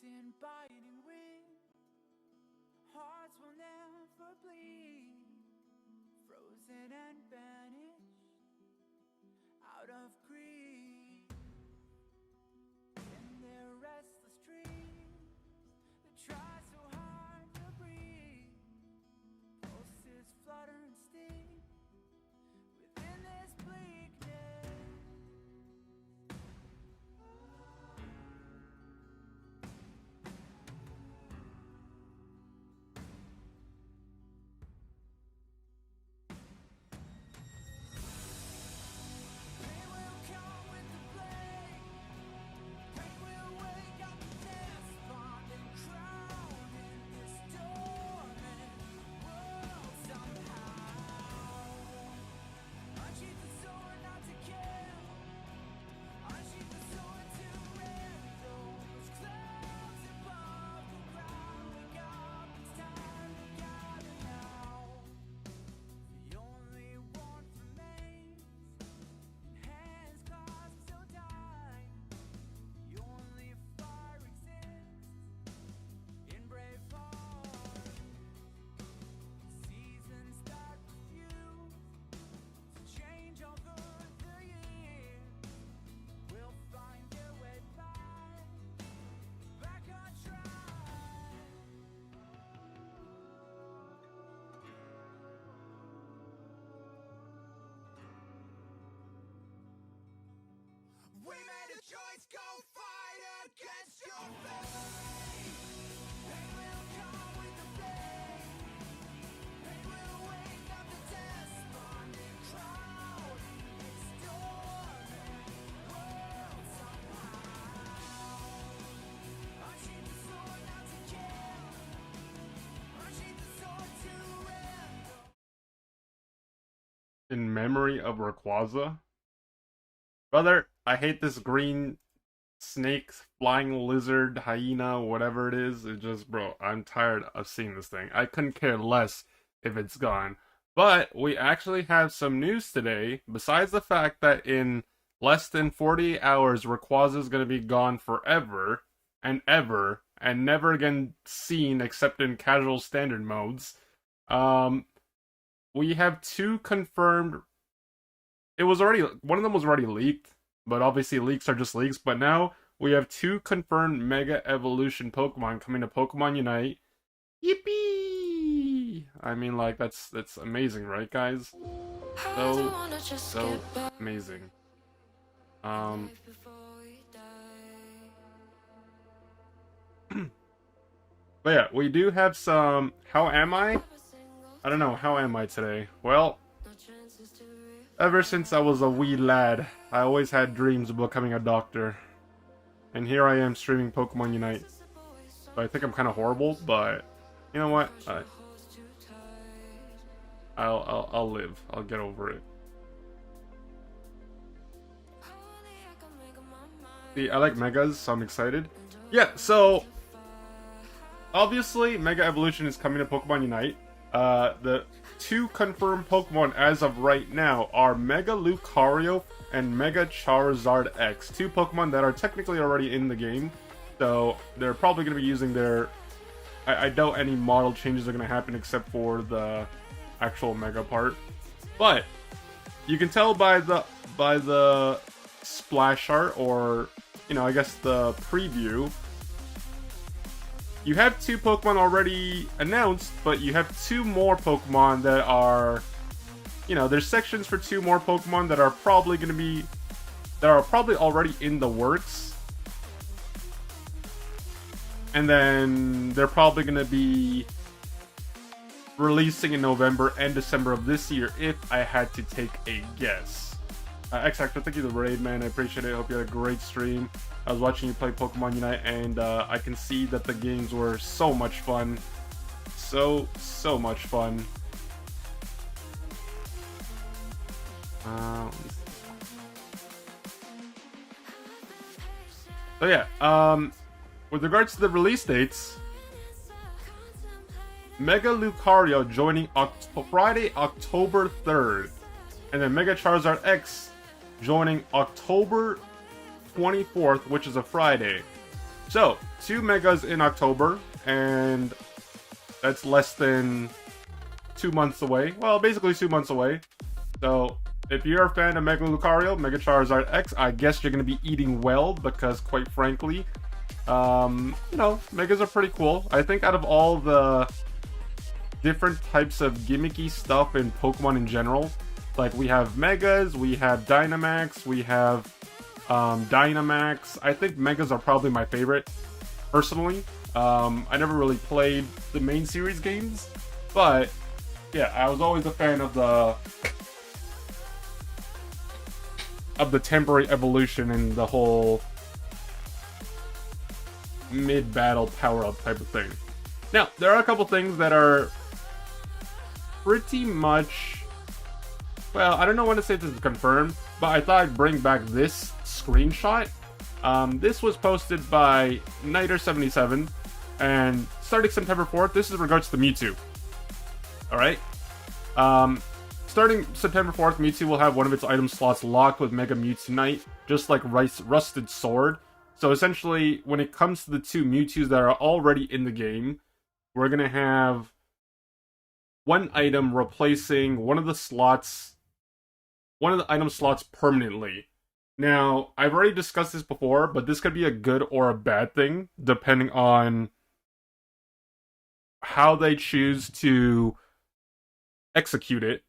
in biting wind, hearts will never bleed, frozen and banished out of greed. In their restless dreams, they try so hard to breathe, pulses flutter and sting within this bleakness. Pain will come with the blade, pain will wake up the despondent crowd in this dormant world somehow. Unsheath the sword not to kill, unsheath the sword to rend those clouds above the ground. Wake up, it's time to gather now. The only warmth remains in hands clasped so tight. The only fire exists in brave hearts. Seasons that refuse to change over the years will find their way back on track. We made a choice, go fight against your fate. Pain will come with the blade, pain will wake up the despondent crowd in this dormant world somehow. Unsheath the sword not to kill, unsheath the sword to rend. In memory of Rayquaza. Brother, I hate this green snake, flying lizard, hyena, whatever it is. It just, bro, I'm tired of seeing this thing. I couldn't care less if it's gone. But we actually have some news today, besides the fact that in less than 48 hours, Rayquaza is going to be gone forever and ever, and never again seen except in casual standard modes. We have two confirmed. One of them was already leaked, but obviously leaks are just leaks. But now we have two confirmed Mega Evolution Pokemon coming to Pokemon Unite. Yippee! I mean, like, that's amazing, right, guys? So amazing. But yeah, we do have some. How am I? I don't know. How am I today? Well, ever since I was a wee lad, I always had dreams of becoming a doctor. And here I am streaming Pokemon Unite. So I think I'm kind of horrible, but you know what? I'll live. I'll get over it. See, I like Megas, so I'm excited. Yeah, so obviously Mega Evolution is coming to Pokemon Unite. The two confirmed Pokemon as of right now are Mega Lucario and Mega Charizard X. Two Pokemon that are technically already in the game. So they're probably going to be using their... I doubt any model changes are going to happen except for the actual Mega part. But you can tell by the splash art, or, you know, I guess the preview, you have two Pokemon already announced, but you have two more Pokemon that are, you know, there's sections for two more Pokemon that are probably going to be, that are probably already in the works. And then they're probably going to be releasing in November and December of this year, if I had to take a guess. X-Actor, thank you for the raid, man. I appreciate it. I hope you had a great stream. I was watching you play Pokemon Unite, and I can see that the games were so much fun. So much fun. So yeah, with regards to the release dates, Mega Lucario joining Friday, October 3rd. And then Mega Charizard X joining October 24th, which is a Friday. So, 2 megas in October, and that's less than 2 months away. Well, basically 2 months away. So, if you're a fan of Mega Lucario, Mega Charizard X, I guess you're going to be eating well, because quite frankly, you know, Megas are pretty cool. I think out of all the different types of gimmicky stuff in Pokemon in general, like we have Megas, we have Dynamax, we have Dynamax. I think Megas are probably my favorite, personally. I never really played the main series games, but yeah, I was always a fan of the temporary evolution and the whole mid-battle power-up type of thing. Now, there are a couple things that are pretty much, well, I don't know when to say this is confirmed, but I thought I'd bring back this screenshot. This was posted by Niter77, and starting September 4th, this is in regards to Mewtwo. Alright? Starting September 4th, Mewtwo will have one of its item slots locked with Mega Mewtwo Knight, just like Rusted Sword. So essentially, when it comes to the 2 Mewtwo's that are already in the game, we're going to have one item replacing one of the item slots permanently. Now, I've already discussed this before, but this could be a good or a bad thing, depending on how they choose to execute it.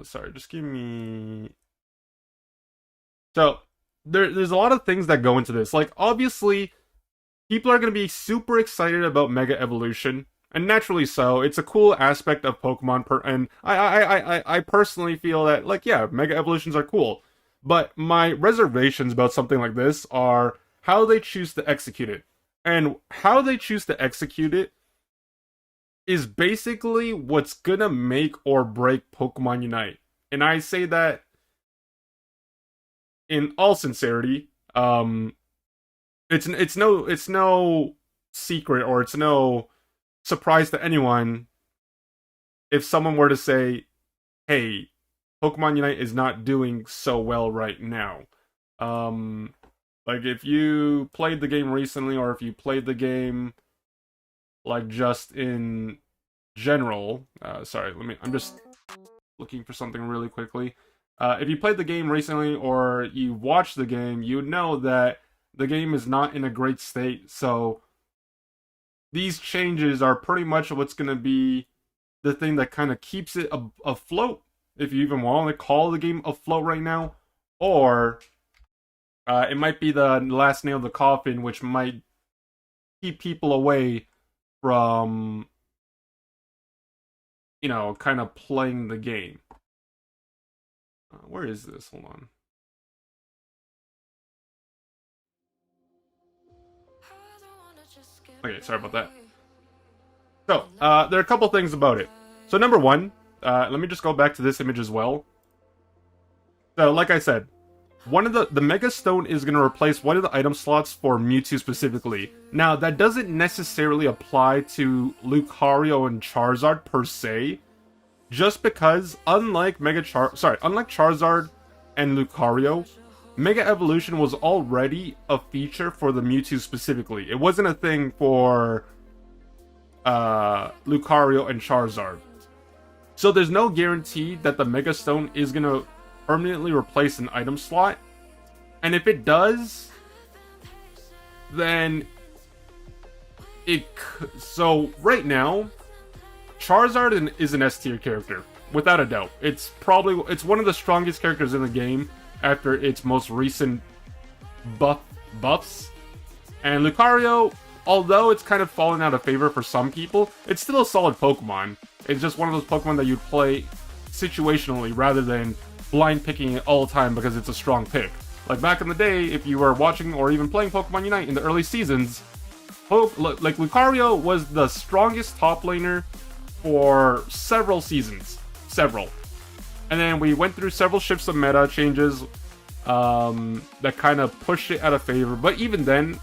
Sorry, just give me... So, there's a lot of things that go into this. Like, obviously, people are going to be super excited about Mega Evolution, and naturally so. It's a cool aspect of Pokemon, and I personally feel that, like, yeah, Mega Evolutions are cool. But my reservations about something like this are how they choose to execute it. And how they choose to execute it is basically what's gonna make or break Pokemon Unite. And I say that in all sincerity. It's no secret, or it's no surprise to anyone if someone were to say, hey, Pokemon Unite is not doing so well right now. Like, if you played the game recently, or if you played the game, like, just in general... sorry, I'm just looking for something really quickly. If you played the game recently, or you watched the game, you know that the game is not in a great state, so these changes are pretty much what's going to be the thing that kind of keeps it afloat, if you even want to call the game afloat right now, or it might be the last nail in the coffin, which might keep people away from, you know, kind of playing the game. Where is this? Hold on. Okay, sorry about that. So, there are a couple things about it. So, number one, let me just go back to this image as well. So, like I said, one of the Mega Stone is going to replace one of the item slots for Mewtwo specifically. Now, that doesn't necessarily apply to Lucario and Charizard per se, just because unlike Charizard and Lucario, Mega Evolution was already a feature for the Mewtwo specifically. It wasn't a thing for Lucario and Charizard. So there's no guarantee that the Mega Stone is going to permanently replace an item slot. And if it does, then so right now, Charizard is an S tier character, without a doubt. It's one of the strongest characters in the game after its most recent buffs. And Lucario, although it's kind of fallen out of favor for some people, it's still a solid Pokemon. It's just one of those Pokemon that you'd play situationally rather than blind picking it all the time because it's a strong pick. Like back in the day, if you were watching or even playing Pokemon Unite in the early seasons, like Lucario was the strongest top laner for several seasons. And then we went through several shifts of meta changes that kind of pushed it out of favor. But even then,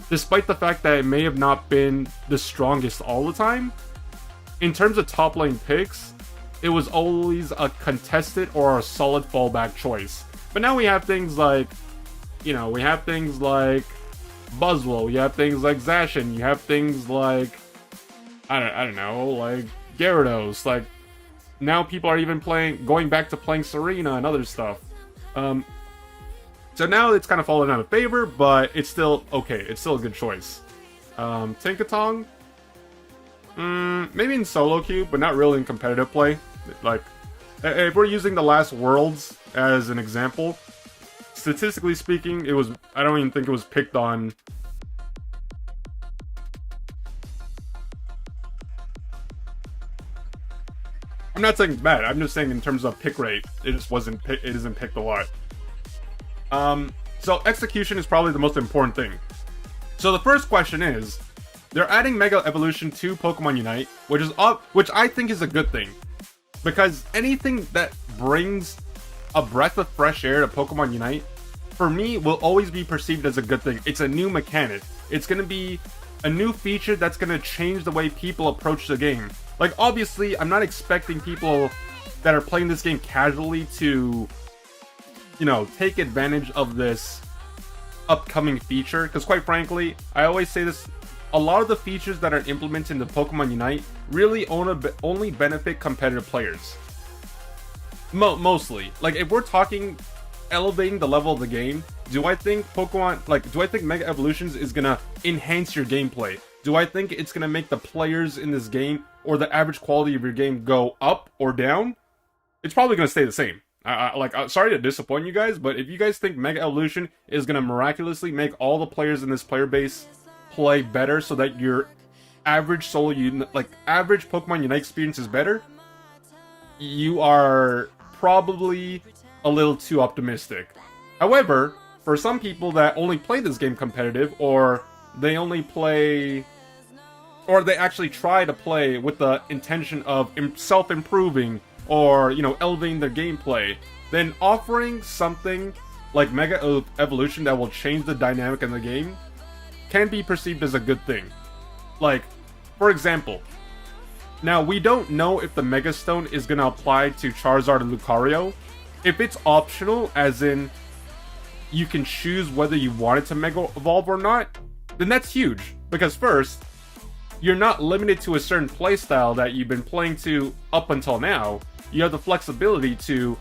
despite the fact that it may have not been the strongest all the time, in terms of top lane picks, it was always a contested or a solid fallback choice. But now we have things like, Buzzwole, you have things like Zacian, you have things like I don't know, like Gyarados. Like now people are even going back to playing Serena and other stuff. So now it's kind of fallen out of favor, but it's still okay. It's still a good choice. Tinkatong, maybe in solo queue, but not really in competitive play. Like if we're using the last Worlds as an example, statistically speaking, it was, I don't even think it was picked on. I'm not saying it's bad. I'm just saying in terms of pick rate, it just wasn't. It isn't picked a lot. So execution is probably the most important thing. So the first question is, they're adding Mega Evolution to Pokemon Unite, which I think is a good thing, because anything that brings a breath of fresh air to Pokemon Unite, for me, will always be perceived as a good thing. It's a new mechanic. It's gonna be a new feature that's gonna change the way people approach the game. Like, obviously, I'm not expecting people that are playing this game casually to, you know, take advantage of this upcoming feature, because quite frankly, I always say this, a lot of the features that are implemented in the Pokemon Unite really only benefit competitive players. Mostly. Like, if we're talking elevating the level of the game, do I think Mega Evolutions is gonna enhance your gameplay? Do I think it's gonna make the players in this game or the average quality of your game go up or down? It's probably gonna stay the same. Sorry to disappoint you guys, but if you guys think Mega Evolution is gonna miraculously make all the players in this player base play better so that your average average Pokemon Unite experience is better, you are probably a little too optimistic. However, for some people that only play this game competitive, or they actually try to play with the intention of self-improving or, you know, elevating their gameplay, then offering something like Mega Evolution that will change the dynamic in the game can be perceived as a good thing. Like, for example, now we don't know if the Mega Stone is going to apply to Charizard and Lucario. If it's optional, as in you can choose whether you want it to Mega Evolve or not, then that's huge. Because first, you're not limited to a certain playstyle that you've been playing to up until now. You have the flexibility to,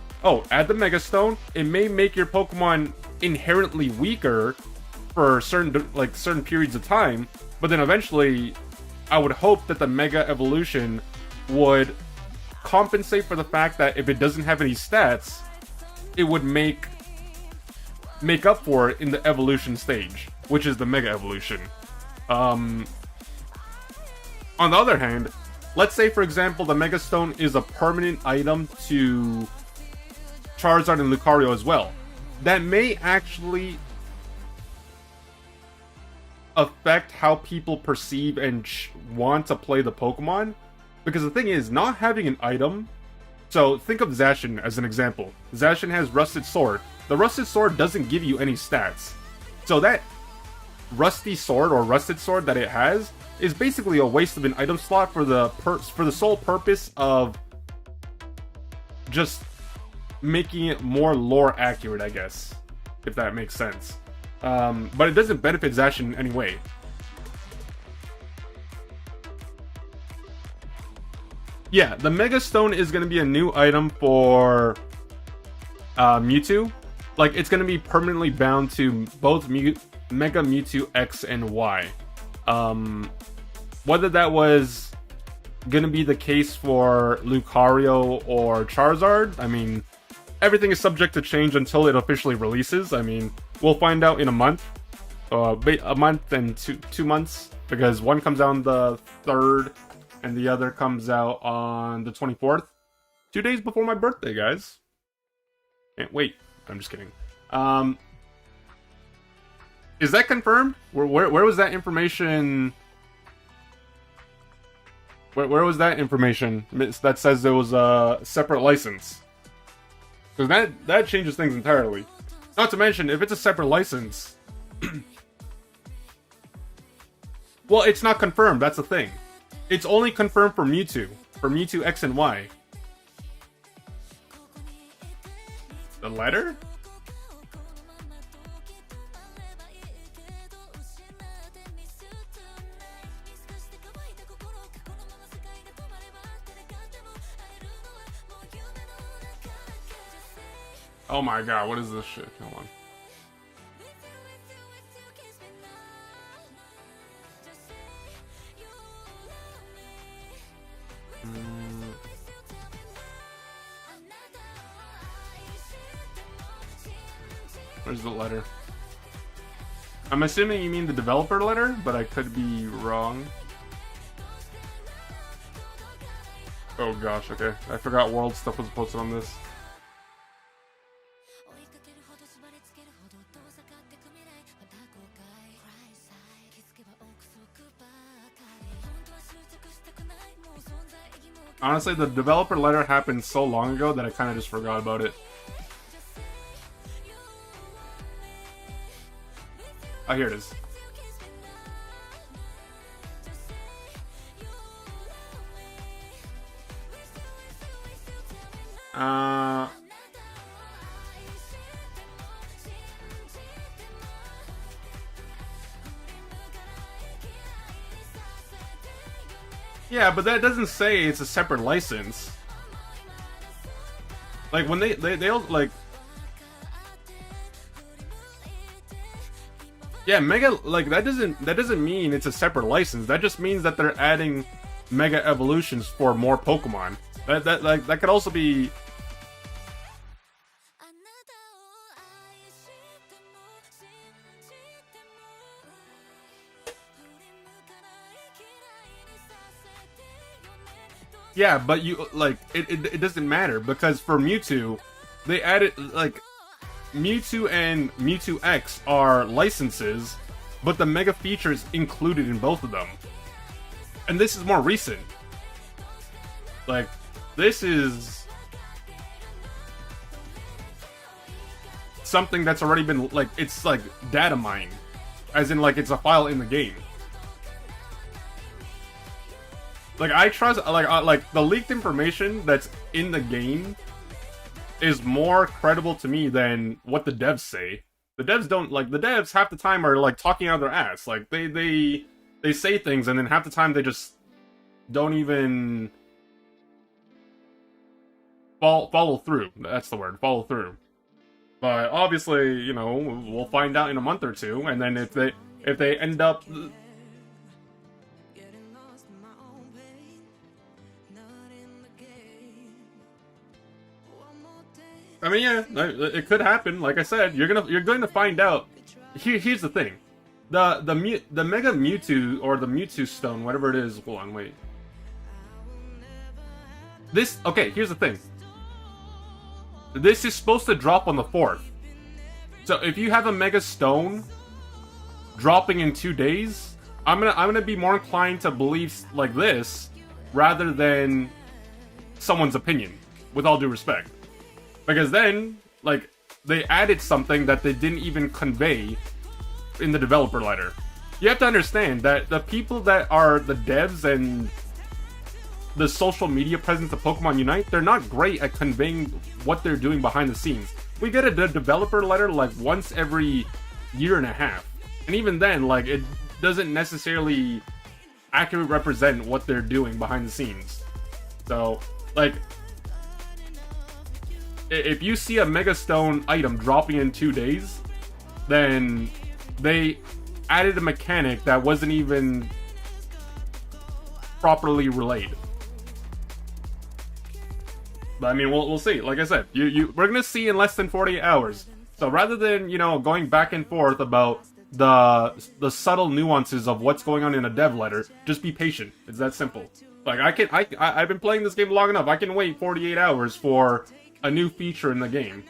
add the Mega Stone. It may make your Pokemon inherently weaker for certain periods of time, but then eventually, I would hope that the Mega Evolution would compensate for the fact that if it doesn't have any stats, it would make up for it in the evolution stage, which is the Mega Evolution. On the other hand, let's say, for example, the Mega Stone is a permanent item to Charizard and Lucario as well. That may actually affect how people perceive and want to play the Pokemon. Because the thing is, not having an item... So, think of Zacian as an example. Zacian has Rusted Sword. The Rusted Sword doesn't give you any stats. So that Rusty Sword or Rusted Sword that it has is basically a waste of an item slot for the sole purpose of just making it more lore accurate, I guess, if that makes sense. But it doesn't benefit Zacian in any way. Yeah, the Mega Stone is going to be a new item for Mewtwo. Like, it's going to be permanently bound to both Mega Mewtwo X and Y. Whether that was going to be the case for Lucario or Charizard, I mean, everything is subject to change until it officially releases. I mean, we'll find out in a month. A month and 2 months, because one comes out on the 3rd and the other comes out on the 24th. 2 days before my birthday, guys. Can't wait. I'm just kidding. Is that confirmed? Where was that information? Where was that information that says there was a separate license? Because that changes things entirely. Not to mention, if it's a separate license... well, it's not confirmed, that's the thing. It's only confirmed for Mewtwo X and Y. The letter? Oh my god, what is this shit? Hold on. Where's the letter? I'm assuming you mean the developer letter, but I could be wrong. Oh gosh, okay. I forgot world stuff was posted on this. Honestly, the developer letter happened so long ago that I kind of just forgot about it. Oh, here it is. Yeah, but that doesn't say it's a separate license. Like when they'll like. Yeah, Mega, like that doesn't mean it's a separate license. That just means that they're adding Mega Evolutions for more Pokemon. That could also be. Yeah, but you like it doesn't matter because for Mewtwo, they added like Mewtwo and Mewtwo X are licenses, but the Mega features included in both of them. And this is more recent. Like this is something that's already been like it's like data mined, as in like it's a file in the game. Like I trust like the leaked information that's in the game is more credible to me than what the devs say. The devs don't like the devs half the time are like talking out of their ass. Like they say things and then half the time they just don't even follow through. That's the word, follow through. But obviously, you know, we'll find out in a month or two, and then if they end up. I mean, yeah, it could happen. Like I said, you're going to find out. Here's the thing, the Mega Mewtwo or the Mewtwo Stone, whatever it is. Hold on, wait. This okay. Here's the thing. This is supposed to drop on the 4th. So if you have a Mega Stone dropping in 2 days, I'm gonna be more inclined to believe like this rather than someone's opinion. With all due respect. Because then, like, they added something that they didn't even convey in the developer letter. You have to understand that the people that are the devs and the social media presence of Pokemon Unite, they're not great at conveying what they're doing behind the scenes. We get a developer letter, like, once every year and a half. And even then, like, it doesn't necessarily accurately represent what they're doing behind the scenes. So, like... if you see a Mega Stone item dropping in 2 days, then they added a mechanic that wasn't even properly relayed. But I mean, we'll see. Like I said, we're gonna see in less than 48 hours. So rather than, you know, going back and forth about the subtle nuances of what's going on in a dev letter, just be patient. It's that simple. Like I've been playing this game long enough. I can wait 48 hours for a new feature in the game,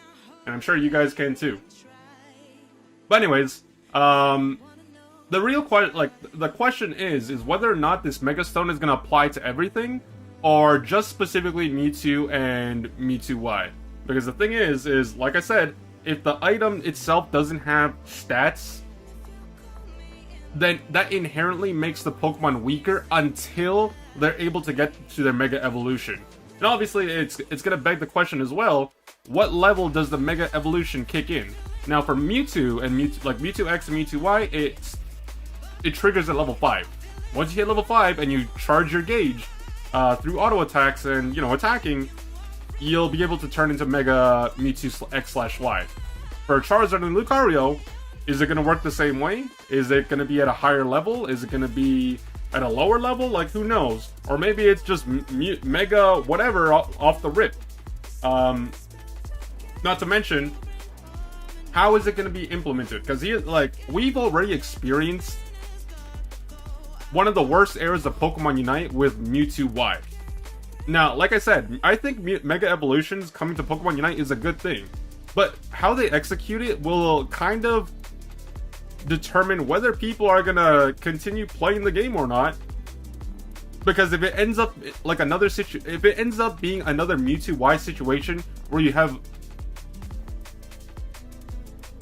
and I'm sure you guys can too. But anyways, the real the question is whether or not this Mega Stone is gonna apply to everything, or just specifically Mewtwo and Mewtwo Y. Because the thing is like I said, if the item itself doesn't have stats, then that inherently makes the Pokemon weaker until they're able to get to their Mega Evolution. And obviously, it's gonna beg the question as well, what level does the Mega Evolution kick in? Now, for Mewtwo and Mewtwo X and Mewtwo Y, it triggers at level 5. Once you hit level 5 and you charge your gauge through auto attacks and, you know, attacking, you'll be able to turn into Mega Mewtwo X/Y. For Charizard and Lucario, is it going to work the same way? Is it going to be at a higher level? Is it going to be at a lower level? Like, who knows? Or maybe it's just Mega whatever off the rip. Not to mention, how is it going to be implemented? Because we've already experienced one of the worst eras of Pokemon Unite with Mewtwo Y. Now, like I said, I think Mega Evolutions coming to Pokemon Unite is a good thing. But how they execute it will kind of determine whether people are going to continue playing the game or not. Because if it ends up like if it ends up being another Mewtwo Y situation where you have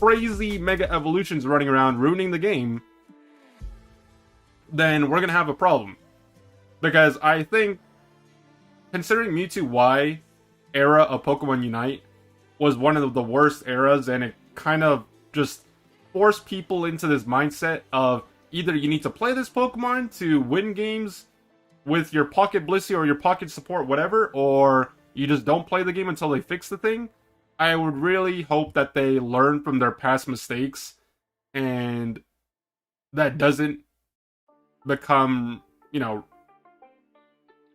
crazy Mega Evolutions running around ruining the game, then we're gonna have a problem. Because I think, considering Mewtwo Y era of Pokemon Unite was one of the worst eras, and it kind of just forced people into this mindset of either you need to play this Pokemon to win games with your Pocket Blissey or your Pocket Support, whatever, or you just don't play the game until they fix the thing. I would really hope that they learn from their past mistakes and that doesn't become,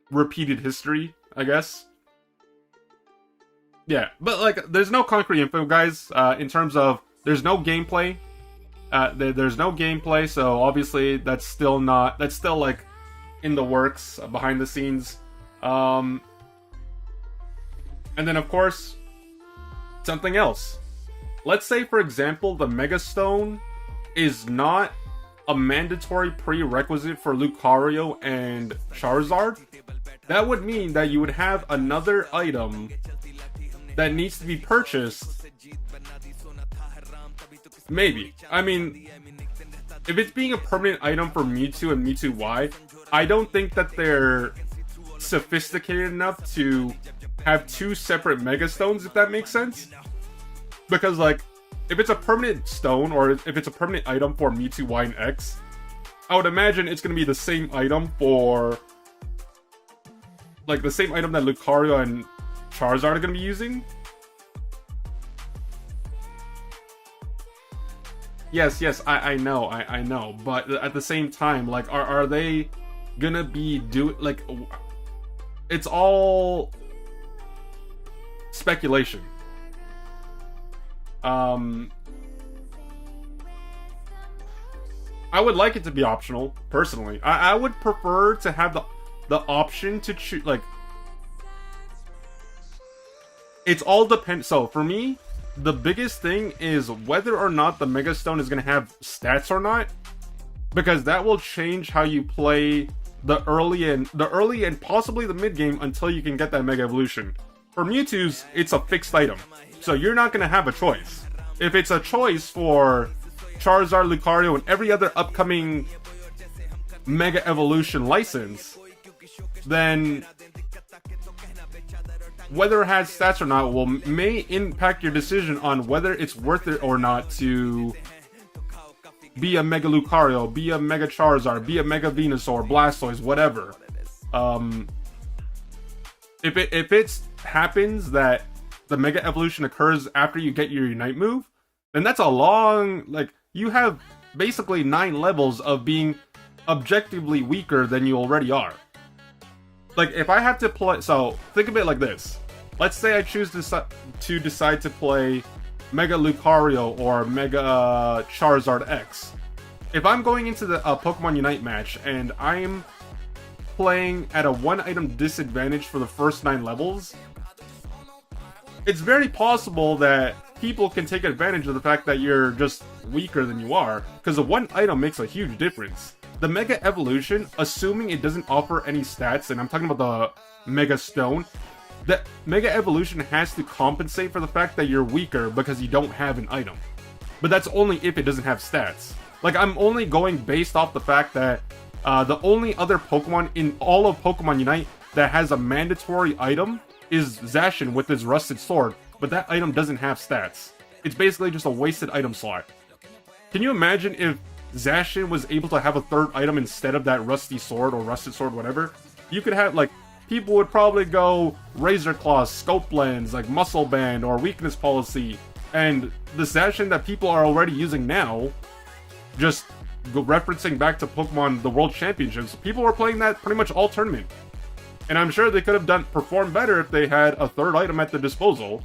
repeated history, I guess. Yeah, but there's no concrete info, guys, in terms of there's no gameplay. There's no gameplay, so obviously that's still in the works behind the scenes. And then, of course, something else. Let's say, for example, the Mega Stone is not a mandatory prerequisite for Lucario and Charizard. That would mean that you would have another item that needs to be purchased. Maybe. I mean, if it's being a permanent item for Mewtwo and Mewtwo Y, I don't think that they're sophisticated enough to have two separate Mega Stones, if that makes sense. Because, if it's a permanent stone, or if it's a permanent item for Mewtwo Y and X, I would imagine it's going to be the same item for, the same item that Lucario and Charizard are going to be using. Yes, I know, but at the same time, are they gonna be it's all speculation. I would like it to be optional, personally. I would prefer to have the option to choose, it's all depend. So for me, the biggest thing is whether or not the Mega Stone is going to have stats or not, because that will change how you play the early and possibly the mid game until you can get that Mega Evolution. For Mewtwo's, it's a fixed item, so you're not going to have a choice. If it's a choice for Charizard, Lucario, and every other upcoming Mega Evolution license, then whether it has stats or not may impact your decision on whether it's worth it or not to be a Mega Lucario, be a Mega Charizard, be a Mega Venusaur, Blastoise, whatever. If it happens that the Mega Evolution occurs after you get your Unite move, then that's a long, you have basically 9 levels of being objectively weaker than you already are. If I have to play, so think of it like this. Let's say I choose to decide to play Mega Lucario or Mega Charizard X. If I'm going into the Pokemon Unite match and I'm playing at a 1-item disadvantage for the first 9 levels, it's very possible that people can take advantage of the fact that you're just weaker than you are, because the 1 item makes a huge difference. The Mega Evolution, assuming it doesn't offer any stats, and I'm talking about the Mega Stone, the Mega Evolution has to compensate for the fact that you're weaker because you don't have an item. But that's only if it doesn't have stats. I'm only going based off the fact that the only other Pokemon in all of Pokemon Unite that has a mandatory item is Zacian with his Rusted Sword, but that item doesn't have stats. It's basically just a wasted item slot. Can you imagine if Zacian was able to have a 3rd item instead of that Rusty Sword or Rusted Sword, whatever? You could have, people would probably go Razor Claw, Scope Lens, like Muscle Band, or Weakness Policy, and the session that people are already using now, just referencing back to Pokemon the World Championships, people were playing that pretty much all tournament. And I'm sure they could have performed better if they had a third item at their disposal.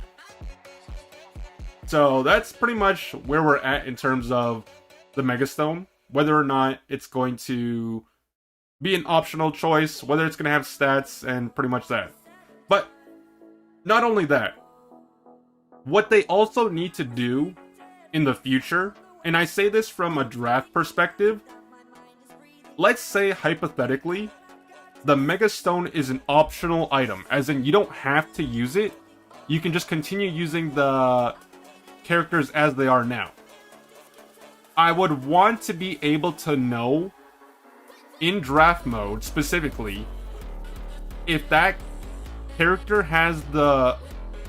So that's pretty much where we're at in terms of the Mega Stone. Whether or not it's going to be an optional choice, whether it's going to have stats, and pretty much that. But not only that, what they also need to do in the future, and I say this from a draft perspective, let's say hypothetically, the Mega Stone is an optional item, as in you don't have to use it, you can just continue using the characters as they are now. I would want to be able to know, in draft mode specifically, if that character has the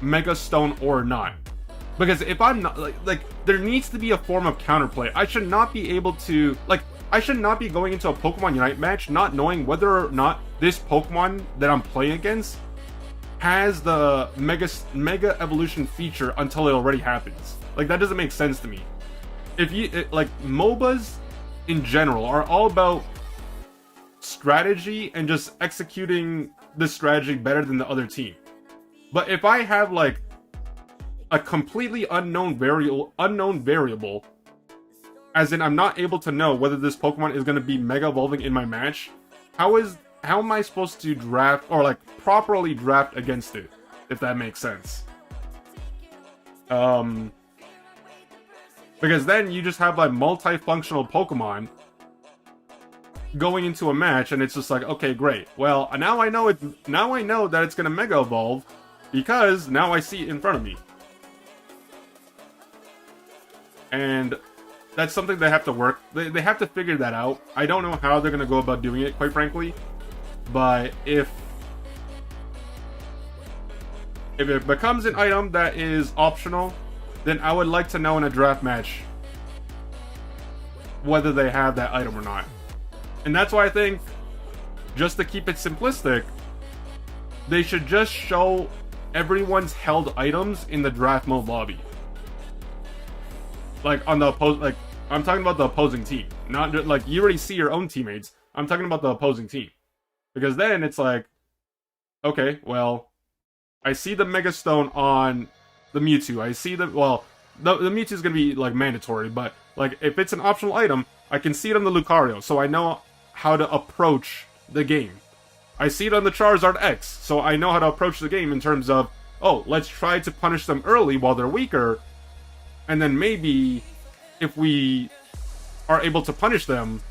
Mega Stone or not. Because if I'm not, like there needs to be a form of counterplay. I should not be able to, I should not be going into a Pokemon Unite match not knowing whether or not this Pokemon that I'm playing against has the Mega Evolution feature until it already happens. Like, that doesn't make sense to me. If you, MOBAs in general are all about strategy and just executing the strategy better than the other team. But if I have, like, a completely unknown variable, as in I'm not able to know whether this Pokemon is going to be Mega Evolving in my match, how am I supposed to draft, or like properly draft against it, if that makes sense? Because then you just have like multifunctional Pokemon going into a match, and it's just like, okay, great. Well, now I know it. Now I know that it's gonna Mega Evolve because now I see it in front of me, and that's something they have to work. They have to figure that out. I don't know how they're gonna go about doing it, quite frankly. But if it becomes an item that is optional, then I would like to know in a draft match whether they have that item or not. And that's why I think, just to keep it simplistic, they should just show everyone's held items in the draft mode lobby. Like on the I'm talking about the opposing team, not just, like, you already see your own teammates. I'm talking about the opposing team, because then it's like, okay, well, I see the Mega Stone on the Mewtwo. I see the Mewtwo is gonna be like mandatory, but like if it's an optional item, I can see it on the Lucario, so I know how to approach the game. I see it on the Charizard X, so I know how to approach the game in terms of, oh, let's try to punish them early while they're weaker, and then maybe if we are able to punish them,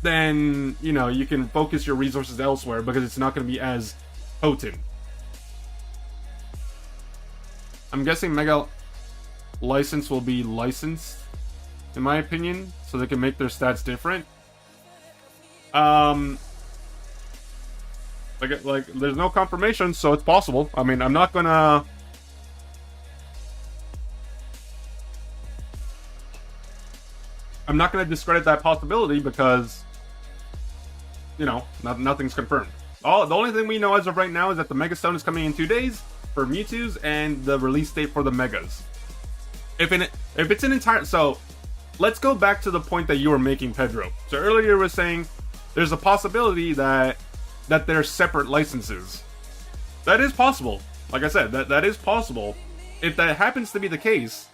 then, you know, you can focus your resources elsewhere because it's not going to be as potent. I'm guessing Mega License will be licensed, in my opinion, so they can make their stats different. Like there's no confirmation, so it's possible. I mean, I'm not gonna discredit that possibility because, you know, nothing's confirmed. The only thing we know as of right now is that the Mega Stone is coming in 2 days for Mewtwo's, and the release date for the Megas. If it's an entire... So, let's go back to the point that you were making, Pedro. So earlier you were saying there's a possibility that they're separate licenses. That is possible. Like I said, that is possible. If that happens to be the case,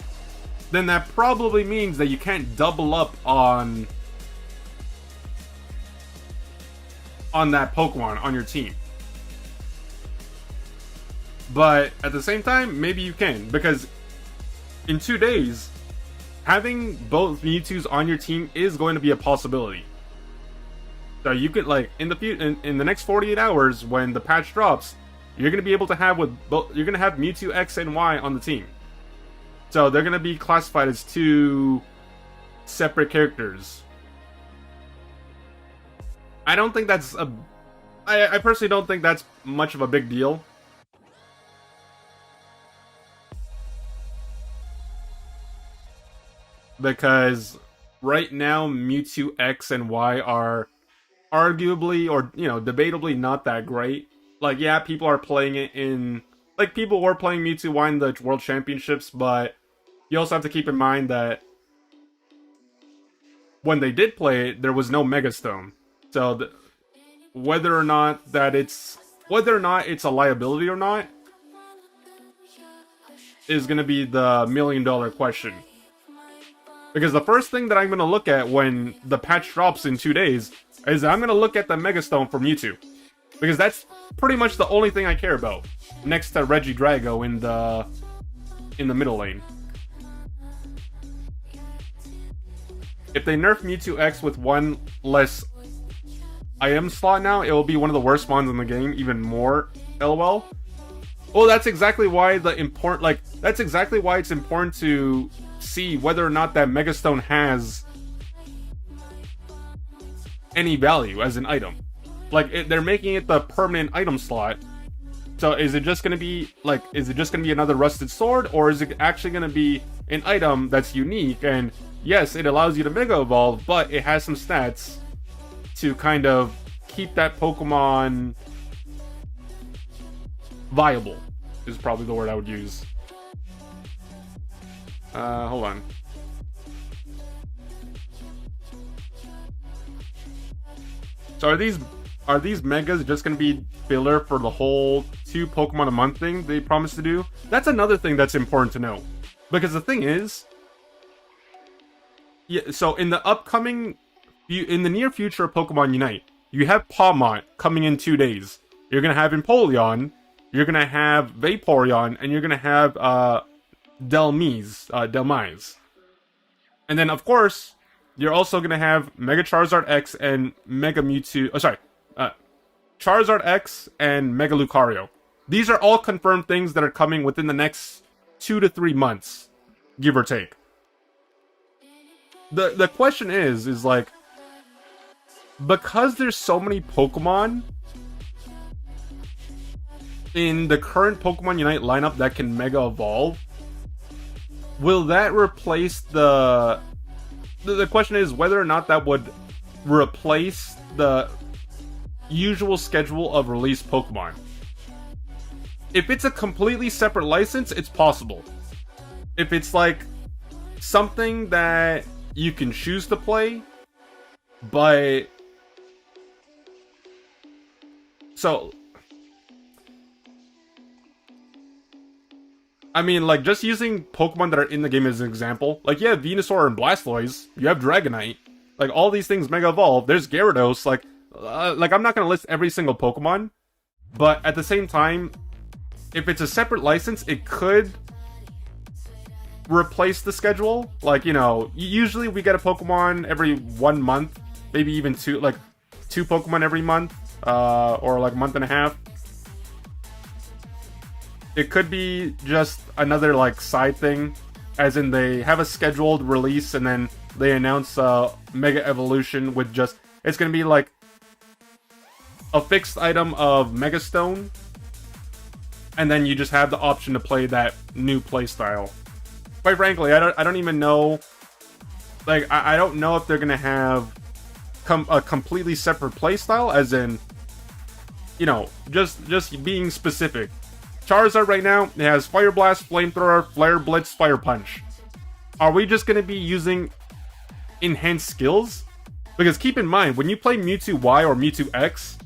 then that probably means that you can't double up on that Pokemon on your team. But at the same time, maybe you can, because in 2 days, having both Mewtwo's on your team is going to be a possibility. So you could, like, in the next 48 hours, when the patch drops, you're going to be able to have you're going to have Mewtwo X and Y on the team. So they're going to be classified as 2 separate characters. I don't think that's I personally don't think that's much of a big deal. Because right now Mewtwo X and Y are arguably or debatably not that great. Like, yeah, people are playing it in like people were playing Mewtwo Y in the World Championships, but you also have to keep in mind that when they did play it, there was no Mega Stone. So whether or not it's a liability or not is going to be the $1,000,000 question. Because the first thing that I'm going to look at when the patch drops in 2 days is I'm going to look at the Mega Stone for Mewtwo. Because that's pretty much the only thing I care about. Next to Regidrago in the middle lane. If they nerf Mewtwo X with one less item slot now, it will be one of the worst spawns in the game, even more LOL. Well, that's exactly why that's exactly why it's important to see whether or not that Mega Stone has any value as an item. Like, they're making it the permanent item slot. So is it just gonna be another rusted sword, or is it actually gonna be an item that's unique? And yes, it allows you to Mega Evolve, but it has some stats to kind of keep that Pokemon viable, is probably the word I would use. Hold on. So are these megas just going to be filler for the whole 2 Pokemon a month thing they promised to do? That's another thing that's important to know. Because the thing is, yeah, so in the near future of Pokemon Unite, you have Pawmont coming in 2 days. You're going to have Empoleon, you're going to have Vaporeon, and you're going to have Delmise. And then, of course, you're also going to have Mega Charizard X and Mega Mewtwo... Charizard X and Mega Lucario. These are all confirmed things that are coming within the next 2 to 3 months, give or take. The question is like, because there's so many Pokemon in the current Pokemon Unite lineup that can Mega Evolve, will that replace the question is whether or not that would replace the usual schedule of release Pokemon. If it's a completely separate license, it's possible. If it's like something that you can choose to play, but so I mean, like, just using Pokemon that are in the game as an example, like, you have Venusaur and Blastoise, you have Dragonite, like, all these things Mega Evolve, there's Gyarados, like, I'm not gonna list every single Pokemon, but at the same time, if it's a separate license, it could replace the schedule. Like, usually we get a Pokemon every 1 month, maybe even 2 Pokemon every month, or like a month and a half. It could be just another, like, side thing, as in they have a scheduled release and then they announce Mega Evolution with just... It's gonna be, like, a fixed item of Mega Stone, and then you just have the option to play that new playstyle. Quite frankly, I don't even know... Like, I don't know if they're gonna have a completely separate playstyle, as in, just being specific. Charizard right now, it has Fire Blast, Flamethrower, Flare Blitz, Fire Punch. Are we just going to be using enhanced skills? Because keep in mind, when you play Mewtwo Y or Mewtwo X,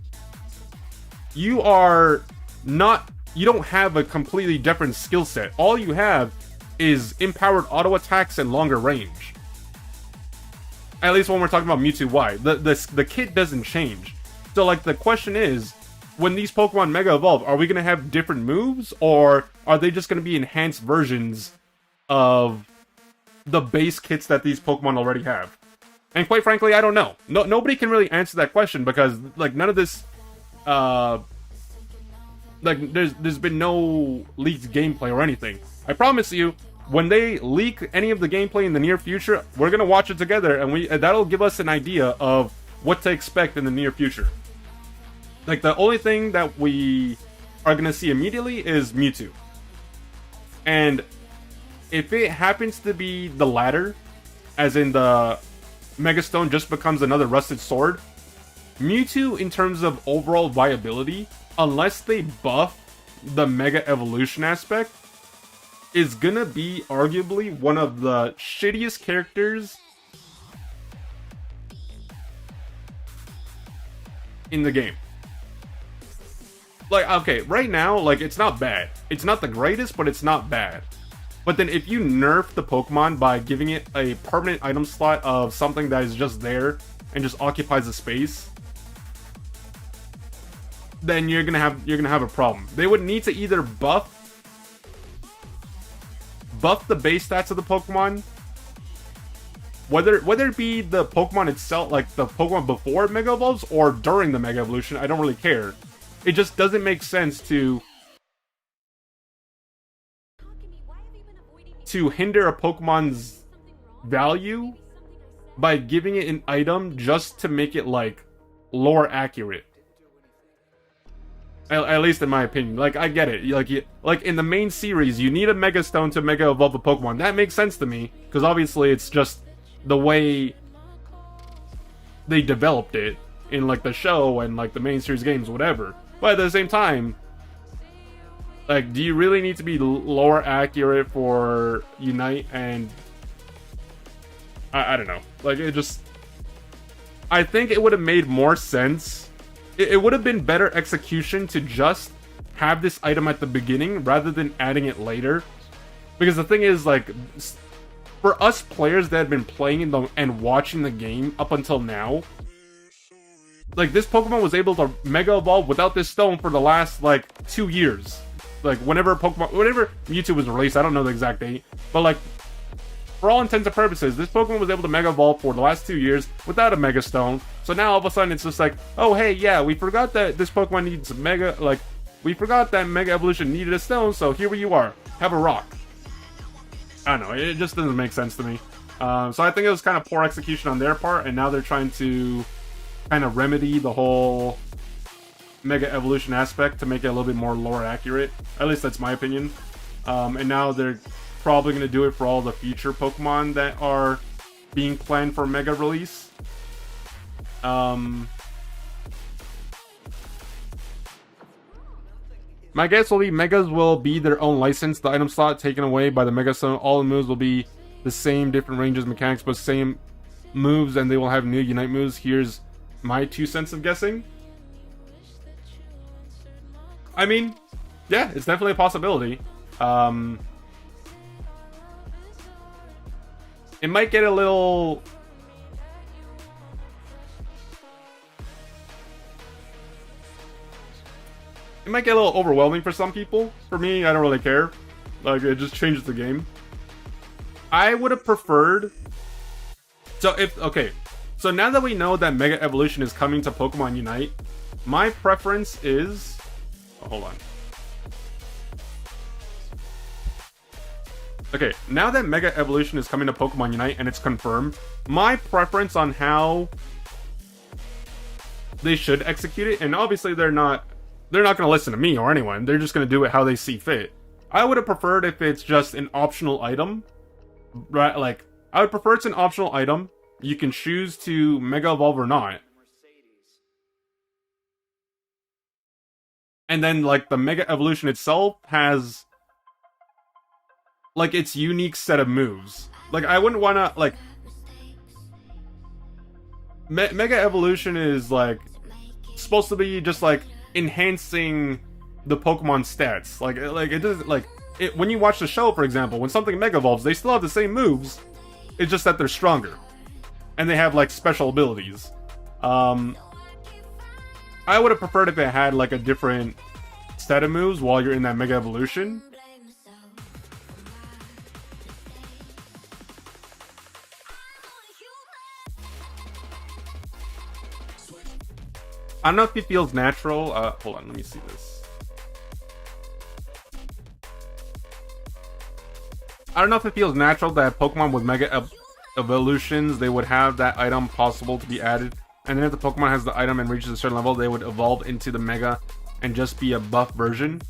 you don't have a completely different skill set. All you have is empowered auto attacks and longer range. At least when we're talking about Mewtwo Y. The kit doesn't change. So, like, the question is, when these Pokemon Mega Evolve, are we going to have different moves, or are they just going to be enhanced versions of the base kits that these Pokemon already have? And quite frankly, I don't know. Nobody can really answer that question, because, like, none of this, there's been no leaked gameplay or anything. I promise you, when they leak any of the gameplay in the near future, we're going to watch it together, and that'll give us an idea of what to expect in the near future. Like, the only thing that we are going to see immediately is Mewtwo. And if it happens to be the latter, as in the Mega Stone just becomes another rusted sword, Mewtwo, in terms of overall viability, unless they buff the Mega Evolution aspect, is gonna be arguably one of the shittiest characters in the game. Like, okay, right now, like, it's not bad. It's not the greatest, but it's not bad. But then if you nerf the Pokemon by giving it a permanent item slot of something that is just there and just occupies the space, then you're gonna have a problem. They would need to either buff the base stats of the Pokemon, whether it be the Pokemon itself, like the Pokemon before it Mega Evolves or during the Mega Evolution. I don't really care. It just doesn't make sense to hinder a Pokemon's value by giving it an item just to make it like lore accurate. At least in my opinion. Like, I get it. Like in the main series, you need a Mega Stone to Mega Evolve a Pokemon. That makes sense to me, because obviously it's just the way they developed it in like the show and like the main series games, whatever. But at the same time, like, do you really need to be lore accurate for Unite? And I don't know. Like, it just, I think it would have made more sense. It would have been better execution to just have this item at the beginning rather than adding it later. Because the thing is, like, for us players that have been playing and watching the game up until now, like, this Pokemon was able to Mega Evolve without this stone for the last, like, 2 years. Like, whenever Mewtwo was released, I don't know the exact date, but, like, for all intents and purposes, this Pokemon was able to Mega Evolve for the last 2 years without a Mega Stone. So now all of a sudden it's just like, oh hey, yeah, we forgot that this Pokemon needs we forgot that Mega Evolution needed a stone, so here you are, have a rock. I don't know, it just doesn't make sense to me. So I think it was kind of poor execution on their part, and now they're trying to kind of remedy the whole Mega Evolution aspect to make it a little bit more lore accurate. At least that's my opinion. And now they're probably going to do it for all the future Pokemon that are being planned for Mega release. My guess will be Megas will be their own license. The item slot taken away by the Mega Stone. All the moves will be the same, different ranges, mechanics, but same moves, and they will have new Unite moves. Here's my 2 cents of guessing. I mean, yeah, it's definitely a possibility. It might get a little... It might get a little overwhelming for some people. For me, I don't really care. Like, it just changes the game. I would have preferred... So now that we know that Mega Evolution is coming to Pokemon Unite, my preference is... Oh, hold on. Okay, now that Mega Evolution is coming to Pokemon Unite and it's confirmed, my preference on how they should execute it, and obviously they're not going to listen to me or anyone, they're just going to do it how they see fit. I would have preferred if it's just an optional item, right? Like, I would prefer it's an optional item. You can choose to Mega Evolve or not. And then, like, the Mega Evolution itself has, like, its unique set of moves. Like, I wouldn't want to, like... Mega Evolution is, like, supposed to be just, like, enhancing the Pokemon stats. Like, it doesn't, like... when you watch the show, for example, when something Mega Evolves, they still have the same moves. It's just that they're stronger. And they have, like, special abilities. I would have preferred if it had, like, a different set of moves while you're in that Mega Evolution. I don't know if it feels natural. Hold on, let me see this. I don't know if it feels natural that Pokemon with Mega Evolutions, they would have that item possible to be added. And then if the Pokemon has the item and reaches a certain level, they would evolve into the Mega and just be a buff version.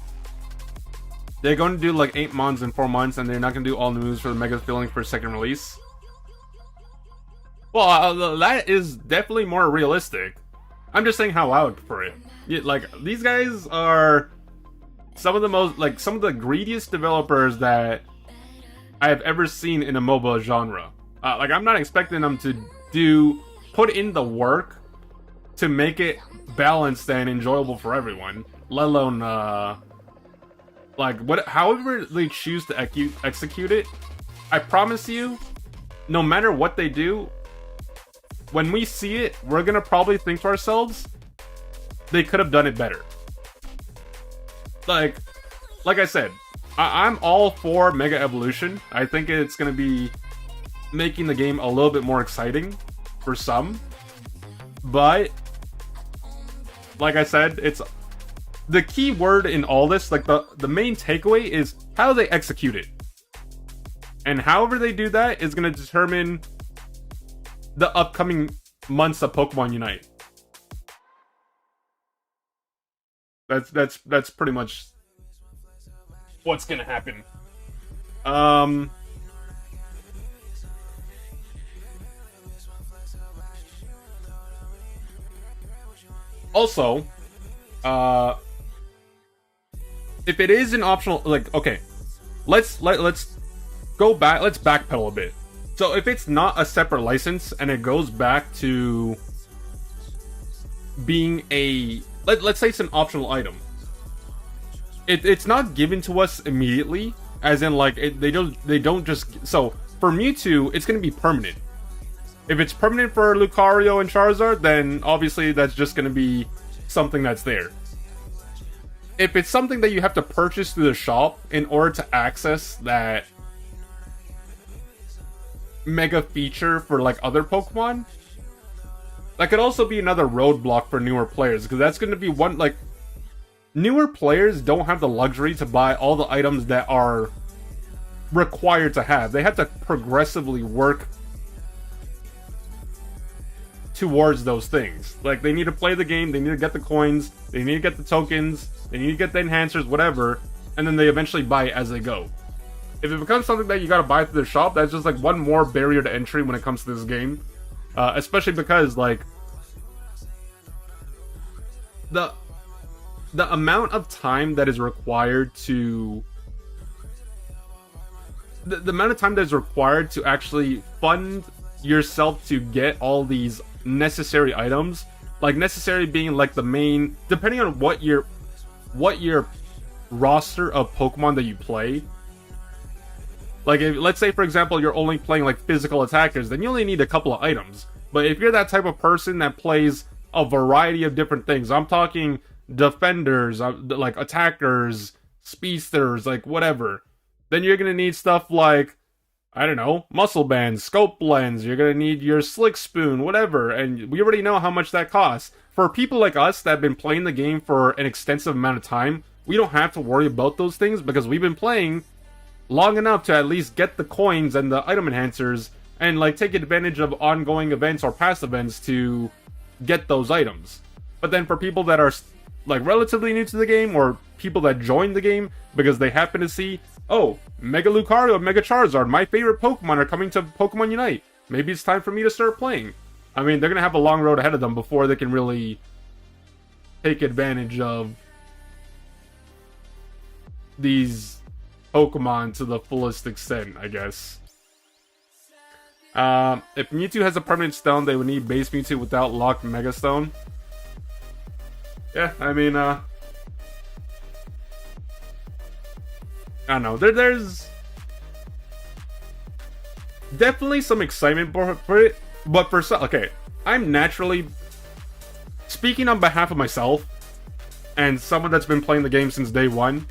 They're going to do like 8 months in 4 months, and they're not going to do all the moves for the Mega filling for second release. Well, that is definitely more realistic. I'm just saying how I would prefer it. Yeah, like, these guys are some of the most, like, some of the greediest developers that I have ever seen in a MOBA genre. Like, I'm not expecting them to put in the work to make it balanced and enjoyable for everyone, let alone, like, however they choose to execute it. I promise you, no matter what they do, when we see it, we're gonna probably think to ourselves, they could have done it better. Like I said, I'm all for Mega Evolution. I think it's gonna be making the game a little bit more exciting for some. But, like I said, it's the key word in all this, like the main takeaway is how they execute it. And however they do that is gonna determine the upcoming months of Pokemon Unite. That's pretty much what's gonna happen. Also, if it is an optional, like, okay, let's go back. Let's backpedal a bit. So if it's not a separate license and it goes back to being a, let's say it's an optional item, it's not given to us immediately, as in, like, they don't just. So for Mewtwo, it's gonna be permanent. If it's permanent for Lucario and Charizard, then obviously that's just gonna be something that's there. If it's something that you have to purchase through the shop in order to access that mega feature for, like, other Pokemon, that could also be another roadblock for newer players, because that's going to be one, like, newer players don't have the luxury to buy all the items that are required to have. They have to progressively work towards those things. Like, they need to play the game, they need to get the coins, they need to get the tokens, they need to get the enhancers, whatever, and then they eventually buy it as they go. If it becomes something that you gotta buy through the shop, that's just, like, one more barrier to entry when it comes to this game. Especially because, like, the amount of time that is required to the amount of time that is required to actually fund yourself to get all these necessary items, like, necessary being, like, the main, depending on what your roster of Pokemon that you play. Like, if, let's say, for example, you're only playing, like, physical attackers, then you only need a couple of items. But if you're that type of person that plays a variety of different things, I'm talking defenders, like, attackers, speedsters, like, whatever, then you're gonna need stuff like, I don't know, muscle bands, scope blends, you're gonna need your slick spoon, whatever, and we already know how much that costs. For people like us that have been playing the game for an extensive amount of time, we don't have to worry about those things because we've been playing long enough to at least get the coins and the item enhancers and, like, take advantage of ongoing events or past events to get those items. But then for people that are, like, relatively new to the game, or people that joined the game because they happen to see, oh, Mega Lucario and Mega Charizard, my favorite Pokemon, are coming to Pokemon Unite, maybe it's time for me to start playing. I mean, they're gonna have a long road ahead of them before they can really take advantage of these Pokemon to the fullest extent, I guess. If Mewtwo has a permanent stone, they would need base Mewtwo without locked Mega Stone. Yeah, I mean, I don't know. There's definitely some excitement for it, but for some, okay, I'm naturally, speaking on behalf of myself and someone that's been playing the game since day one,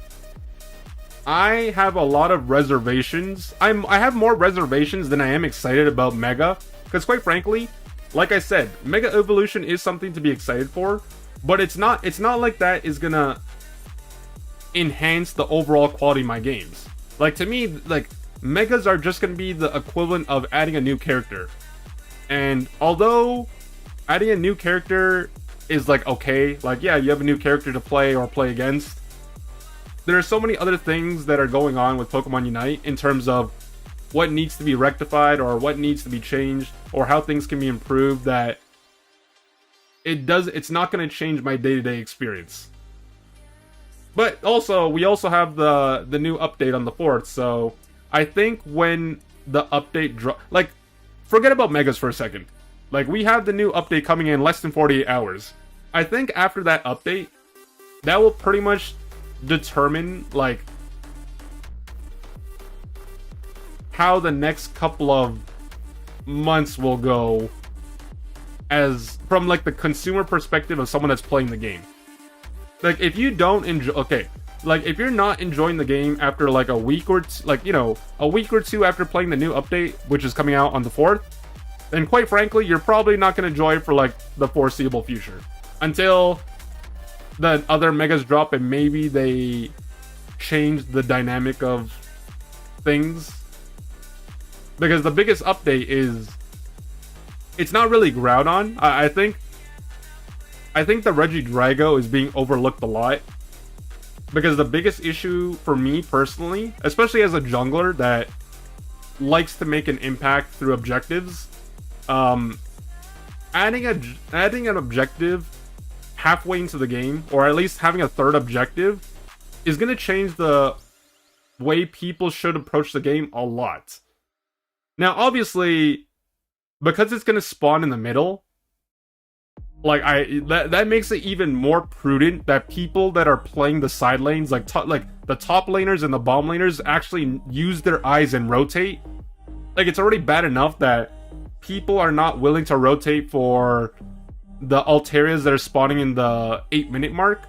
I have a lot of reservations. I have more reservations than I am excited about Mega, because quite frankly, like I said, Mega Evolution is something to be excited for, but it's not like that is gonna enhance the overall quality of my games. Like, to me, like, Megas are just gonna be the equivalent of adding a new character. And although adding a new character is, like, okay, like, yeah, you have a new character to play or play against, there are so many other things that are going on with Pokemon Unite in terms of what needs to be rectified or what needs to be changed or how things can be improved, that it's not going to change my day-to-day experience. But also, we also have the new update on the 4th, so I think when the update like, forget about Megas for a second. Like, we have the new update coming in less than 48 hours. I think after that update, that will pretty much determine, like, how the next couple of months will go, as from, like, the consumer perspective of someone that's playing the game. Like, if you don't enjoy, okay, like, if you're not enjoying the game after, like, a week or two, like, you know, a week or two after playing the new update, which is coming out on the 4th, then quite frankly, you're probably not going to enjoy it for, like, the foreseeable future. Until the other Megas drop and maybe they change the dynamic of things. Because the biggest update is, it's not really Groudon. I think the Regidrago is being overlooked a lot. Because the biggest issue for me personally, especially as a jungler that likes to make an impact through objectives, adding an objective halfway into the game, or at least having a third objective, is going to change the way people should approach the game a lot. Now, obviously, because it's going to spawn in the middle, like, that makes it even more prudent that people that are playing the side lanes, like the top laners and the bomb laners, actually use their eyes and rotate. Like, it's already bad enough that people are not willing to rotate for the Altarias that are spawning in the 8-minute mark.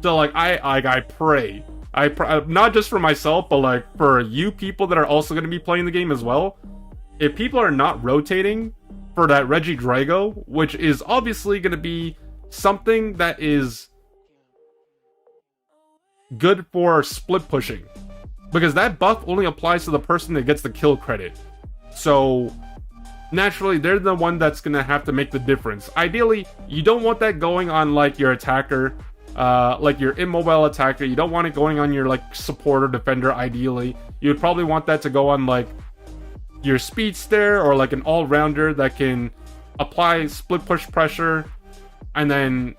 So, like, I pray, not just for myself, but, like, for you people that are also going to be playing the game as well. If people are not rotating for that Regidrago, which is obviously going to be something that is good for split pushing, because that buff only applies to the person that gets the kill credit. So naturally, they're the one that's going to have to make the difference. Ideally, you don't want that going on, like, your attacker, like your immobile attacker. You don't want it going on your, like, support or defender, ideally. You would probably want that to go on, like, your speedster or, like, an all-rounder that can apply split push pressure, and then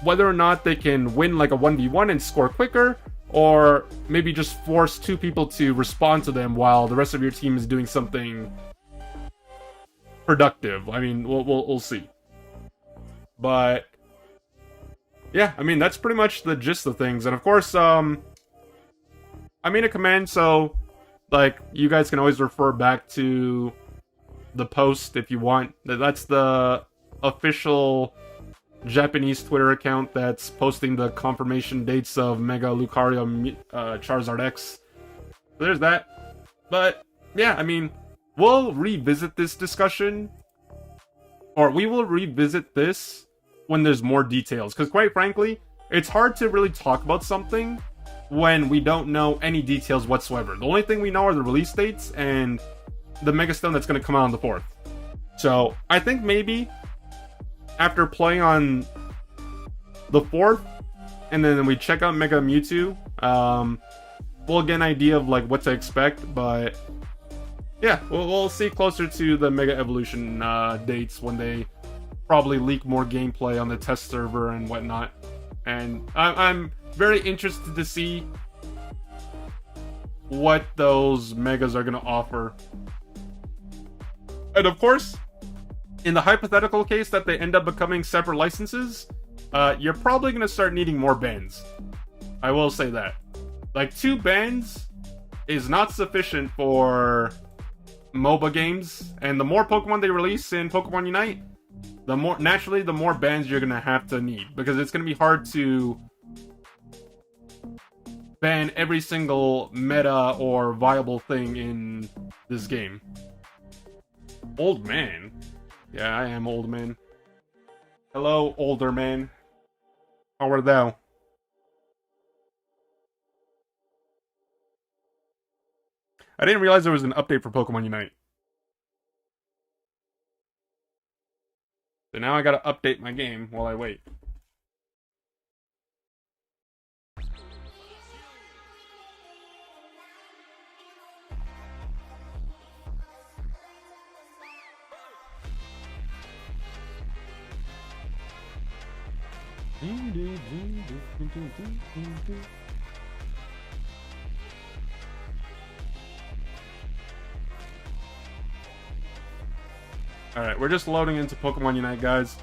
whether or not they can win, like, a 1v1 and score quicker, or maybe just force two people to respond to them while the rest of your team is doing something productive. I mean, we'll see. But yeah, I mean, that's pretty much the gist of things. And of course, I made a command, so, like, you guys can always refer back to the post if you want. That's the official Japanese Twitter account that's posting the confirmation dates of Mega Lucario Charizard X. So there's that. But yeah, I mean, we'll revisit this discussion, or we will revisit this when there's more details. Because quite frankly, it's hard to really talk about something when we don't know any details whatsoever. The only thing we know are the release dates and the Mega Stone that's going to come out on the 4th. So I think maybe after playing on the 4th, and then we check out Mega Mewtwo, we'll get an idea of, like, what to expect. But yeah, we'll see closer to the Mega Evolution dates when they probably leak more gameplay on the test server and whatnot. And I'm very interested to see what those Megas are going to offer. And of course, in the hypothetical case that they end up becoming separate licenses, you're probably going to start needing more bans. I will say that. Like, 2 bans is not sufficient for MOBA games, and the more Pokemon they release in Pokemon Unite, the more bans you're going to have to need, because it's going to be hard to ban every single meta or viable thing in this game. Old man. Yeah, I am old man. Hello, older man. How are thou? I didn't realize there was an update for Pokemon Unite. So now I gotta update my game while I wait. Alright, we're just loading into Pokemon Unite, guys.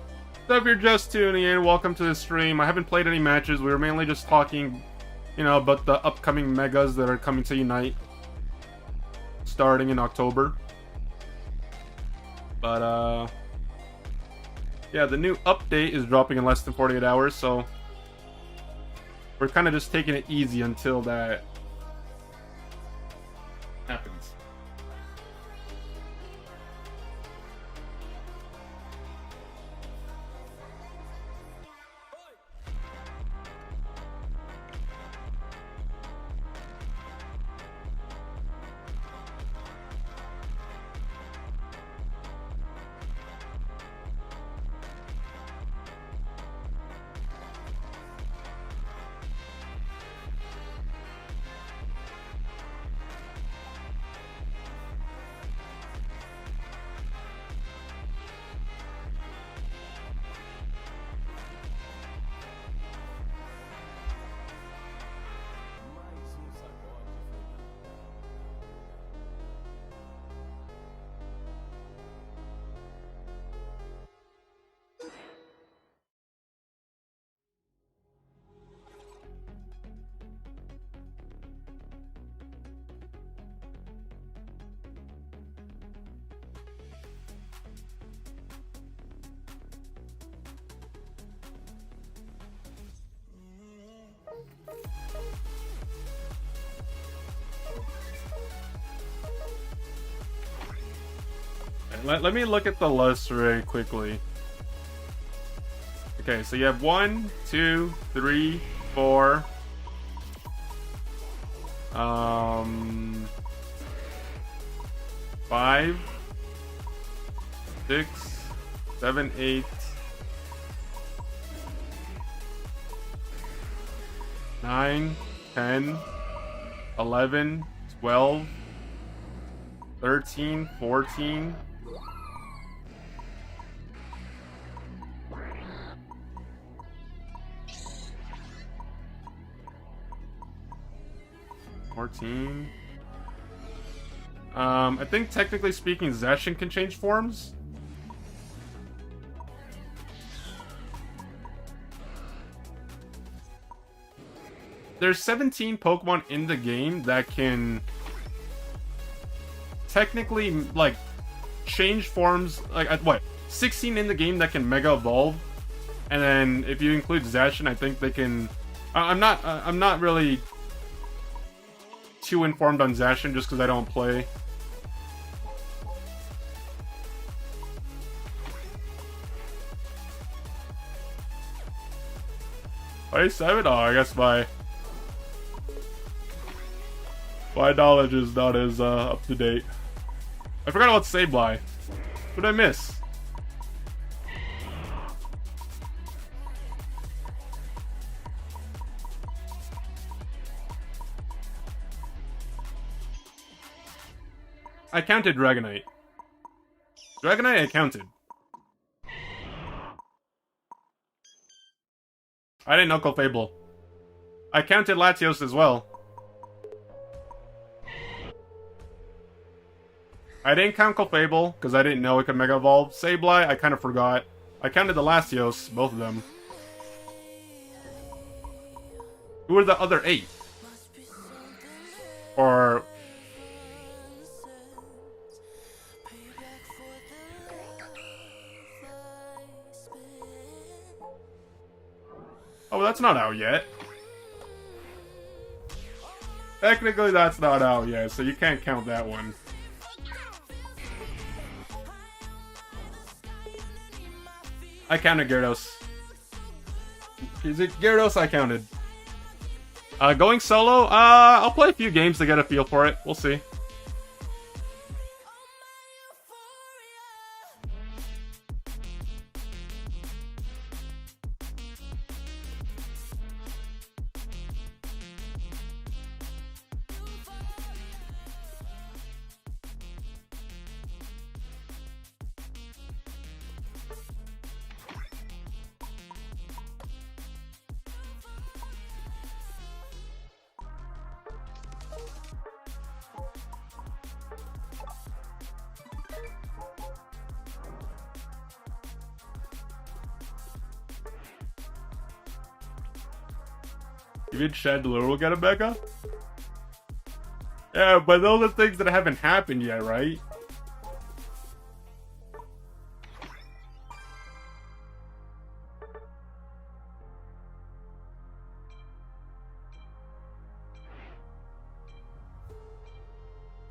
So if you're just tuning in, welcome to the stream. I haven't played any matches. We were mainly just talking, you know, about the upcoming Megas that are coming to Unite. Starting in October. But, yeah, the new update is dropping in less than 48 hours, so we're kind of just taking it easy until that happens. Let me look at the list very quickly. Okay, so you have 1, 2, 3, 4. 5, 6, 7, 8. 9, 10, 11, 12, 13, 14. 14. I think technically speaking, Zacian can change forms. There's 17 Pokemon in the game that can technically, like, change forms. Like, what? 16 in the game that can Mega Evolve, and then if you include Zacian, I think they can. I'm not really too informed on Zacian just because I don't play. Wait, 7? Oh, I guess my knowledge is not as up to date. I forgot about Sableye. What did I miss? I counted Dragonite. Dragonite, I counted. I didn't know Clefable. I counted Latios as well. I didn't count Clefable, because I didn't know it could Mega Evolve. Sableye, I kind of forgot. I counted the Latios, both of them. Who were the other 8? Or... oh, that's not out yet. Technically, that's not out yet, so you can't count that one. I counted Gyarados. Is it Gyarados? I counted. Going solo? I'll play a few games to get a feel for it. We'll see. Even Chandler will get a Mega? Yeah, but those are things that haven't happened yet, right?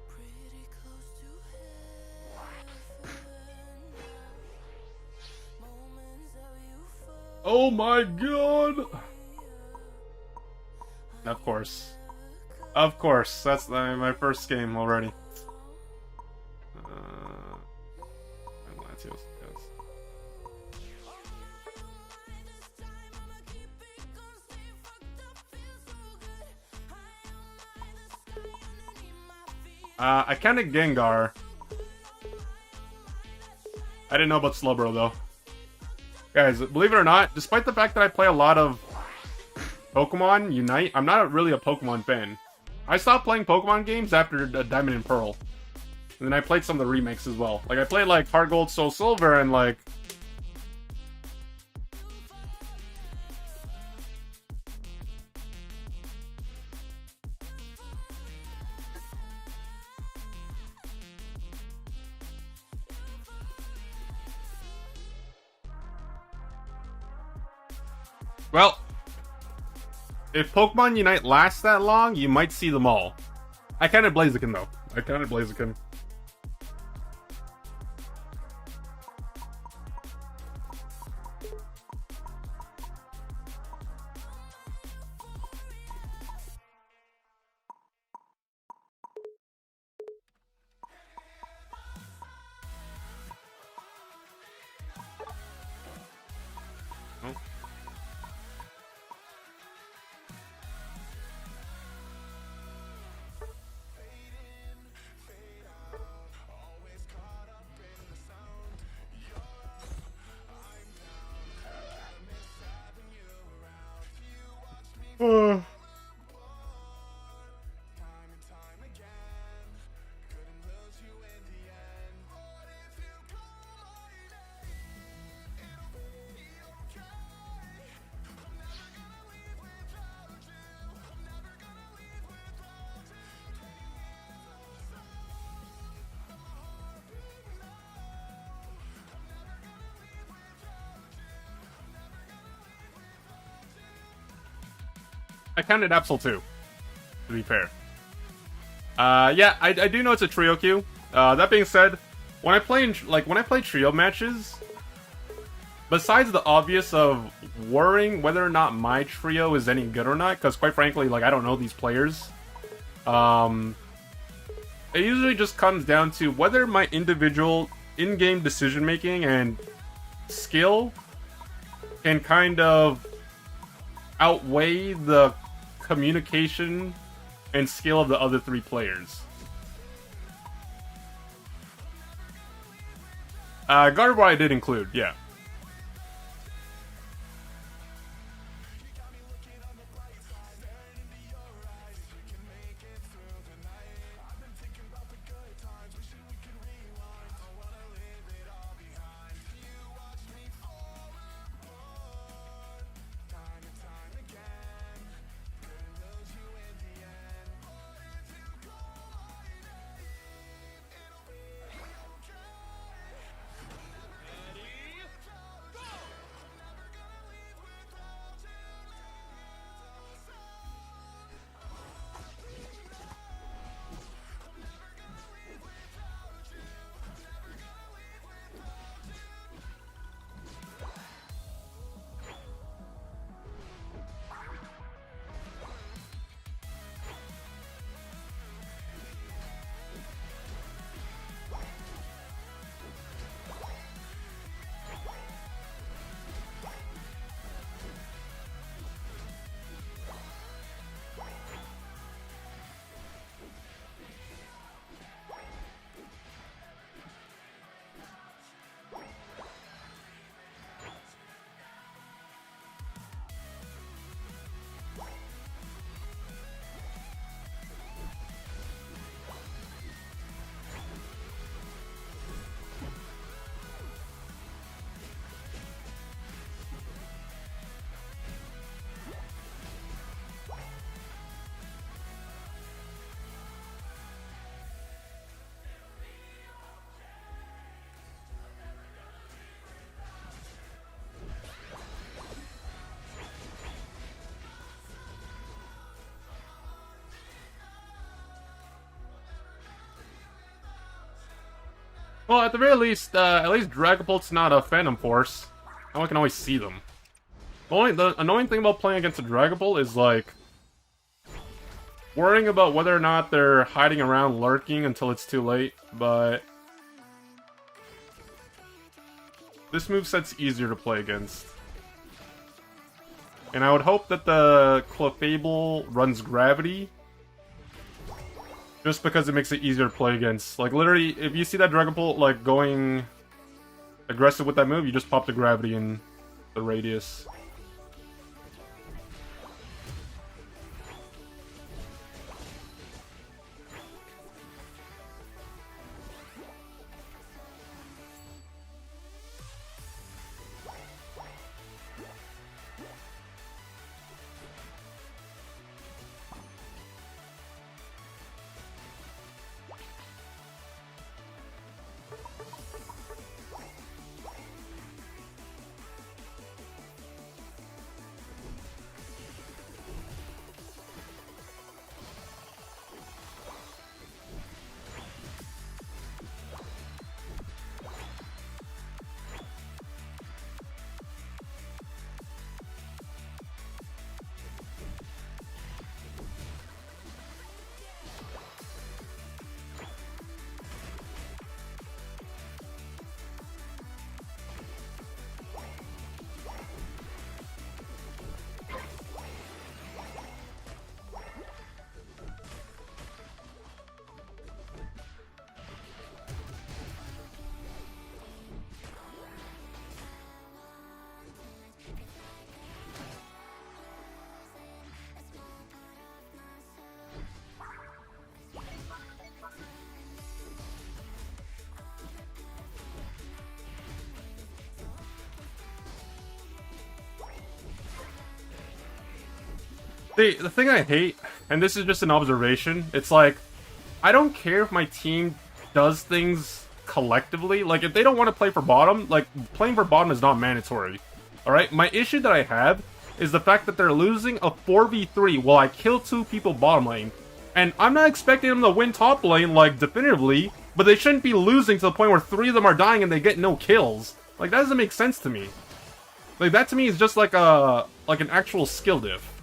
Pretty close to heaven. Moments of euphoria. Oh my god! Of course. Of course. That's my first game already. Latios, yes. I kinda Gengar. I didn't know about Slowbro though. Guys, believe it or not, despite the fact that I play a lot of Pokemon Unite, I'm not really a Pokemon fan. I stopped playing Pokemon games after Diamond and Pearl. And then I played some of the remakes as well. Like, I played, like, Heart Gold, Soul Silver, and, like... Well, if Pokemon Unite lasts that long, you might see them all. I counted Blaziken, though. I counted Blaziken. I counted Absol too, to be fair. Yeah, I do know it's a trio queue. That being said, when I play trio matches, besides the obvious of worrying whether or not my trio is any good or not, because quite frankly, like, I don't know these players, it usually just comes down to whether my individual in-game decision-making and skill can kind of outweigh the communication and skill of the other three players. Gardevoir I did include, yeah. Well, at the very least, Dragapult's not a Phantom Force. Now I can always see them. The annoying thing about playing against a Dragapult is, like, worrying about whether or not they're hiding around lurking until it's too late, but this moveset's easier to play against. And I would hope that the Clefable runs Gravity, just because it makes it easier to play against. Like, literally, if you see that Dragapult, like, going aggressive with that move, you just pop the Gravity in the radius. The thing I hate, and this is just an observation, it's like, I don't care if my team does things collectively. Like, if they don't want to play for bottom, like, playing for bottom is not mandatory. Alright? My issue that I have is the fact that they're losing a 4v3 while I kill 2 people bottom lane. And I'm not expecting them to win top lane, like, definitively, but they shouldn't be losing to the point where 3 of them are dying and they get no kills. Like, that doesn't make sense to me. Like, that to me is just like an actual skill diff.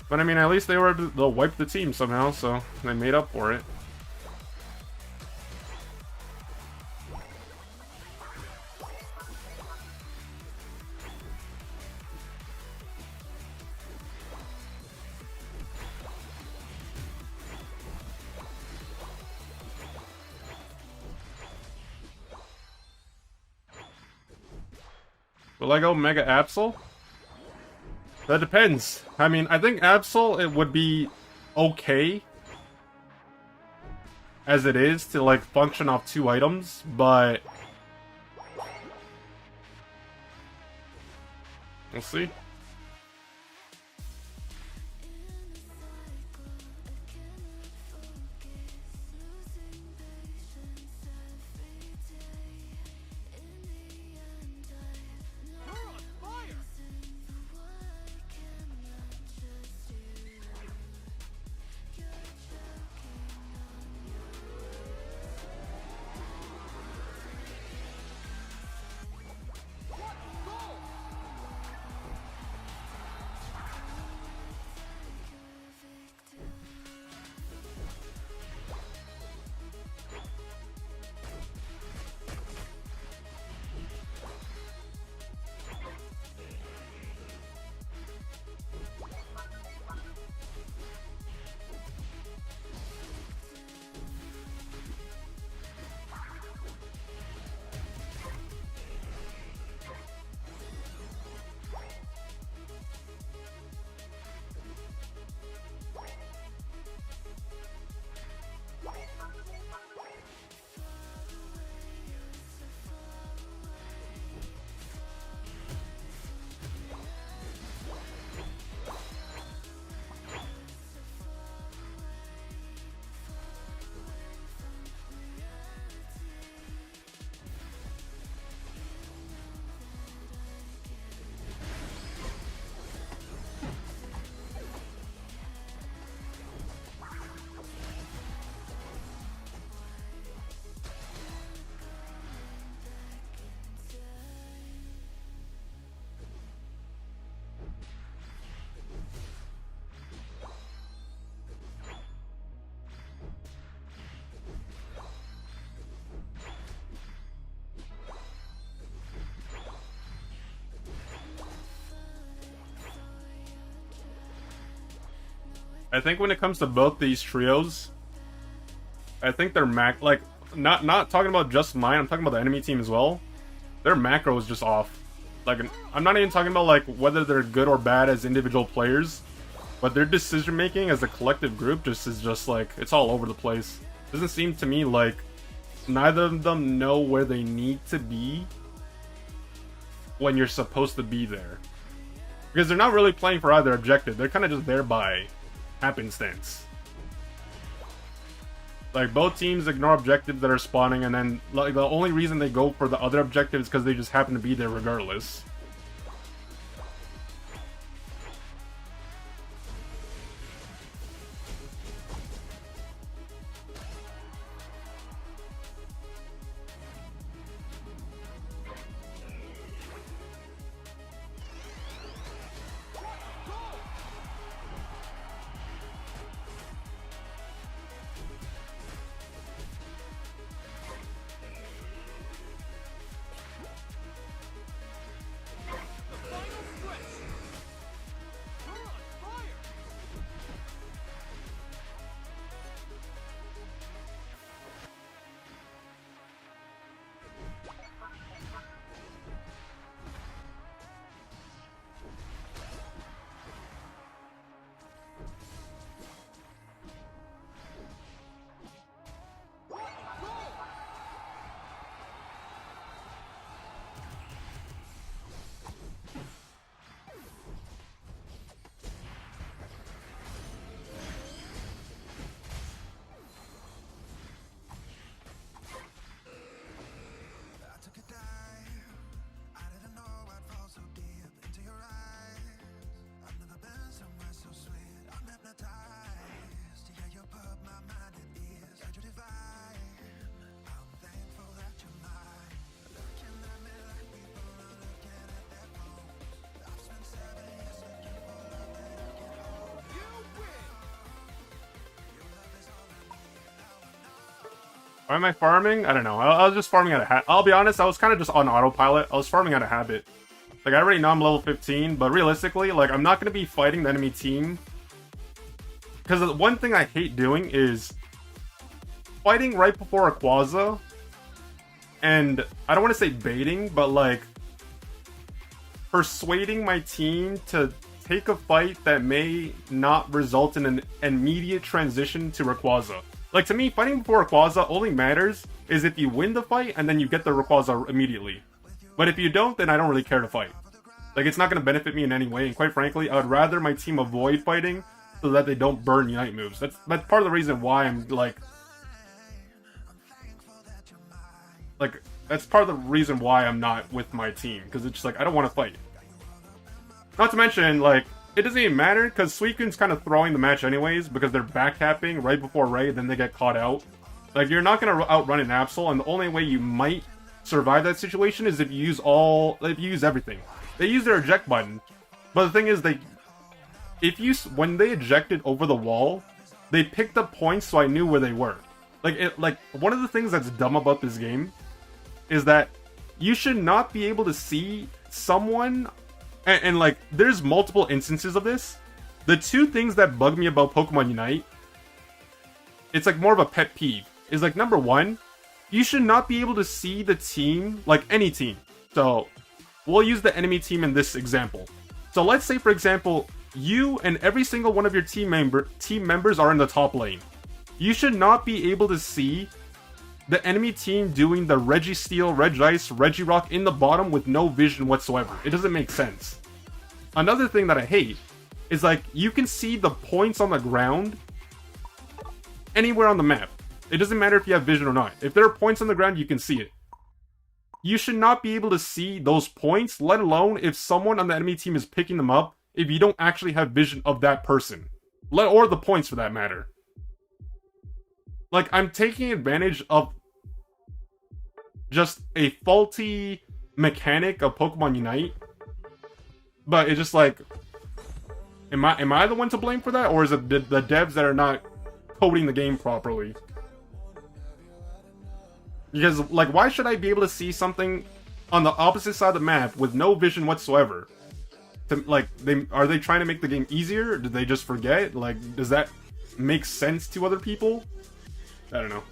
But I mean, at least they'll wipe the team somehow, so they made up for it. Will I go Mega Absol? That depends. I mean, I think Absol, it would be okay as it is to, like, function off 2 items, but we'll see. I think when it comes to both these trios, I think their like not talking about just mine, I'm talking about the enemy team as well. Their macro is just off. Like, I'm not even talking about like whether they're good or bad as individual players, but their decision making as a collective group just is just like, it's all over the place. Doesn't seem to me like neither of them know where they need to be when you're supposed to be there. Because they're not really playing for either objective, they're kind of just there by happenstance. Like, both teams ignore objectives that are spawning, and then like the only reason they go for the other objective is because they just happen to be there regardless. Why am I farming? I don't know. I was just farming out of habit. I'll be honest, I was kind of just on autopilot. I was farming out of habit. Like, I already know I'm level 15, but realistically, like, I'm not going to be fighting the enemy team. Because the one thing I hate doing is fighting right before a Quaza. And I don't want to say baiting, but like persuading my team to take a fight that may not result in an immediate transition to Rayquaza. Like, to me, fighting before Rayquaza only matters is if you win the fight and then you get the Rayquaza immediately. But if you don't, then I don't really care to fight. Like, it's not going to benefit me in any way, and quite frankly, I would rather my team avoid fighting so that they don't burn Unite moves. That's part of the reason why I'm, like, that's part of the reason why I'm not with my team, because it's just like, I don't want to fight. Not to mention, like, it doesn't even matter, because Suicune's kind of throwing the match anyways, because they're backcapping right before Ray, then they get caught out. Like, you're not going to outrun an Absol, and the only way you might survive that situation is if you use everything. They use their eject button, but the thing is, when they ejected over the wall, they picked up points so I knew where they were. Like, one of the things that's dumb about this game is that you should not be able to see someone, and like, there's multiple instances of this. The two things that bug me about Pokemon Unite, it's like more of a pet peeve, is like, number one, you should not be able to see the team, like any team. So, we'll use the enemy team in this example. So let's say, for example, you and every single one of your team members are in the top lane. You should not be able to see the enemy team doing the Registeel, Regice, Regirock in the bottom with no vision whatsoever. It doesn't make sense. Another thing that I hate is, like, you can see the points on the ground anywhere on the map. It doesn't matter if you have vision or not. If there are points on the ground, you can see it. You should not be able to see those points, let alone if someone on the enemy team is picking them up, if you don't actually have vision of that person. Or the points, for that matter. Like, I'm taking advantage of just a faulty mechanic of Pokemon Unite. But it's just like, am I the one to blame for that? Or is it the devs that are not coding the game properly? Because, like, why should I be able to see something on the opposite side of the map with no vision whatsoever? like, are they trying to make the game easier? Or did they just forget? Like, does that make sense to other people? I don't know.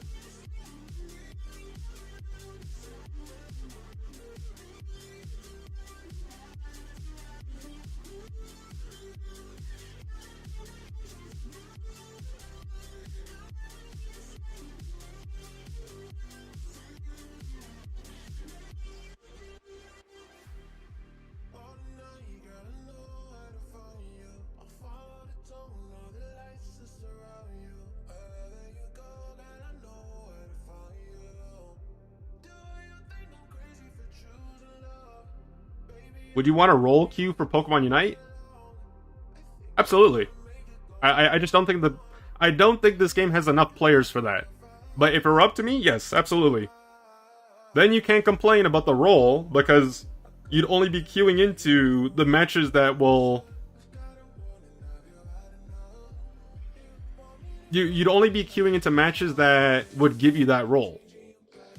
Would you want a roll queue for Pokemon Unite? Absolutely. I just don't think I don't think this game has enough players for that. But if it were up to me, yes, absolutely. Then you can't complain about the roll, because you'd only be queuing into the matches that will... You'd only be queuing into matches that would give you that roll.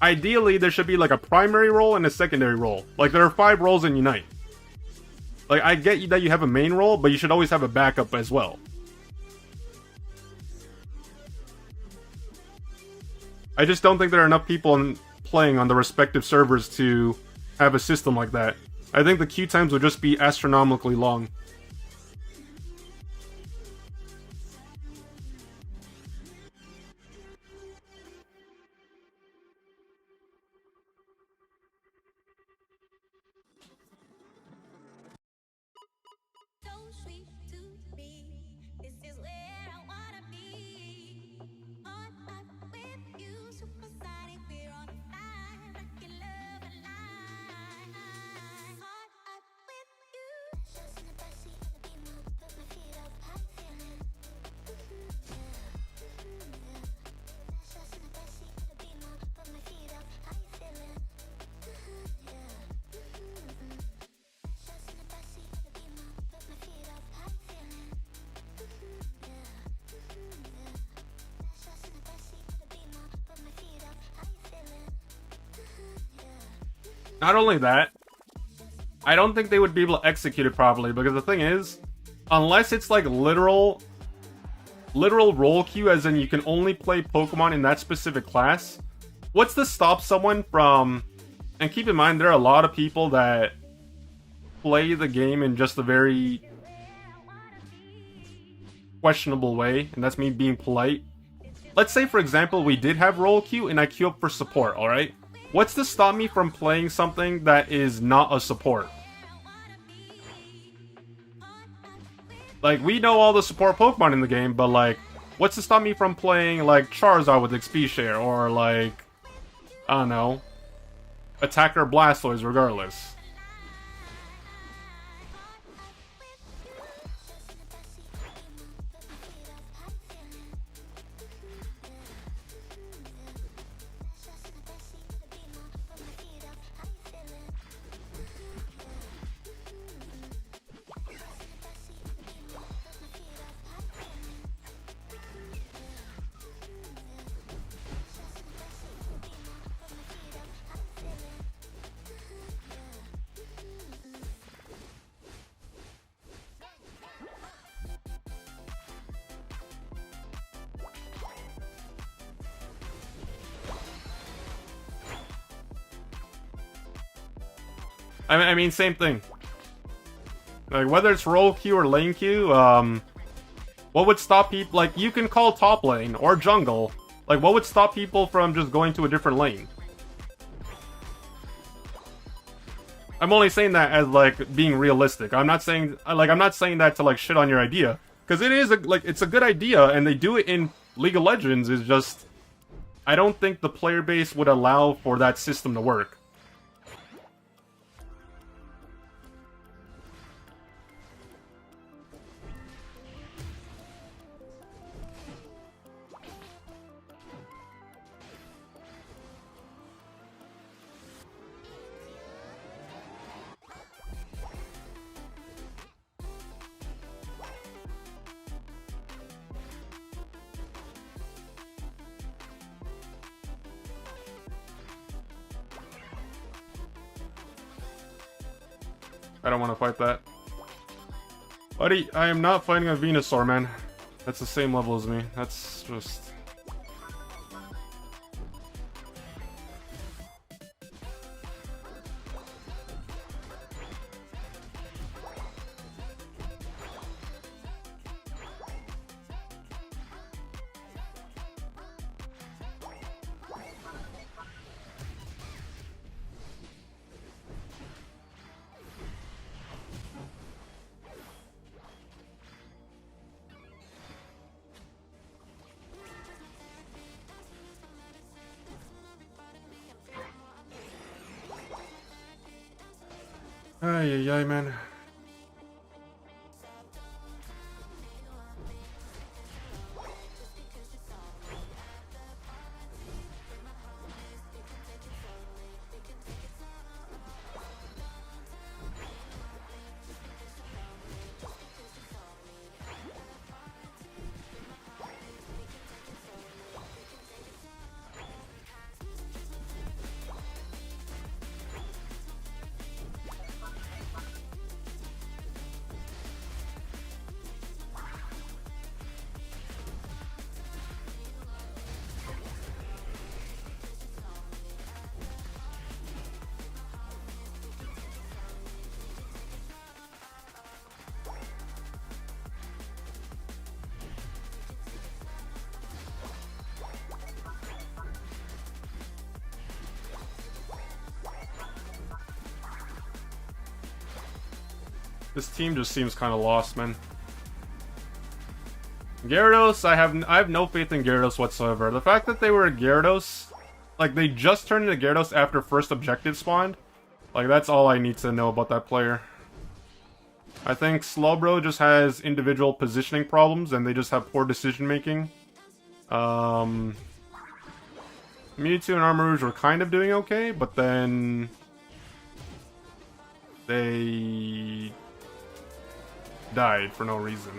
Ideally, there should be like a primary role and a secondary role. Like, there are 5 roles in Unite. Like, I get that you have a main role, but you should always have a backup as well. I just don't think there are enough people playing on the respective servers to have a system like that. I think the queue times would just be astronomically long. Not only that, I don't think they would be able to execute it properly, because the thing is, unless it's like literal role queue, as in you can only play Pokemon in that specific class, what's to stop someone from... And keep in mind, there are a lot of people that play the game in just a very questionable way, and that's me being polite. Let's say, for example, we did have role queue and I queue up for support, alright? What's to stop me from playing something that is not a support? Like, we know all the support Pokemon in the game, but like, what's to stop me from playing like Charizard with XP share, or like, I don't know, Attacker Blastoise regardless? I mean, same thing. Like, whether it's role queue or lane queue, what would stop people... Like, you can call top lane or jungle. Like, what would stop people from just going to a different lane? I'm only saying that as, like, being realistic. I'm not saying... Like, I'm not saying that to, like, shit on your idea. Because it is, like, it's a good idea, and they do it in League of Legends. It's just... I don't think the player base would allow for that system to work. I don't want to fight that. Buddy, I am not fighting a Venusaur, man. That's the same level as me. That's just... Ay, ay, ay, man. This team just seems kind of lost, man. Gyarados, I have no faith in Gyarados whatsoever. The fact that they were a Gyarados, like they just turned into Gyarados after first objective spawned, like that's all I need to know about that player. I think Slowbro just has individual positioning problems and they just have poor decision making. Mewtwo and Armarouge were kind of doing okay, but then they died for no reason.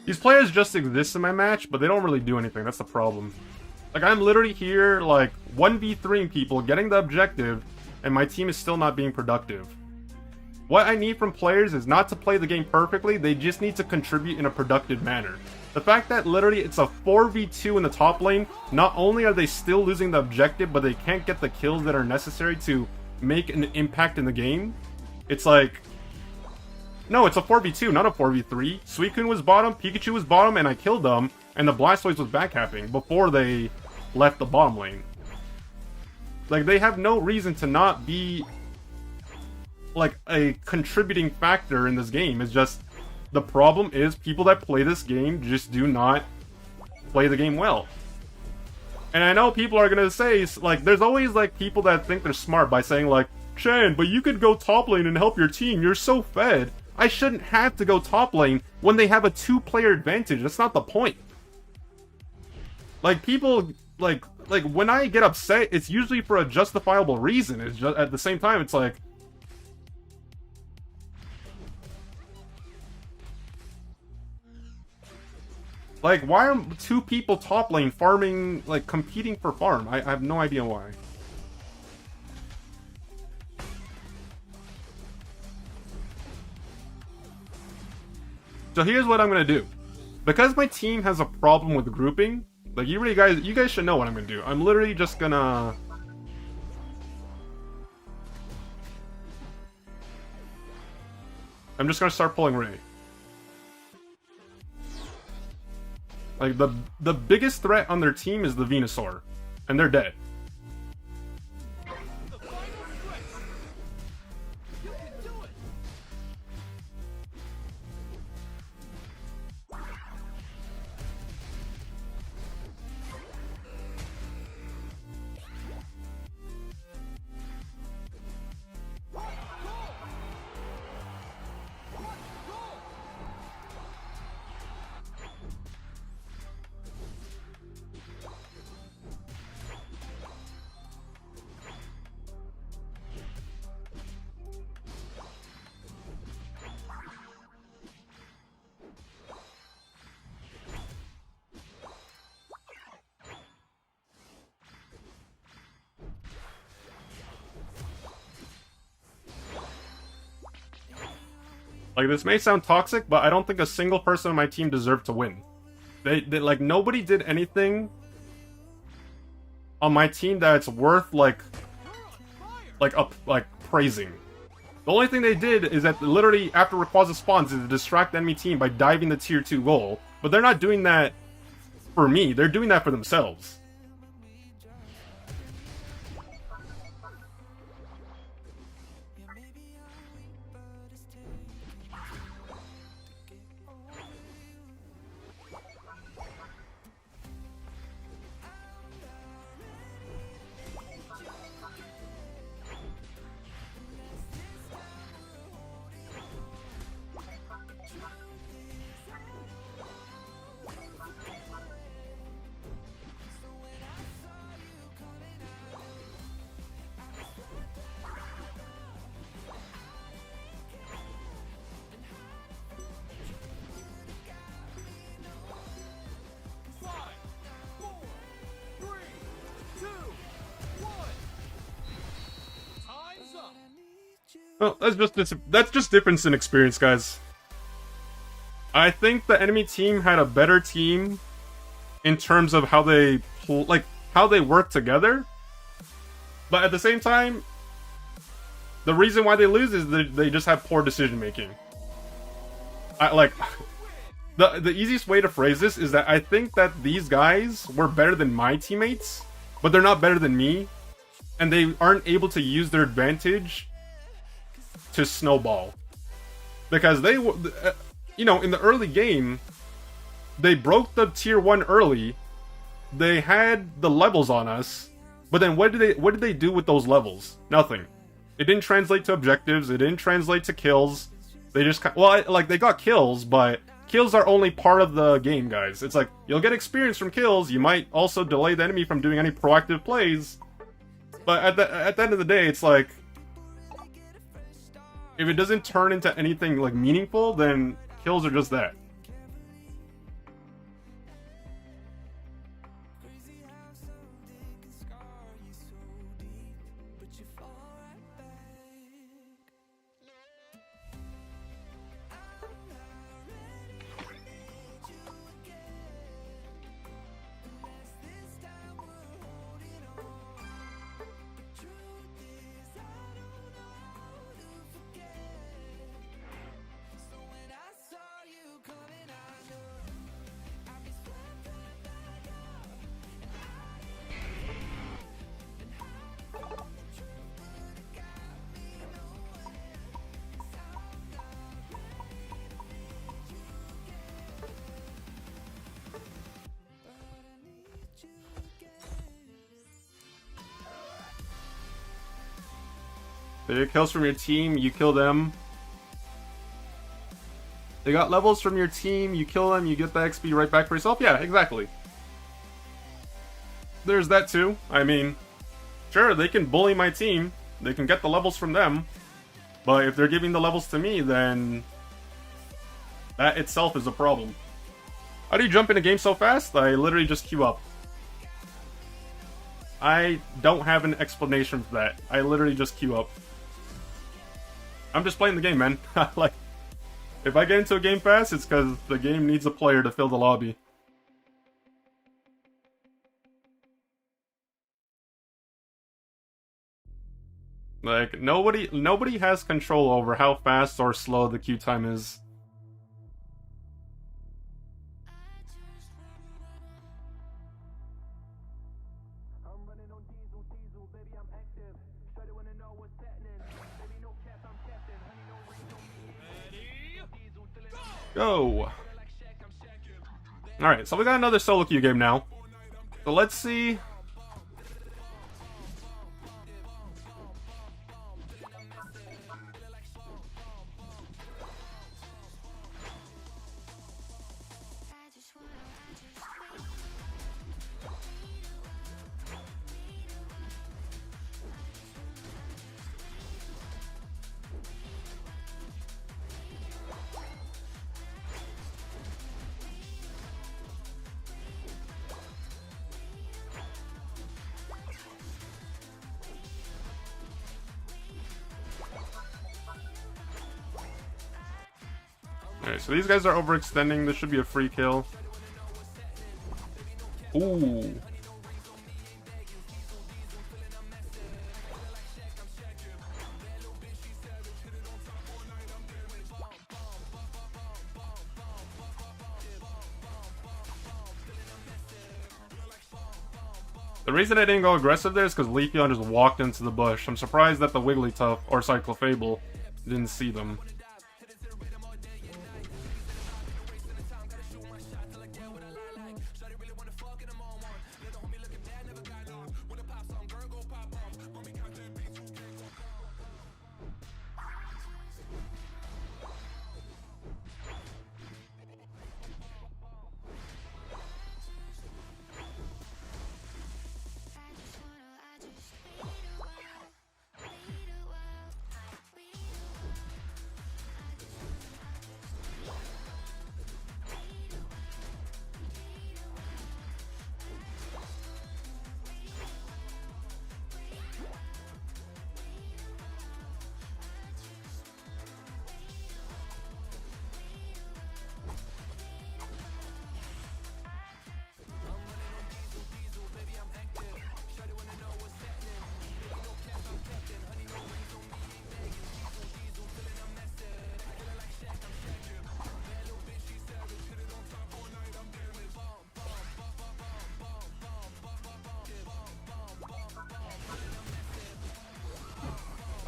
These players just exist in my match, but they don't really do anything. That's the problem. Like, I'm literally here, like, 1v3ing people, getting the objective, and my team is still not being productive. What I need from players is not to play the game perfectly, they just need to contribute in a productive manner. The fact that literally it's a 4v2 in the top lane, not only are they still losing the objective, but they can't get the kills that are necessary to make an impact in the game. It's like... No, it's a 4v2, not a 4v3. Suicune was bottom, Pikachu was bottom, and I killed them, and the Blastoise was backhapping before they left the bottom lane. Like, they have no reason to not be, like, a contributing factor in this game. It's just, the problem is people that play this game just do not play the game well. And I know people are gonna say, like, there's always, like, people that think they're smart by saying, like, Shan, but you could go top lane and help your team, you're so fed. I shouldn't have to go top lane when they have a 2-player advantage. That's not the point. Like, people, like when I get upset, it's usually for a justifiable reason. It's just, at the same time, it's like... Like, why are 2 people top lane farming, like, competing for farm? I have no idea why. So here's what I'm gonna do. Because my team has a problem with grouping, like, you guys should know what I'm gonna do. I'm literally just gonna... I'm just gonna start pulling Ray. Like, the biggest threat on their team is the Venusaur. And they're dead. Like, this may sound toxic, but I don't think a single person on my team deserved to win. They like, nobody did anything on my team that's worth, like praising. The only thing they did is that literally after Rayquaza spawns is to distract the enemy team by diving the tier 2 goal. But they're not doing that for me, they're doing that for themselves. Well, that's just difference in experience, guys. I think the enemy team had a better team in terms of how they work together. But at the same time, the reason why they lose is that they just have poor decision making. The easiest way to phrase this is that I think that these guys were better than my teammates, but they're not better than me, and they aren't able to use their advantage to snowball. Because they, you know, in the early game, they broke the tier 1 early, they had the levels on us, but then what did they do with those levels? Nothing. It didn't translate to objectives, it didn't translate to kills. They just, well, like, they got kills, but kills are only part of the game, guys. It's like, you'll get experience from kills, you might also delay the enemy from doing any proactive plays, but at the end of the day, it's like, if it doesn't turn into anything, like, meaningful, then kills are just that. They get kills from your team, you kill them. They got levels from your team, you kill them, you get the XP right back for yourself? Yeah, exactly. There's that too. I mean, sure, they can bully my team, they can get the levels from them, but if they're giving the levels to me, then that itself is a problem. How do you jump in a game so fast? I literally just queue up. I don't have an explanation for that. I literally just queue up. I'm just playing the game, man. Like, if I get into a game fast, it's because the game needs a player to fill the lobby. Like, nobody has control over how fast or slow the queue time is. Go! Alright, so we got another solo queue game now. So let's see. Alright, so these guys are overextending. This should be a free kill. Ooh. The reason I didn't go aggressive there is because Leafeon just walked into the bush. I'm surprised that the Wigglytuff, or Cyclofable, didn't see them.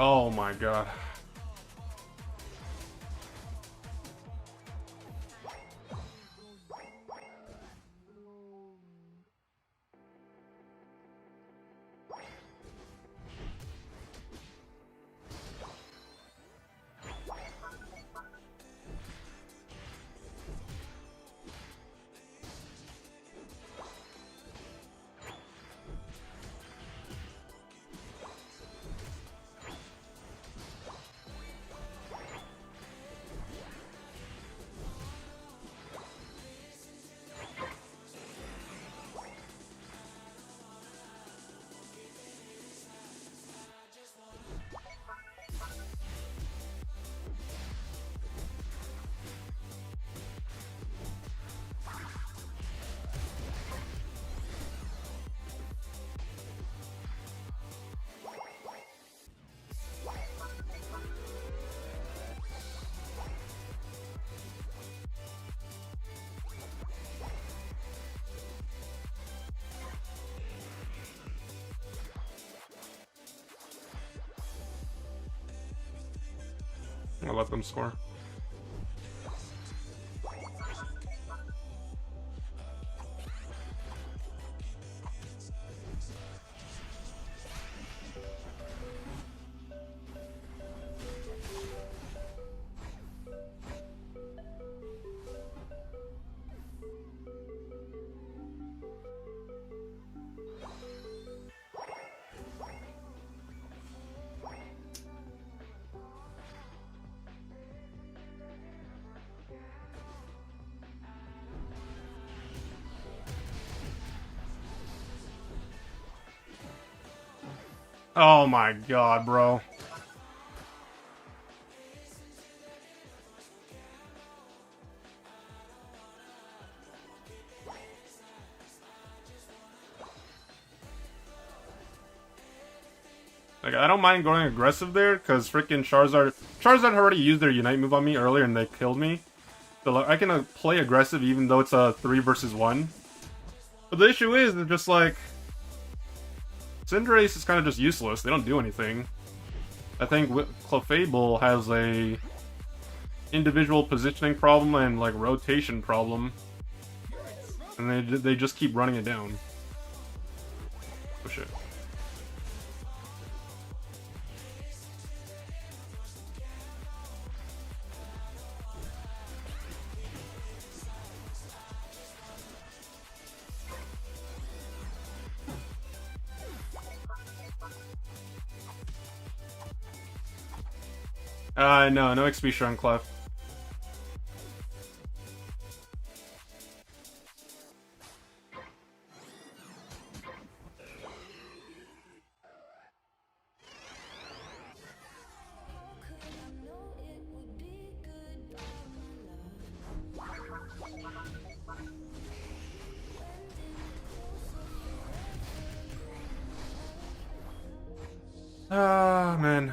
Oh my god. I'll let them score. Oh my god, bro. Like, I don't mind going aggressive there, because freaking Charizard already used their Unite move on me earlier and they killed me. So like, I can play aggressive even though it's a 3 versus 1. But the issue is, they're just like... Cinderace is kind of just useless, they don't do anything. I think Clefable has a... individual positioning problem and like rotation problem. And they just keep running it down. Oh shit. No XP Shrunk Clef. Ah, man.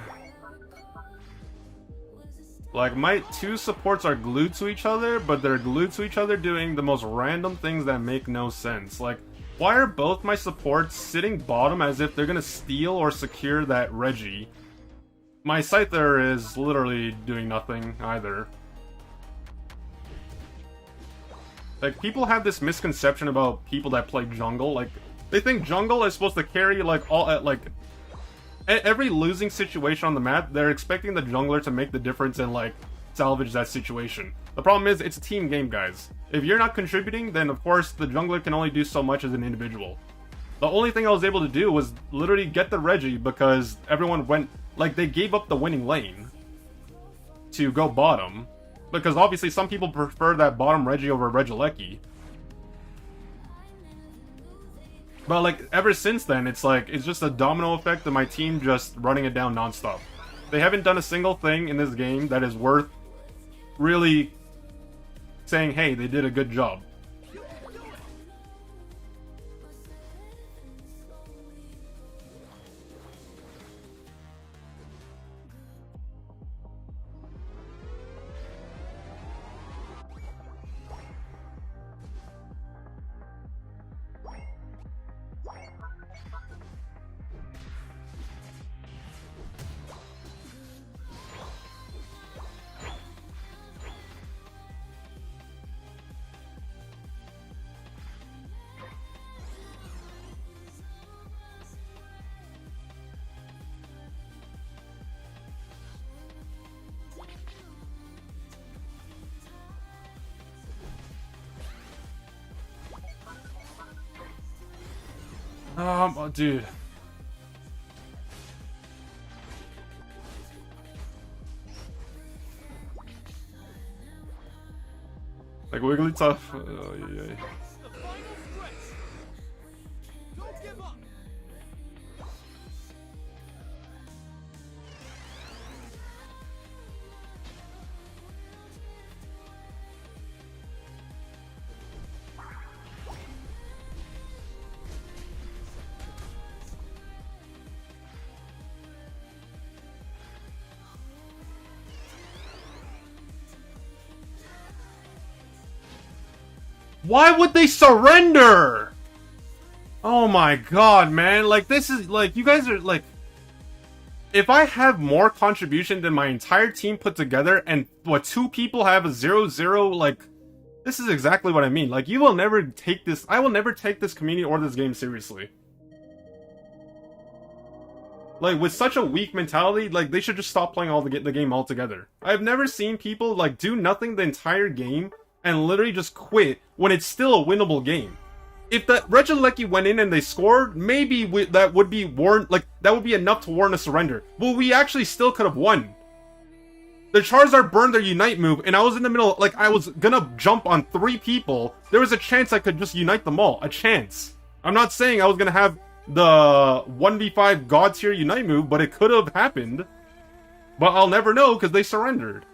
Like, my two supports are glued to each other, but they're glued to each other doing the most random things that make no sense. Like, why are both my supports sitting bottom as if they're gonna steal or secure that Reggie? My Scyther is literally doing nothing either. Like, people have this misconception about people that play jungle. Like, they think jungle is supposed to carry, like, every losing situation on the map, they're expecting the jungler to make the difference and, like, salvage that situation. The problem is, it's a team game, guys. If you're not contributing, then of course the jungler can only do so much as an individual. The only thing I was able to do was literally get the Reggie because everyone went, like, they gave up the winning lane to go bottom. Because obviously some people prefer that bottom Reggie over Regieleki. But, like, ever since then, it's like, it's just a domino effect of my team just running it down nonstop. They haven't done a single thing in this game that is worth really saying, hey, they did a good job. Oh, dude. Like, Wigglytuff. Oh, yeah. Why would they surrender? Oh my god, man. Like, this is, like, you guys are, like... If I have more contribution than my entire team put together, and what, 2 people have a 0-0, like... This is exactly what I mean. Like, you will never take this... I will never take this community or this game seriously. Like, with such a weak mentality, like, they should just stop playing the game altogether. I've never seen people, like, do nothing the entire game and literally just quit when it's still a winnable game. If that Regieleki went in and they scored, maybe that would be that would be enough to warrant a surrender. But we actually still could have won. The Charizard burned their Unite move, and I was in the middle, like, I was gonna jump on 3 people. There was a chance I could just unite them all. A chance. I'm not saying I was gonna have the 1v5 God tier Unite move, but it could have happened. But I'll never know because they surrendered.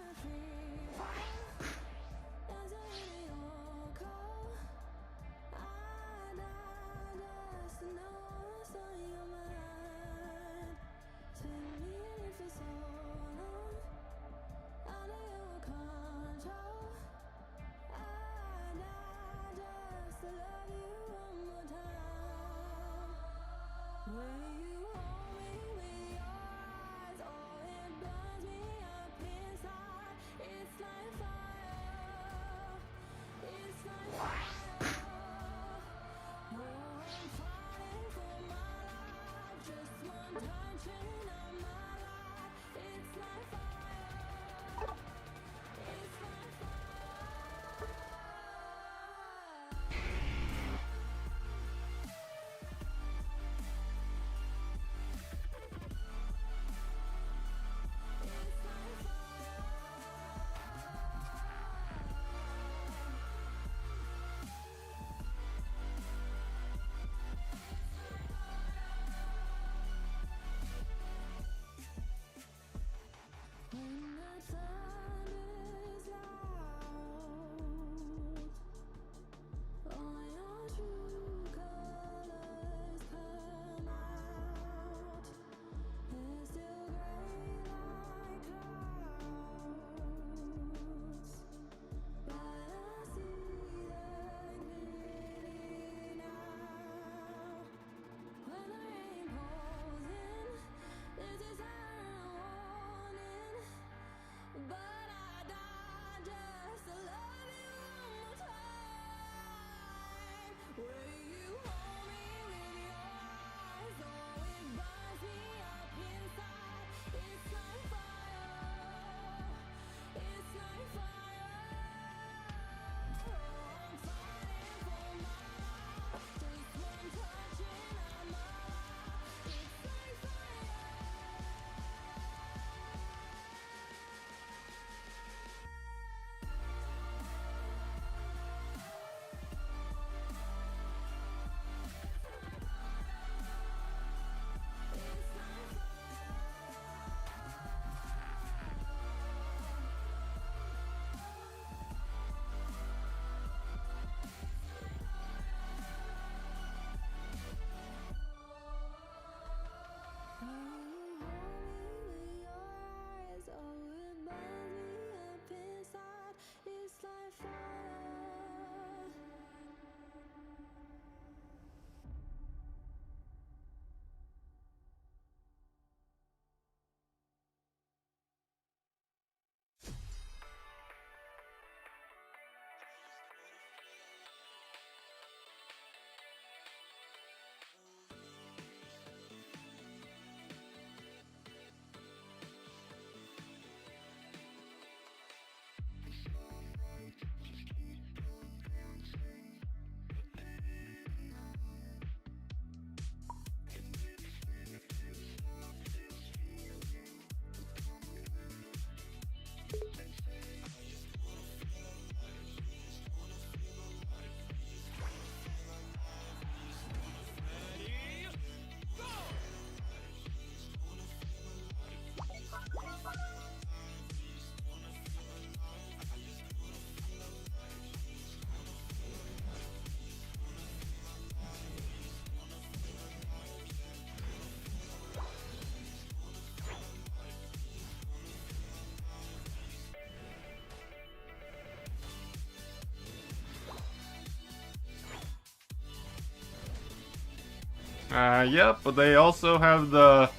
Yep, but they also have the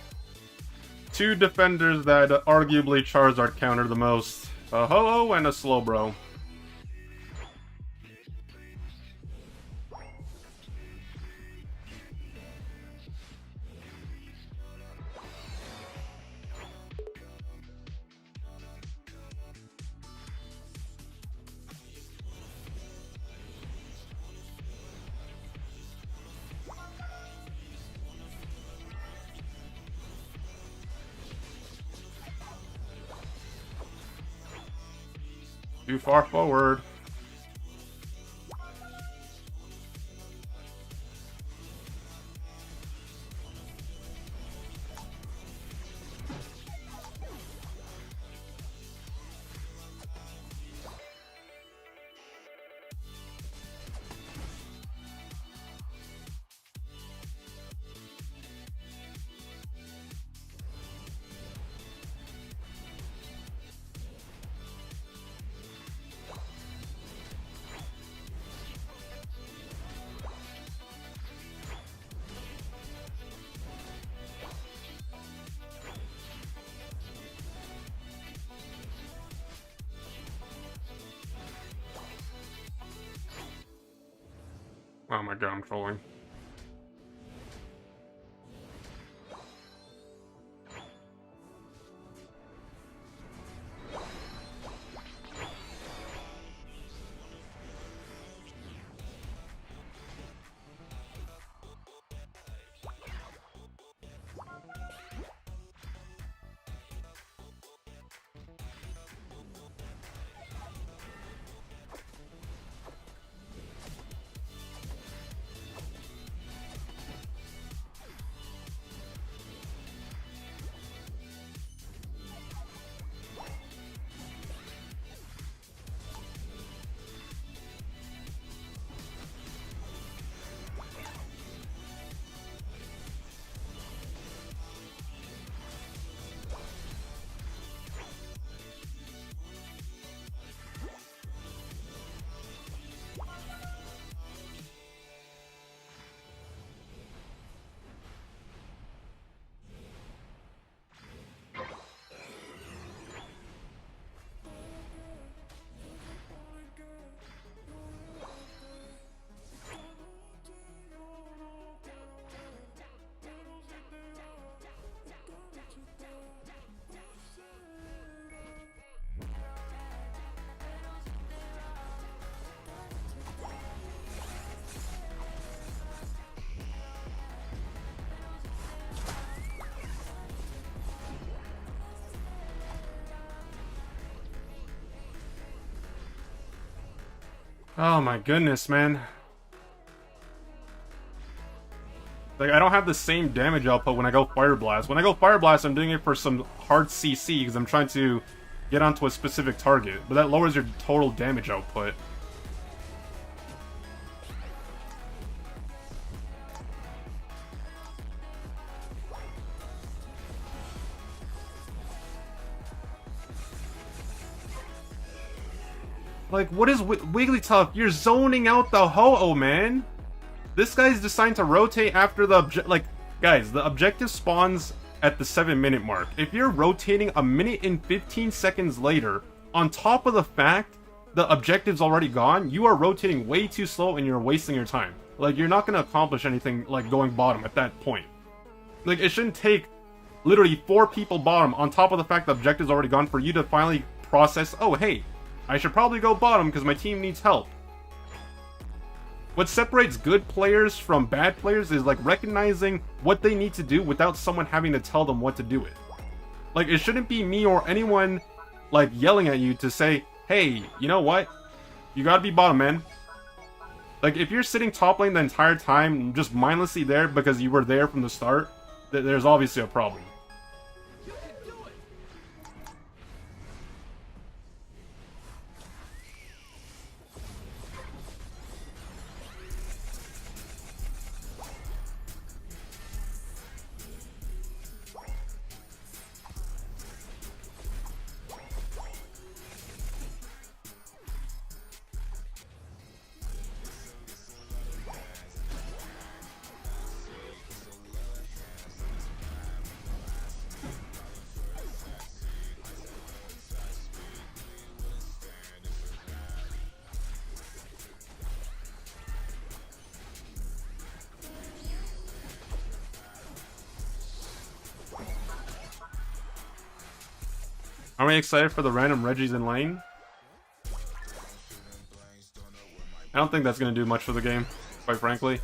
two defenders that arguably Charizard counter the most. A Ho-Oh and a Slowbro. Too far forward. Oh my god, I'm trolling. Oh my goodness, man. Like, I don't have the same damage output when I go Fire Blast. When I go Fire Blast, I'm doing it for some hard CC, because I'm trying to get onto a specific target. But that lowers your total damage output. Like, what is Wigglytuff? You're zoning out the Ho-Oh, man! This guy's designed to rotate after the like, guys, the objective spawns at the 7-minute mark. If you're rotating a minute and 15 seconds later, on top of the fact the objective's already gone, you are rotating way too slow and you're wasting your time. Like, you're not gonna accomplish anything like going bottom at that point. Like, it shouldn't take literally 4 people bottom on top of the fact the objective's already gone for you to finally process, oh hey, I should probably go bottom because my team needs help. What separates good players from bad players is like recognizing what they need to do without someone having to tell them what to do it. Like, it shouldn't be me or anyone like yelling at you to say, hey, you know what? You gotta be bottom, man. Like, if you're sitting top lane the entire time, just mindlessly there because you were there from the start, there's obviously a problem. Are we excited for the random Reggies in lane? I don't think that's going to do much for the game, quite frankly.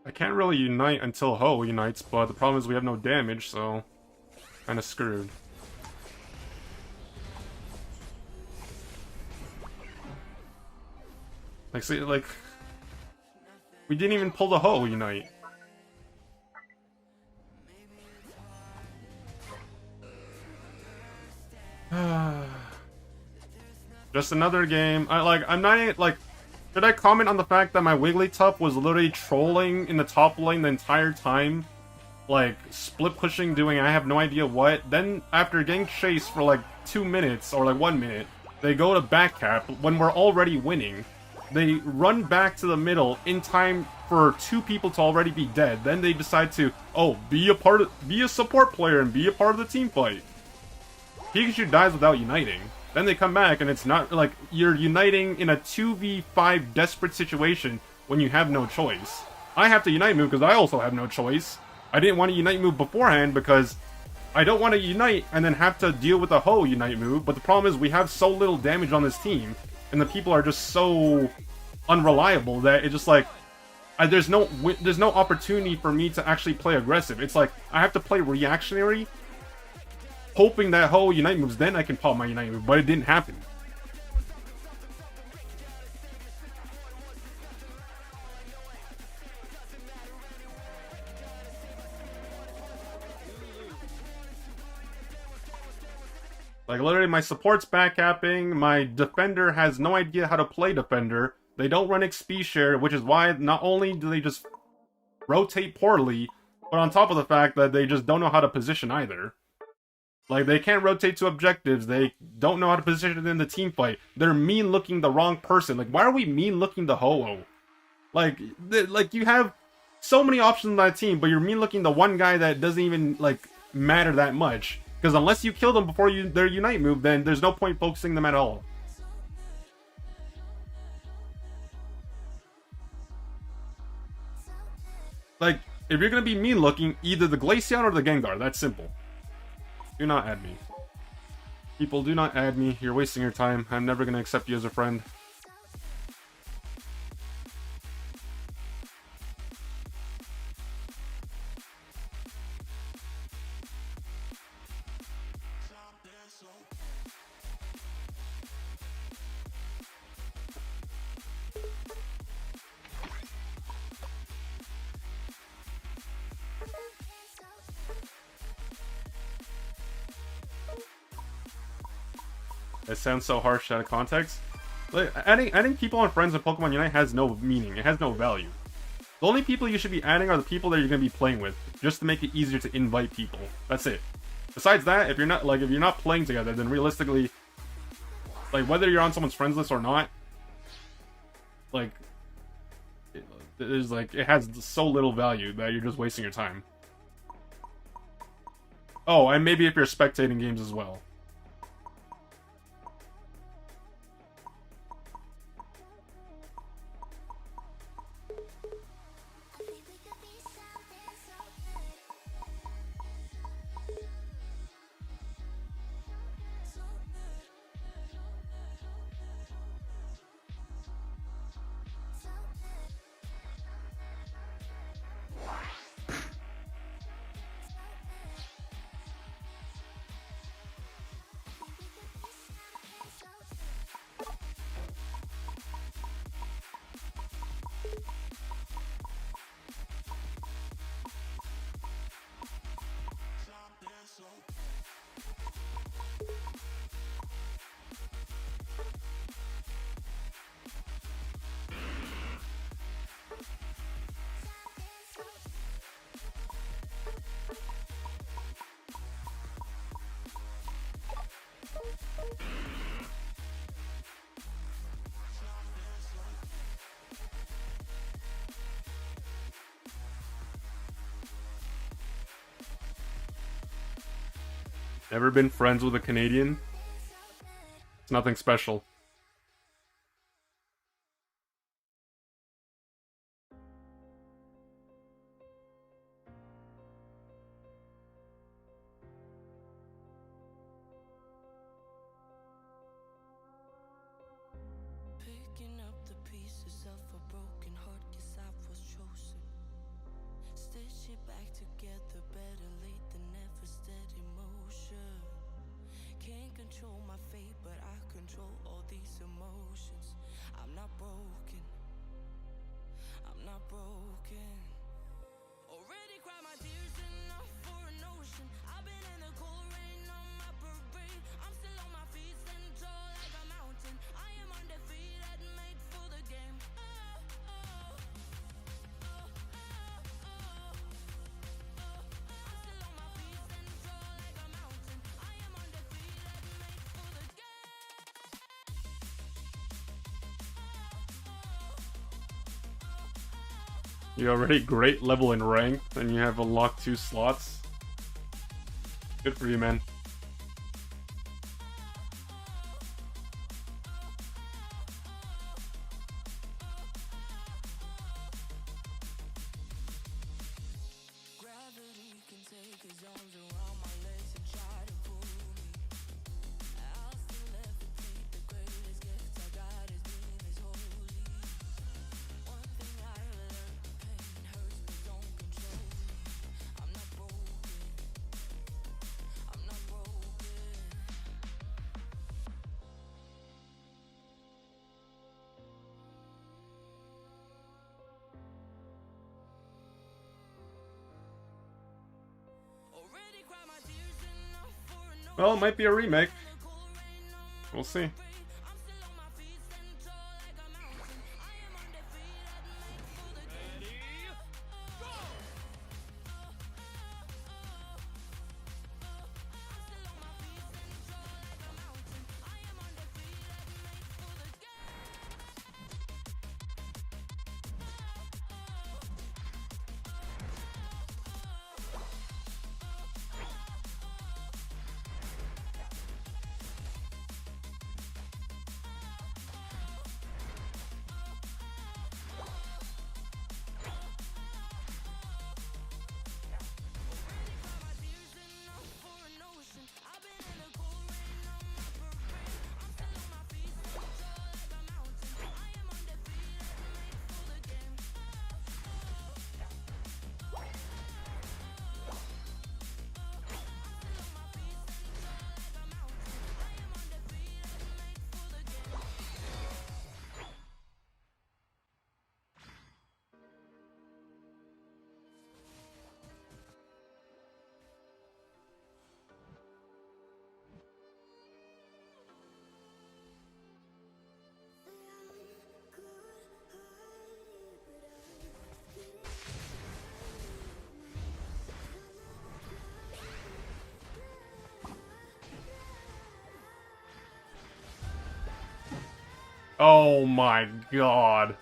I can't really unite until Ho unites, but the problem is we have no damage, so kinda screwed. Like, see, like, we didn't even pull the Ho unite. Just another game. I'm not, like, should I comment on the fact that my Wigglytuff was literally trolling in the top lane the entire time? Like, split pushing, doing I have no idea what. Then, after getting chased for like 2 minutes, or like 1 minute, they go to back cap when we're already winning. They run back to the middle in time for 2 people to already be dead. Then they decide to, oh, be a support player and be a part of the team fight. Pikachu dies without uniting. Then they come back and it's not like you're uniting in a 2v5 desperate situation when you have no choice. I have to unite move because I also have no choice. I didn't want to unite move beforehand because I don't want to unite and then have to deal with a Ho unite move, but the problem is we have so little damage on this team and the people are just so unreliable that it's just like there's no opportunity for me to actually play aggressive. It's like I have to play reactionary, hoping that Ho unite moves, then I can pop my unite move, but it didn't happen. Like, literally, my support's backcapping, my defender has no idea how to play defender, they don't run XP share, which is why not only do they just rotate poorly, but on top of the fact that they just don't know how to position either. Like, they can't rotate to objectives, they don't know how to position in the team fight, they're mean-looking the wrong person. Like, why are we mean-looking the Ho-Oh? Like, you have so many options on that team, but you're mean-looking the one guy that doesn't even, like, matter that much. Because unless you kill them before their unite move, then there's no point focusing them at all. Like, if you're gonna be mean-looking, either the Glaceon or the Gengar. That's simple. Do not add me. People, do not add me. You're wasting your time. I'm never gonna accept you as a friend. It sounds so harsh out of context. Like, adding people on friends in Pokemon Unite has no meaning. It has no value. The only people you should be adding are the people that you're going to be playing with, just to make it easier to invite people. That's it. Besides that, if you're not playing together, then realistically, like, whether you're on someone's friends list or not, like, it has so little value that you're just wasting your time. Oh, and maybe if you're spectating games as well. Ever been friends with a Canadian? It's nothing special. Picking up the pieces of a broken heart, 'cause I was chosen. control my fate, but I control all these emotions. I'm not broken. I'm not broken. Already cried my tears enough for an ocean. I've been in the cold rain on my parade. I'm still on my feet, stand tall like a mountain. I am undefeated, made for the game. Oh, oh, oh, oh, oh, oh. I'm still on my feet, stand tall like a mountain. I am undefeated, made for the game. You're already great level in rank, and you have unlocked 2 slots. Good for you, man. Gravity can take his arms around my legs and try to pull me. I'll still levitate. The greatest gift I got is being this holy. One thing I learned, pain hurts but don't control me. I'm not broken. I'm not broken. Already cried my tears enough for an Well, it might be a remake. cold rain on my We'll see. I'm still on my feet, stand tall like a mountain. I am undefeated, made for the game. I'm still on my feet, stand tall like a mountain. I am undefeated, made for the tears enough for an ocean. I've been in the cold rain on my parade. I'm still on my feet, stand tall like a mountain. I am undefeated, made for the game. Oh my god.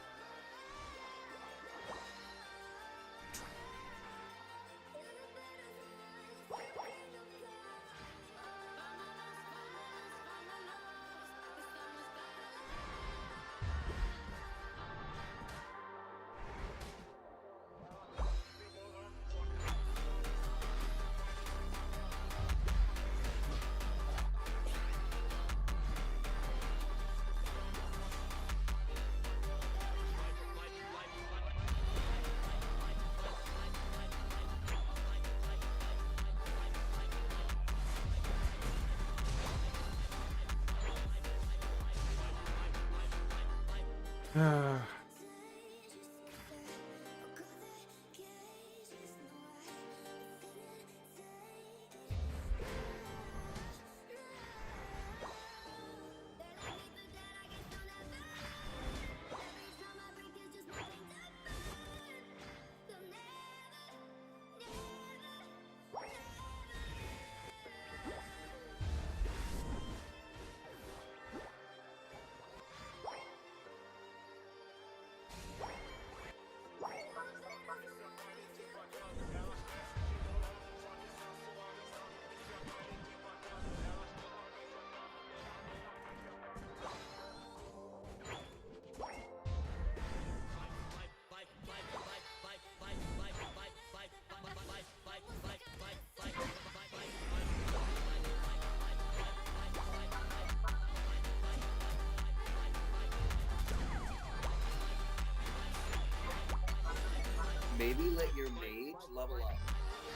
Maybe let your mage level up.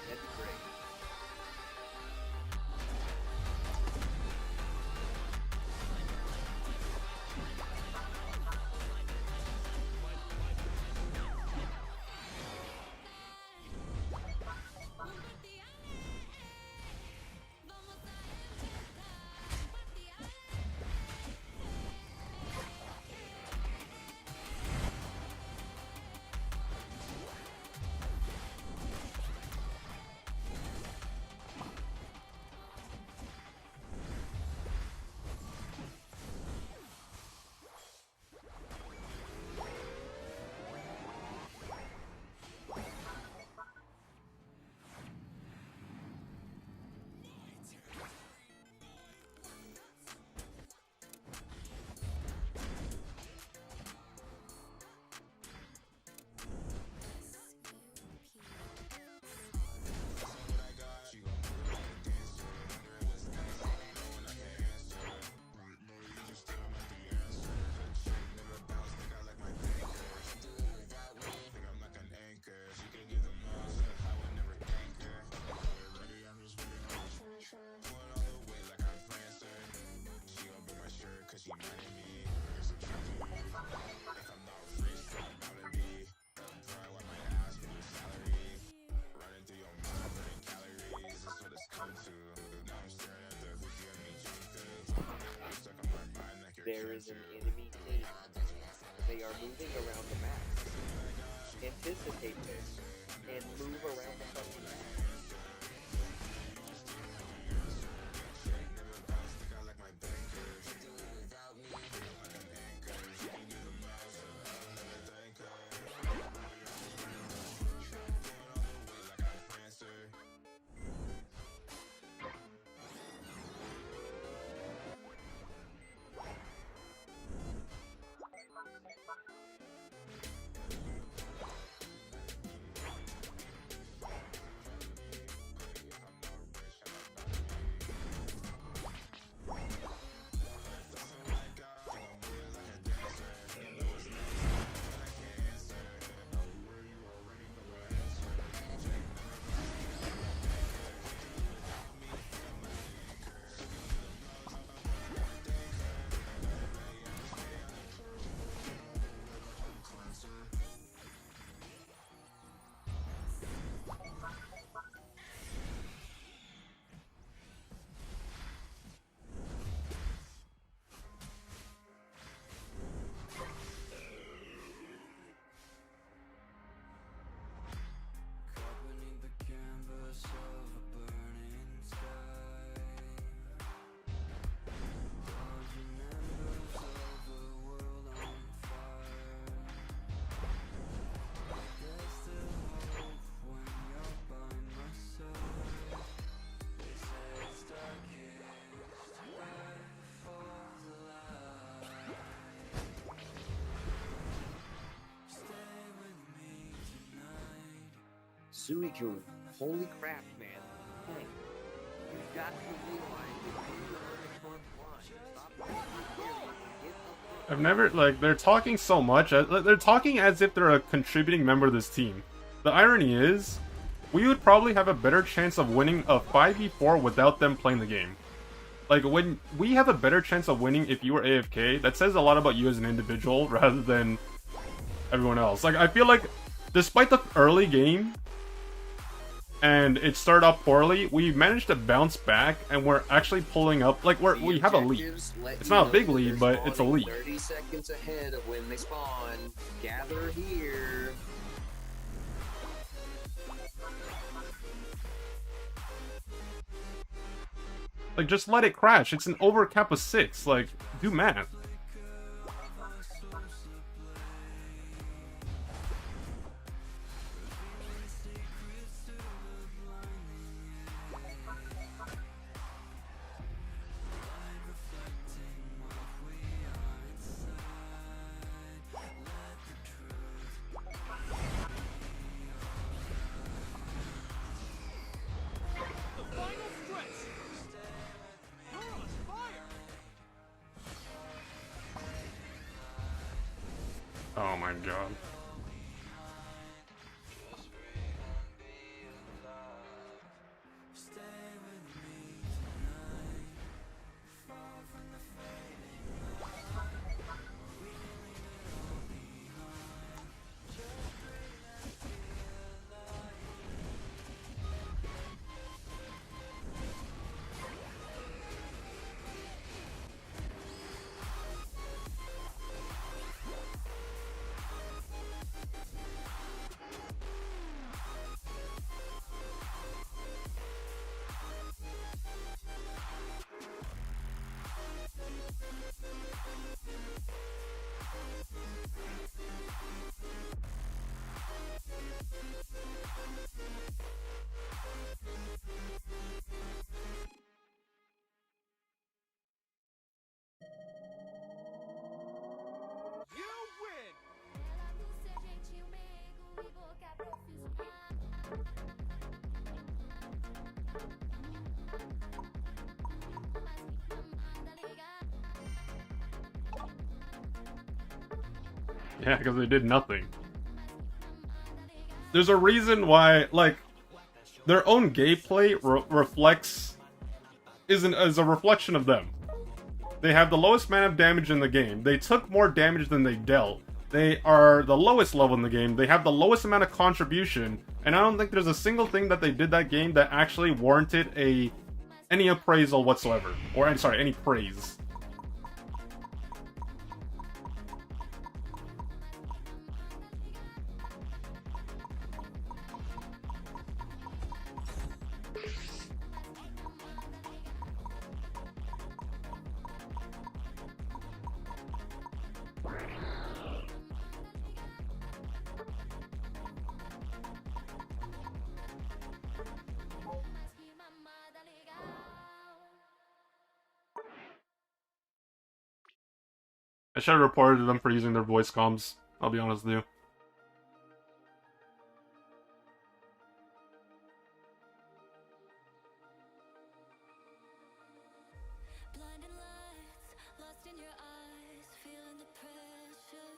That'd be great. is an enemy team. They are moving around the map. Anticipate this and move around the fucking map. Suicune, holy crap, man. Hey, you've got to realize that you are on the front line. Stop right there and get up front. I've never, like, they're talking so much. They're talking as if they're a contributing member of this team. The irony is, we would probably have a better chance of winning a 5v4 without them playing the game. Like, when we have a better chance of winning if you were AFK, that says a lot about you as an individual rather than everyone else. Like, I feel like, despite the early game, and it started off poorly, we managed to bounce back, and we're actually pulling up. Like, we have a lead. It's not a big lead, but it's a lead. 30 seconds ahead of when they spawn. Gather here. Like, just let it crash. It's an overcap of 6. Like, do math. Oh my god. Yeah, because they did nothing. There's a reason why, like, their own gameplay reflects... is a reflection of them. They have the lowest amount of damage in the game. They took more damage than they dealt. They are the lowest level in the game. They have the lowest amount of contribution. And I don't think there's a single thing that they did that game that actually warranted any appraisal whatsoever. Or, I'm sorry, any praise. should have reported them for using their voice comms. I'll be honest with you. Blinding lights, lost in your eyes, feeling the pressure.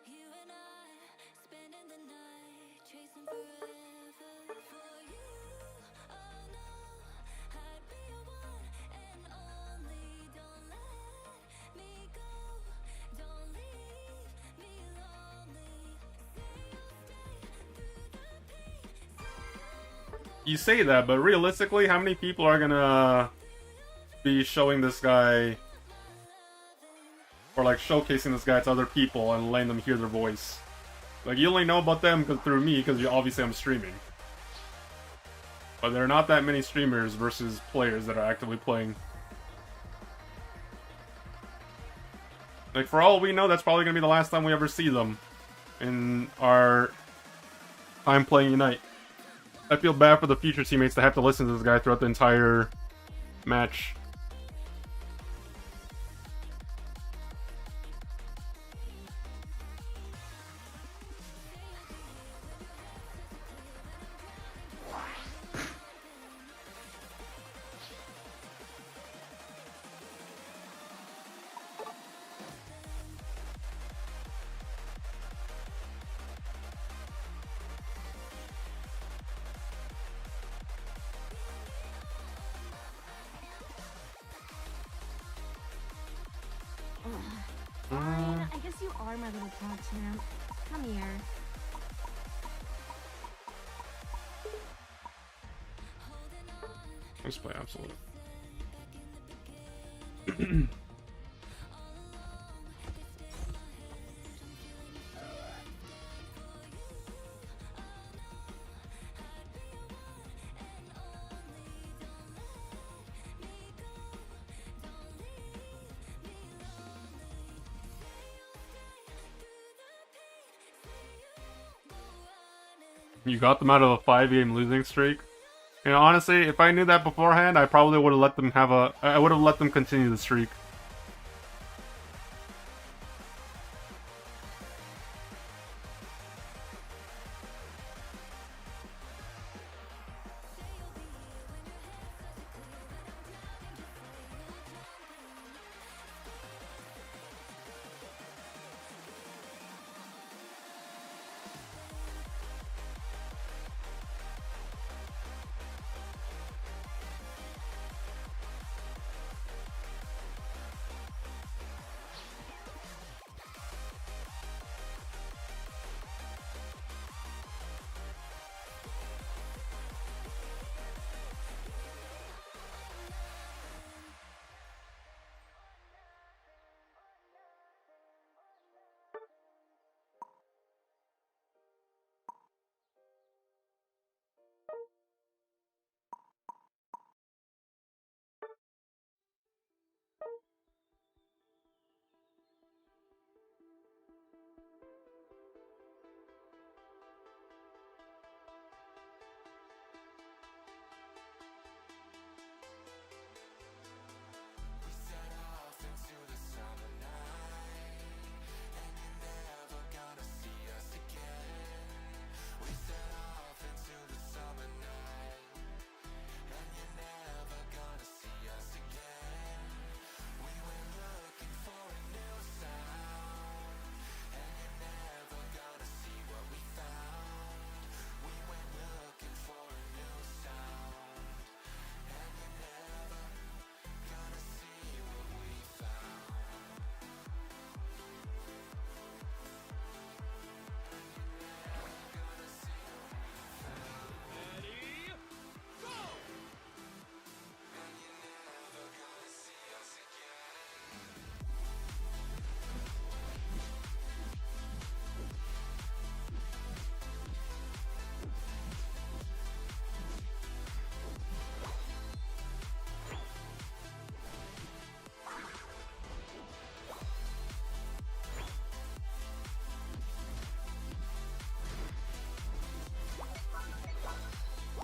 You and I, spending the night, chasing forever for you. Oh no, I'd be your one and only. Don't let me go, don't leave me lonely. Say you'll stay through the pain, say you'll You say that, but realistically, how many people are gonna be showing this guy, or like showcasing this guy to other people and letting them hear their voice? Like, you only know about them through me, because obviously I'm streaming. But there are not that many streamers versus players that are actively playing. Like, for all we know, that's probably gonna be the last time we ever see them in our time playing Unite. I feel bad for the future teammates that have to listen to this guy throughout the entire match. Fine, I guess you are my little punk champ. Come here. Let's play Absolute. You got them out of a 5-game losing streak. You know, honestly, if I knew that beforehand, I probably would have let them have a. I would have let them continue the streak.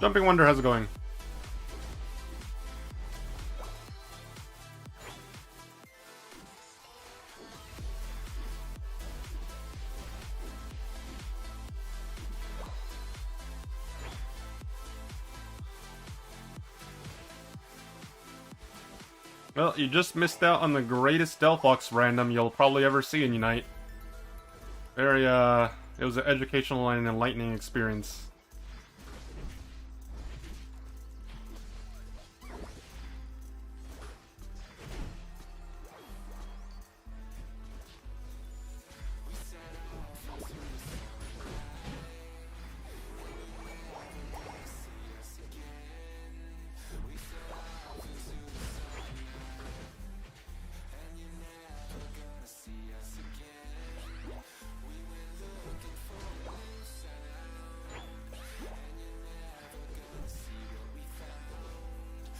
Jumping Wonder, how's it going? Well, you just missed out on the greatest Delphox random you'll probably ever see in Unite. Very, it was an educational and enlightening experience.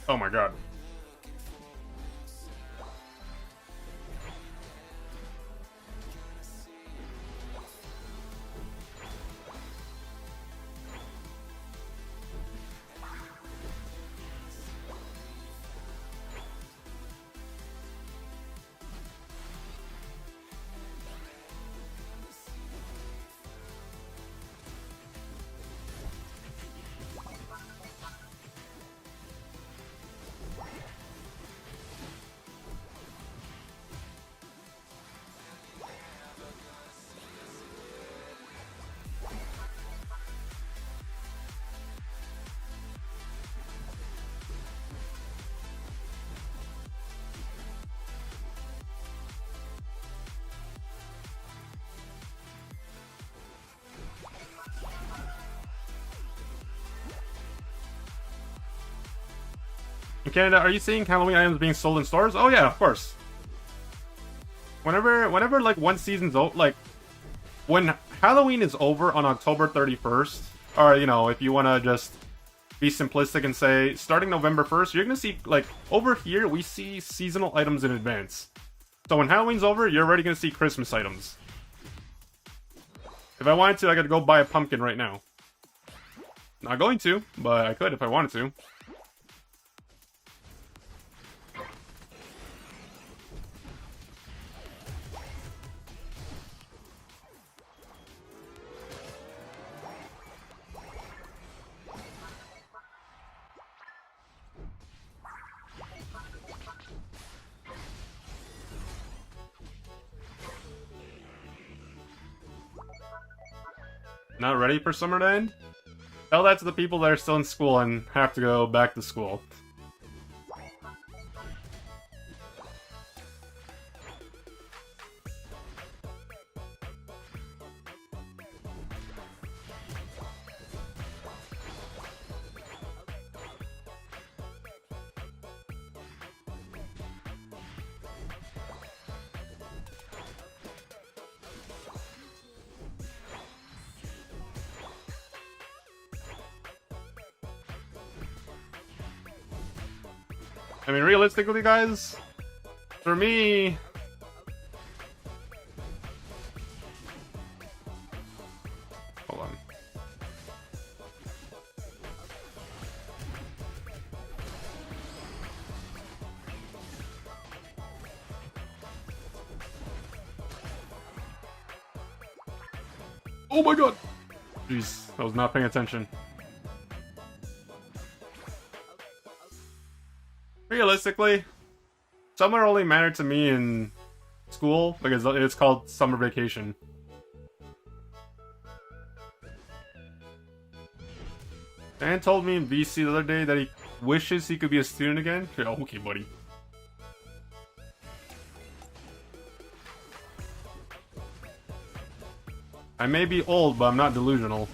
Oh my god. In Canada, are you seeing Halloween items being sold in stores? Oh yeah, of course. Whenever like one season's over, like when Halloween is over on October 31st, or you know, if you want to just be simplistic and say starting November 1st, you're gonna see like over here we see seasonal items in advance. So when Halloween's over, you're already gonna see Christmas items. If I wanted to, I could go buy a pumpkin right now. Not going to, but I could if I wanted to. Not ready for summer to end? Tell that to the people that are still in school and have to go back to school. I mean, realistically, guys, for me... Hold on. Oh my god! Jeez, I was not paying attention. Realistically, summer only mattered to me in school because it's called summer vacation. Dan told me in VC the other day that he wishes he could be a student again. Yeah, okay, buddy. I may be old, but I'm not delusional.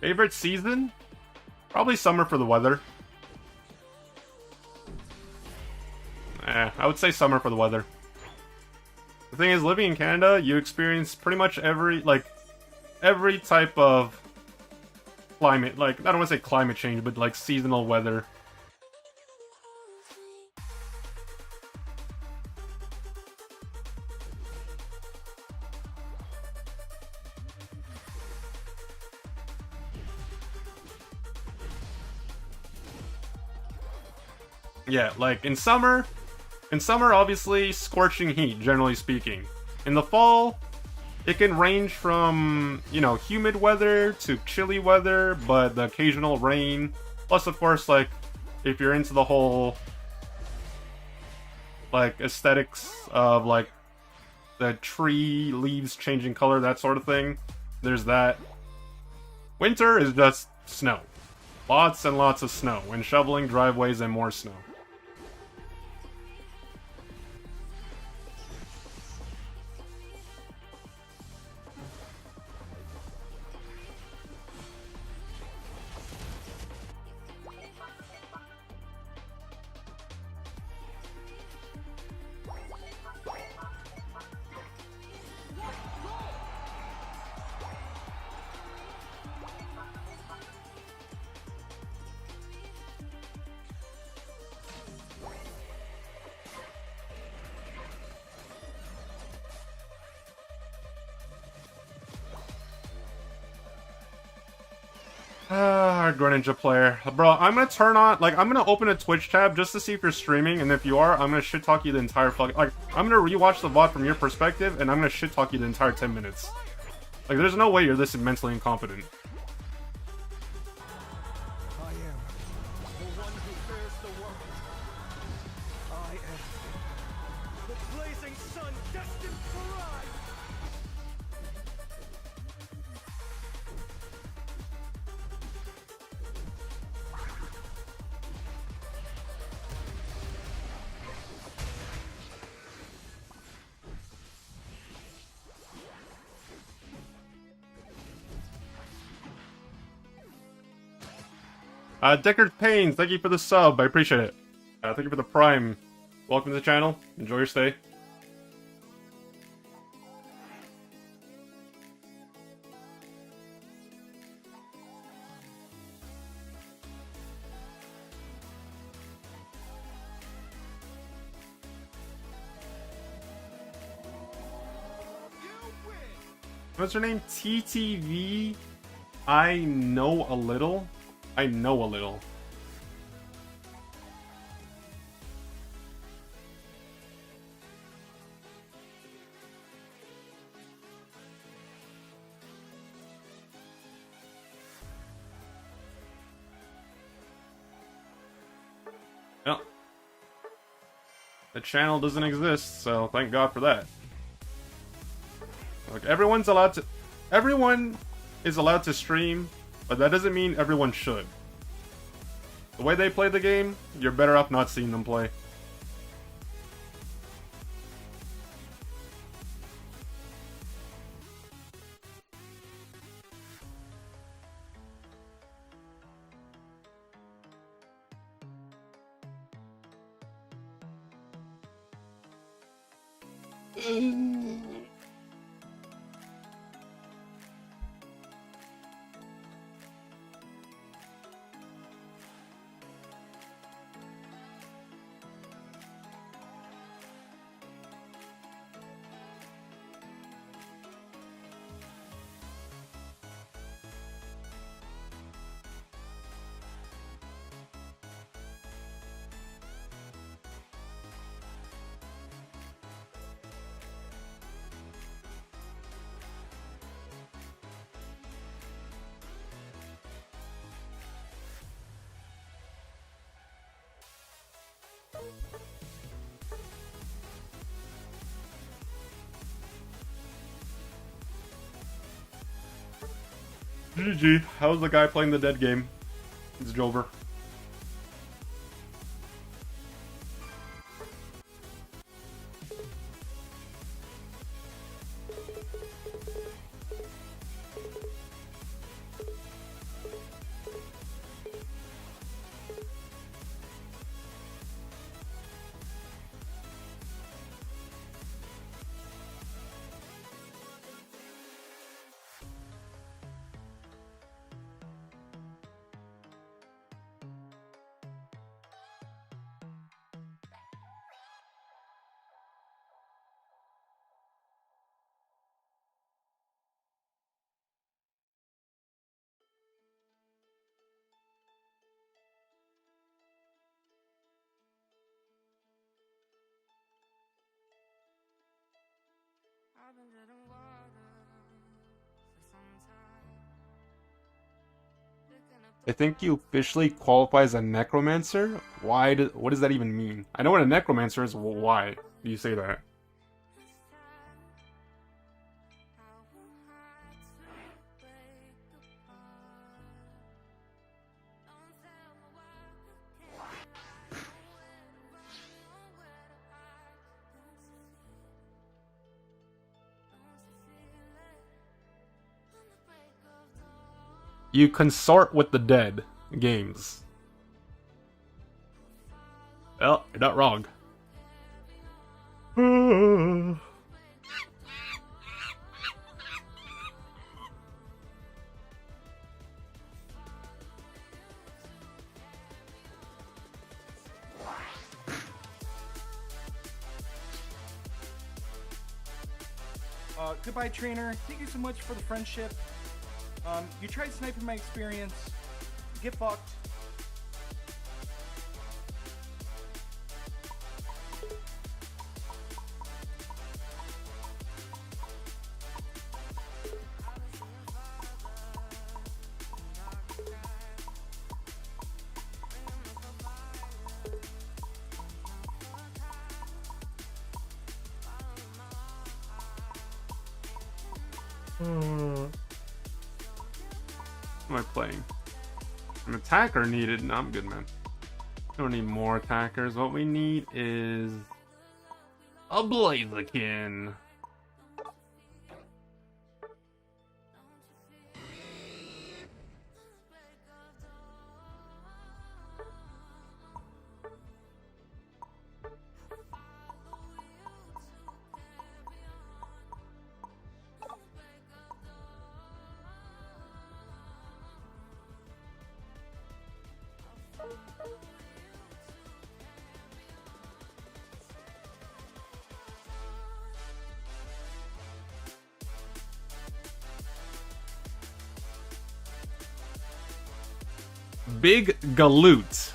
Favorite season? Probably summer for the weather. I would say summer for the weather. The thing is, living in Canada, you experience pretty much every type of climate. Like, I don't want to say climate change, but like seasonal weather. Yeah, like in summer, obviously scorching heat, generally speaking. In the fall, it can range from, you know, humid weather to chilly weather, but the occasional rain. Plus, of course, like, if you're into the whole, like, aesthetics of, like, the tree leaves changing color, that sort of thing, there's that. Winter is just snow. Lots and lots of snow, and shoveling driveways and more snow. Greninja player. Bro, I'm gonna turn on, like, I'm gonna open a Twitch tab just to see if you're streaming, and if you are, I'm gonna shit talk you the entire fucking, like, I'm gonna rewatch the VOD from your perspective, and I'm gonna shit talk you the entire 10 minutes. Like, there's no way you're this mentally incompetent. I am the one who bears the world. I am the blazing sun destined for rise. Deckard Paynes, thank you for the sub. I appreciate it. Thank you for the prime. Welcome to the channel. Enjoy your stay. What's her name? TTV? I know a little. I know a little. Well, the channel doesn't exist, so thank God for that. Like, everyone is allowed to stream, but that doesn't mean everyone should. The way they play the game, you're better off not seeing them play. GG. How's the guy playing the dead game? It's Jover. I think you officially qualify as a necromancer? What does that even mean? I know what a necromancer is, well, why do you say that? You consort with the dead. Games. Well, you're not wrong. Goodbye, trainer. Thank you so much for the friendship. You tried sniping my experience. Get fucked. What am I playing? An attacker needed. No, I'm good, man. We don't need more attackers. What we need is a Blaziken. Big Galoot.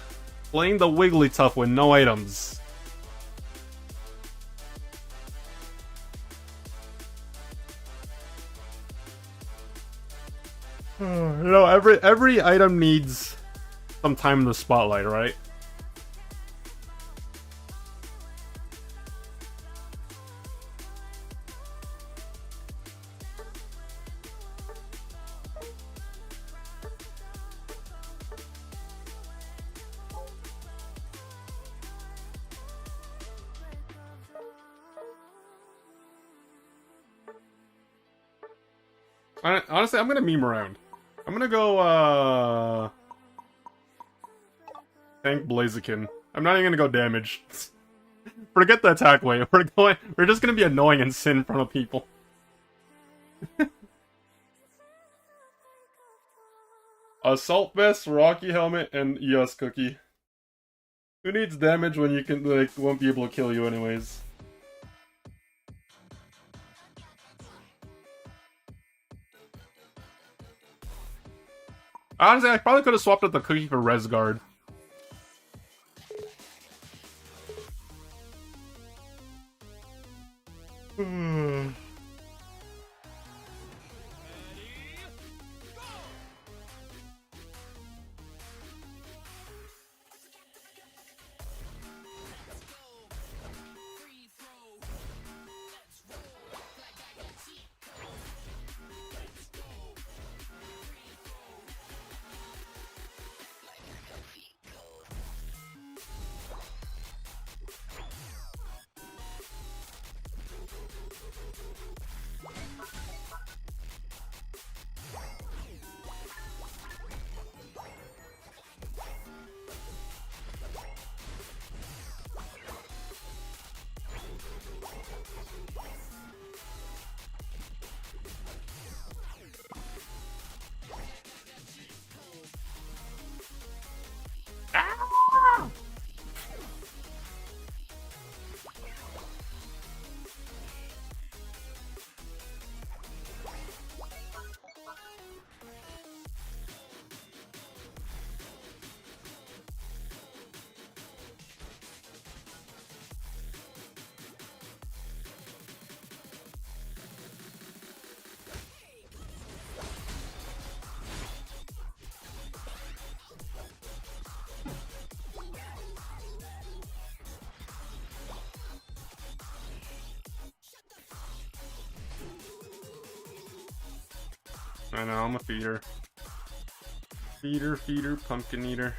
Playing the Wigglytuff with no items. You know, every item needs some time in the spotlight, right? Honestly, I'm gonna meme around. I'm gonna go, Tank Blaziken. I'm not even gonna go damage. Forget the attack wave. We're just gonna be annoying and sit in front of people. Assault Vest, Rocky Helmet, and EOS Cookie. Who needs damage when you can, like, won't be able to kill you anyways? Honestly, I probably could have swapped out the cookie for Res Guard. I know, I'm a feeder. Feeder, pumpkin eater.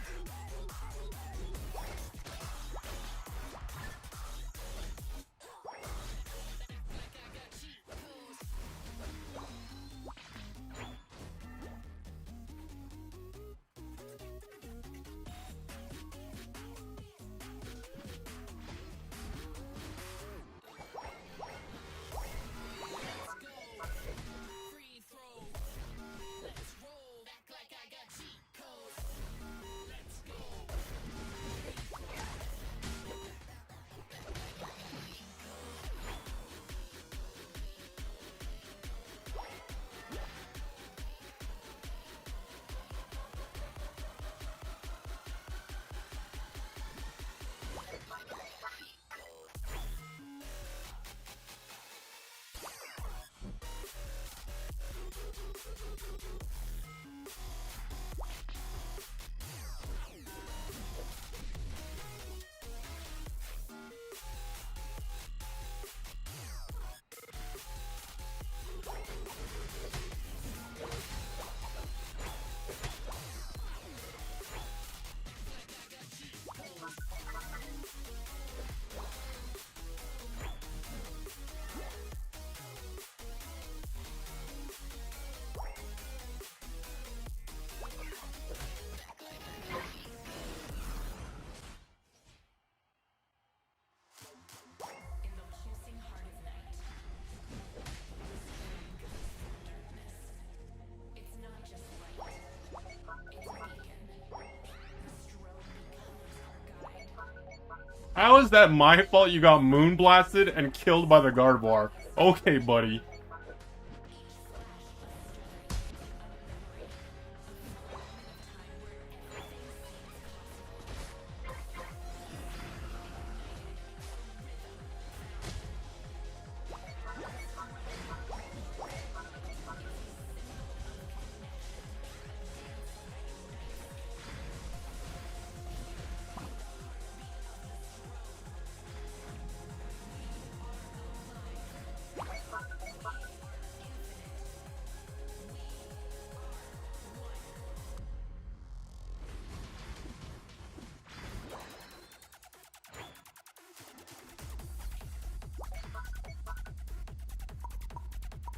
How is that my fault you got moonblasted and killed by the Gardevoir? Okay, buddy.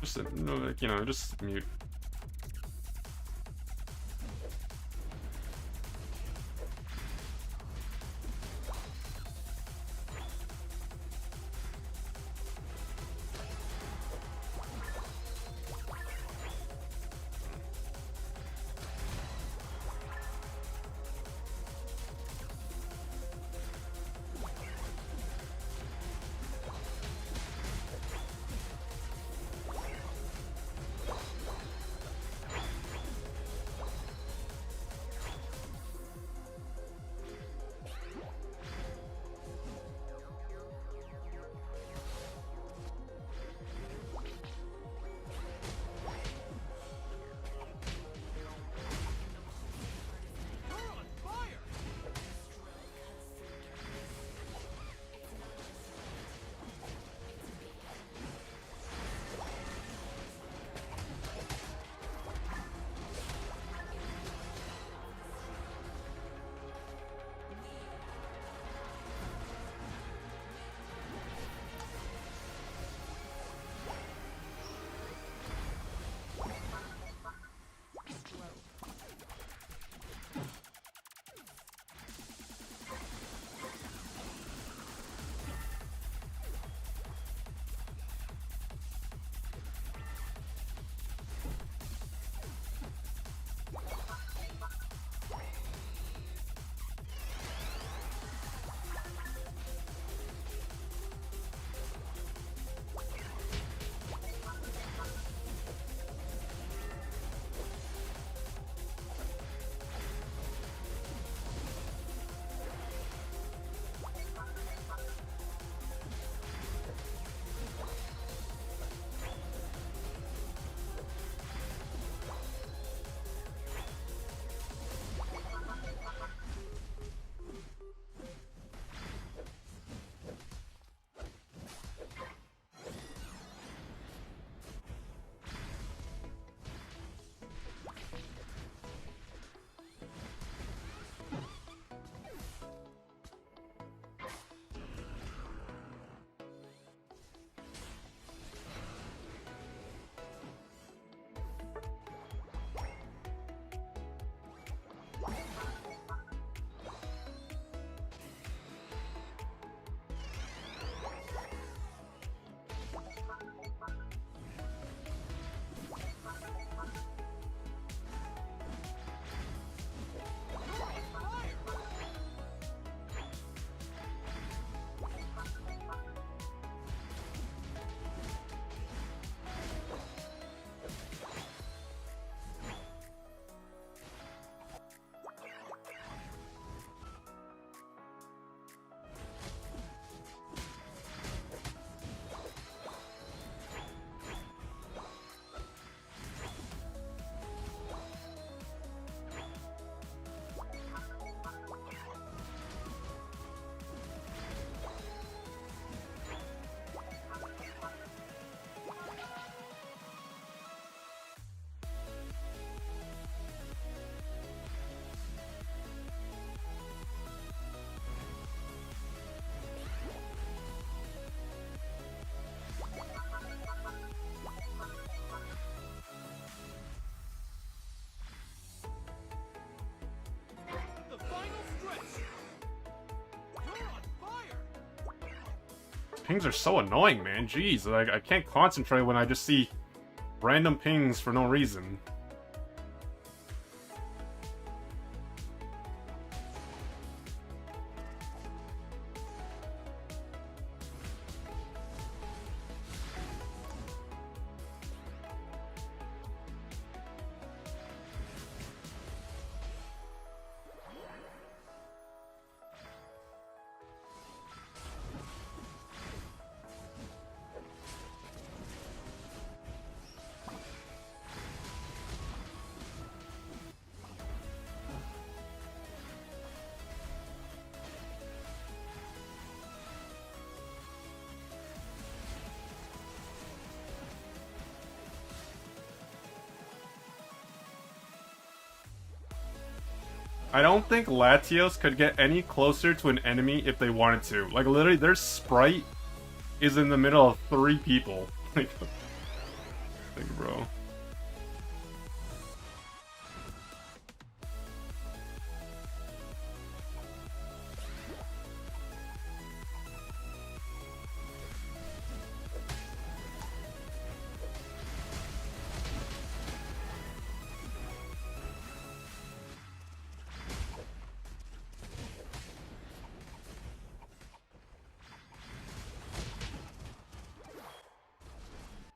Just, you know, just mute. pings are so annoying, man. Jeez, like, I can't concentrate when I just see random pings for no reason. I don't think Latios could get any closer to an enemy if they wanted to. Like, literally, their sprite is in the middle of 3 people. Like, bro.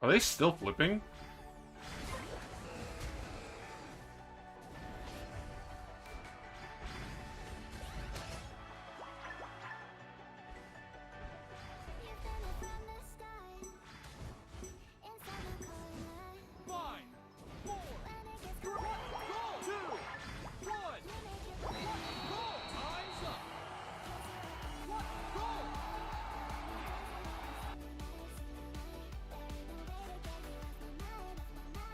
Are they still flipping?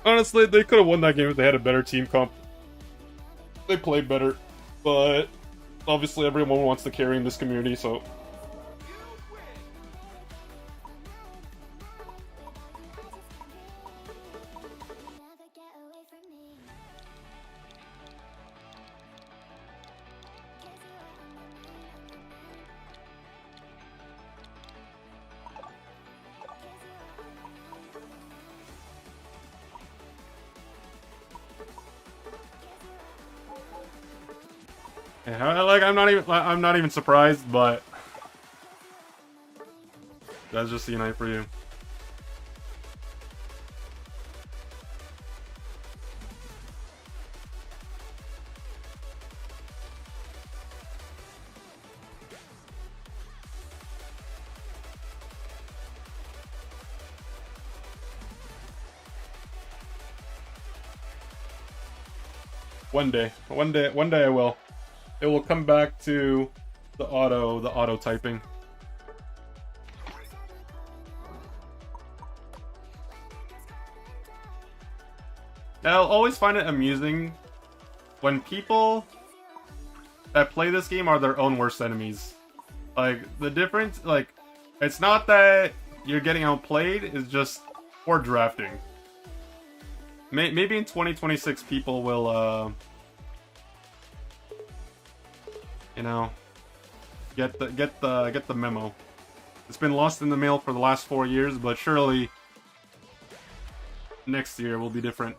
Honestly, they could have won that game if they had a better team comp. They played better, but obviously everyone wants to carry in this community, so... Yeah, like, I'm not even surprised, but that's just the night for you. One day I will. It will come back to the auto typing. I'll always find it amusing when people that play this game are their own worst enemies. Like, the difference, like, it's not that you're getting outplayed, it's just poor drafting. Maybe in 2026 people will, you know, get the memo. It's been lost in the mail for the last 4 years, but surely next year will be different.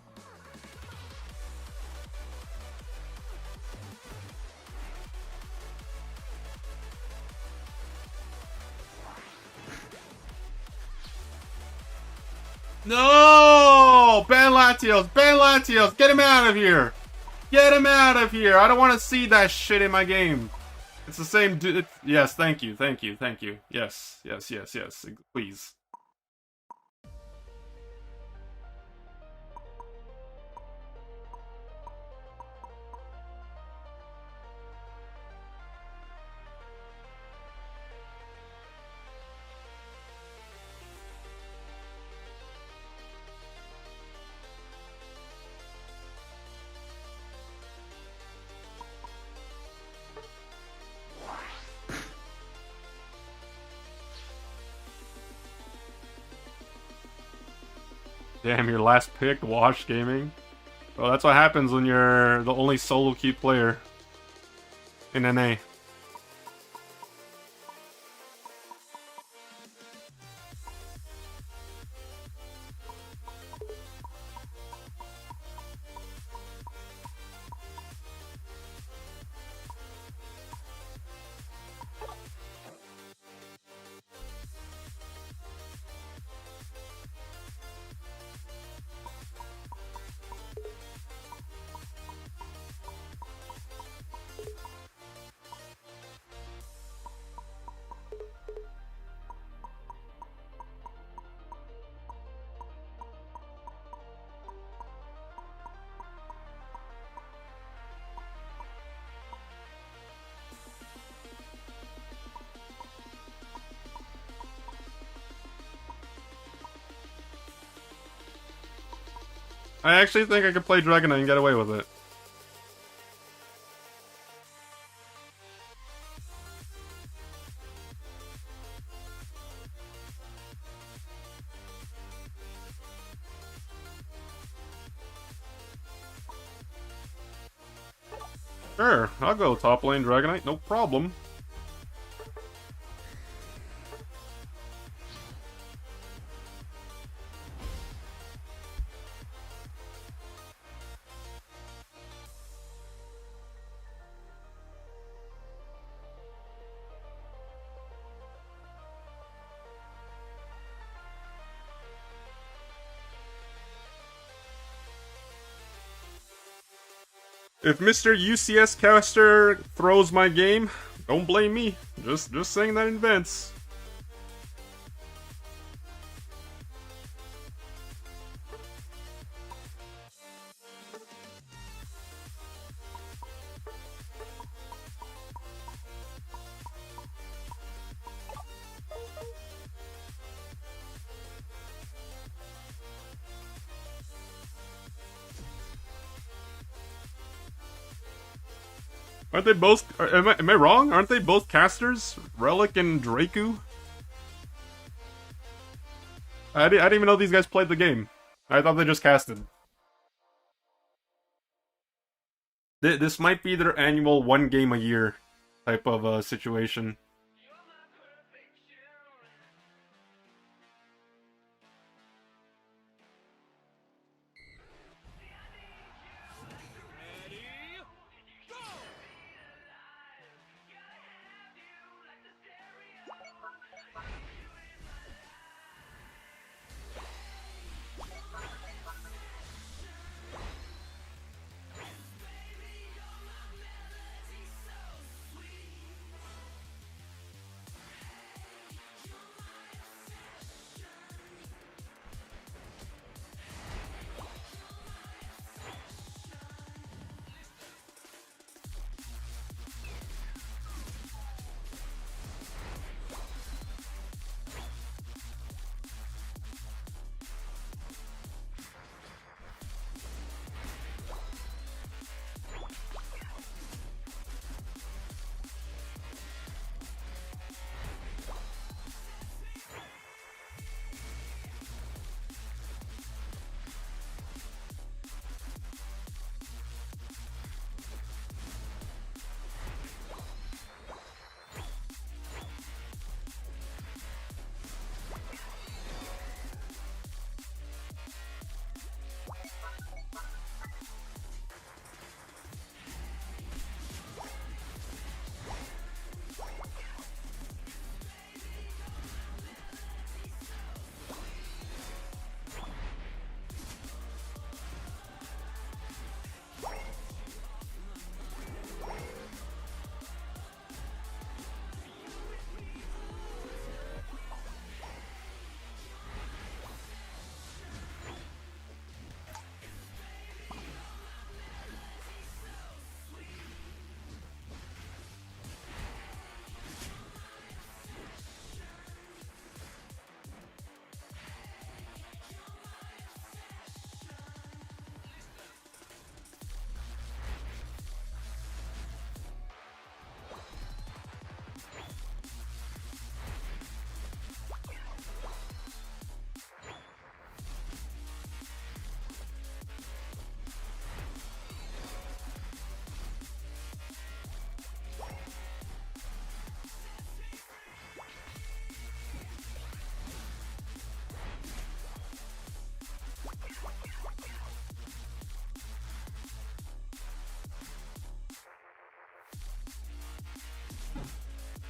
No! Ban Latios! Ban Latios! Get him out of here! Get him out of here! I don't want to see that shit in my game. It's the same dude. Yes, thank you, thank you, thank you. Yes, yes, yes, yes. Please. Damn, your last pick, Wash Gaming. Well, that's what happens when you're the only solo queue player in NA. I actually think I could play Dragonite and get away with it. Sure, I'll go top lane Dragonite, no problem. If Mr. UCS caster throws my game, don't blame me. Just saying that in advance. Aren't they both? Am I wrong? Aren't they both casters? Relic and Draku? I didn't even know these guys played the game. I thought they just casted. This might be their annual one game a year type of situation.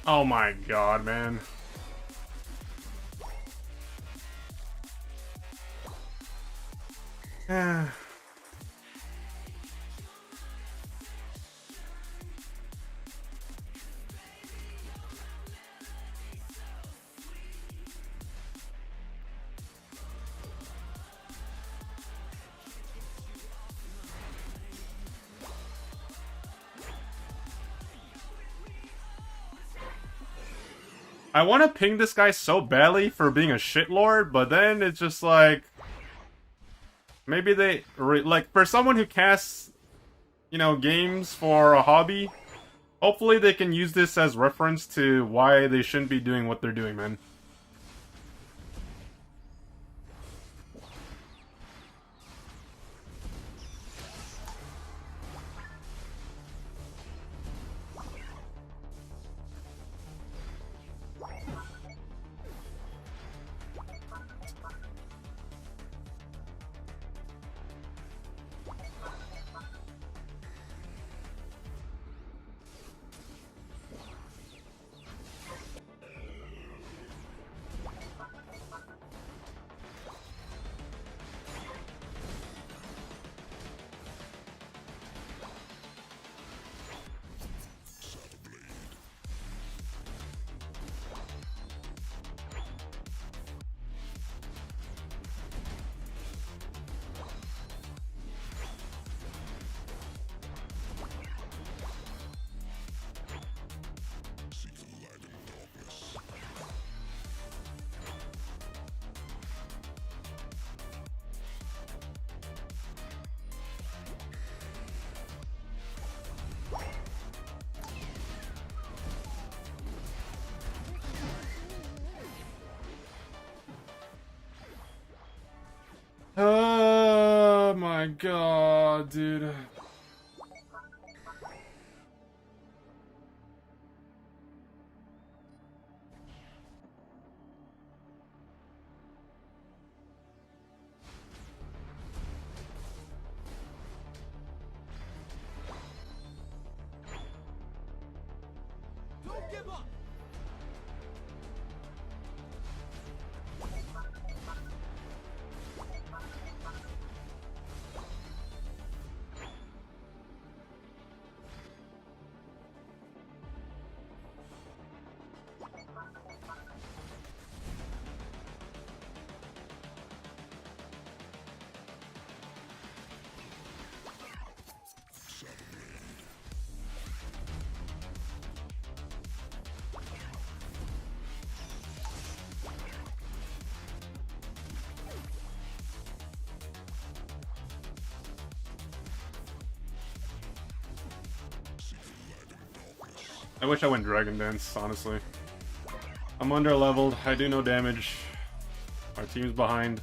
Oh my god, man. I want to ping this guy so badly for being a shitlord, but then it's just like... Maybe they like for someone who casts, you know, games for a hobby. Hopefully they can use this as reference to why they shouldn't be doing what they're doing, man. Oh my god, dude. Don't give up! I wish I went Dragon Dance, honestly. I'm under leveled, I do no damage. Our team's behind.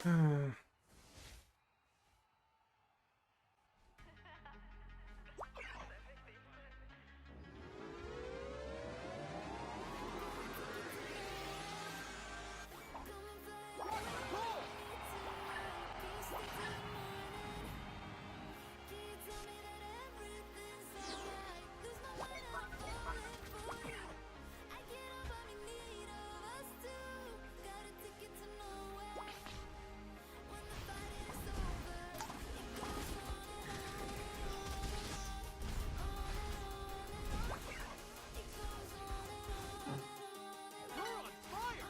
You're on fire!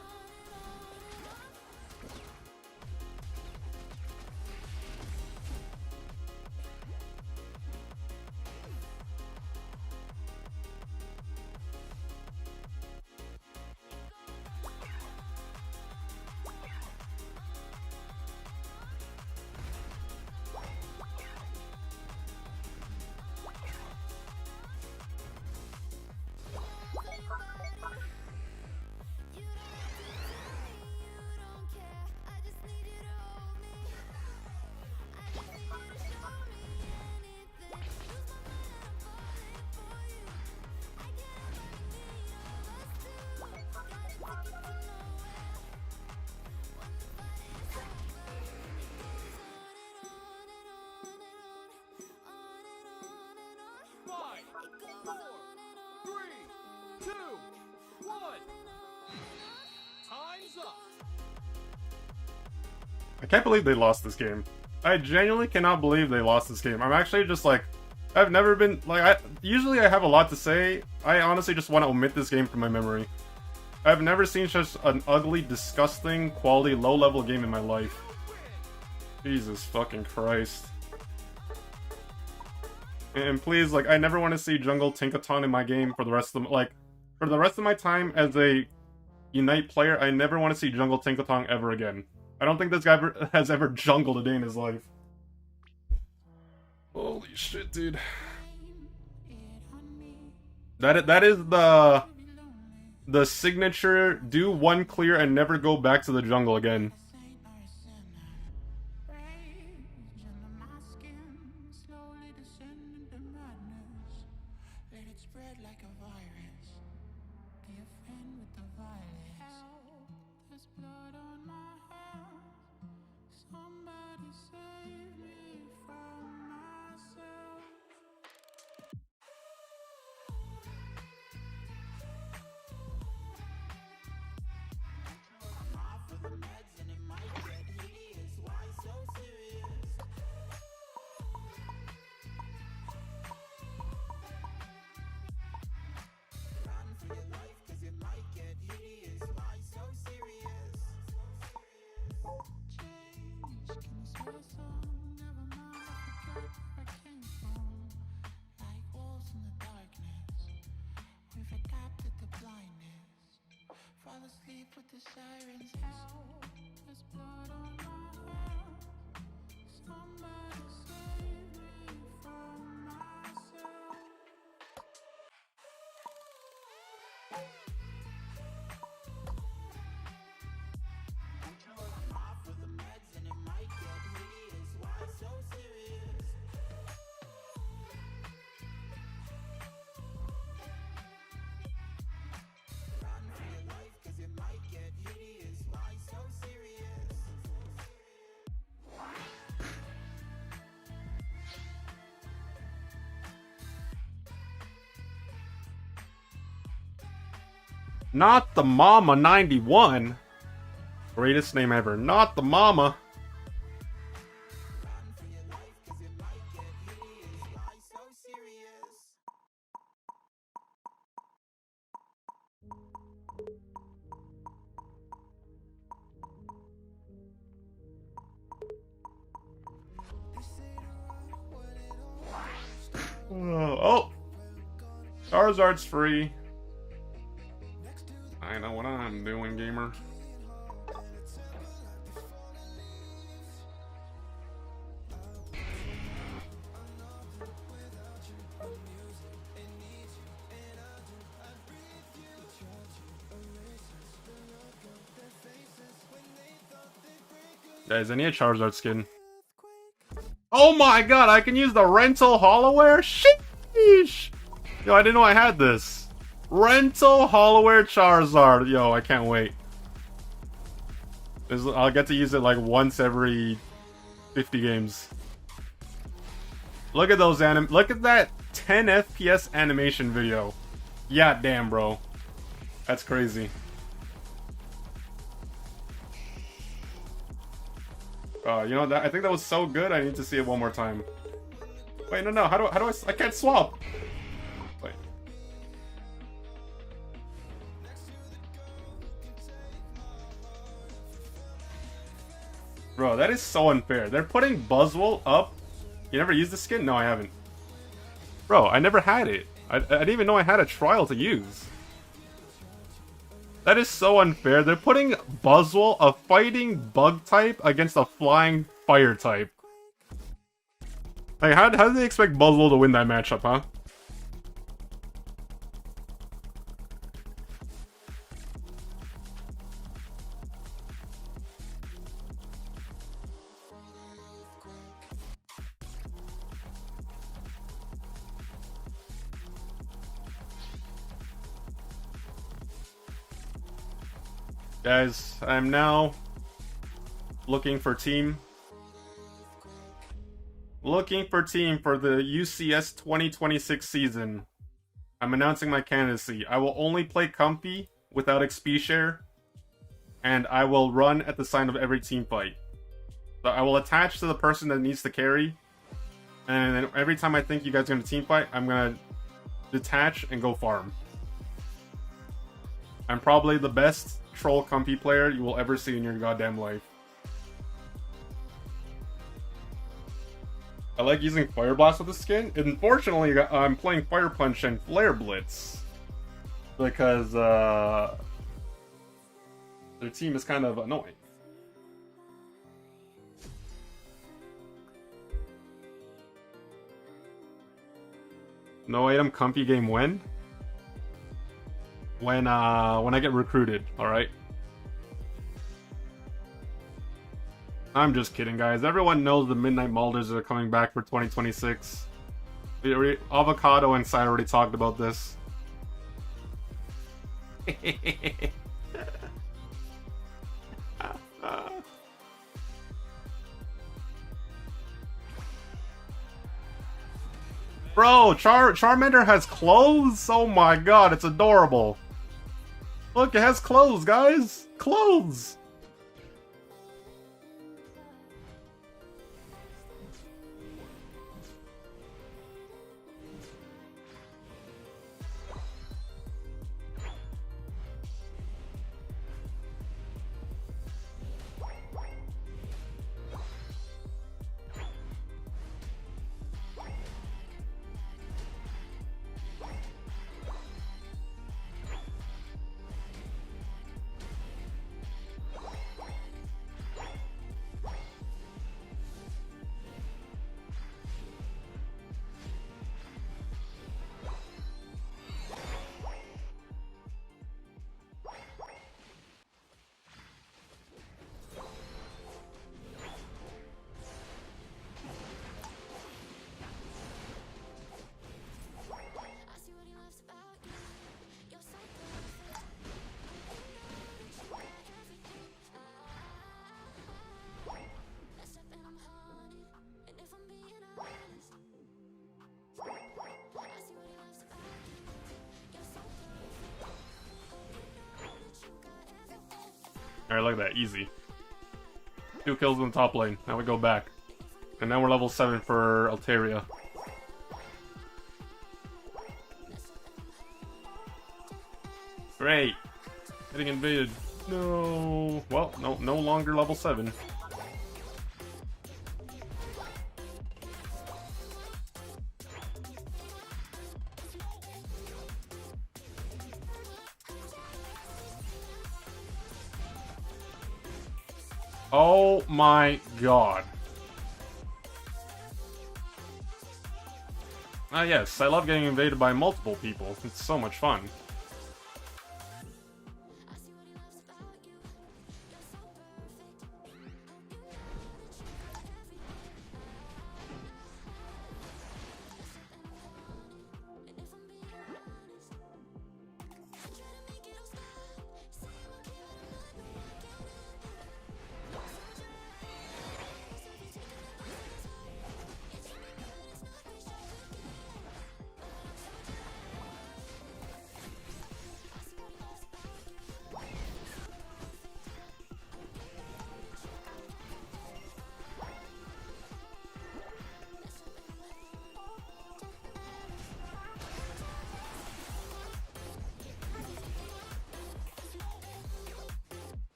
Five, four, three, two, one. Time's up. I can't believe they lost this game. I genuinely cannot believe they lost this game. I'm actually just like, I've never been like, usually I have a lot to say. I honestly just want to omit this game from my memory. I've never seen such an ugly, disgusting, quality, low-level game in my life. Jesus fucking Christ. And please, like, I never want to see Jungle Tinkaton in my game for the rest of my time as a Unite player. I never want to see Jungle Tinkaton ever again. I don't think this guy has ever jungled a day in his life. Holy shit, dude. That is the signature, do one clear and never go back to the jungle again. Not the Mama 91. Greatest name ever. Not the Mama. Oh! Charizard's free. I know what I'm doing, gamer. Guys, I need a Charizard skin. Oh my god, I can use the rental hollowware? Sheesh! Yo, I didn't know I had this. Rental hollowware Charizard. Yo, I can't wait. I'll get to use it like once every 50 games. Look at those look at that 10 FPS animation video. Yeah, damn, bro. That's crazy. You know that I think that was so good. I need to see it one more time. Wait, no. How do I can't swap. Wait. Bro, that is so unfair. They're putting Buzzwole up. You never used the skin? No, I haven't. Bro, I never had it. I didn't even know I had a trial to use. That is so unfair. They're putting Buzzwole, a fighting bug type, against a flying fire type. Like, how do they expect Buzzwole to win that matchup, huh? Guys, I'm now looking for team for the UCS 2026 season. I'm announcing my candidacy. I will only play Comfy without XP share, and I will run at the sign of every team fight. So I will attach to the person that needs to carry, and then every time I think you guys are going to team fight, I'm going to detach and go farm. I'm probably the best troll Comfy player you will ever see in your goddamn life. I like using Fire Blast with the skin. Unfortunately, I'm playing Fire Punch and Flare Blitz because their team is kind of annoying. No item Comfy game when? When I get recruited, alright? I'm just kidding, guys. Everyone knows the Midnight Malders are coming back for 2026. Avocado and Sai already talked about this. Bro, Charmander has clothes? Oh my god, it's adorable. Look, it has clothes, guys! Clothes! Alright, look at that. Easy. 2 kills in the top lane. Now we go back. And now we're level 7 for Altaria. Great. Getting invaded. No. Well, no longer level 7. Oh my god. Ah yes, I love getting invaded by multiple people. It's so much fun.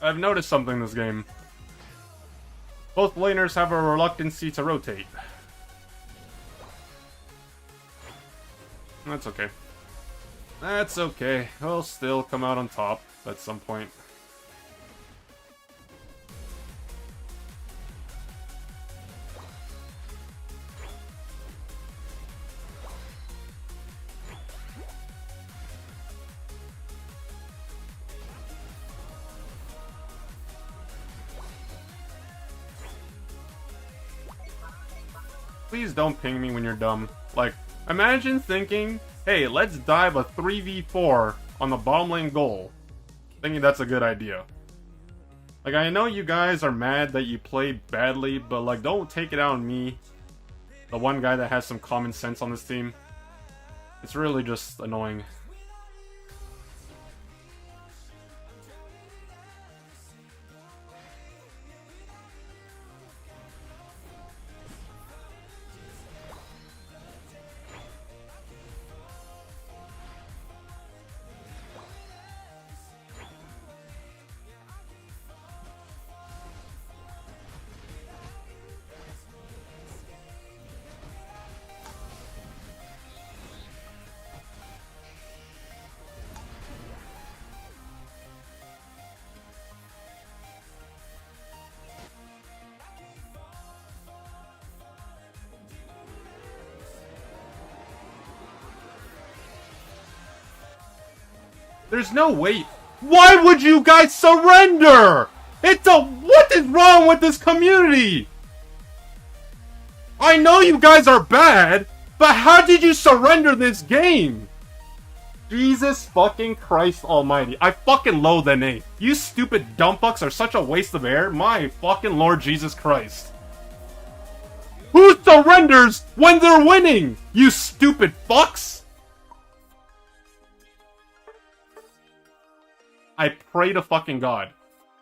I've noticed something this game. Both laners have a reluctancy to rotate. That's okay. That's okay. We'll still come out on top at some point. Please don't ping me when you're dumb. Like, imagine thinking, hey, let's dive a 3v4 on the bottom lane goal. Thinking that's a good idea. Like, I know you guys are mad that you played badly, but like, don't take it out on me. The one guy that has some common sense on this team. It's really just annoying. There's no way. Why would you guys surrender? What is wrong with this community? I know you guys are bad, but how did you surrender this game? Jesus fucking Christ almighty. I fucking loathe that name. You stupid dumb fucks are such a waste of air. My fucking Lord Jesus Christ. Who surrenders when they're winning? You stupid fucks. I pray to fucking God.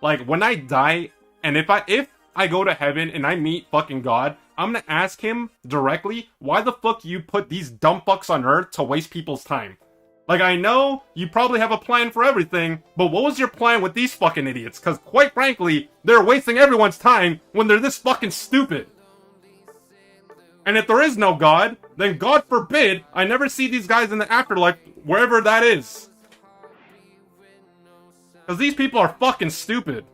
Like, when I die, and if I go to heaven and I meet fucking God, I'm gonna ask him directly, why the fuck you put these dumb fucks on Earth to waste people's time? Like, I know you probably have a plan for everything, but what was your plan with these fucking idiots? Because, quite frankly, they're wasting everyone's time when they're this fucking stupid. And if there is no God, then God forbid I never see these guys in the afterlife, wherever that is. Because these people are fucking stupid.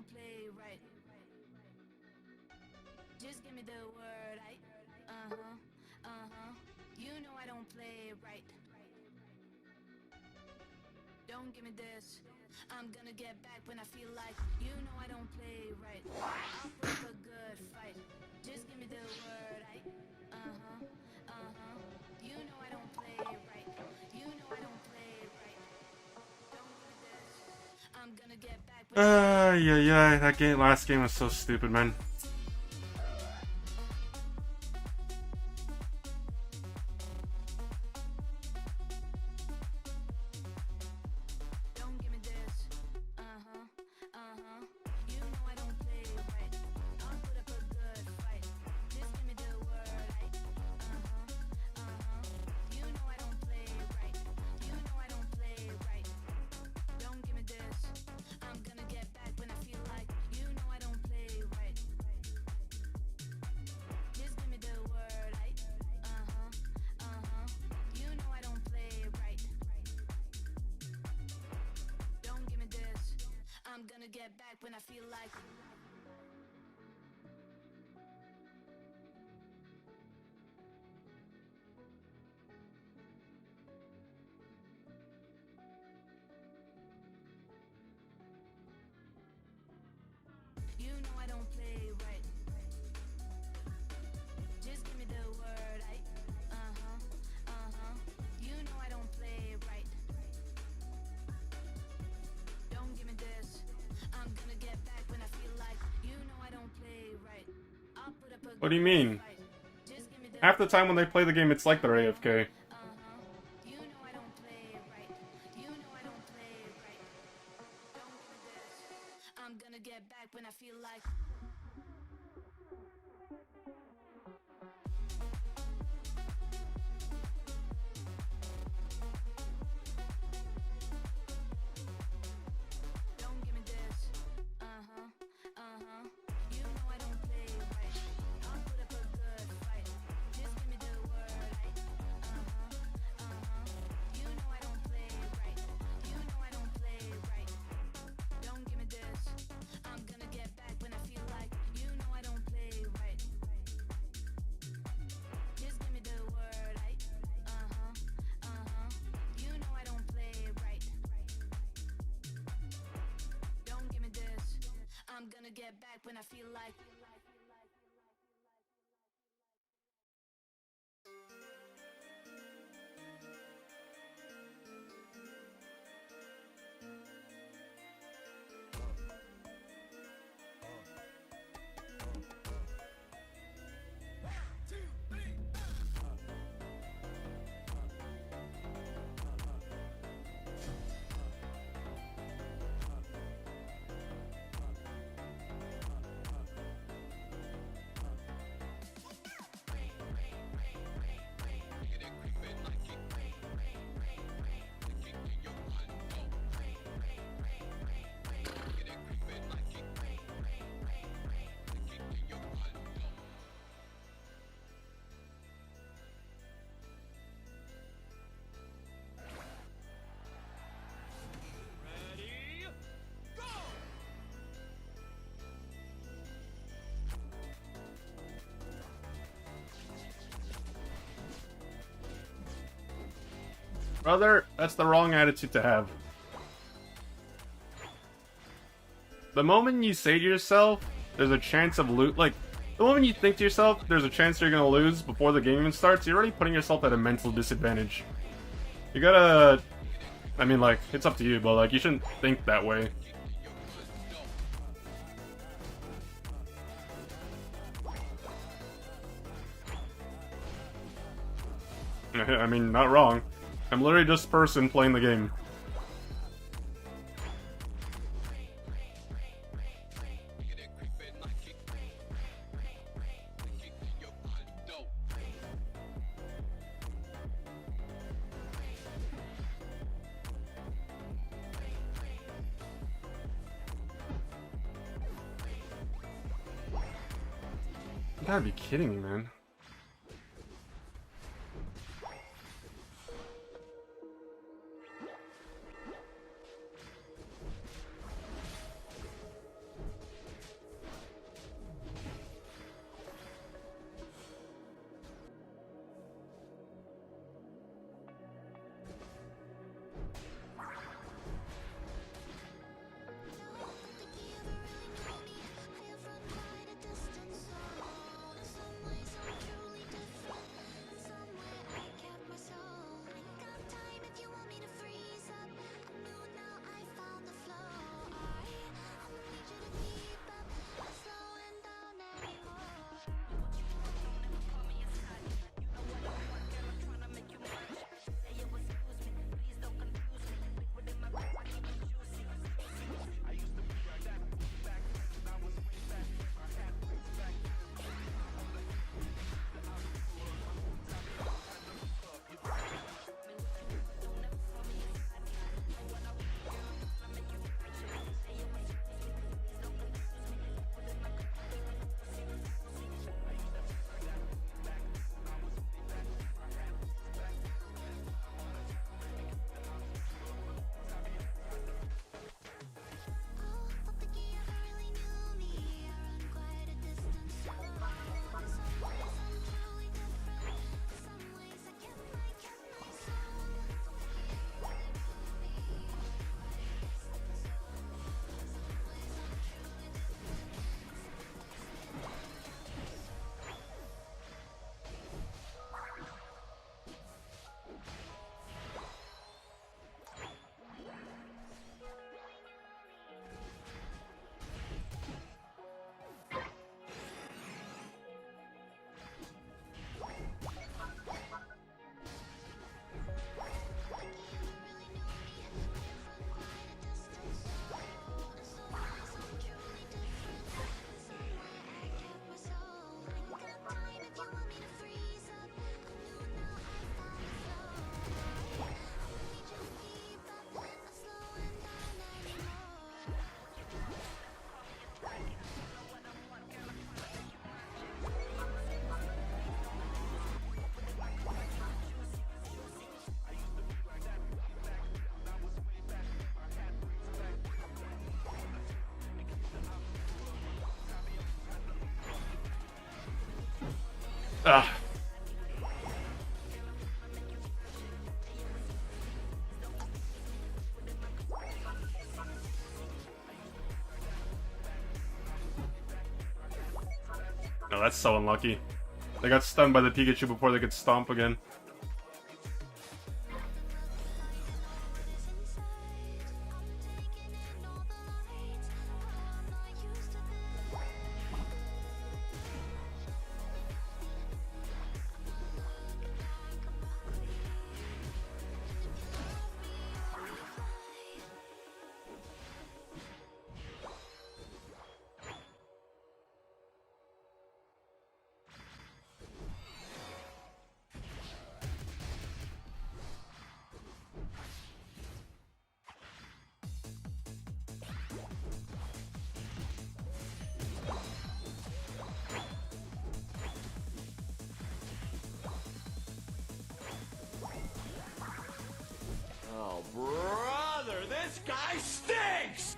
don't play right. Just give me the word, you know I don't play right. Don't give me this. I'm gonna get back when I feel like. You know I don't play right. I'll put up a good fight. Just give me the word, you know I don't play right. You know I don't play right. Don't give me this. I'm gonna get back when Yeah, that last game was so stupid, man. Don't give me this. You know I don't play right. I'll put up a good fight. Just give me the word, you know I don't play right. You know I don't play right. Don't give me this. I'm gonna get back when I feel like. You know I don't play right. Just give me the word, you know I don't play right. Don't give me this. I'm gonna get back when I feel like. You know I don't play right. Just give me the word, you know I don't play right. Don't give me this. I'm gonna get back when I feel like. You know I don't play right. I'll put up a What do you mean? fight. Just give me the Half the time when they play the game, it's like they're AFK. you know I don't play right. You know I don't play right. Don't give me this. I'm gonna get back when I feel like. Don't give me this. You know I don't play right. I'll put up a good fight. Just give me the word, you know I don't play right. You know I don't play right. Don't give me this. I'm gonna get back when I feel like. You know I don't play right. Just give me the word, you know I don't play right. Don't give me this. I'm gonna get back when I feel like. Ready? Go! Brother, that's the wrong attitude to have. The moment you say to yourself, there's a chance of the moment you think to yourself, there's a chance you're gonna lose before the game even starts, you're already putting yourself at a mental disadvantage. You gotta... I mean, like, it's up to you, but, like, you shouldn't think that way. I mean, not wrong. I'm literally just a person playing the game. You gotta be kidding me, man. Ugh. No, that's so unlucky. They got stunned by the Pikachu before they could stomp again. Oh, brother, this guy stinks!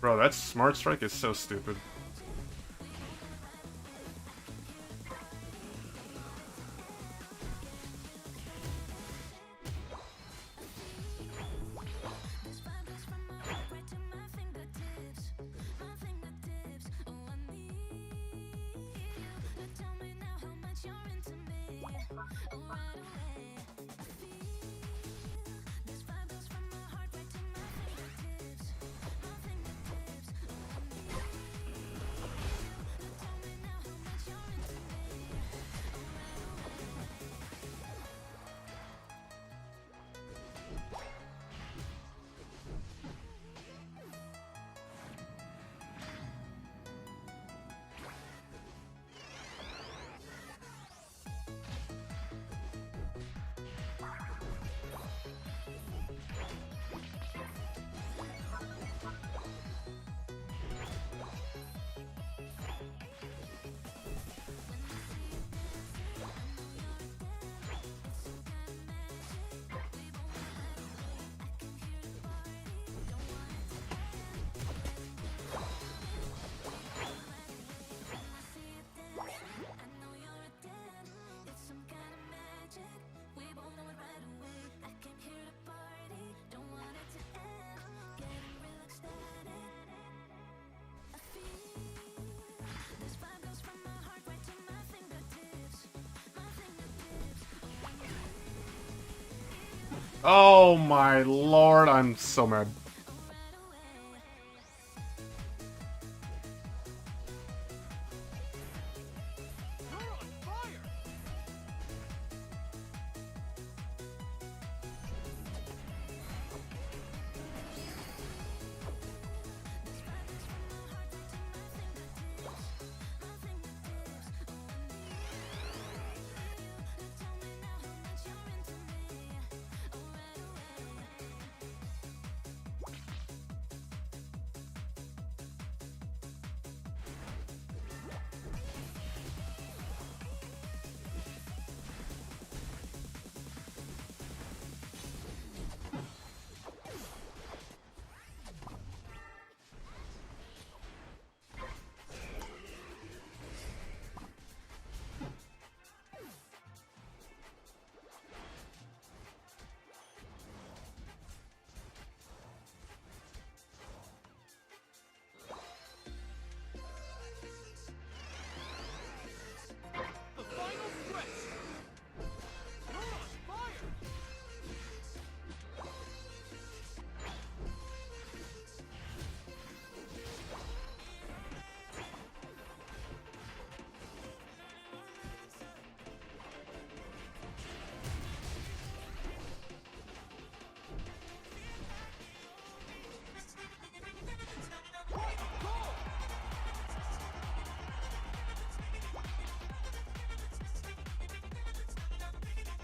Bro, that Smart Strike is so stupid. Oh my lord, I'm so mad.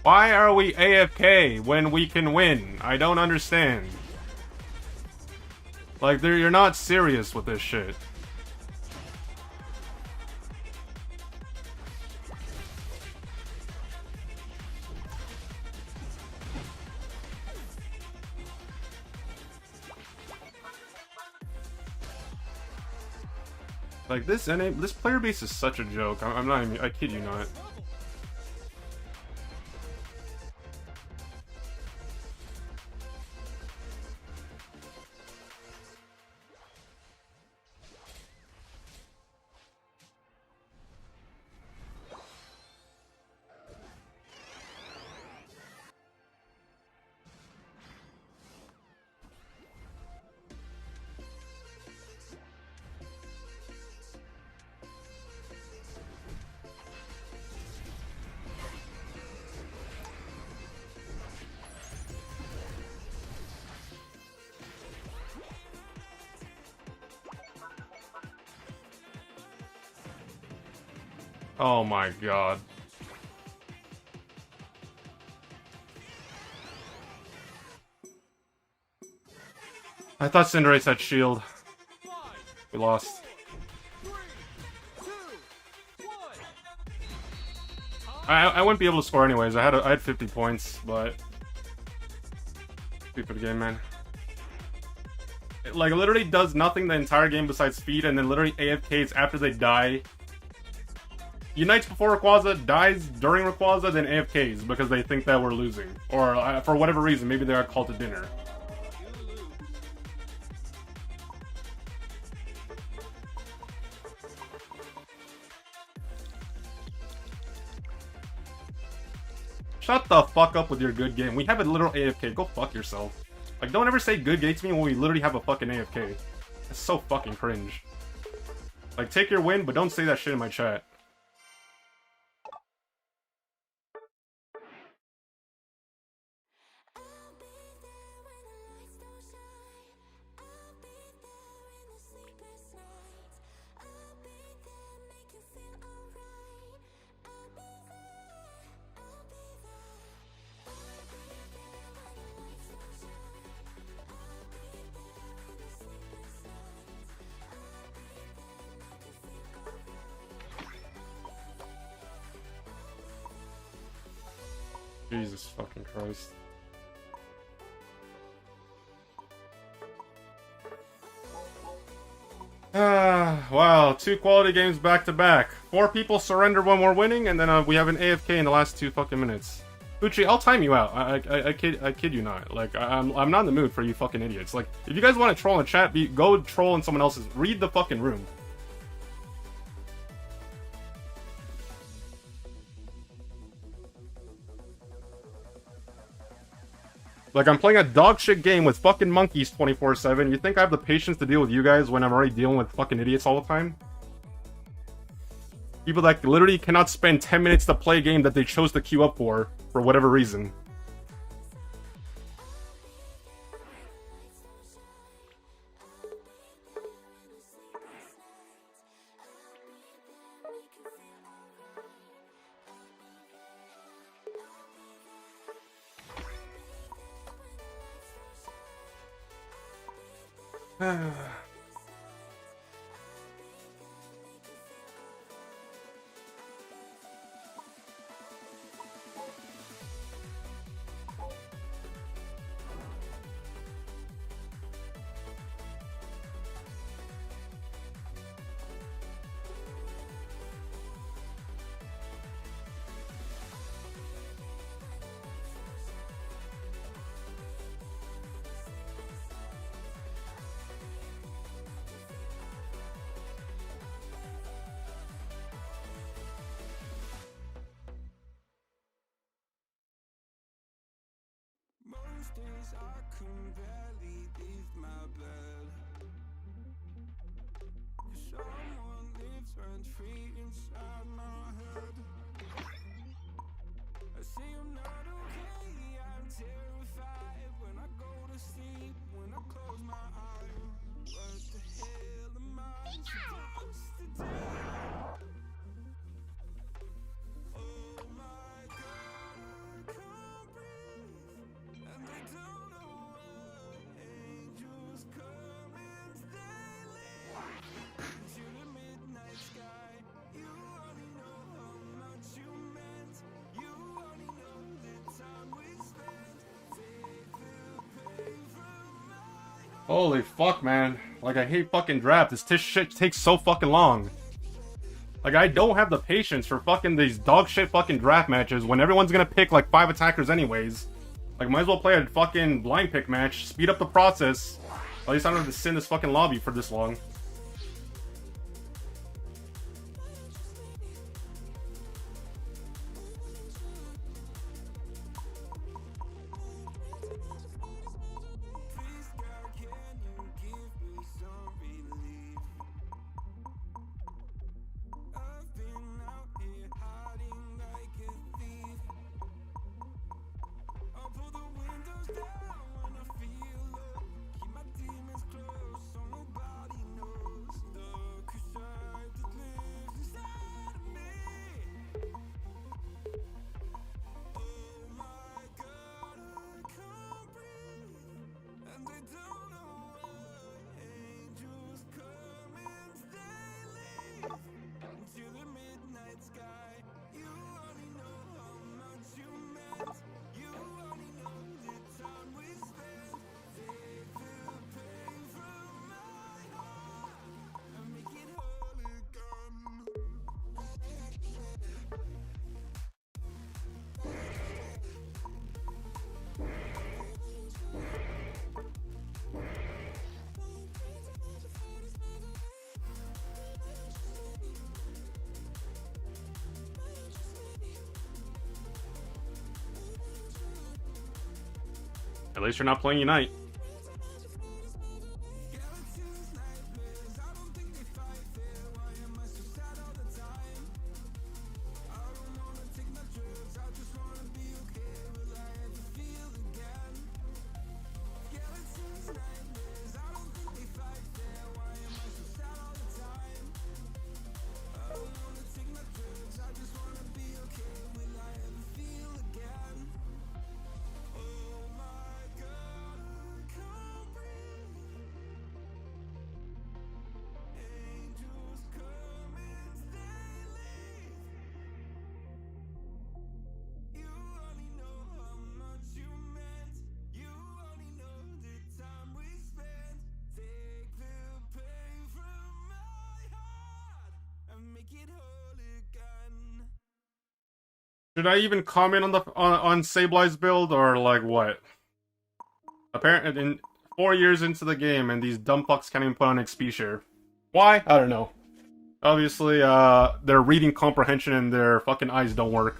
Why are we AFK when we can win? I don't understand. Like, you're not serious with this shit. Like, this player base is such a joke. I'm not even, I kid you not. Oh my god. I thought Cinderace had shield. We lost. I wouldn't be able to score anyways. I had 50 points, but stupid game, man. It, like, literally does nothing the entire game besides feed, and then literally AFKs after they die. Unites before Rayquaza, dies during Rayquaza, then AFKs because they think that we're losing. Or for whatever reason, maybe they got called to dinner. Shut the fuck up with your good game. We have a literal AFK. Go fuck yourself. Like, don't ever say good game to me when we literally have a fucking AFK. That's so fucking cringe. Like, take your win, but don't say that shit in my chat. Jesus fucking Christ. Wow, 2 quality games back to back. 4 people surrender when we're winning, and then we have an AFK in the last 2 fucking minutes. Uchi, I'll time you out. I kid you not. Like, I'm not in the mood for you fucking idiots. Like, if you guys want to troll in chat, go troll in someone else's. Read the fucking room. Like, I'm playing a dog shit game with fucking monkeys 24/7. You think I have the patience to deal with you guys when I'm already dealing with fucking idiots all the time? People that literally cannot spend 10 minutes to play a game that they chose to queue up for whatever reason. Most days I can barely leave my bed. Someone lives rent free inside my head. I say I'm not okay, I'm terrified when I go to sleep, when I close my eyes. What the hell am I supposed to do? Oh my God, I can't breathe. And I don't know where angels come and they live into the midnight sky. You only know how much you meant. You only know the time we spent. Take the pain from my heart. Holy fuck, man. Like, I hate fucking draft. This shit takes so fucking long. Like, I don't have the patience for fucking these dog shit fucking draft matches when everyone's gonna pick like 5 attackers anyways. Like, might as well play a fucking blind pick match, speed up the process. At least I don't have to sit in this fucking lobby for this long. At least you're not playing Unite. Should I even comment on the on Sablei's build or like what? Apparently, in 4 years into the game, and these dumb fucks can't even put on XP share. Why? I don't know. Obviously, their reading comprehension and their fucking eyes don't work.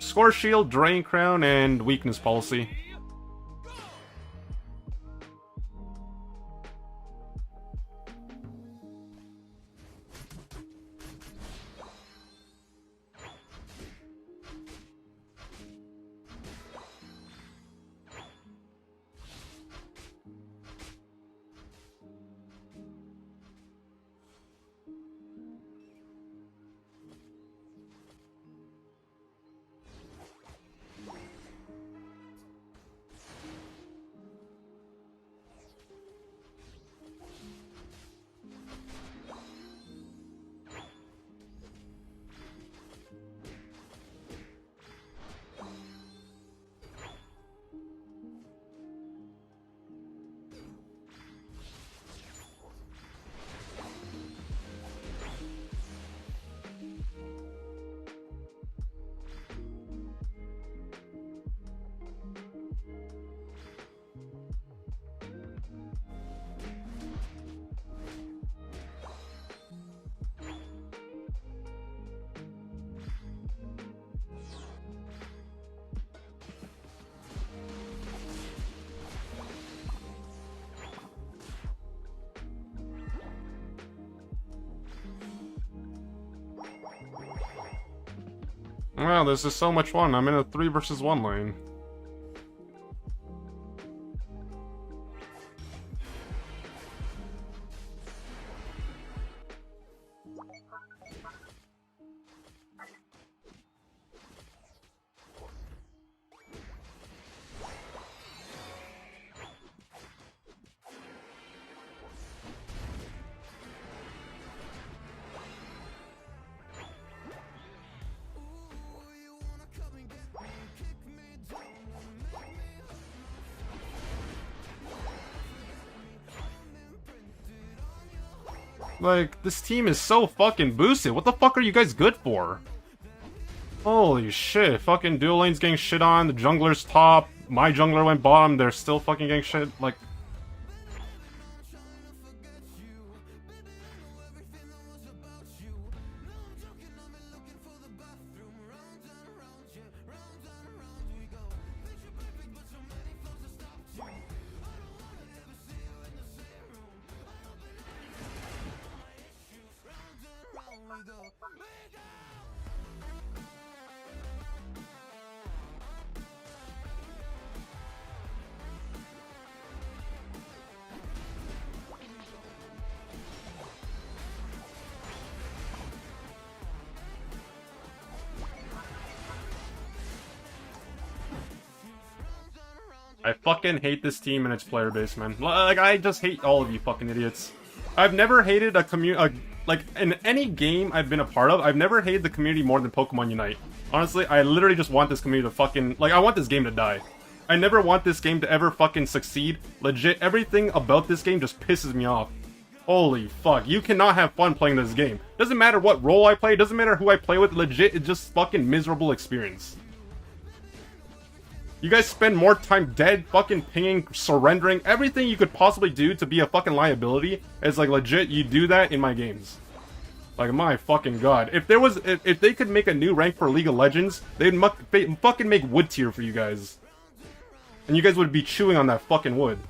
Score shield, drain crown, and weakness policy. Wow, this is so much fun. I'm in a 3 versus 1 lane. Like, this team is so fucking boosted. What the fuck are you guys good for? Holy shit. Fucking dual lane's getting shit on. The jungler's top. My jungler went bottom. They're still fucking getting shit. Like... I fucking hate this team and its player base, man. Like, I just hate all of you fucking idiots. I've never hated a community... like, in any game I've been a part of, I've never hated the community more than Pokemon Unite. Honestly, I literally just want this community to fucking... like, I want this game to die. I never want this game to ever fucking succeed. Legit, everything about this game just pisses me off. Holy fuck, you cannot have fun playing this game. Doesn't matter what role I play, doesn't matter who I play with, legit, it's just fucking miserable experience. You guys spend more time dead, fucking pinging, surrendering, everything you could possibly do to be a fucking liability. It's like, legit, you do that in my games. Like, my fucking god. If there was, if they could make a new rank for League of Legends, they'd fucking make wood tier for you guys. And you guys would be chewing on that fucking wood.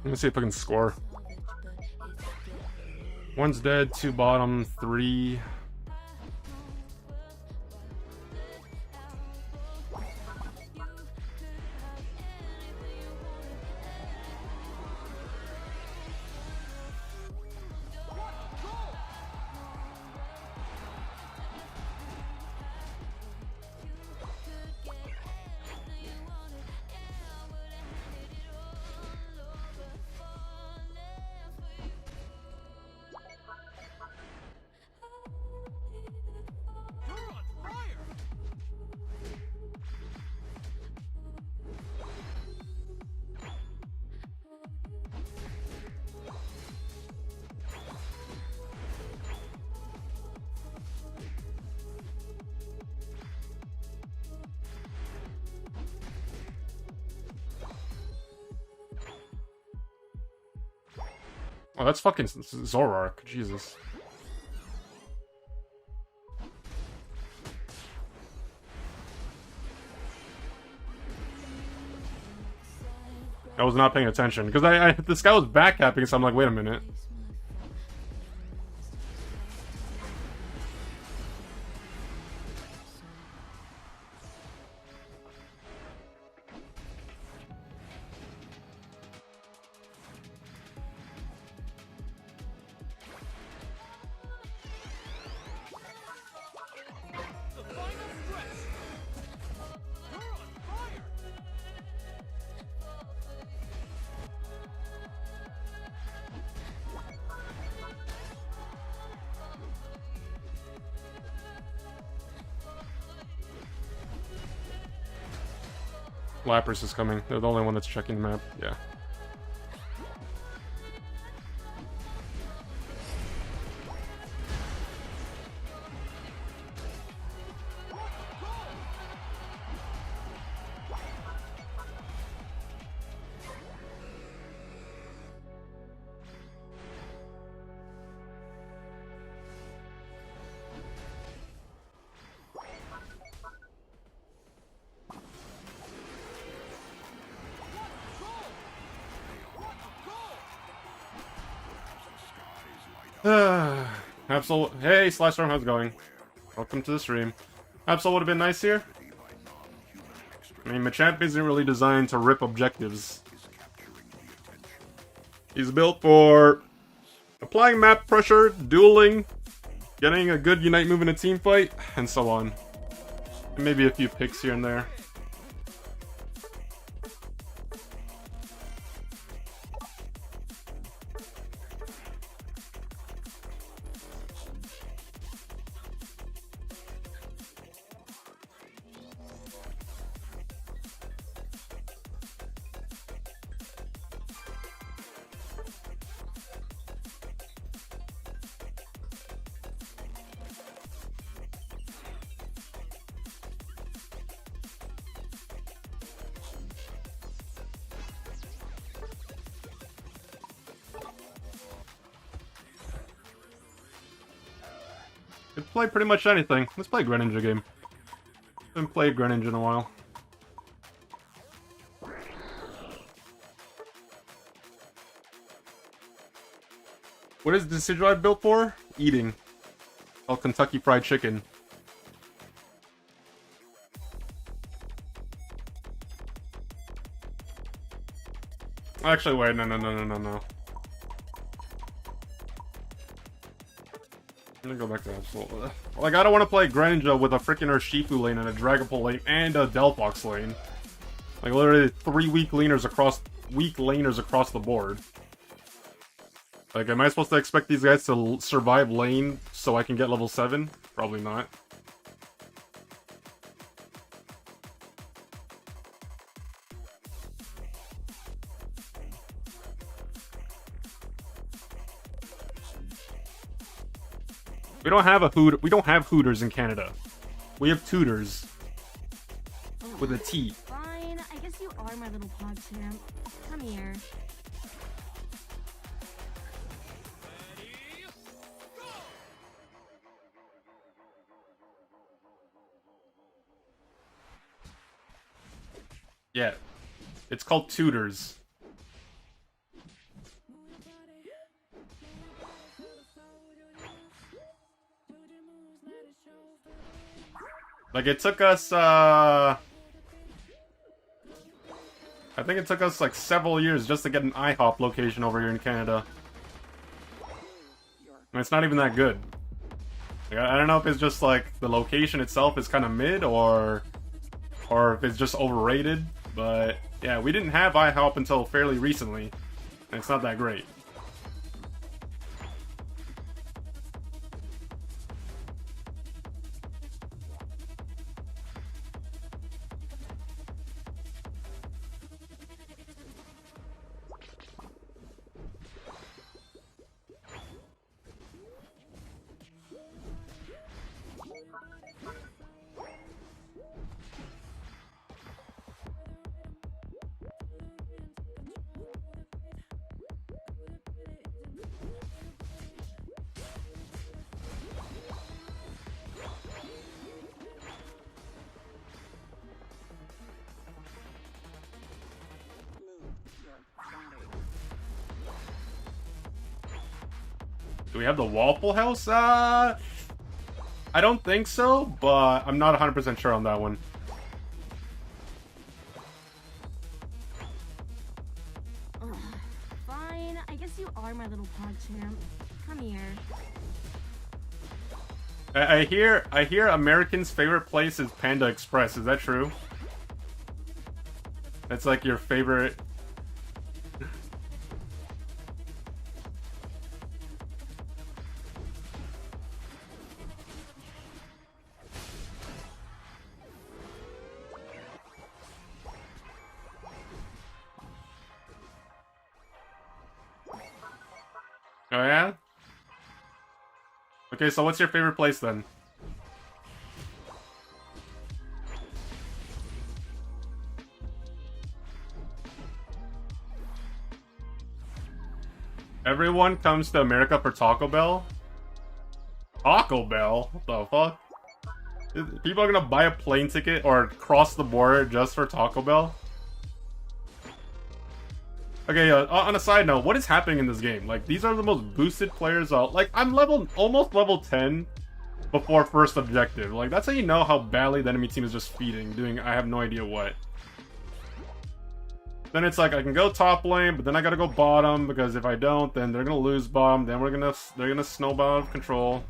Let me see if I can score. One's dead, 2 bottom, 3. Oh, that's fucking Zoroark. Jesus. I was not paying attention because this guy was backcapping, so I'm like, wait a minute. The final stretch. You're on fire. Lapras is coming. They're the only one that's checking the map. Yeah. Absol, hey Slashstorm, how's it going? Welcome to the stream. Absol would have been nice here. I mean, Machamp isn't really designed to rip objectives. He's built for applying map pressure, dueling, getting a good Unite move in a team fight, and so on. And maybe a few picks here and there. Could play pretty much anything. Let's play a Greninja game. Haven't played Greninja in a while. What is the Decidueye built for? Eating. Oh, Kentucky Fried Chicken. Actually, wait, no. I'm gonna go back to Absol. Like, I don't want to play Greninja with a freaking Urshifu lane and a Dragapult lane and a Delphox lane. Like, literally 3 weak laners across the board. Like, am I supposed to expect these guys to survive lane so I can get level 7? Probably not. We don't have Hooters in Canada. We have Tutors. With a T. Fine, I guess you are my little pod champ. Come here. Yeah. It's called Tutors. Like, it took us, I think it took us, like, several years just to get an IHOP location over here in Canada. And it's not even that good. Like, I don't know if it's just, like, the location itself is kind of mid, or if it's just overrated. But, yeah, we didn't have IHOP until fairly recently. And it's not that great. Do we have the Waffle House? I don't think so, but I'm not 100% sure on that one. Ugh, fine, I guess you are my little pod champ. Come here. I hear Americans' favorite place is Panda Express. Is that true? That's like your favorite. Oh yeah? Okay, so what's your favorite place then? Everyone comes to America for Taco Bell? Taco Bell? What the fuck? People are gonna buy a plane ticket or cross the border just for Taco Bell? Okay, on a side note, what is happening in this game? Like, these are the most boosted players out. Like, I'm almost level 10 before first objective. Like, that's how you know how badly the enemy team is just feeding, doing I have no idea what. Then it's like, I can go top lane, but then I gotta go bottom, because if I don't, then they're gonna lose bottom, then they're gonna snowball out of control.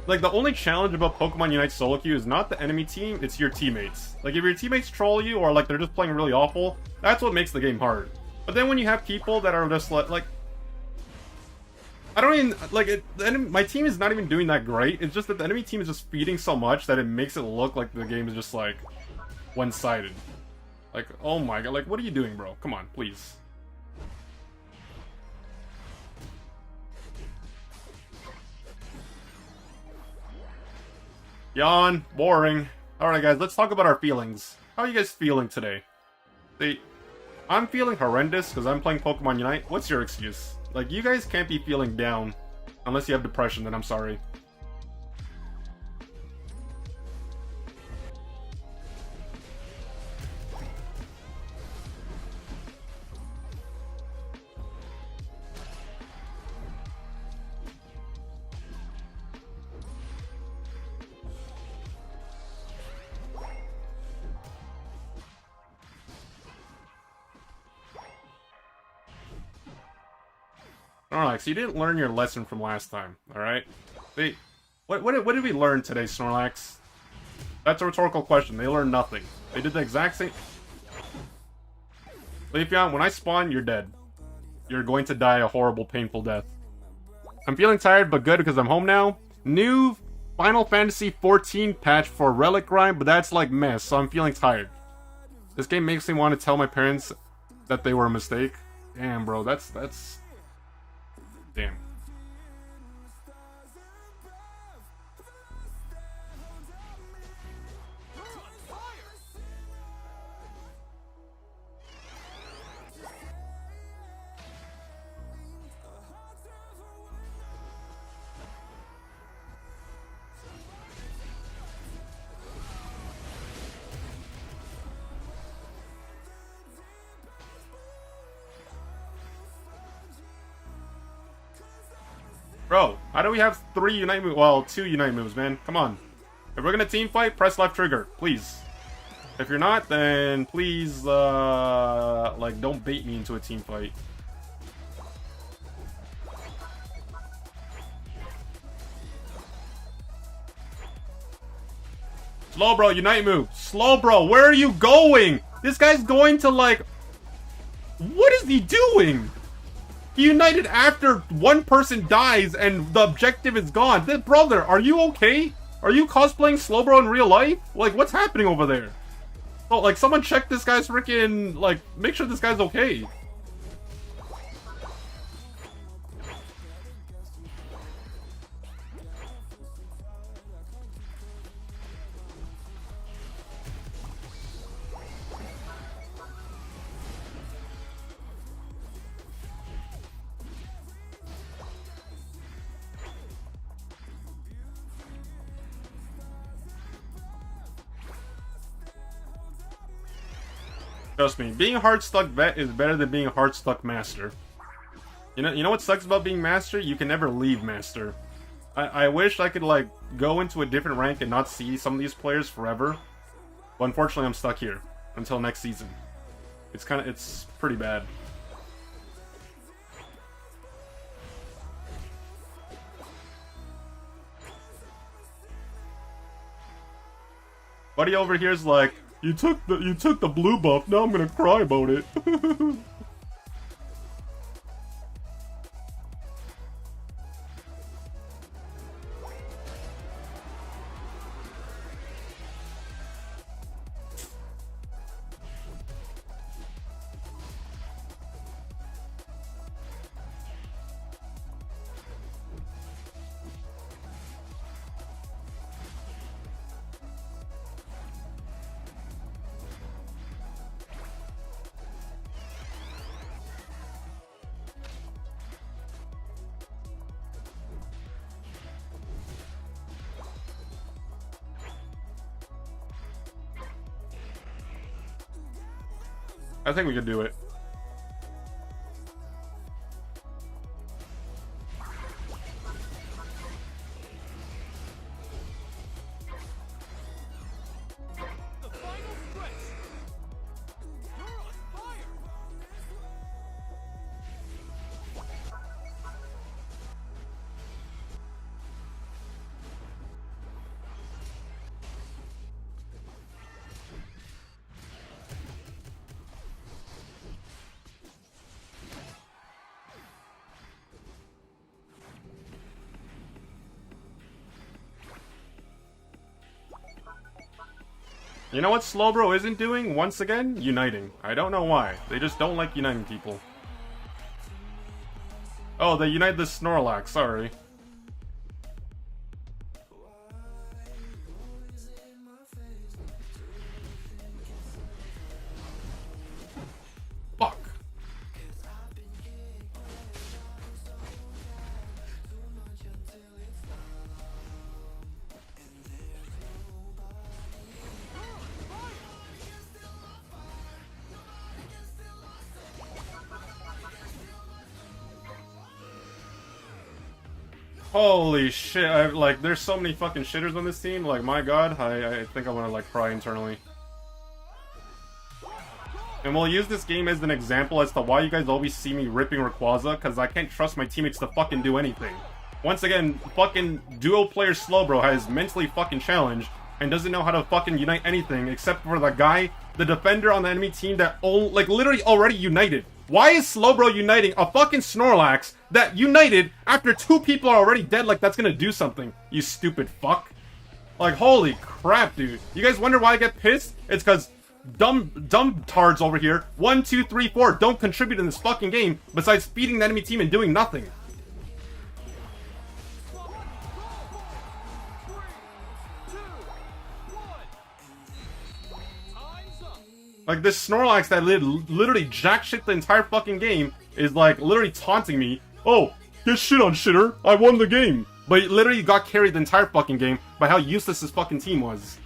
Like, the only challenge about Pokemon Unite solo queue is not the enemy team, it's your teammates. Like, if your teammates troll you, or like they're just playing really awful, that's what makes the game hard. But then when you have people that are just like I don't even, like, my team is not even doing that great, it's just that the enemy team is just feeding so much that it makes it look like the game is just, like, one-sided. Like, oh my god, like, what are you doing, bro? Come on, please. Yawn. Boring. Alright guys, let's talk about our feelings. How are you guys feeling today? I'm feeling horrendous because I'm playing Pokemon Unite. What's your excuse? Like, you guys can't be feeling down. Unless you have depression, then I'm sorry. Alright, so you didn't learn your lesson from last time, alright? What did we learn today, Snorlax? That's a rhetorical question. They learned nothing. They did the exact same... Leafeon, when I spawn, you're dead. You're going to die a horrible, painful death. I'm feeling tired, but good because I'm home now. New Final Fantasy 14 patch for Relic Grind, but that's like meh, so I'm feeling tired. This game makes me want to tell my parents that they were a mistake. Damn, bro, that's... Damn. Bro, how do we have 3 Unite moves? Well, 2 Unite moves, man. Come on. If we're gonna team fight, press left trigger, please. If you're not, then please, like, don't bait me into a team fight. Slow, bro, Unite move. Slow, bro, where are you going? This guy's going to, like... What is he doing? He united after one person dies and the objective is gone. Brother, are you okay? Are you cosplaying Slowbro in real life? Like, what's happening over there? Oh, like, someone check this guy's freaking... Like, make sure this guy's okay. Trust me, being hard stuck vet is better than being hard stuck master. You know what sucks about being master? You can never leave master. I wish I could like go into a different rank and not see some of these players forever. But unfortunately I'm stuck here until next season. It's pretty bad. Buddy over here is like, you took the blue buff, now I'm gonna cry about it. I think we could do it. The final stretch. You're on fire. You know what Slowbro isn't doing? Once again, uniting. I don't know why. They just don't like uniting people. Oh, they unite the Snorlax, sorry. Fuck. Holy shit, like, there's so many fucking shitters on this team, like, my god, I think I want to, like, cry internally. And we'll use this game as an example as to why you guys always see me ripping Rayquaza, because I can't trust my teammates to fucking do anything. Once again, fucking duo player Slowbro has mentally fucking challenged, and doesn't know how to fucking unite anything, except for the guy, the defender on the enemy team that, like, literally already united. Why is Slowbro uniting a fucking Snorlax that united after 2 people are already dead like that's gonna do something? You stupid fuck. Like, holy crap, dude. You guys wonder why I get pissed? It's because dumb tards over here, 1, 2, 3, 4, don't contribute in this fucking game besides feeding the enemy team and doing nothing. Like, this Snorlax that literally jack shit the entire fucking game is, like, literally taunting me. Oh, get shit on, shitter. I won the game. But he literally got carried the entire fucking game by how useless his fucking team was.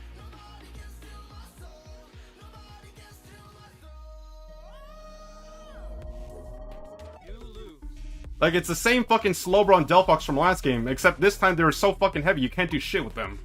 Like, it's the same fucking Slowbro and Delphox from last game, except this time they were so fucking heavy you can't do shit with them.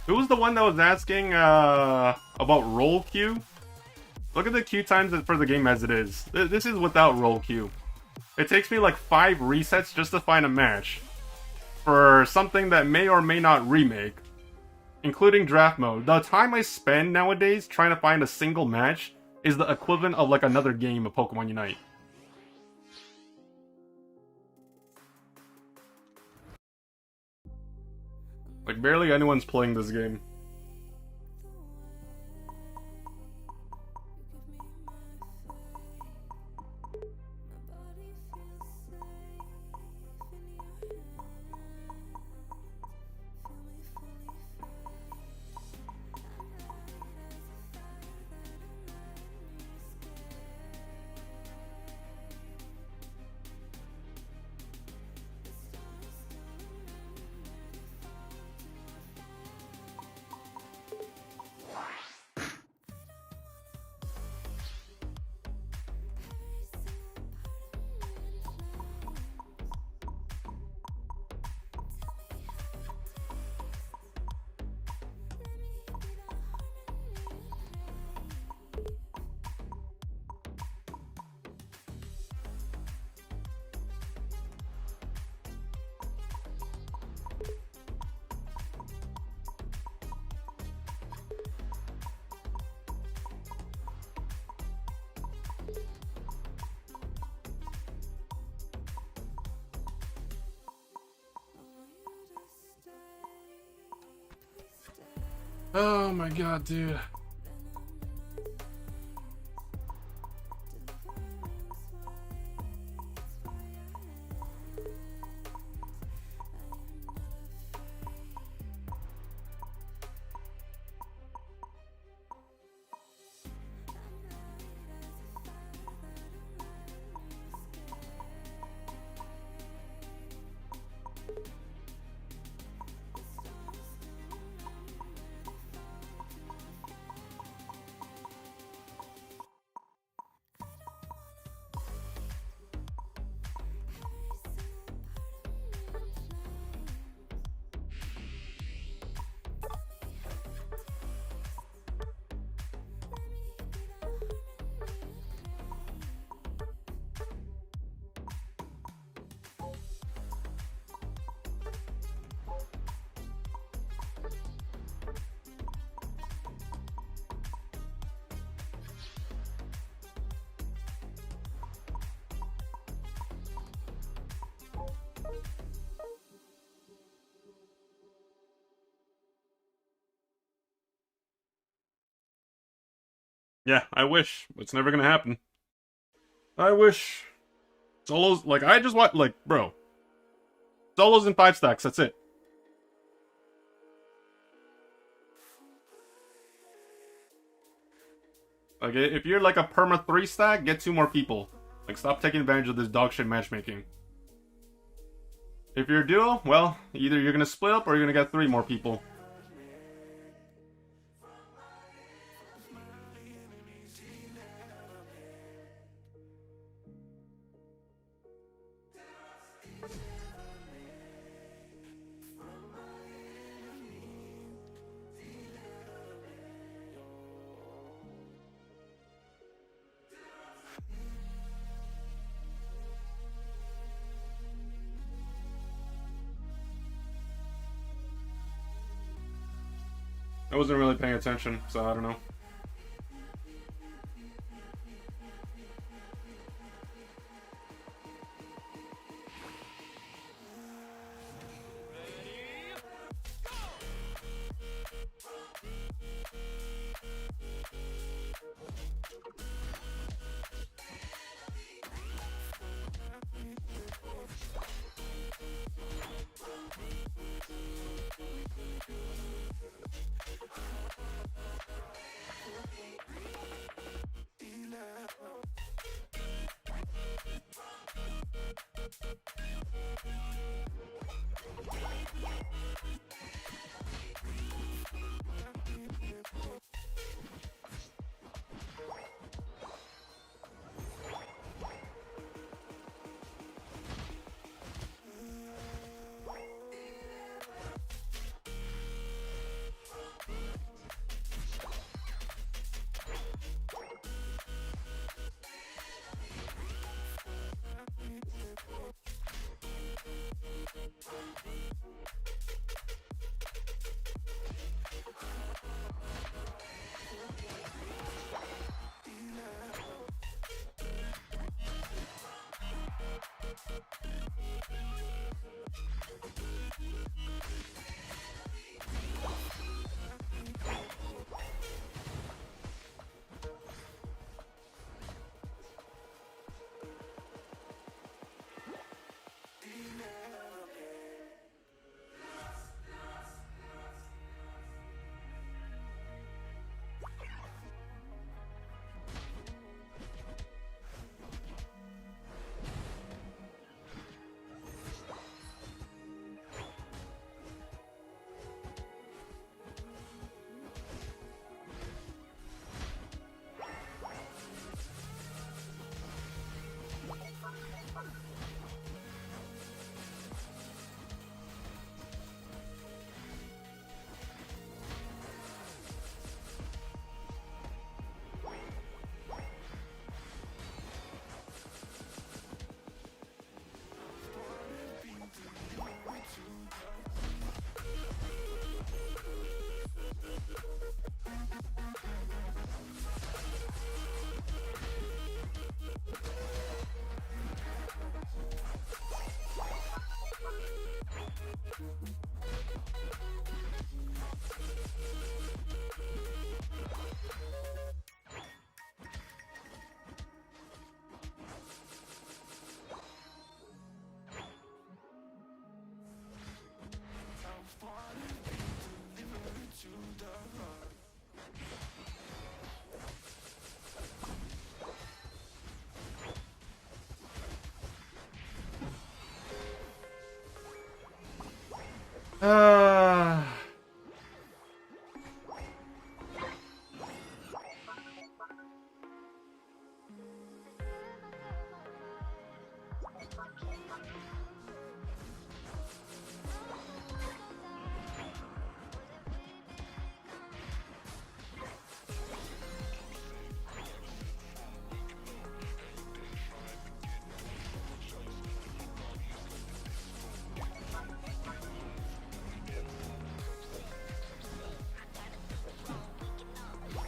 Who was the one that was asking about roll queue? Look at the queue times for the game as it is. This is without roll queue. It takes me like 5 resets just to find a match for something that may or may not remake, including draft mode. The time I spend nowadays trying to find a single match is the equivalent of like another game of Pokemon Unite. Like, barely anyone's playing this game. Oh my god, dude. Yeah, I wish. It's never gonna happen. I wish. Solos, like, I just want, like, bro. Solos and 5 stacks, that's it. Like, if you're like a perma 3 stack, get 2 more people. Like, stop taking advantage of this dog shit matchmaking. If you're a duo, well, either you're gonna split up or you're gonna get 3 more people. I wasn't really paying attention, so I don't know. Uh...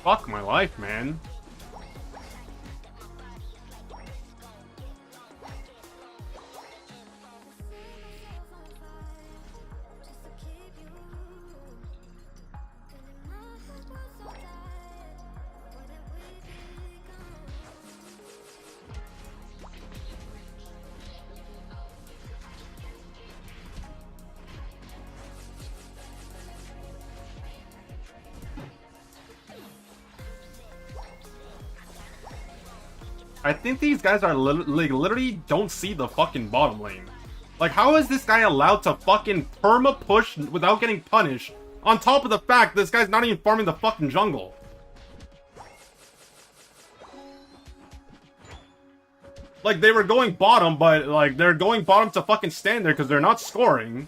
Fuck my life, man. I think these guys are literally don't see the fucking bottom lane. Like, how is this guy allowed to fucking perma push without getting punished? On top of the fact this guy's not even farming the fucking jungle. Like, they were going bottom, but like they're going bottom to fucking stand there because they're not scoring.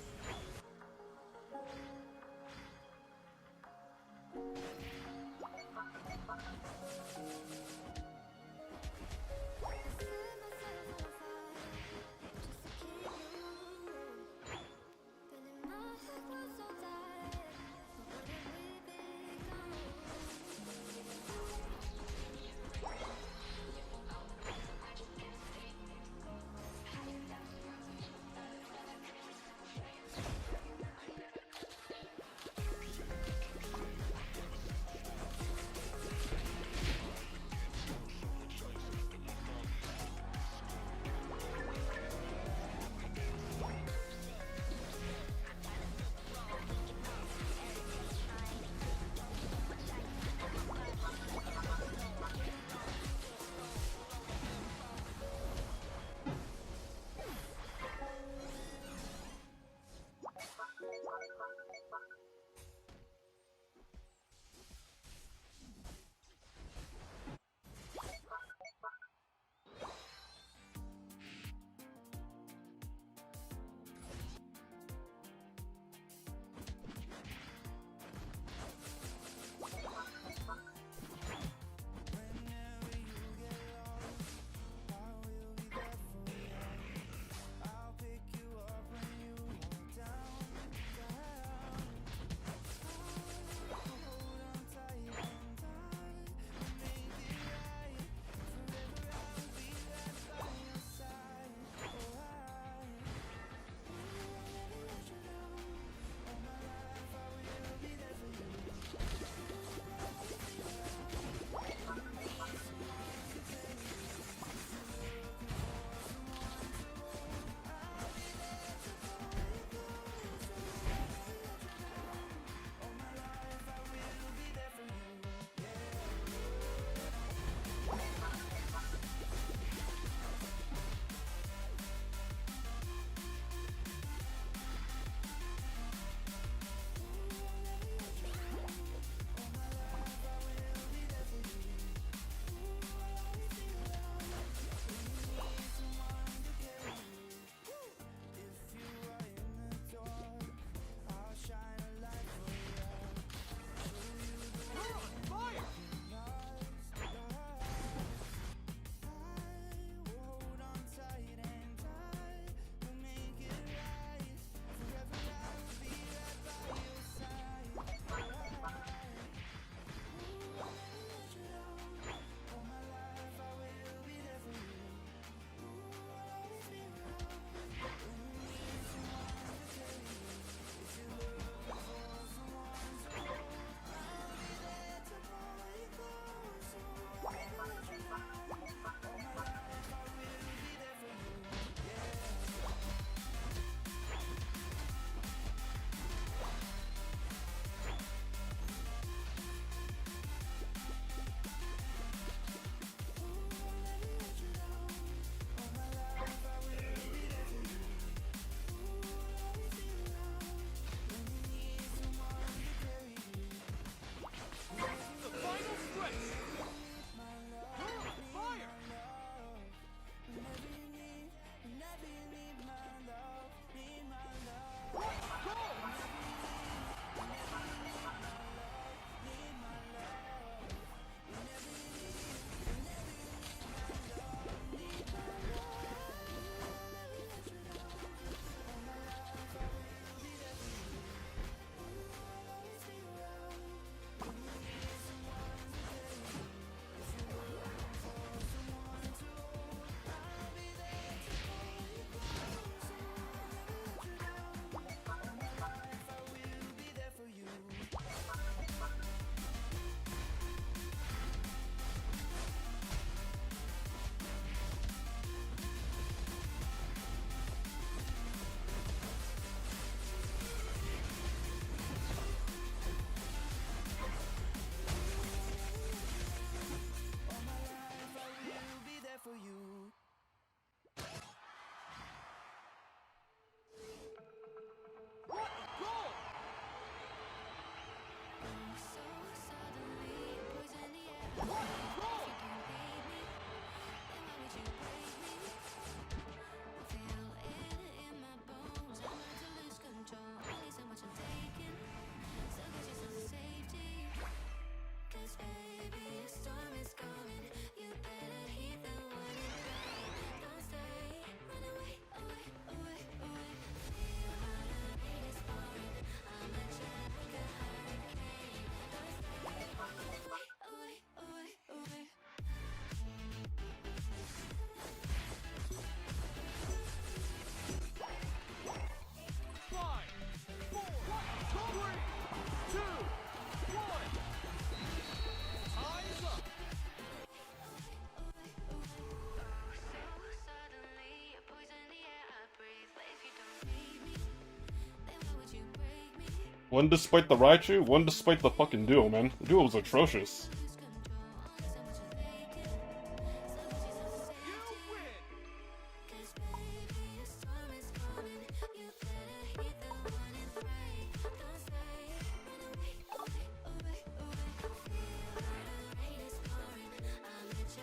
One despite the Raichu, one despite the fucking duo, man. The duo was atrocious.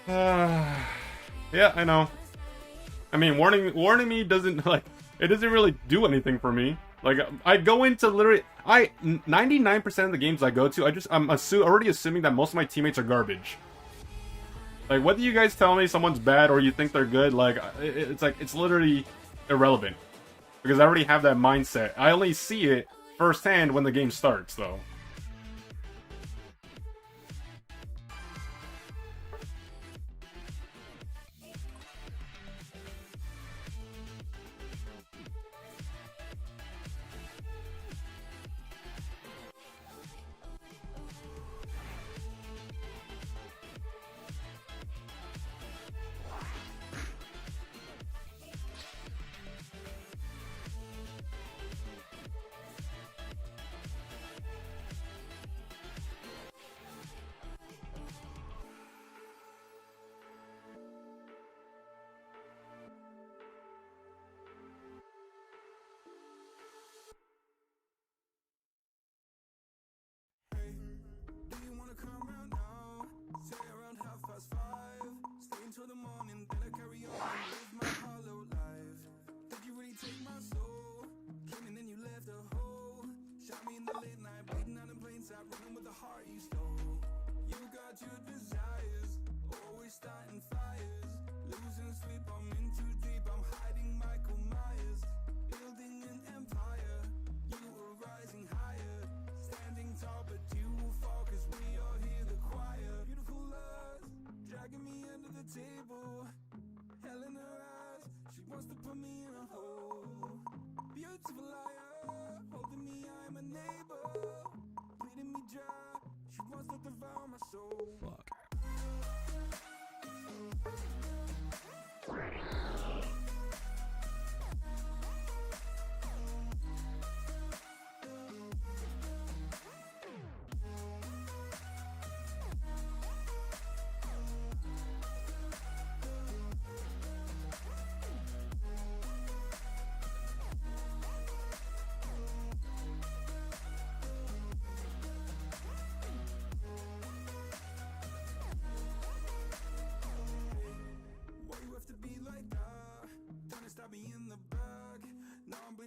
Yeah, I know. I mean, warning me doesn't, like, it doesn't really do anything for me. Like, I go into literally, 99% of the games I go to, I'm already assuming that most of my teammates are garbage. Like, whether you guys tell me someone's bad or you think they're good, like, it's literally irrelevant. Because I already have that mindset. I only see it firsthand when the game starts, though.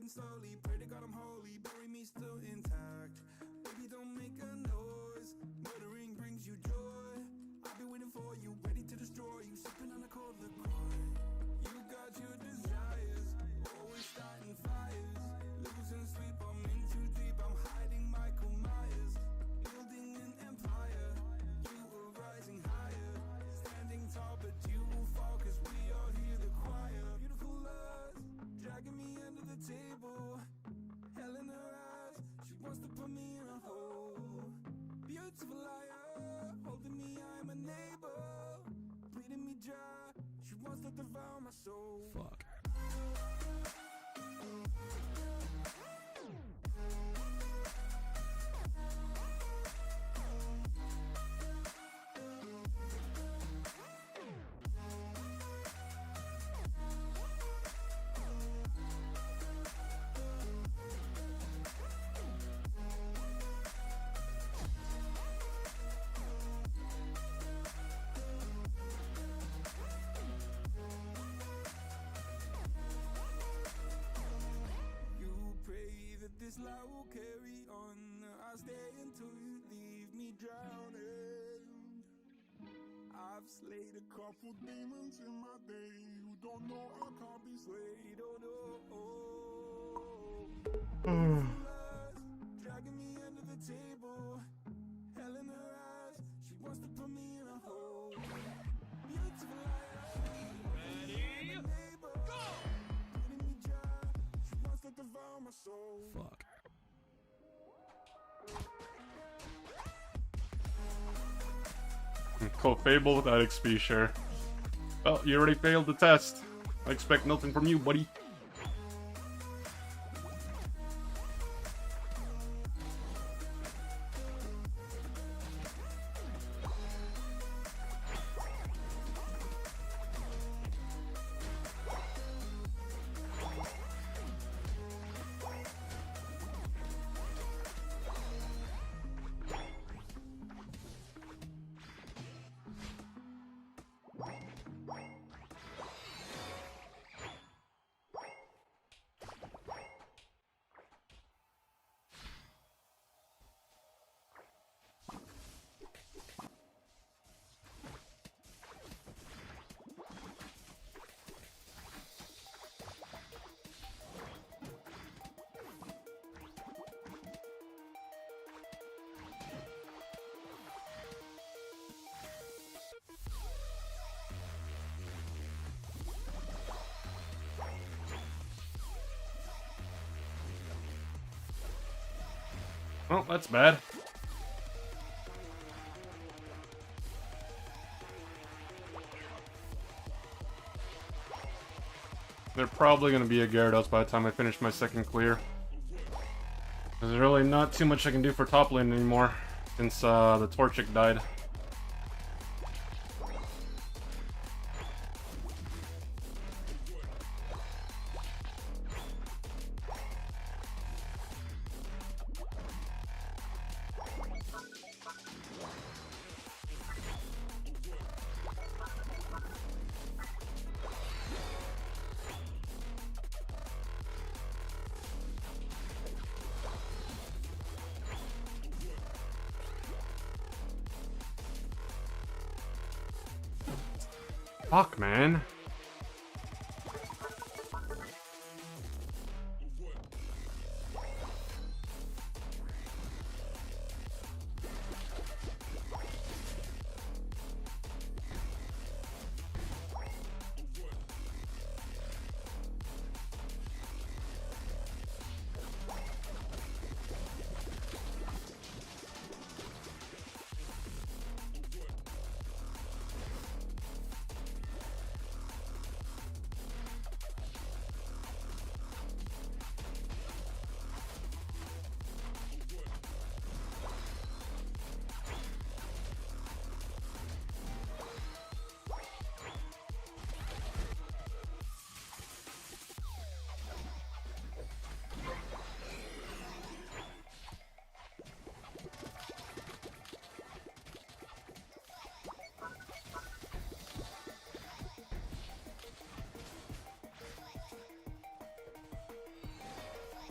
Slowly, pray to God I'm holy, bury me still intact. Baby, don't make a noise. Murdering brings you joy. I've been waiting for you, ready to destroy you, sipping on a cold liqueur. You got your desires, always starting fires. Losing sleep, I'm in too deep, I'm hiding Michael Myers. Building an empire, you are rising higher. Standing tall, but you will fall, cause we all hear the choir. Beautiful love, dragging me under the table. Hell in her eyes, she wants to put me in a hole. Beautiful liar, holding me, I'm a neighbor. Bleeding me dry, she wants to devour my soul. Fuck. This life will carry on. I'll stay until you leave me drowning. I've slayed a couple demons in my day. You don't know I can't be swayed. Oh no. Dragging me under the table. Hell in her eyes. She wants to put me in a hole. Beautiful liar. Ready? Go! Putting me dry. She wants to devour my soul. Fuck. Called Fable without XP, sure. Well, you already failed the test. I expect nothing from you, buddy. Oh, that's bad. They're probably going to be a Gyarados by the time I finish my second clear. There's really not too much I can do for top lane anymore since the Torchic died. Fuck, man.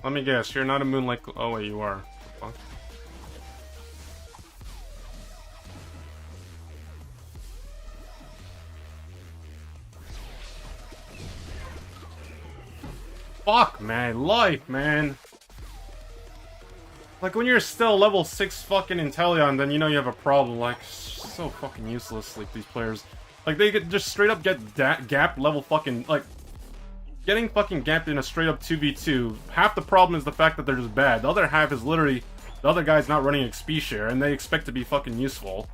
Let me guess, you're not a Moonlight... Oh wait, you are. Fuck. Fuck, man. Life, man. Like, when you're still level 6 fucking Inteleon, then you know you have a problem. Like, so fucking useless, like, these players. Like, they could just straight up get gapped level fucking... Like, getting fucking gapped in a straight up 2v2, half the problem is the fact that they're just bad. The other half is literally the other guy's not running XP share, and they expect to be fucking useful.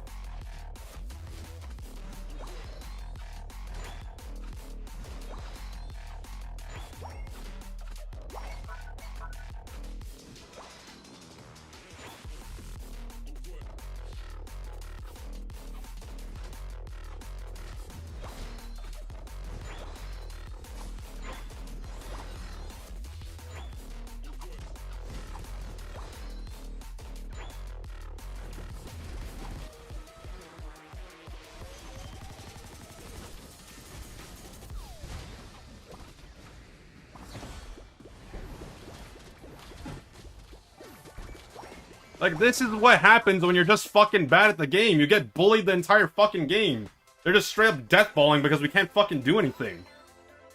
Like, this is what happens when you're just fucking bad at the game. You get bullied the entire fucking game. They're just straight up deathballing because we can't fucking do anything.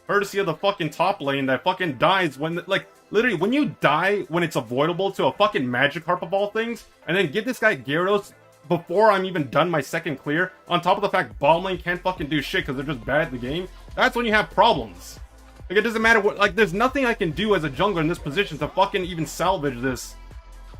Courtesy of the fucking top lane that fucking dies when, like, literally, when you die when it's avoidable to a fucking Magikarp of all things, and then give this guy Gyarados before I'm even done my second clear, on top of the fact bottom lane can't fucking do shit because they're just bad at the game, that's when you have problems. Like, it doesn't matter what, like, there's nothing I can do as a jungler in this position to fucking even salvage this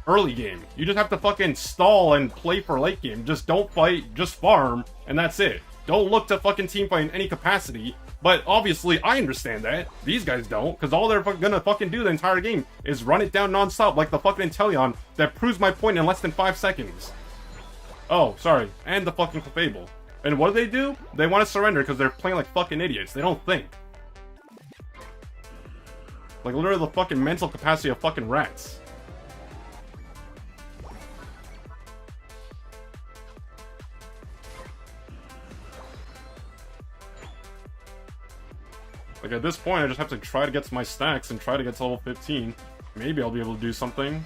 early game. You just have to fucking stall and play for late game. Just don't fight, just farm, and that's it. Don't look to fucking team fight in any capacity. But obviously, I understand that. These guys don't, because all they're gonna fucking do the entire game is run it down non-stop like the fucking Inteleon that proves my point in less than 5 seconds. Oh, sorry. And the fucking Clefable. And what do? They want to surrender because they're playing like fucking idiots. They don't think. Like, literally the fucking mental capacity of fucking rats. Like, at this point, I just have to try to get to my stacks and try to get to level 15. Maybe I'll be able to do something.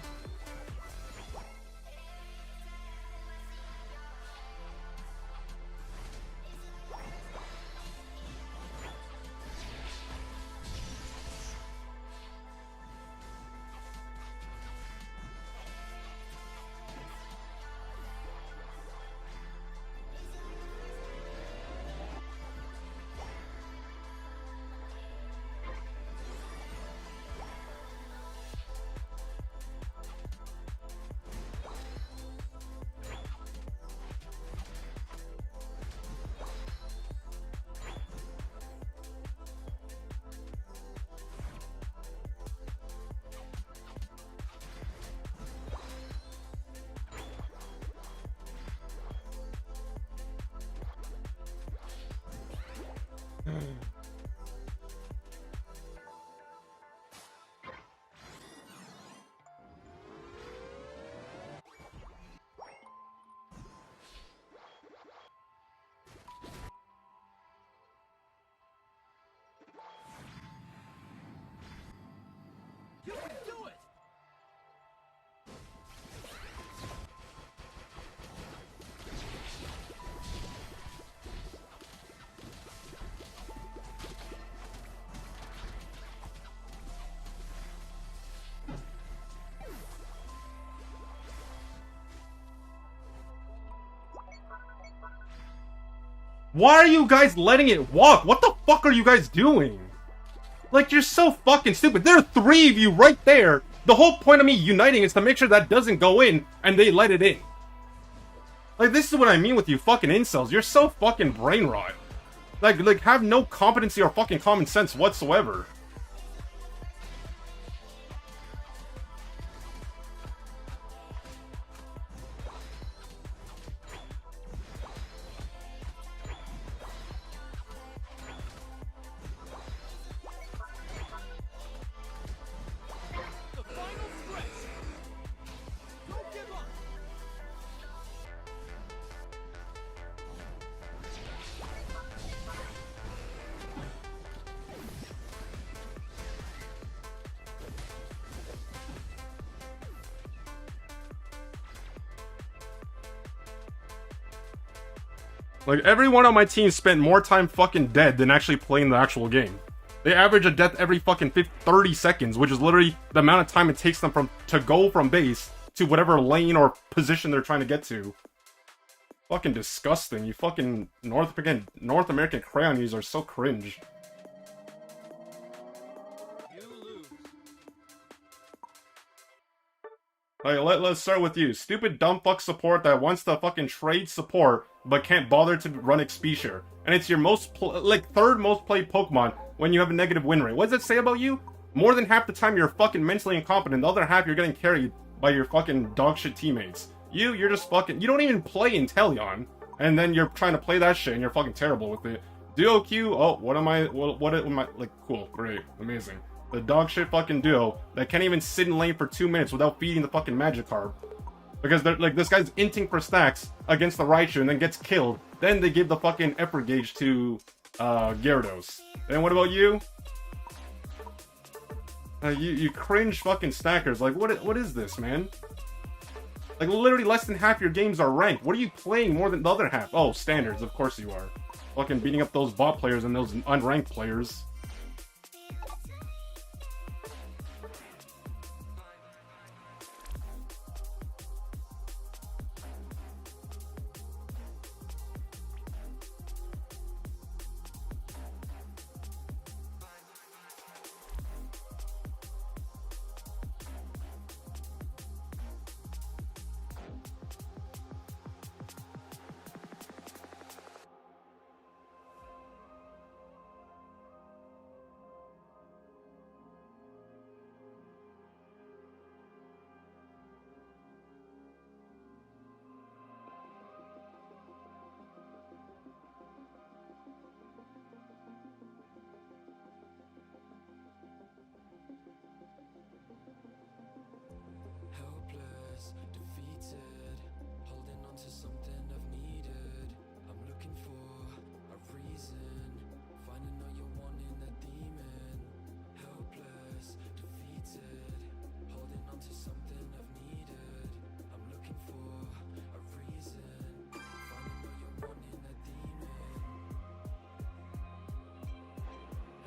You can do it! Why are you guys letting it walk? What the fuck are you guys doing? Like, you're so fucking stupid. There are 3 of you right there. The whole point of me uniting is to make sure that doesn't go in, and they let it in. Like, this is what I mean with you fucking incels. You're so fucking brain rot. Like, have no competency or fucking common sense whatsoever. The final stretch! Don't give up! Like, everyone on my team spent more time fucking dead than actually playing the actual game. They average a death every fucking 30 seconds, which is literally the amount of time it takes them to go from base to whatever lane or position they're trying to get to. Fucking disgusting. You fucking North American crayon users are so cringe. You lose. Like, let's start with you. Stupid dumb fuck support that wants to fucking trade support but can't bother to run XP share. And it's your third most played Pokemon when you have a negative win rate. What does it say about you? More than half the time you're fucking mentally incompetent. The other half you're getting carried by your fucking dogshit teammates. You're just fucking... You don't even play Inteleon. And then you're trying to play that shit and you're fucking terrible with it. Duo Q, oh, what am I... Like, cool, great, amazing. The dogshit fucking duo that can't even sit in lane for 2 minutes without feeding the fucking Magikarp. Because they're like, this guy's inting for stacks against the Raichu and then gets killed. Then they give the fucking effort gauge to Gyarados. And what about you? You cringe fucking stackers. Like, what is this, man? Like, literally less than half your games are ranked. What are you playing more than the other half? Oh, standards, of course you are. Fucking beating up those bot players and those unranked players. Helpless, defeated, holding on to something I've needed. I'm looking for a reason, finding out you're wanting a demon. Helpless, defeated, holding on to something I've needed. I'm looking for a reason, finding out you're wanting a demon.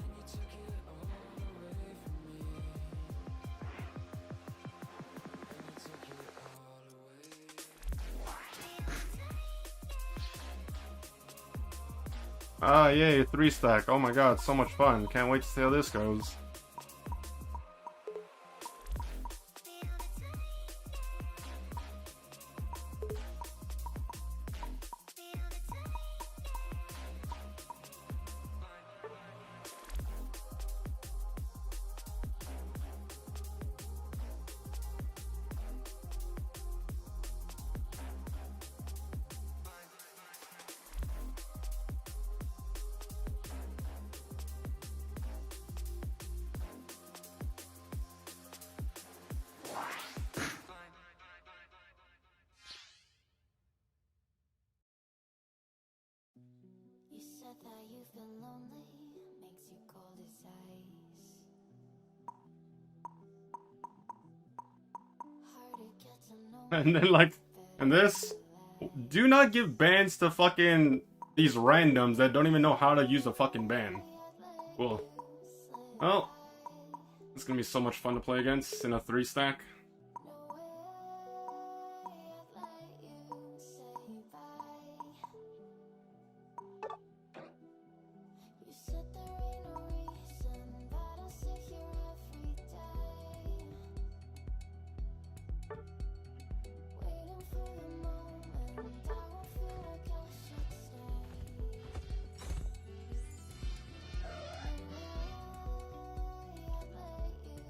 And you took it all away from me. Ah, yay, 3-stack. Oh my god, so much fun. Can't wait to see how this goes. that you've been lonely, makes you cold as ice. Hard to get to know And then like, and this, do not give bans to fucking these randoms that don't even know how to use a fucking ban. Cool. Well, it's gonna be so much fun to play against in a 3-stack.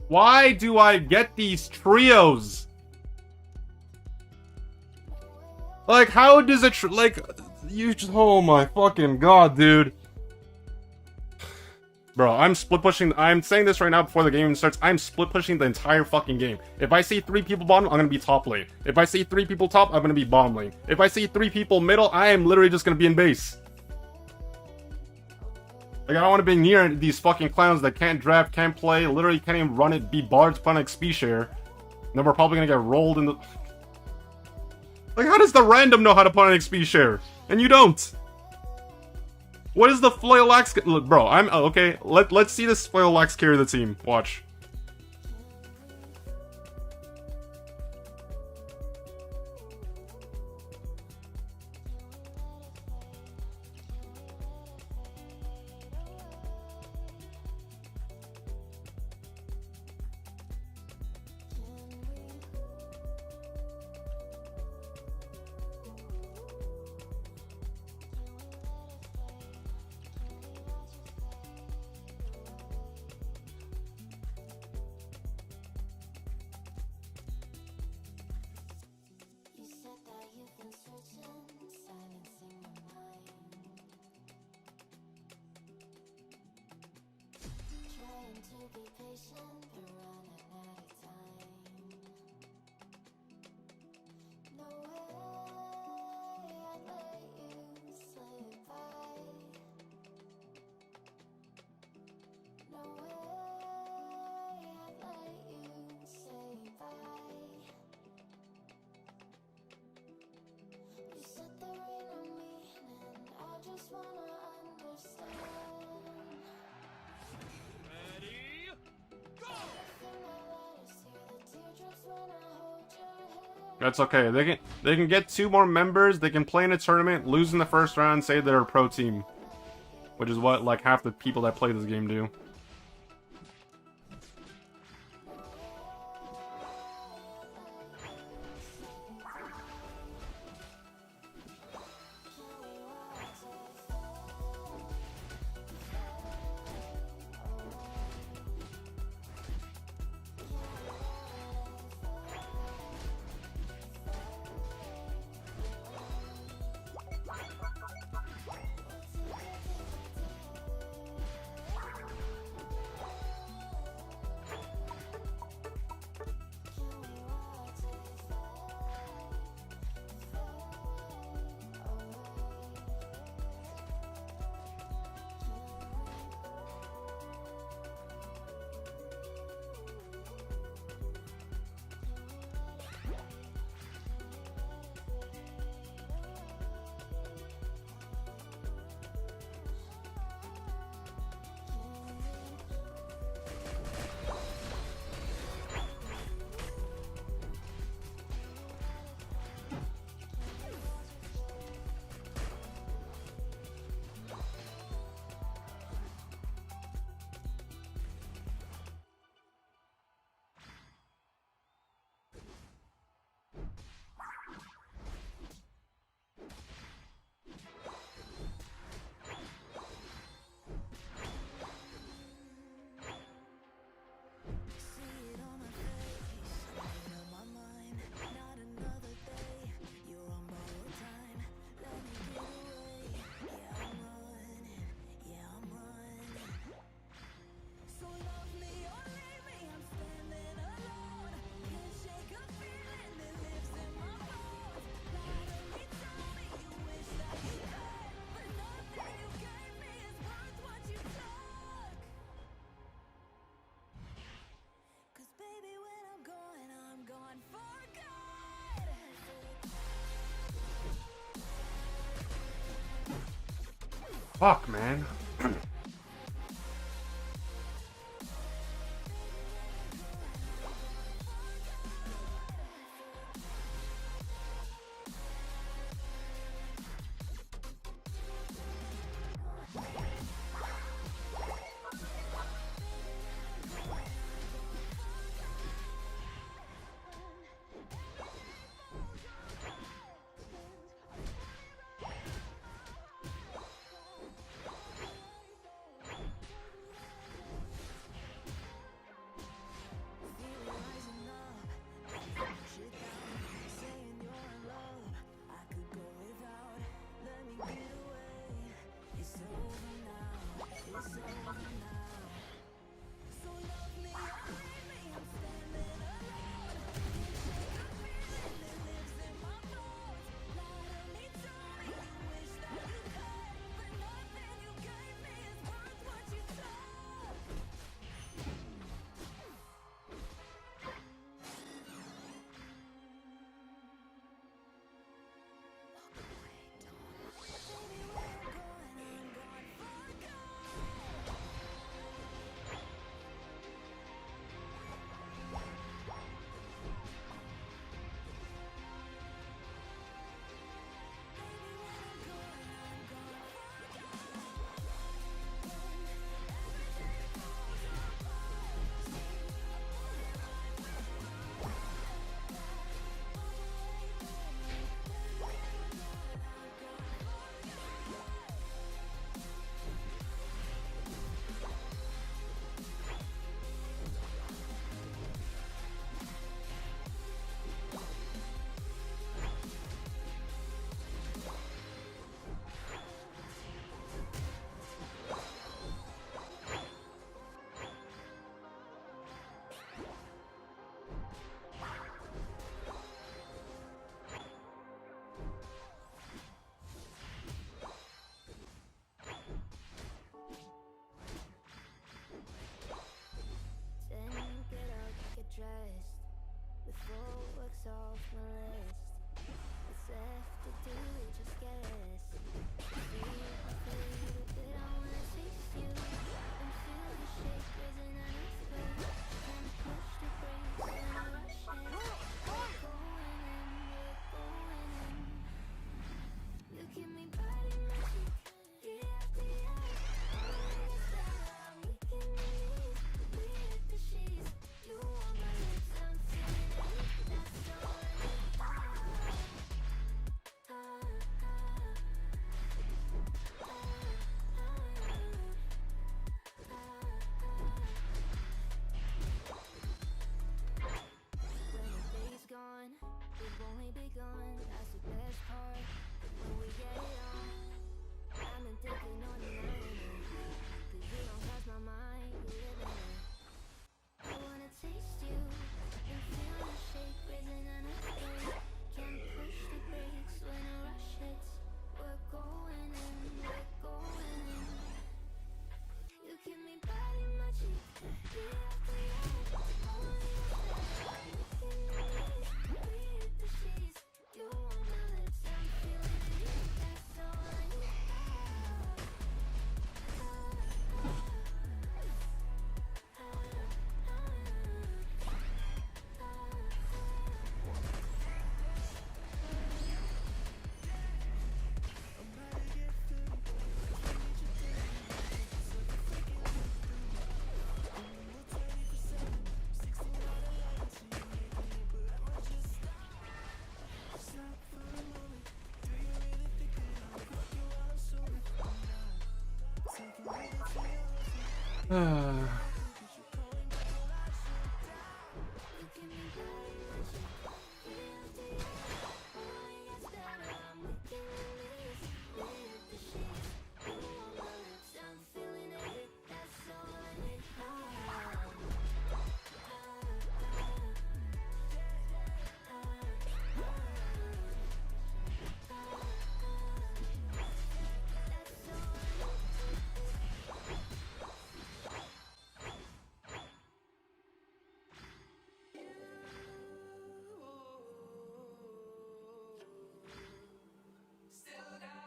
Why do I get these trios? Like, how does it like, you just, oh my fucking god, dude. Bro, I'm split pushing, I'm saying this right now before the game even starts, I'm split pushing the entire fucking game. If I see 3 people bottom, I'm gonna be top lane. If I see 3 people top, I'm gonna be bottom lane. If I see 3 people middle, I am literally just gonna be in base. Like, I don't want to be near these fucking clowns that can't draft, can't play, literally can't even run it, be bards, put on XP share. And then we're probably gonna get rolled in the... Like, how does the random know how to put on XP share? And you don't! What is the Flail-Axe... Look, bro, I'm... Okay, let's see this Flail-Axe carry the team. Watch. That's okay. They can get 2 more members. They can play in a tournament, lose in the first round, say they're a pro team, which is what like half the people that play this game do. Fuck, man.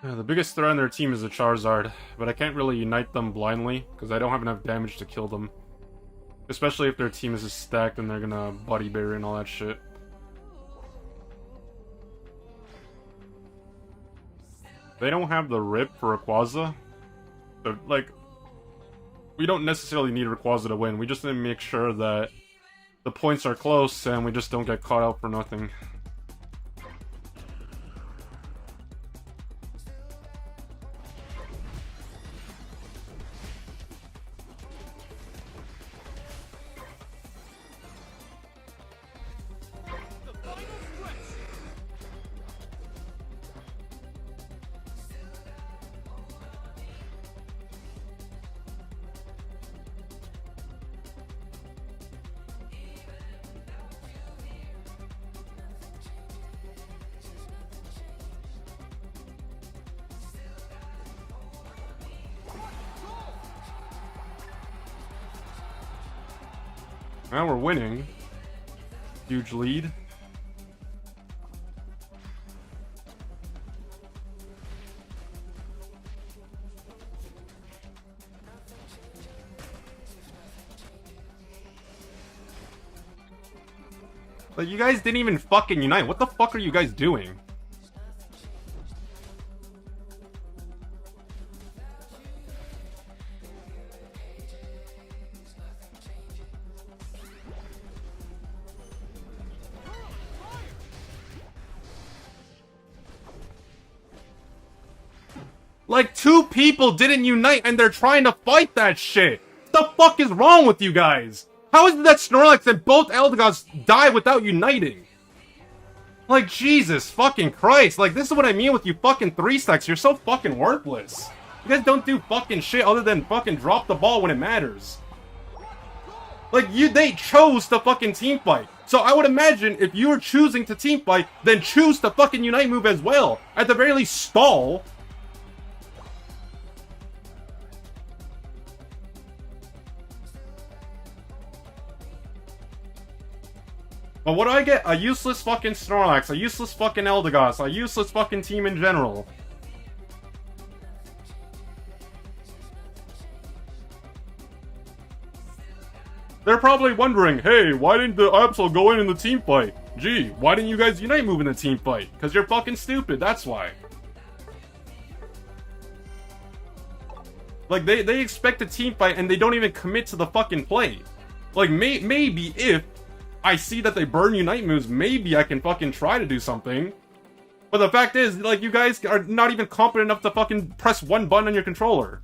The biggest threat on their team is the Charizard, but I can't really unite them blindly, because I don't have enough damage to kill them. Especially if their team is just stacked and they're gonna body barrier and all that shit. They don't have the Rip for Rayquaza. So, like, we don't necessarily need Rayquaza to win. We just need to make sure that the points are close and we just don't get caught out for nothing. Now we're winning. Huge lead. Like, you guys didn't even fucking unite. What the fuck are you guys doing? Like, 2 people didn't unite and they're trying to fight that shit. What the fuck is wrong with you guys? How is it that Snorlax and both Eldegoss die without uniting? Like, Jesus fucking Christ. Like, this is what I mean with you fucking 3-stacks. You're so fucking worthless. You guys don't do fucking shit other than fucking drop the ball when it matters. Like, they chose to fucking team fight. So I would imagine if you were choosing to team fight, then choose the fucking unite move as well. At the very least, stall. But what do I get? A useless fucking Snorlax, a useless fucking Eldegoss, a useless fucking team in general. They're probably wondering, hey, why didn't the Absol go in the team fight? Gee, why didn't you guys unite move in the team fight? Because you're fucking stupid, that's why. Like, they expect a team fight and they don't even commit to the fucking play. Like, maybe if I see that they burn unite moves, maybe I can fucking try to do something. But the fact is, like, you guys are not even competent enough to fucking press one button on your controller.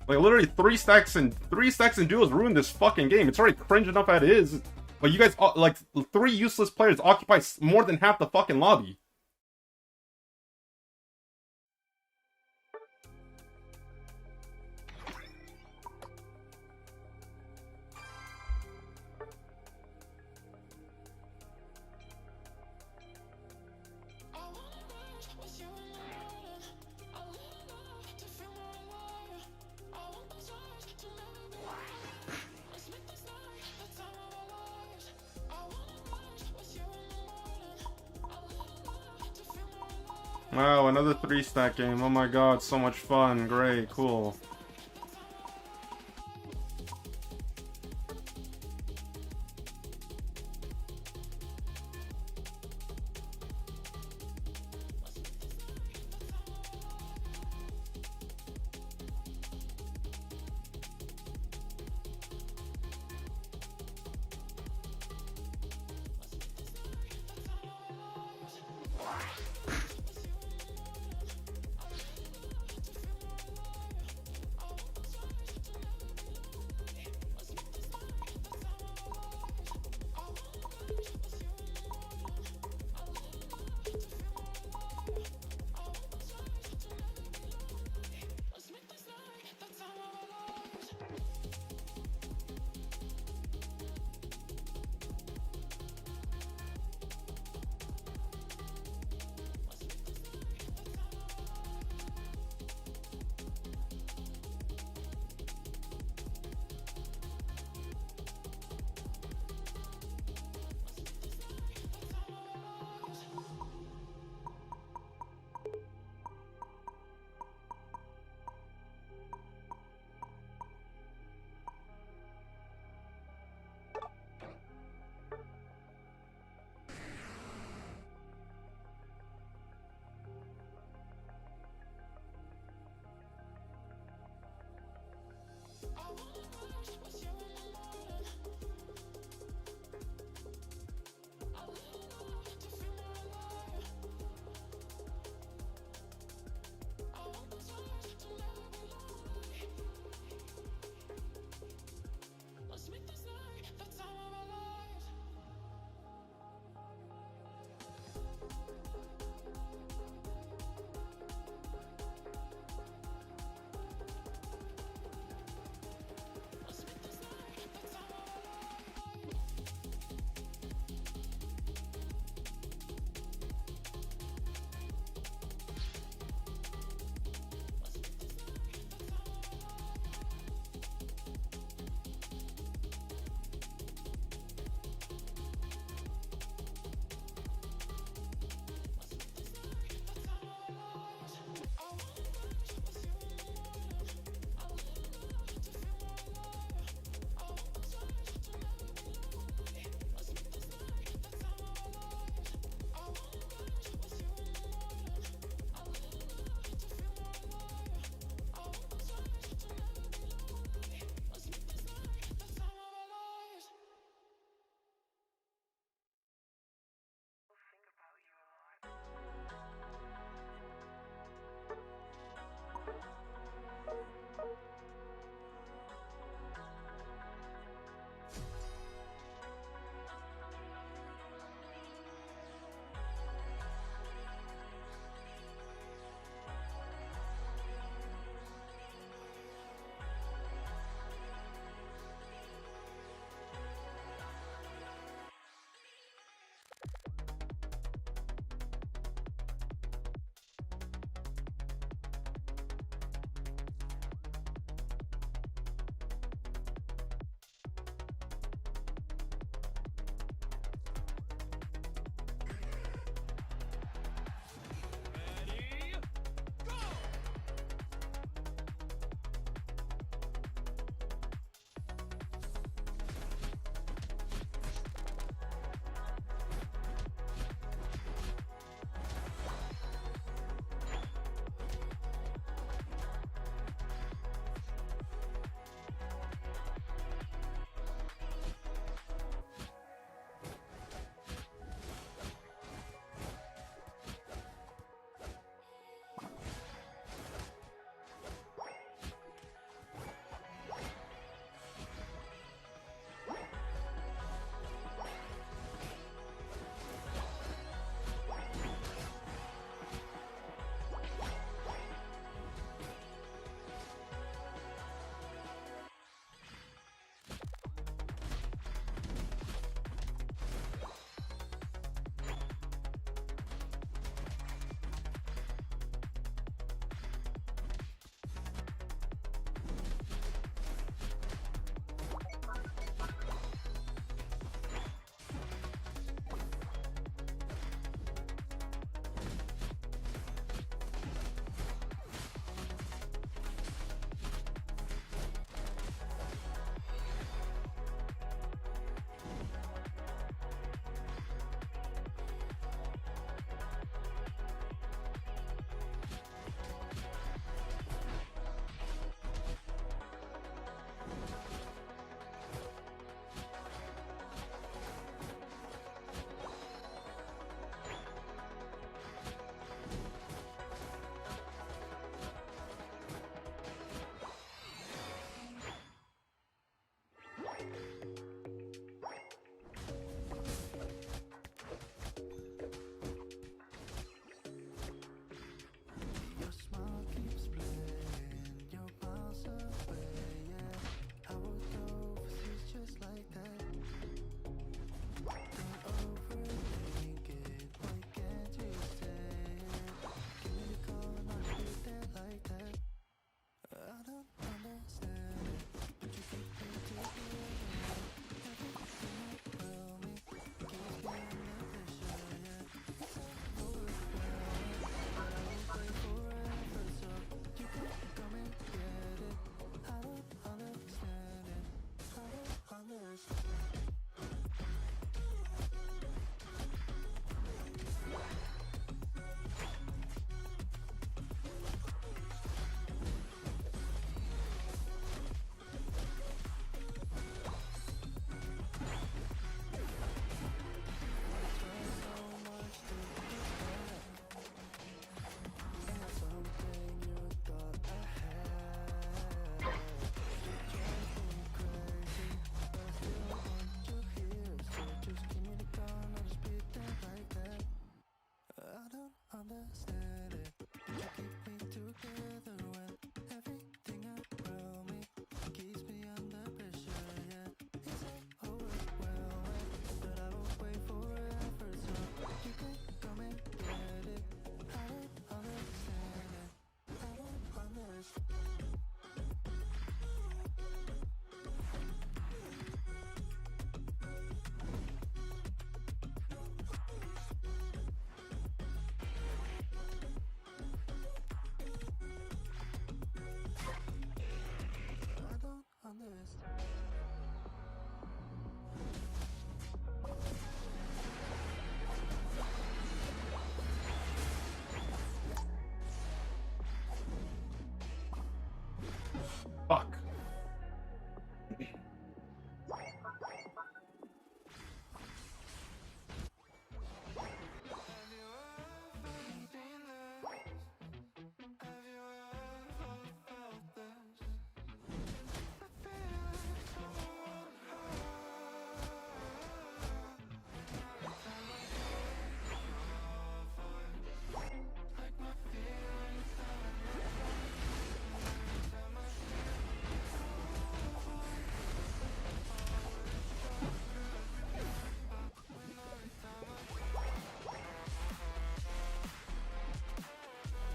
Like, literally 3 stacks and duos ruined this fucking game. It's already cringe enough as it is. But you guys, like, 3 useless players occupy more than half the fucking lobby. Wow, another 3-stack game. Oh my god, so much fun. Great, cool.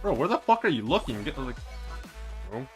Bro, where the fuck are you looking? Get like, bro.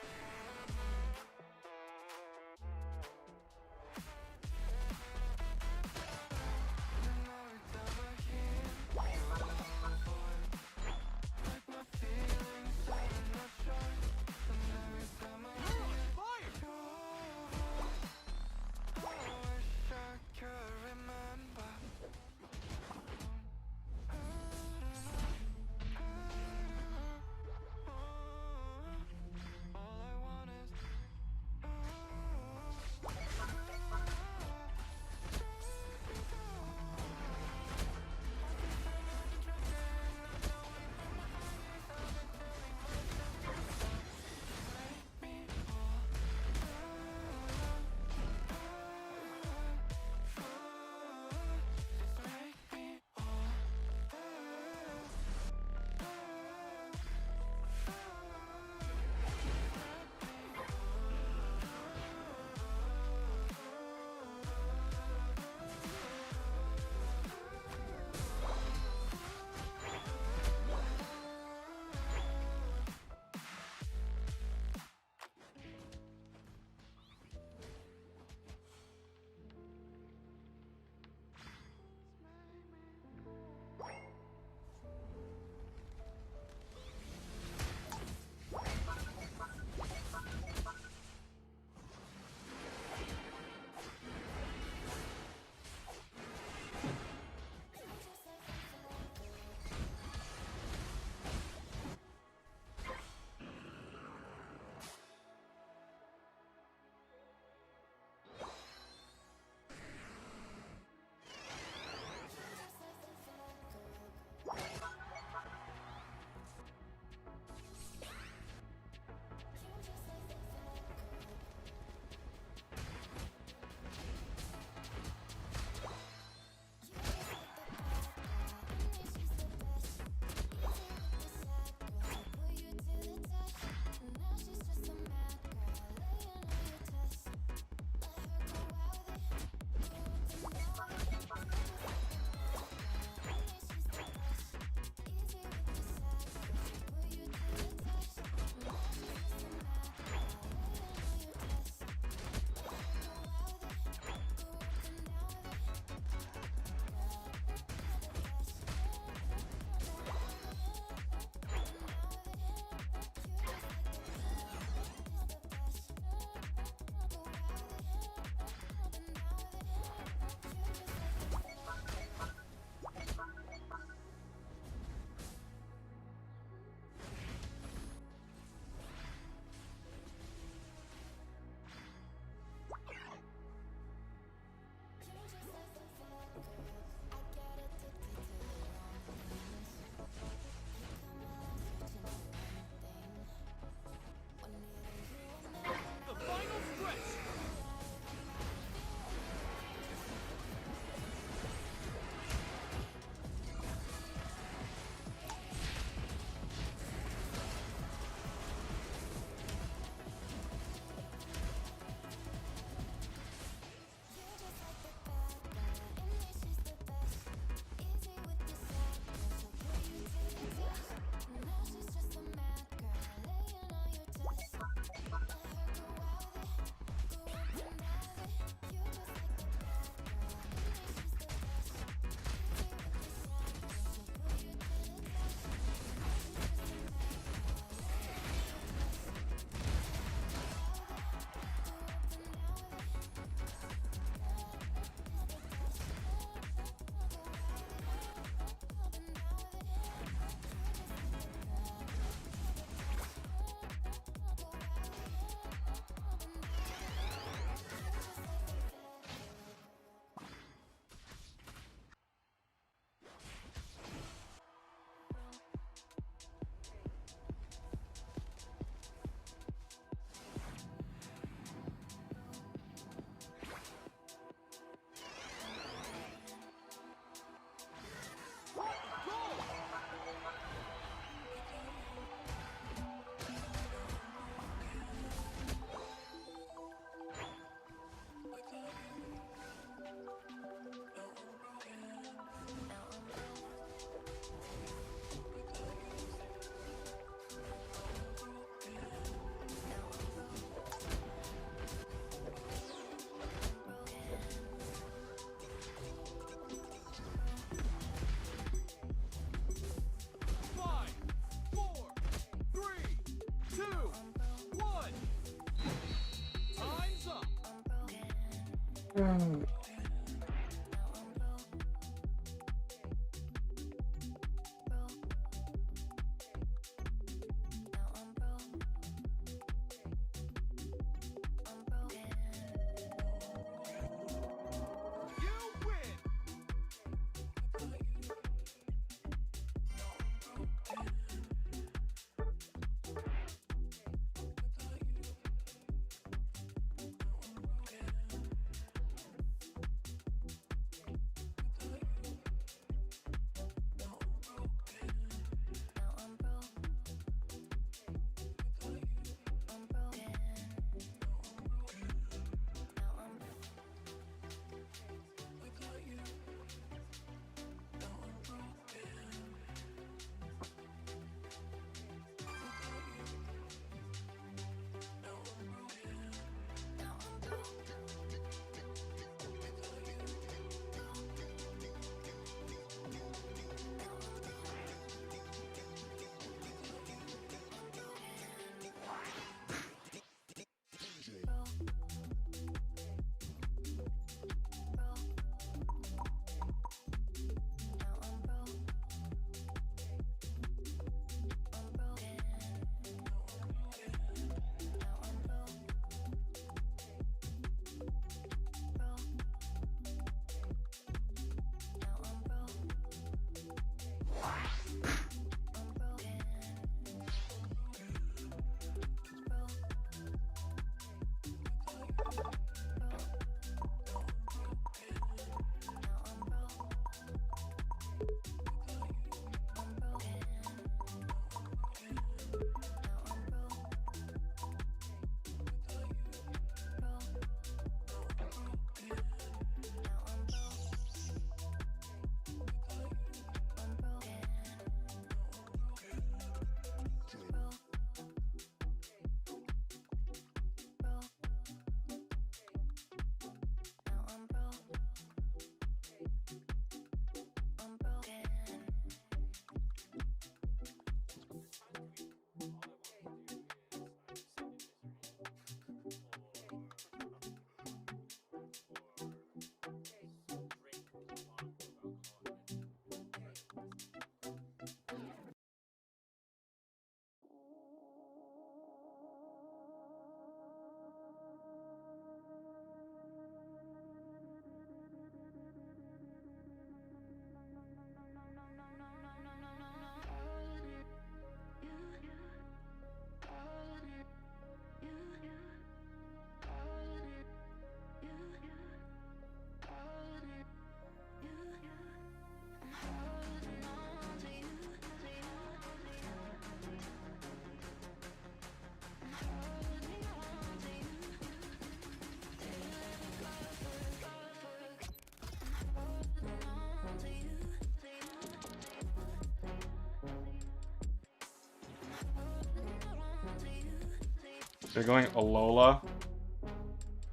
They're going Alola.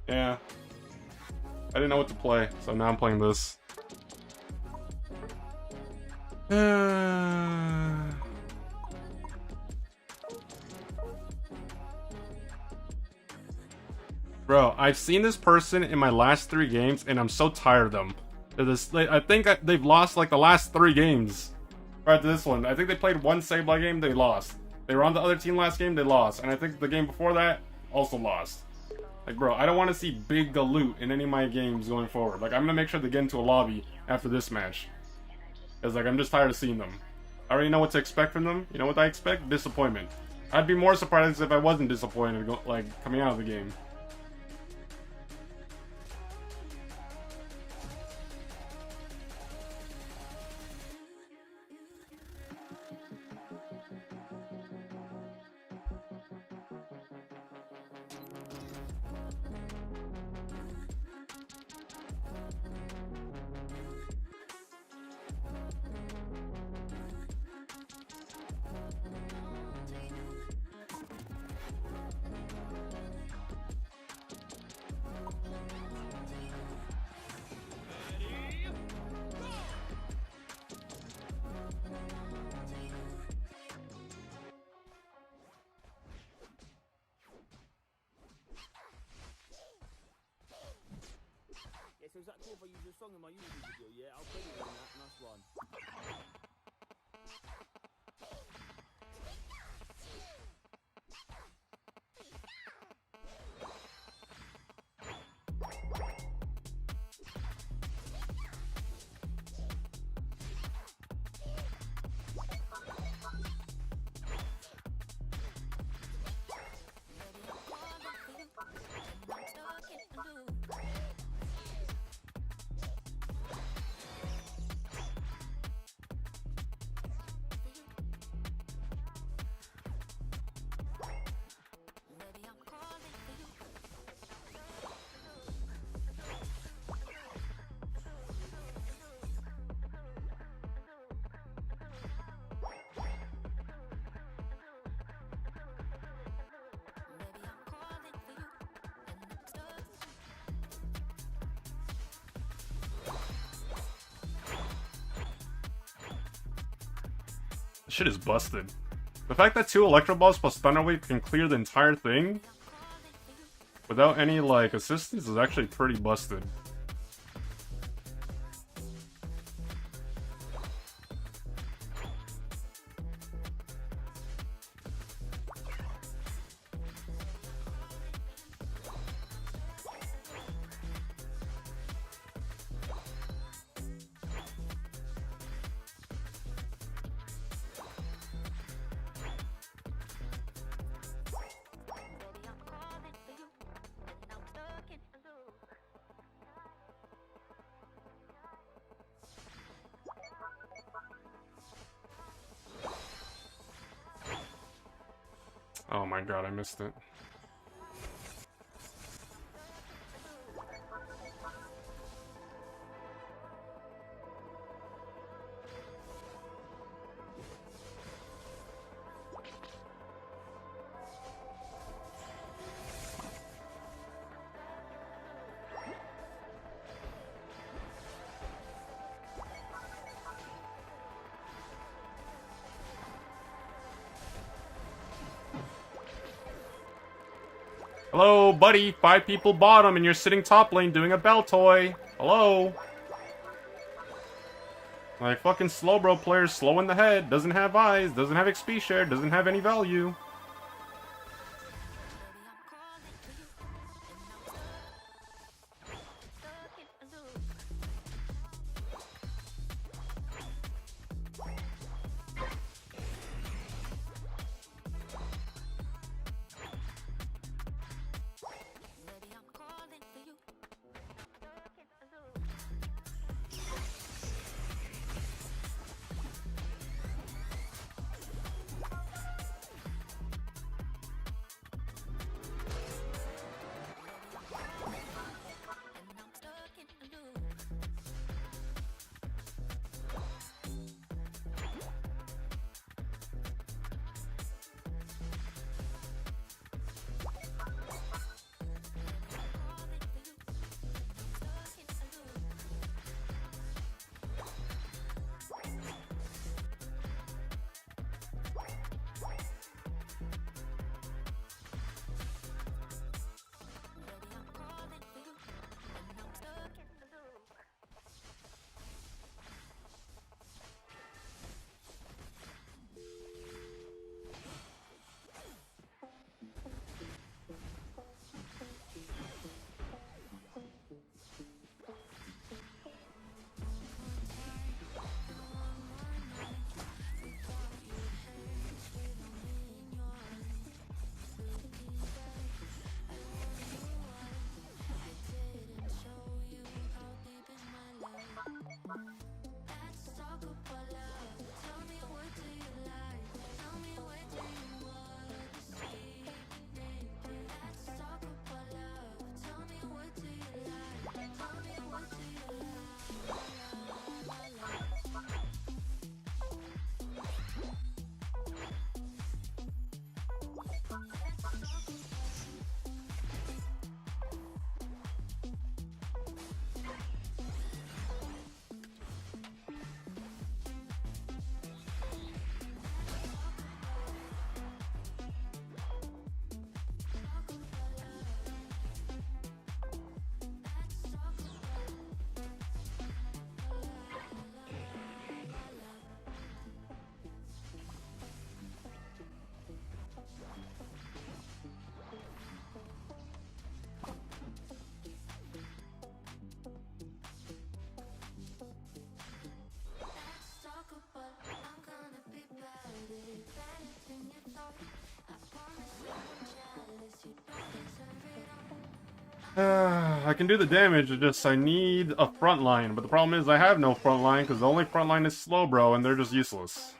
Yeah. I didn't know what to play, so now I'm playing this. Bro, I've seen this person in my last 3 games, and I'm so tired of them. I think they've lost like the last 3 games. Right to this one. I think they played one Sableye game, they lost. They were on the other team last game, they lost. And I think the game before that, also lost. Like, bro, I don't want to see big Galoot in any of my games going forward. Like, I'm gonna make sure they get into a lobby after this match. Because, like, I'm just tired of seeing them. I already know what to expect from them. You know what I expect? Disappointment. I'd be more surprised if I wasn't disappointed, like, coming out of the game. is that cool if I use your song in my YouTube video? Yeah, I'll put it on that. Nice one. Shit is busted. The fact that 2 Electro Balls plus Thunder Wave can clear the entire thing without any, like, assistance is actually pretty busted. Oh my god, I missed it. Hello, buddy. 5 people bottom and you're sitting top lane doing a bell toy. Hello? Like, fucking Slowbro player's slow in the head, doesn't have eyes, doesn't have XP share, doesn't have any value. I can do the damage, it's just I need a front line. But the problem is I have no front line because the only front line is Slowbro and they're just useless.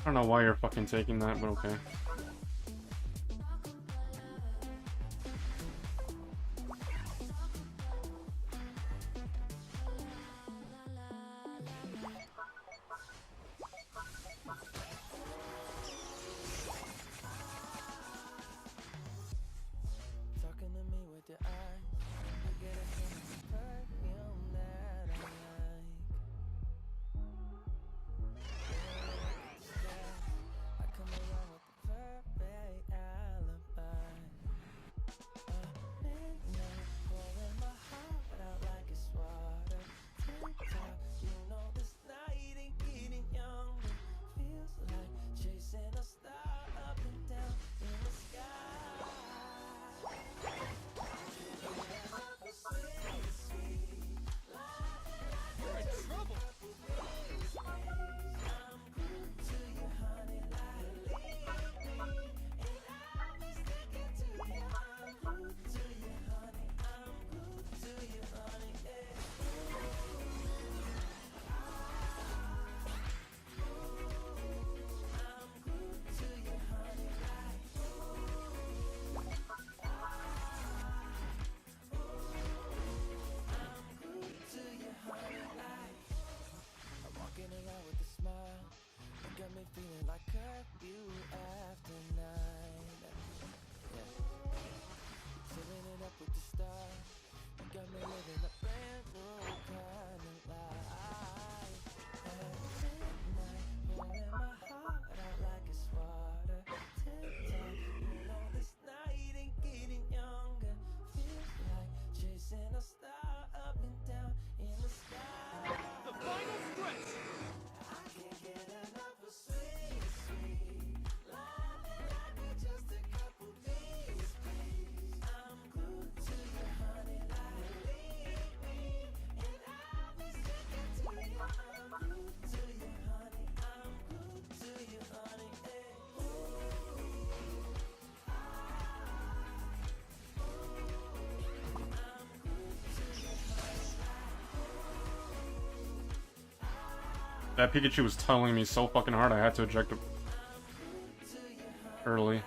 I don't know why you're fucking taking that, but okay. Talking to me with your eyes, I get a hint of perfume that I like. I come around with the perfect alibi. Midnight, pouring my heart out like it's water. Tick-tock, you know this night ain't getting younger. Feels like chasing a star up and down in the sky. You're in trouble. Walking around with a smile, you got me feeling like curfew after 9. Yeah. Filling it up with the stars, you got me living a brand new kind of life. At midnight, pouring my heart out like it's water. Tick-tock, you know this night ain't getting younger. Feels like chasing a star up and down in the sky. The final stretch. I can't get enough of sweet, sweet love, and I need just a couple days, please. I'm glued to you, honey, like leave me, and I'll be sticking to you. I'm glued to you, honey. I'm glued to you, honey. Hey. That Pikachu was tunneling me so fucking hard I had to eject him early.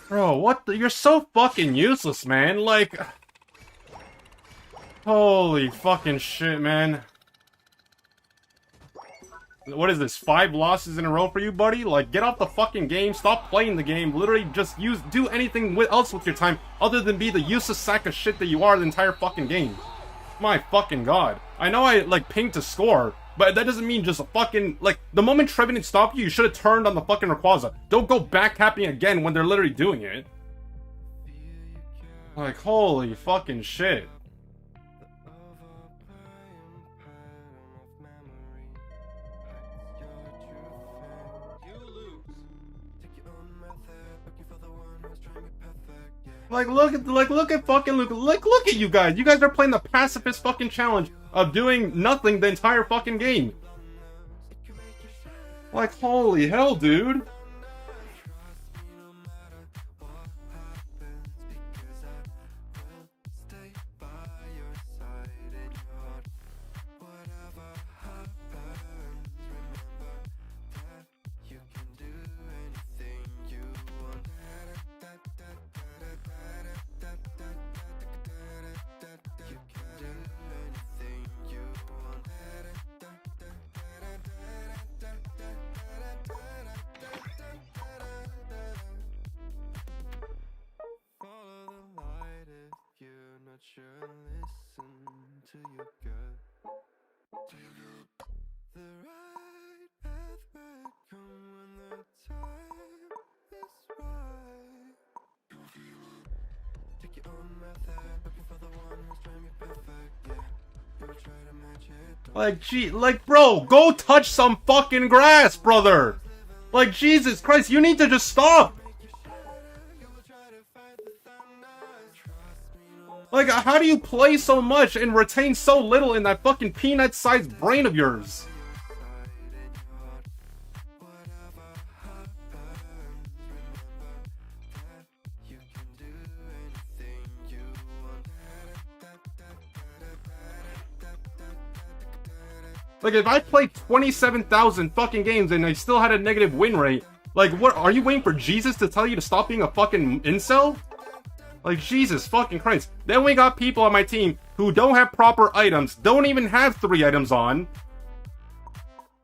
Bro, what the— you're so fucking useless, man. Like, holy fucking shit, man. What is this, 5 losses in a row for you, buddy? Like, get off the fucking game, stop playing the game, literally just do anything else with your time other than be the useless sack of shit that you are the entire fucking game. My fucking god. I know I, like, pinged to score, but that doesn't mean just a fucking— like, the moment Trevenant stopped you, you should have turned on the fucking Rayquaza. Don't go back tapping again when they're literally doing it. Like, holy fucking shit. Like, look at fucking Luke. Look at you guys. You guys are playing the pacifist fucking challenge of doing nothing the entire fucking game. Like, holy hell, dude. Sure, listen to your gut. The right path will come when the time is right. Take your own method, looking for the one who's trying to be perfect. Yeah, you will try to match it. Like, gee, like, bro, go touch some fucking grass, brother. Like, Jesus Christ, you need to just stop. Like, how do you play so much and retain so little in that fucking peanut-sized brain of yours? Like, if I played 27,000 fucking games and I still had a negative win rate, like, what, are you waiting for Jesus to tell you to stop being a fucking incel? Like, Jesus fucking Christ. Then we got people on my team who don't have proper items, don't even have 3 items on.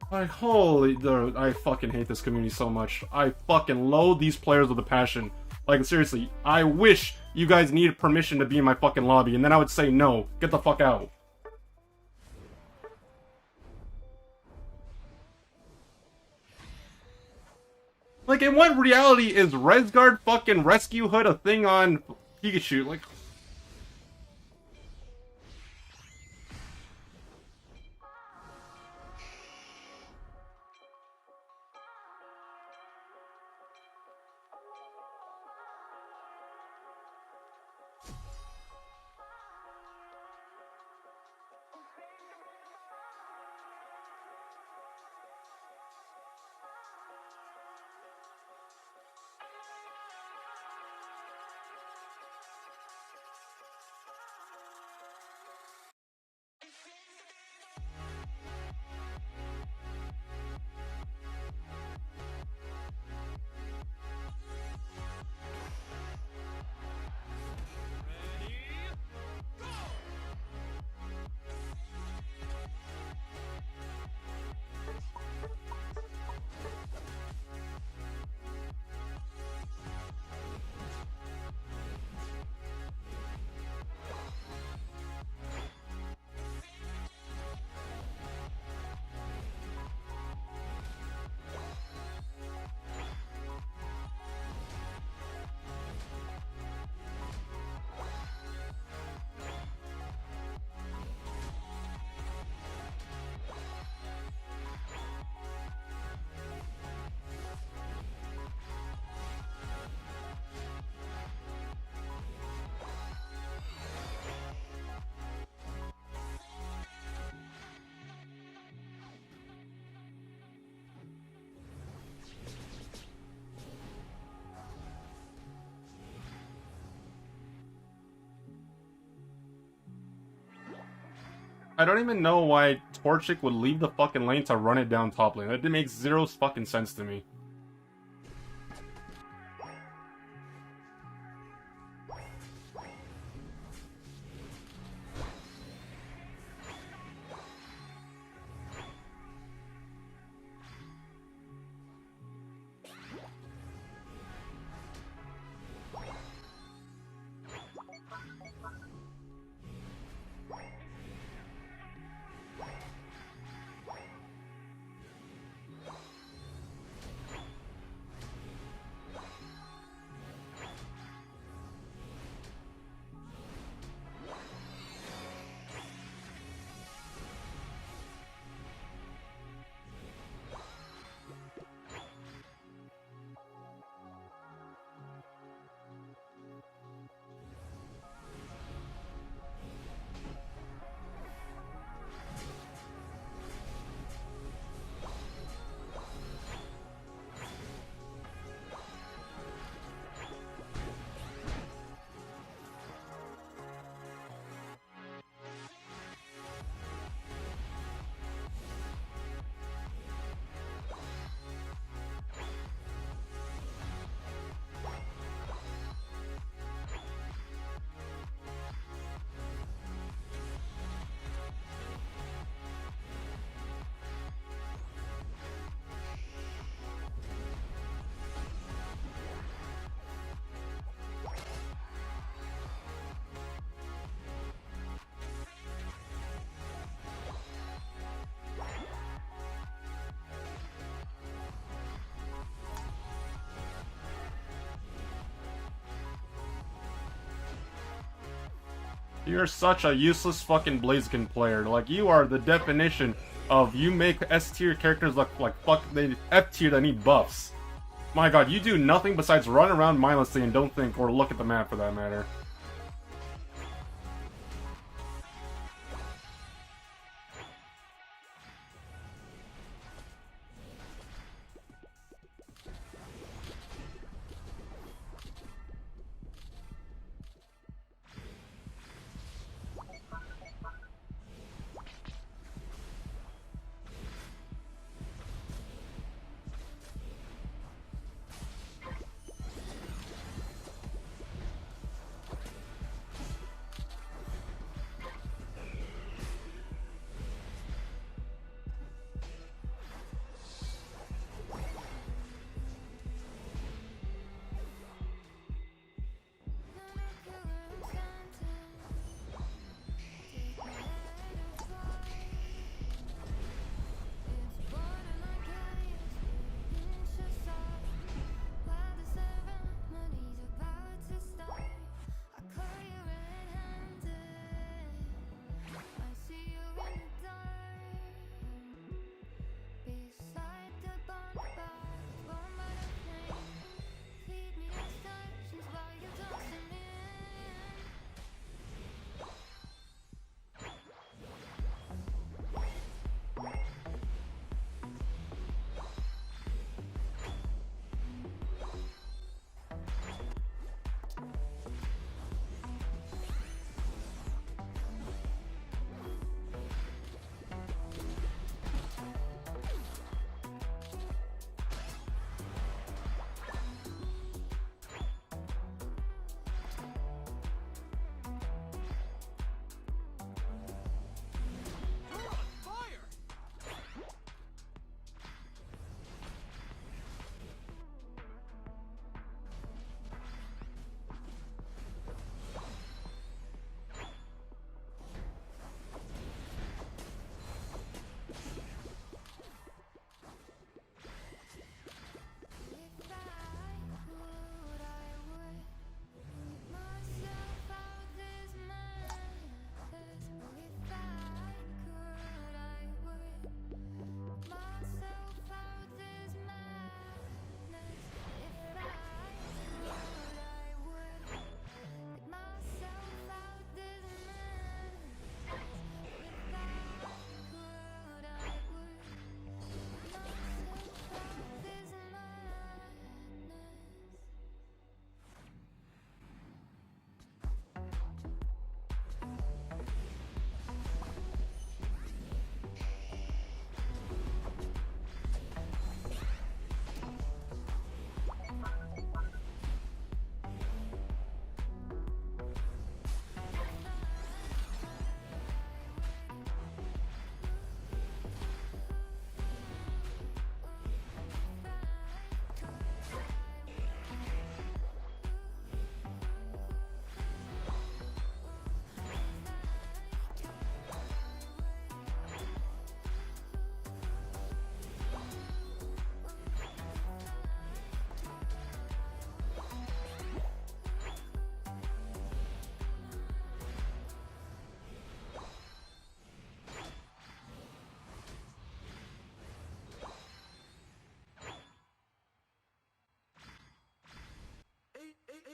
Like, holy, dude, I fucking hate this community so much. I fucking loathe these players with a passion. Like, seriously, I wish you guys needed permission to be in my fucking lobby, and then I would say no, get the fuck out. Like, in what reality is Resguard fucking Rescue Hood a thing on Pikachu? Like, I don't even know why Torchic would leave the fucking lane to run it down top lane. That makes zero fucking sense to me. You're such a useless fucking Blaziken player. Like, you are the definition of you make S tier characters look like fucking F tier that need buffs. My god, you do nothing besides run around mindlessly and don't think or look at the map for that matter.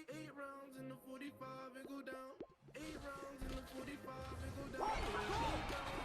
Eight rounds in the 45 and go down. 8 rounds in the 45 and go down. 8 rounds in the 45 and go down.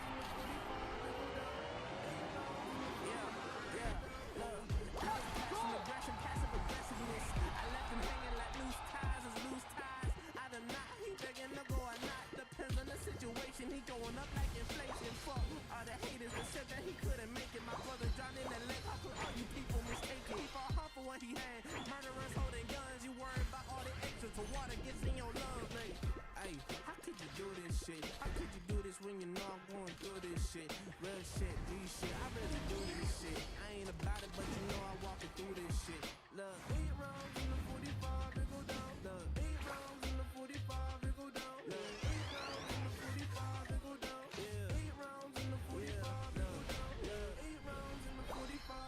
Passive aggressiveness. I left him hanging like loose ties is loose ties. Either not, he begging to go or not. Depends on the situation. He going up like inflation. Fuck all the haters that said that he couldn't make it. My brother drowned in the lake. How could all you people mistake it? He fought hard for what he had. Murderers holding guns. You worried about all the extras. The water gets in your lungs, mate. Hey, how could you do this shit? How could you do this when you know I'm going through this shit? Real shit, G shit. I really do this shit. I ain't about it, but you know I walking through this shit. Look, 8 rounds in the 45 and go down. look, 8 rounds in the 45 and go down. 8 rounds in the 45 and go down. 8 rounds in the 45 and go down. 8 rounds in the 45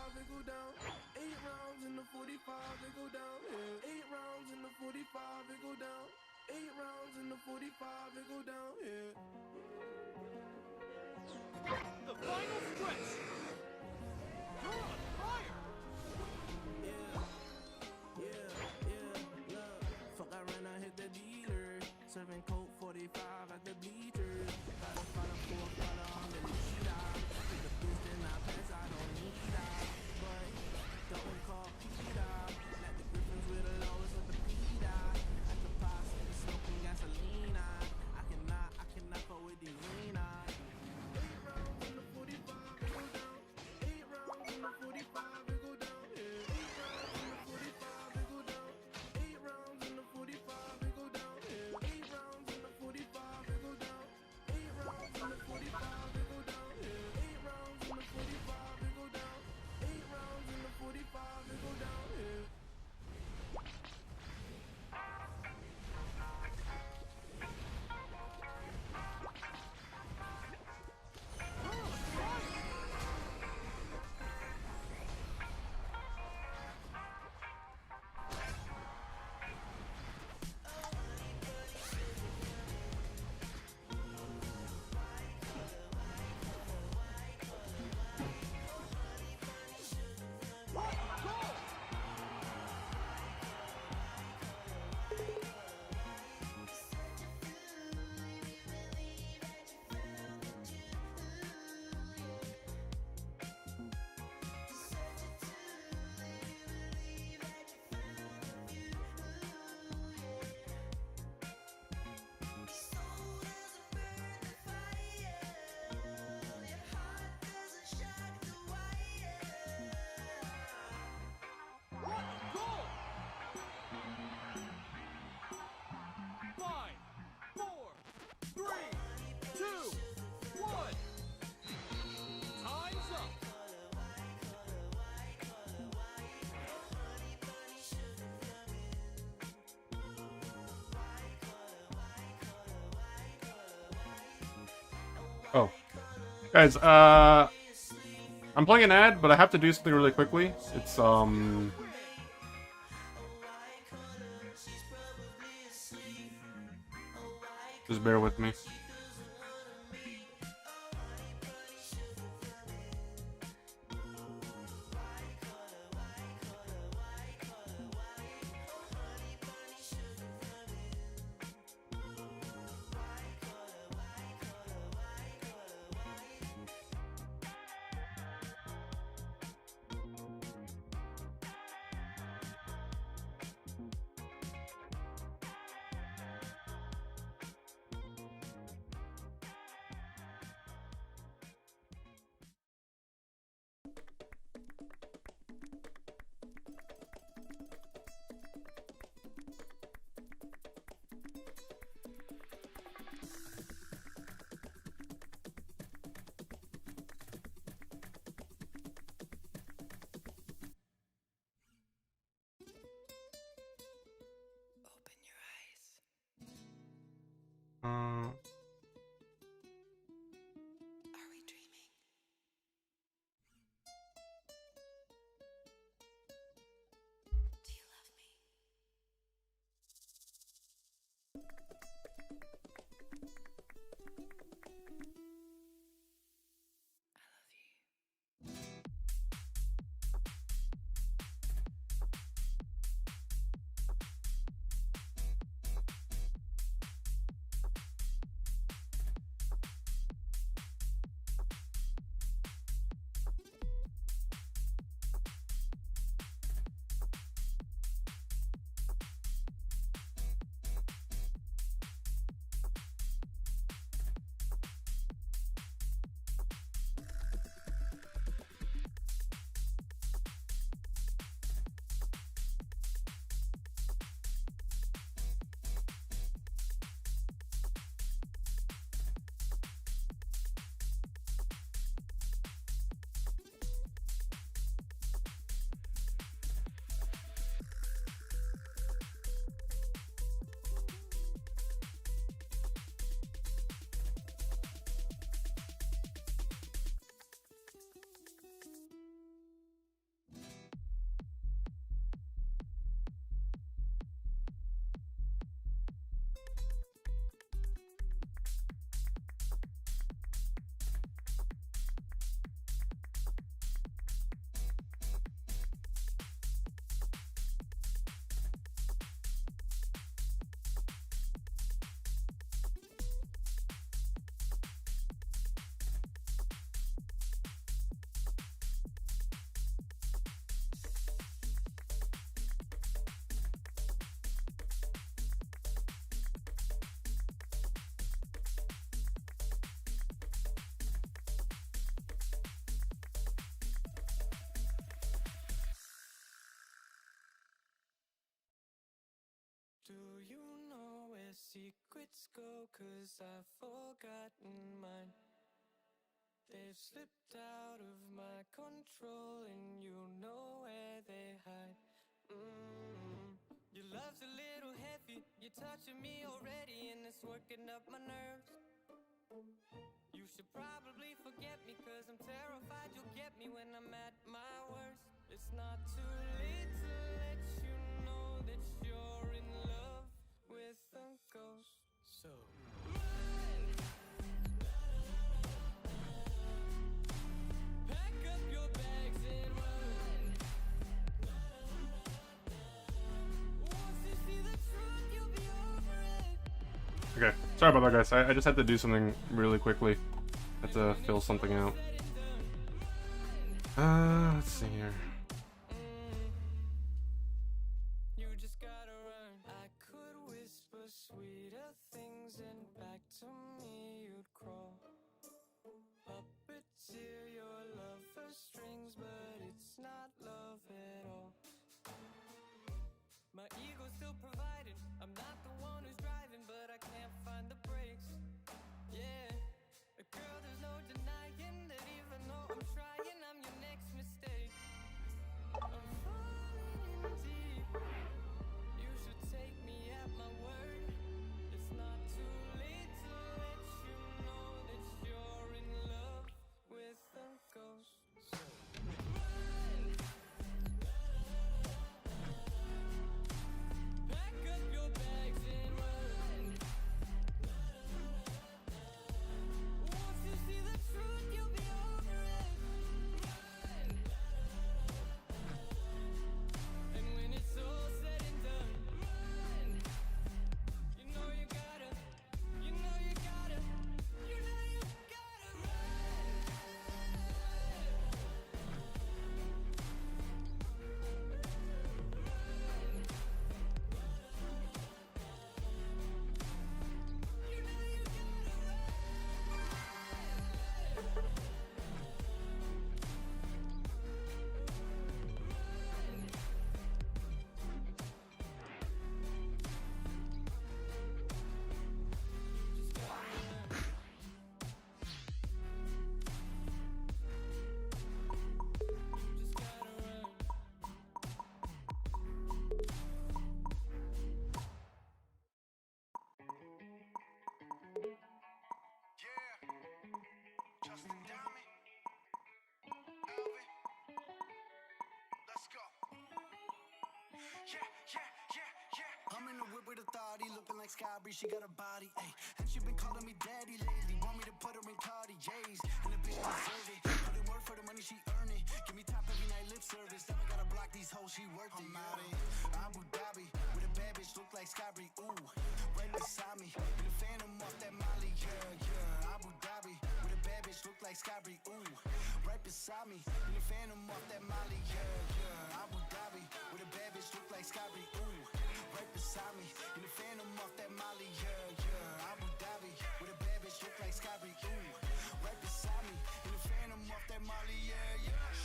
45 and go down, yeah. The final stretch. You're on fire. Fuck, I ran, I hit the dealer. Serving Coke 45 at the bleachers. Gotta find a $4 on the leader. Hit the boost and I pass, I don't need that. But don't call Peter. Let the Griffins with the lowest with the Peter. At the pass, smoking gasolina. I cannot go with the arena. 8 rounds in the 45 and go down. 8 rounds in the 45 and go down, yeah. 8 rounds in the 45 and go down. 8 rounds in the 45 and go down, yeah. 8 rounds in the 45 and go down. 8 rounds in the 45 and go down, yeah. 8 rounds in the 45 and go down. 8 rounds in the 45 and go down, yeah. Go. 5, 4, 3, 2, 1. Time's up. Oh. Guys, I'm playing an ad, but I have to do something really quickly. It's, just bear with me. Open your eyes. Uh, Are we dreaming? Do you love me? I love you. Do you know where secrets go? 'Cause I've forgotten mine. They've slipped out of my control, and you know where they hide. Your love's a little heavy, you're touching me already, and it's working up my nerves. You should probably forget me, 'cause I'm terrified you'll get me when I'm at my worst. It's not too late to let you know that you're in love with a ghost. So run, pack up your bags and run. Once you see the truth, you'll be over it. Okay, sorry about that, guys. I just had to do something really quickly. I had to fill something out. Let's see here. You just gotta run. I could whisper sweeter things, and back to me you'd crawl. Puppeteer your love for strings, but it's not love at all. My ego's still providing. I'm not the one who's driving, but I can't find the brakes. Yeah, girl, there's no denying that even though I'm trying, I'm your next mistake. I'm falling in deep. You should take me at my word. It's not too late to let you know that you're in love with a ghost. So run, pack up your bags and run. Once you see the truth, you'll be over it. Run, and when it's all said and done, run. You know you gotta, you know you gotta, you know you gotta run. You know you gotta just gotta run. Justin Diamond, Alvin, let's go. Yeah. I'm in the whip with authority, looking like Skybri, she got a body, ayy. And she been calling me daddy lately, want me to put her in Cartier's. And the bitch deserve it, put in work for the money she earn it. Give me top every night, lip service, never gotta block these hoes, she worth it. I'm out in Abu Dhabi, with a bad bitch, look like Skybri, ooh. Right beside me, in the phantom off that Molly, yeah. Abu Dhabi, with a bad bitch, look like Skybri, ooh. Right beside me, in the phantom off that Molly, yeah. Abu Dhabi, with a bad bitch, look like Skybri, ooh. Right beside me, in the phantom off that Molly, yeah. Abu Dhabi, with a bad bitch, look like Skybri, ooh. Right beside me, in the phantom off that Molly, yeah.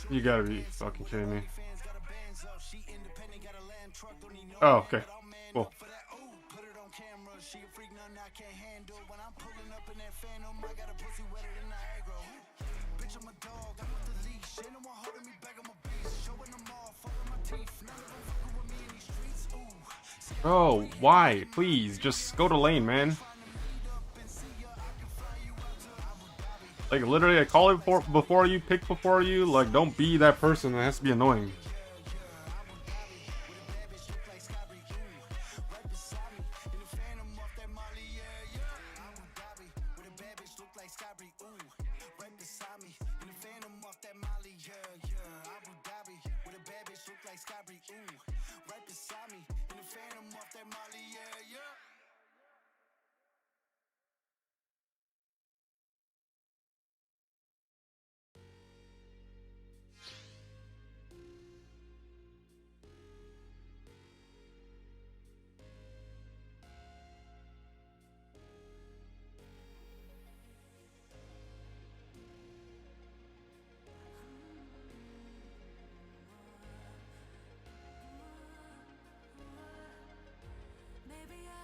You gotta be fucking kidding me. Fans got a bands up, she independent, got a land truck, don't need no Oh, man, okay. but I'll man Cool. up for that, ooh. Put it on camera, she a freak, nothing I can't handle. When I'm pulling up in that phantom, I got a pussy wetter than Niagara. Bitch, I'm a dog, I'm with the leash. Ain't no one holding me back, I'm a beast. Showing them all, fucking my teeth. None of them fucking with me in these streets, ooh. Oh, why? Please, just go to lane, man. Like, literally, I call it before you, pick before you. Like, don't be that person. It has to be annoying.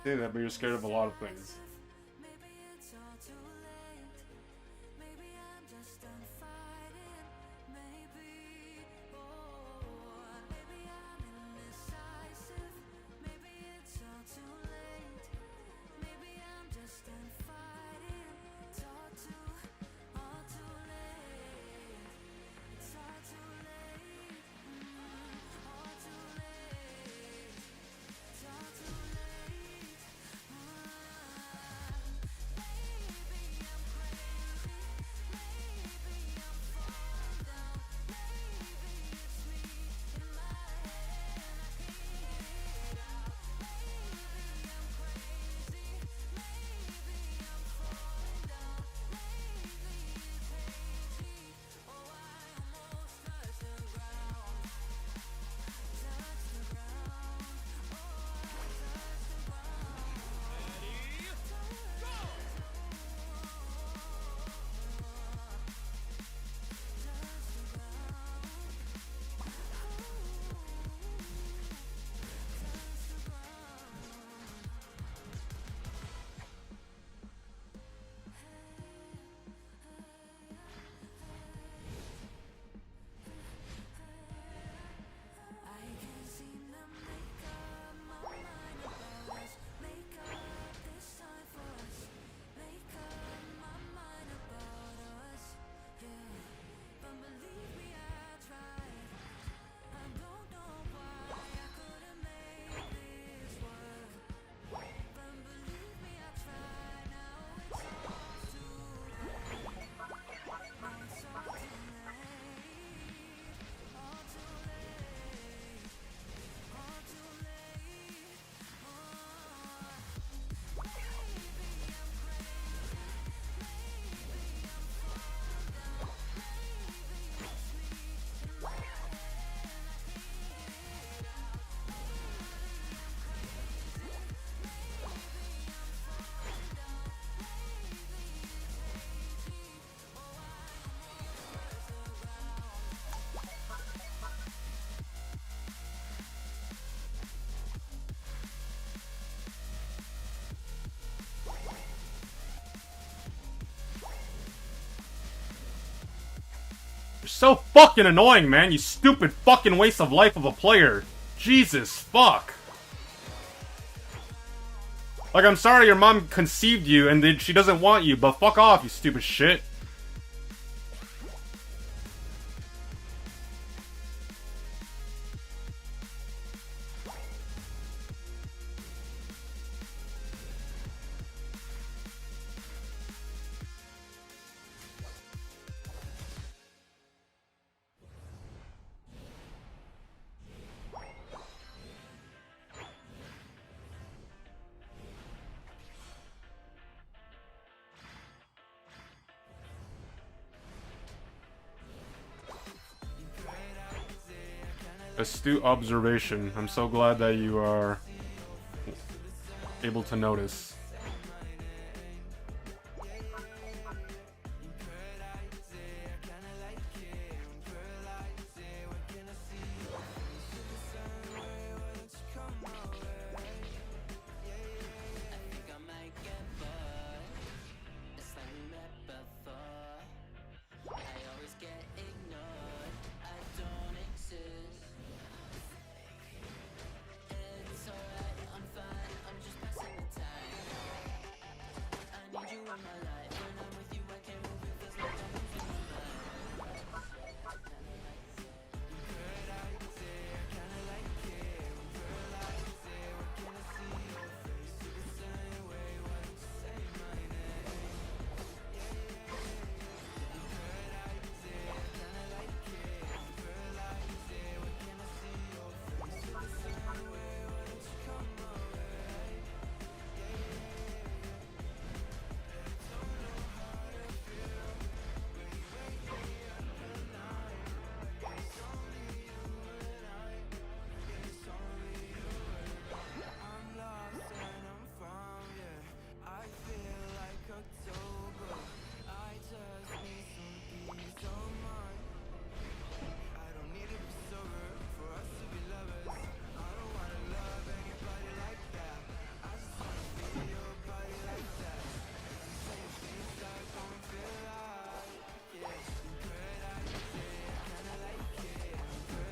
say that, but you're scared of a lot of things. Maybe it's all too late. Maybe I'm just done fighting. Maybe, oh, maybe I'm indecisive. Maybe it's all too late. Maybe I'm just done fighting. It's all too late. It's all too late. All too late. It's all too late. Maybe I'm crazy. Maybe I'm falling down. Maybe it's me in my head and I can't get it out. Maybe I'm crazy. Maybe I'm falling down. Maybe it's hazy. Oh, I almost touched the ground. Touched the ground. Oh, I touched the ground. I can't seem to make up my mind about us. Make up this time for us. Make up my mind about us. Yeah, but believe me, I tried. I don't know why I couldn't make this work. But believe me, I tried. Now it's all too late. Now it's all too late. All too late. All too late. Maybe I'm crazy. Maybe I'm falling down. Maybe it's me in my head and I can't get it out. Maybe I'm crazy. Maybe I'm falling down. Maybe it's hazy. Oh, I almost touched the ground. You're so fucking annoying, man. You stupid fucking waste of life of a player. Jesus fuck. Like, I'm sorry your mom conceived you and then she doesn't want you, but fuck off, you stupid shit. Astute observation. I'm so glad that you are able to notice.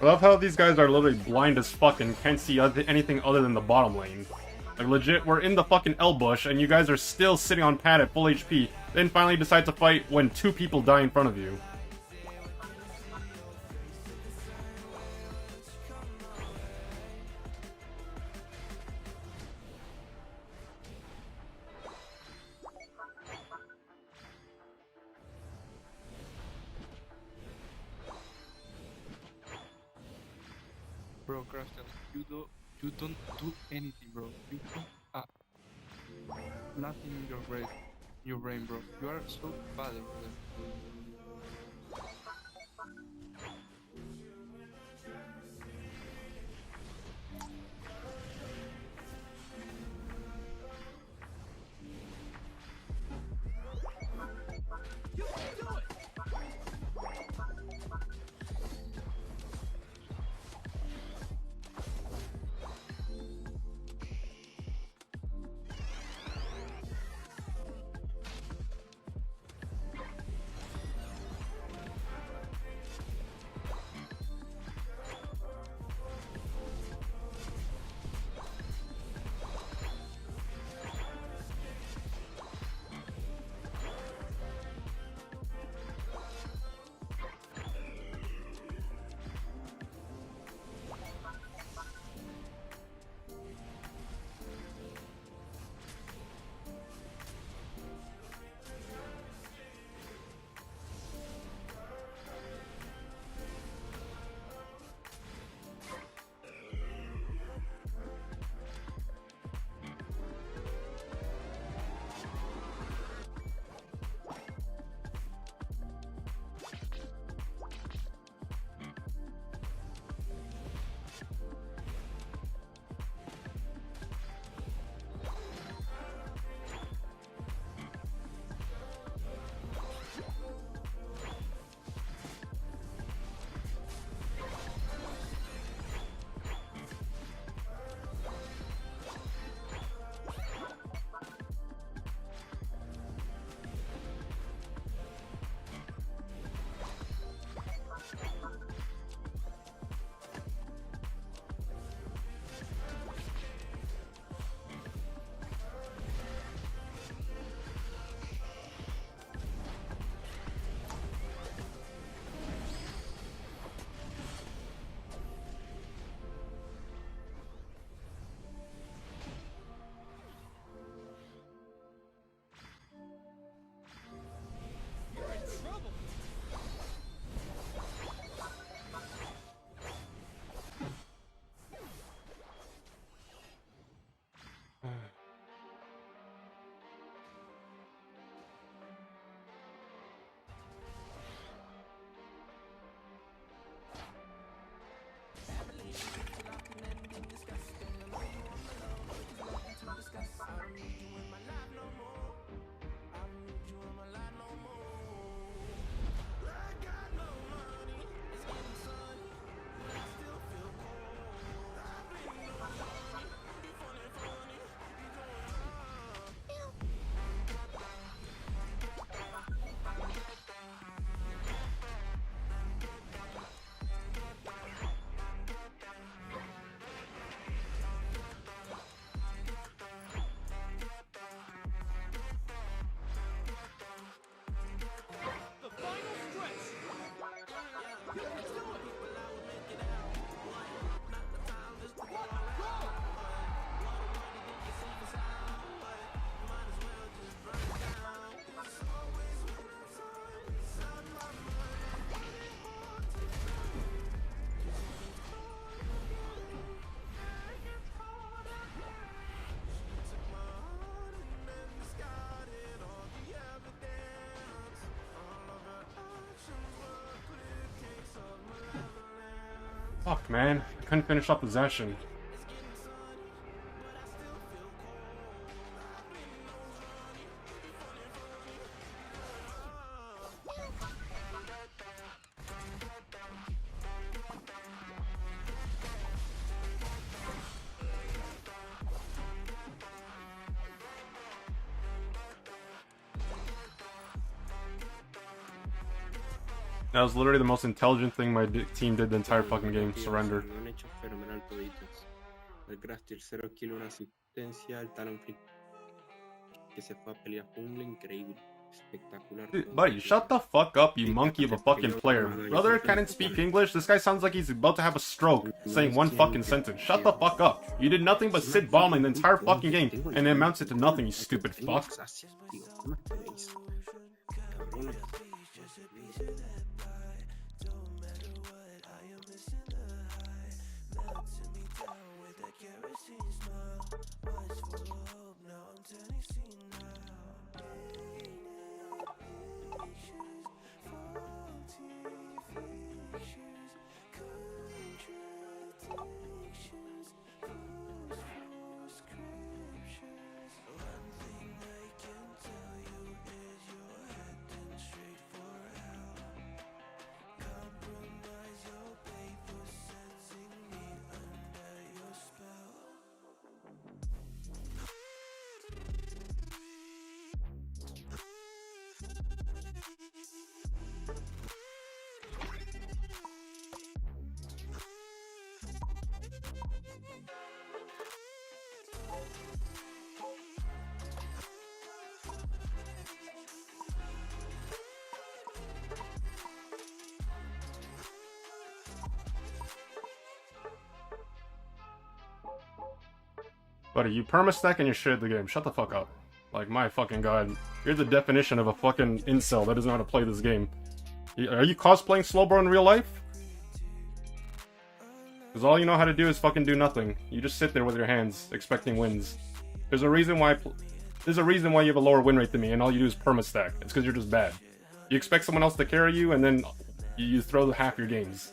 I love how these guys are literally blind as fuck and can't see anything other than the bottom lane. Like, legit, we're in the fucking L bush, and you guys are still sitting on pad at full HP, then finally decide to fight when 2 people die in front of you. Bro, Crafton, you don't do anything, bro. You don't nothing in your brain, bro. You are so bad over there. Fuck, man. I couldn't finish up possession. That was literally the most intelligent thing my team did the entire fucking game. Surrender. Lo han hecho fenomenal toditos. El Crafty, 0 kill, una asistencia, el Talon Flick que se fue a pelear jungla, increíble. Espectacular. Dude, buddy, shut the fuck up, you monkey of a fucking player. Brother can't speak English. This guy sounds like he's about to have a stroke saying one fucking sentence. Shut the fuck up. You did nothing but sit bombing the entire fucking game, and it amounts it to nothing, you stupid fuck. Gracias, tío. ¿Qué más queréis? Cabrones. Buddy, you perma-stack and you're shit at the game. Shut the fuck up. Like, my fucking god. You're the definition of a fucking incel that doesn't know how to play this game. Are you cosplaying Slowbro in real life? Because all you know how to do is fucking do nothing. You just sit there with your hands, expecting wins. There's a reason why you have a lower win rate than me, and all you do is perma-stack. It's because you're just bad. You expect someone else to carry you, and then you throw half your games.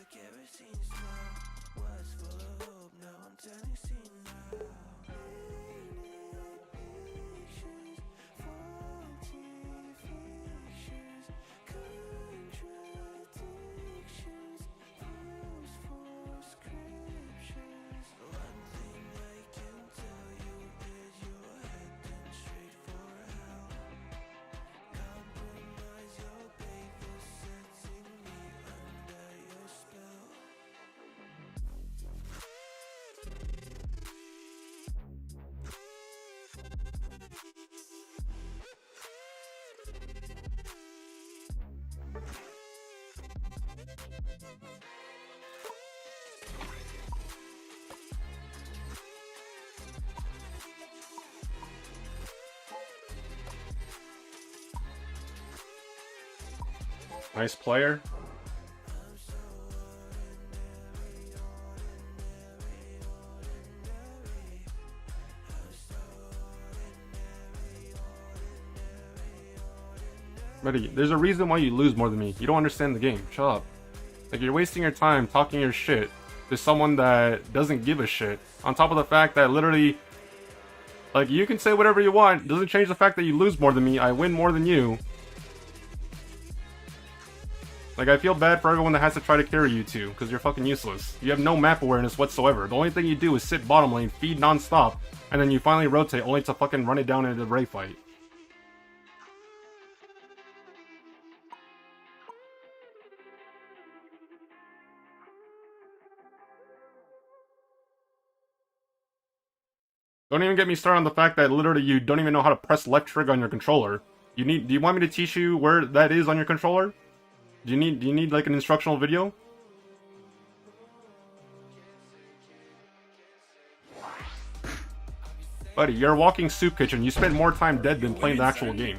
Nice player. Buddy, there's a reason why you lose more than me. You don't understand the game. Shut up. Like, you're wasting your time talking your shit to someone that doesn't give a shit. On top of the fact that literally, like, you can say whatever you want. It doesn't change the fact that you lose more than me. I win more than you. Like, I feel bad for everyone that has to try to carry you two, because you're fucking useless. You have no map awareness whatsoever. The only thing you do is sit bottom lane, feed non-stop, and then you finally rotate only to fucking run it down in a Ray fight. Don't even get me started on the fact that literally you don't even know how to press left trigger on your controller. Do you want me to teach you where that is on your controller? Do you need like an instructional video? Buddy, you're a walking soup kitchen. You spend more time dead than playing the actual game.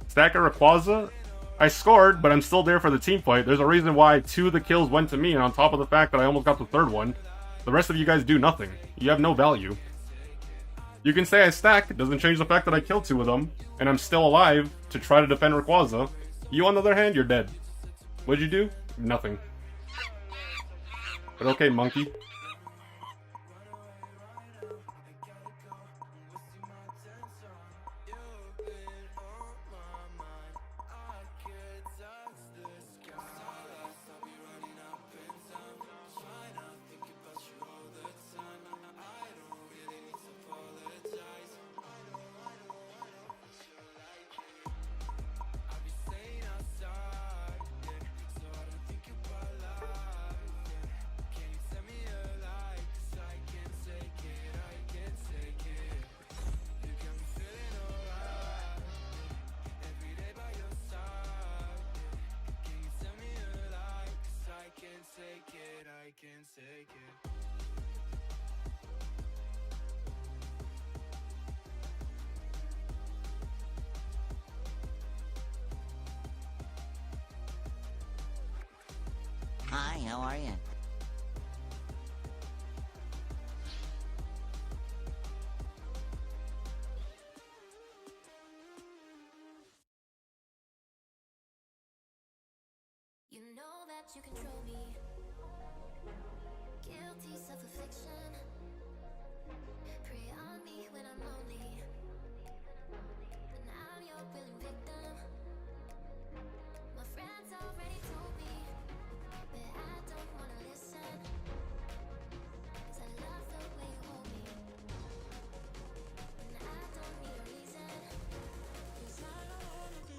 Stack of Rayquaza? I scored, but I'm still there for the team fight. There's a reason why 2 of the kills went to me, and on top of the fact that I almost got the 3rd one. The rest of you guys do nothing. You have no value. You can say I stacked, it doesn't change the fact that I killed 2 of them, and I'm still alive to try to defend Rayquaza. You, on the other hand, you're dead. What'd you do? Nothing. But okay, monkey. take it. Hi, how are you? You know that you control me. Guilty self-affliction. Prey on me when I'm lonely. And I'm your willing victim. My friends already told me, but I don't wanna listen. 'Cause I love the way you hold me. And I don't need a reason. 'Cause I don't wanna be.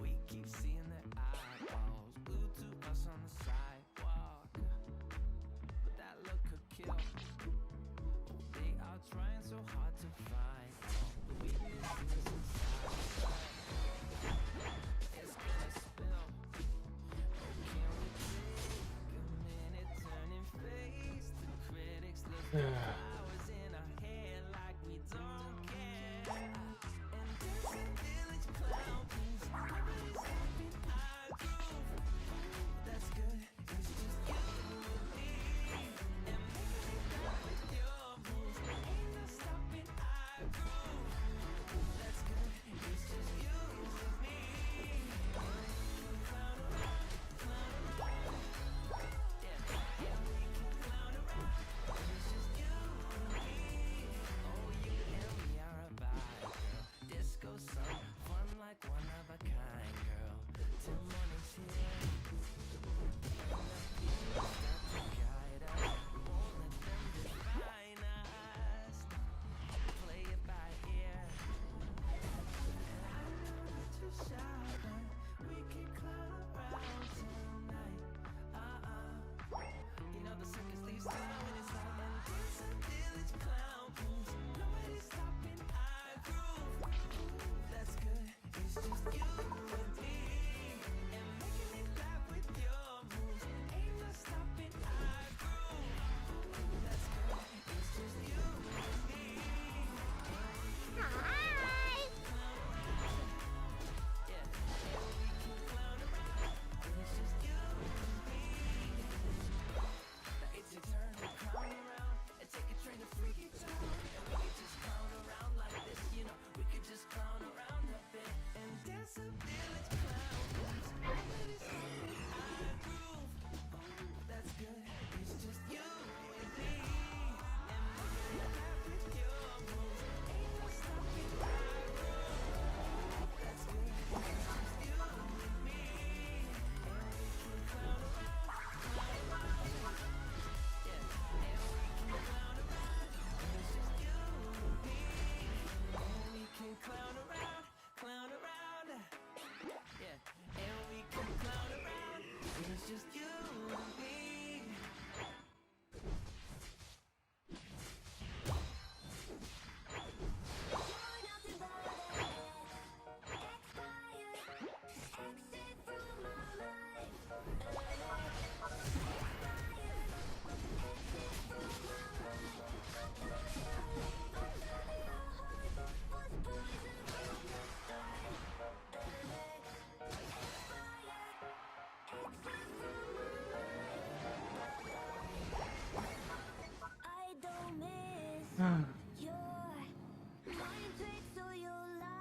We keep seeing their eyeballs glued to us on the sidewalk, but that look could kill. They are trying so hard to find all the weaknesses inside. It's gonna spill. Oh, can we take a minute, turn and face the critics? Look at flowers in our hair like we don't care. And there's a village clown piece. Nobody's stopping our groove. That's good. It's just you and me. And making it back with your moves. Ain't no stopping our groove. That's good. It's just you and me. Clown around, clown around. Yeah, yeah, we can clown around. It's just you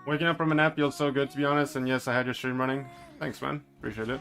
Waking up from a nap feels so good, to be honest, and yes, I had your stream running. Thanks, man. Appreciate it.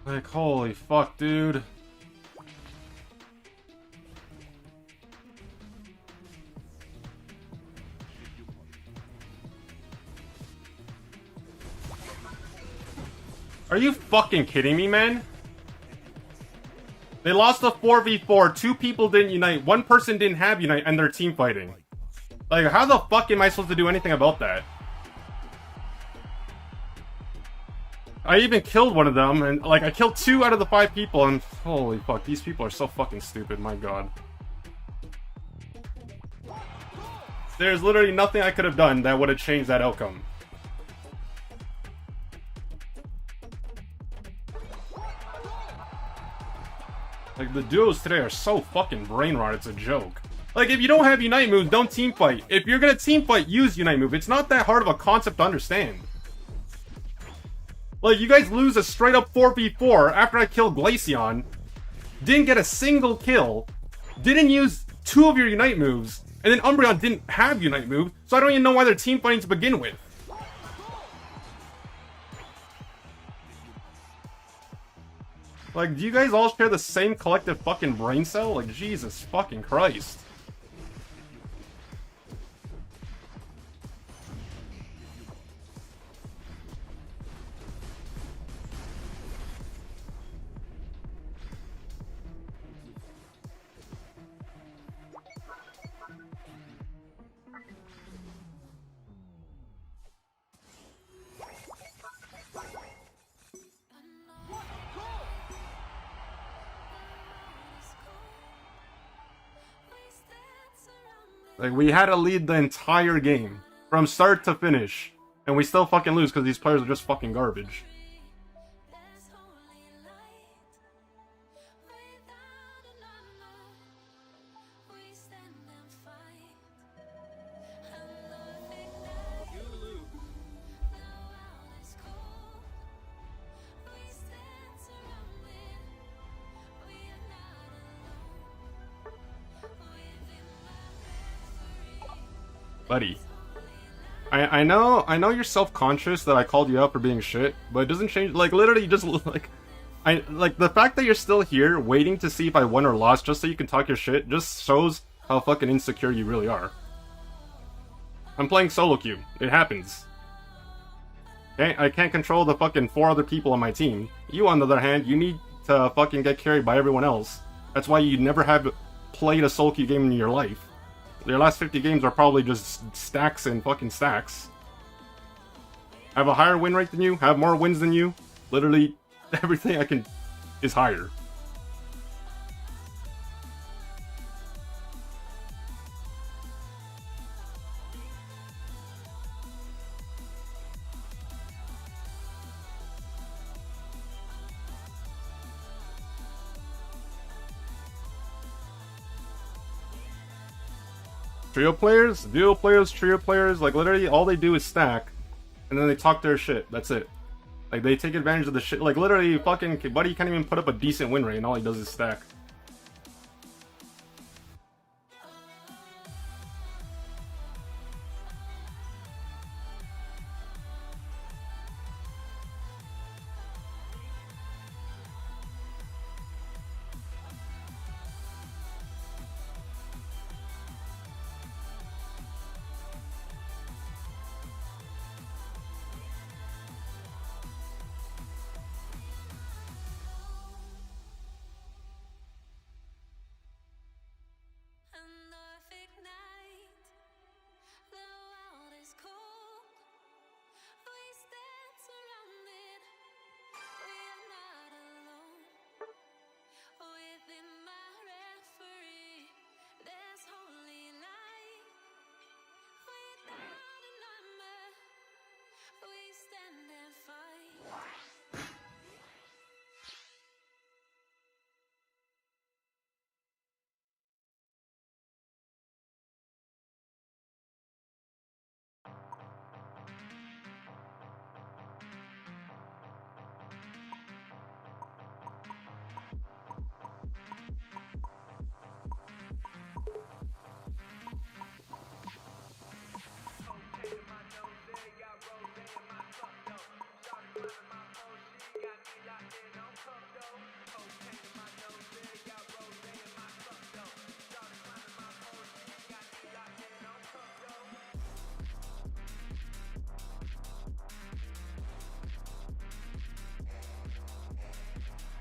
Like, holy fuck, dude. Are you fucking kidding me, man? They lost a 4v4, 2 people didn't unite, 1 person didn't have unite, and they're team fighting. Like, how the fuck am I supposed to do anything about that? I even killed one of them, and like, I killed 2 out of the 5 people, and holy fuck, these people are so fucking stupid, my god. There's literally nothing I could have done that would have changed that outcome. Like, the duos today are so fucking brain rot, it's a joke. Like, if you don't have Unite moves, don't team fight. If you're gonna team fight, use Unite move. It's not that hard of a concept to understand. Like, you guys lose a straight up 4v4 after I killed Glaceon. Didn't get a single kill. Didn't use 2 of your Unite moves. And then Umbreon didn't have Unite move, so I don't even know why they're team fighting to begin with. Like, do you guys all share the same collective fucking brain cell? Like, Jesus fucking Christ. Like, we had to lead the entire game, from start to finish, and we still fucking lose because these players are just fucking garbage. Buddy, I know you're self-conscious that I called you out for being shit, but it doesn't change. Like, literally, just like the fact that you're still here waiting to see if I won or lost just so you can talk your shit just shows how fucking insecure you really are. I'm playing solo queue. It happens. Okay, I can't control the fucking 4 other people on my team. You, on the other hand, you need to fucking get carried by everyone else. That's why you never have played a solo queue game in your life. Your last 50 games are probably just stacks and fucking stacks. I have a higher win rate than you, have more wins than you. Literally, everything I can is higher. Trio players, duo players, trio players, like literally all they do is stack, and then they talk their shit. That's it. Like, they take advantage of the shit. Like, literally, fucking Buddy can't even put up a decent win rate, and all he does is stack.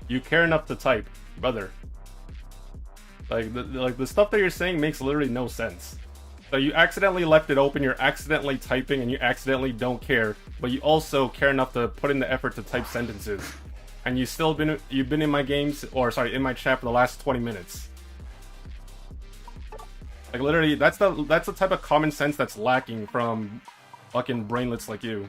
You care enough to type, brother. Like the stuff that you're saying makes literally no sense. So you accidentally left it open, you're accidentally typing, and you accidentally don't care, but you also care enough to put in the effort to type sentences. And you've been in my games, or sorry, in my chat for the last 20 minutes. Like, literally, that's the type of common sense that's lacking from fucking brainlets like you.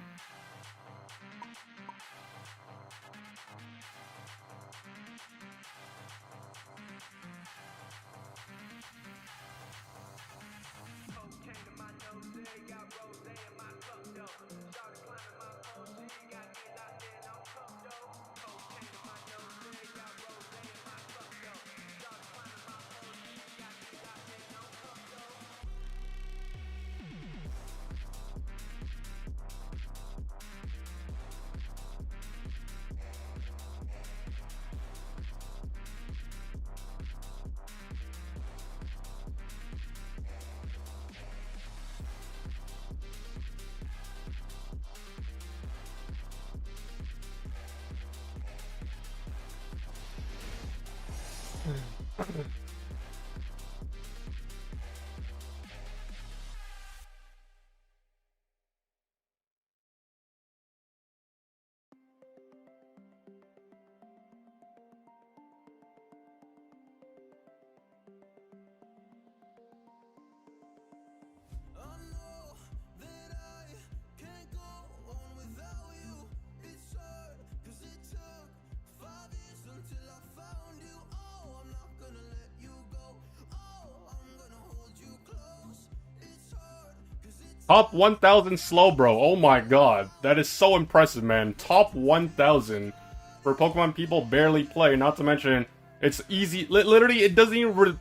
Top 1000 slow, bro. Oh my god. That is so impressive, man. Top 1000 for Pokemon people barely play. Not to mention, it's easy. Literally, it doesn't even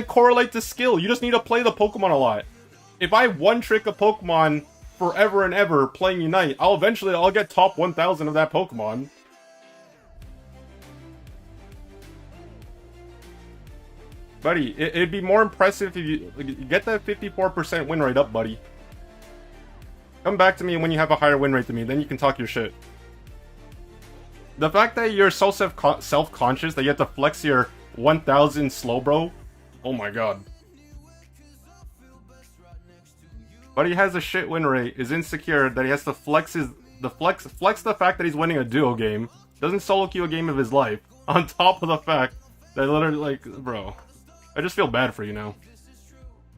correlate to skill. You just need to play the Pokemon a lot. If I one-trick a Pokemon forever and ever playing Unite, I'll get top 1000 of that Pokemon. Buddy, it'd be more impressive if you get that 54% win rate up, buddy. Come back to me when you have a higher win rate than me, then you can talk your shit. The fact that you're so self-conscious that you have to flex your 1000 slow, bro. Oh my god. Buddy has a shit win rate, is insecure that he has to flex the fact that he's winning a duo game, doesn't solo queue a game of his life, on top of the fact that literally, like, bro. I just feel bad for you now.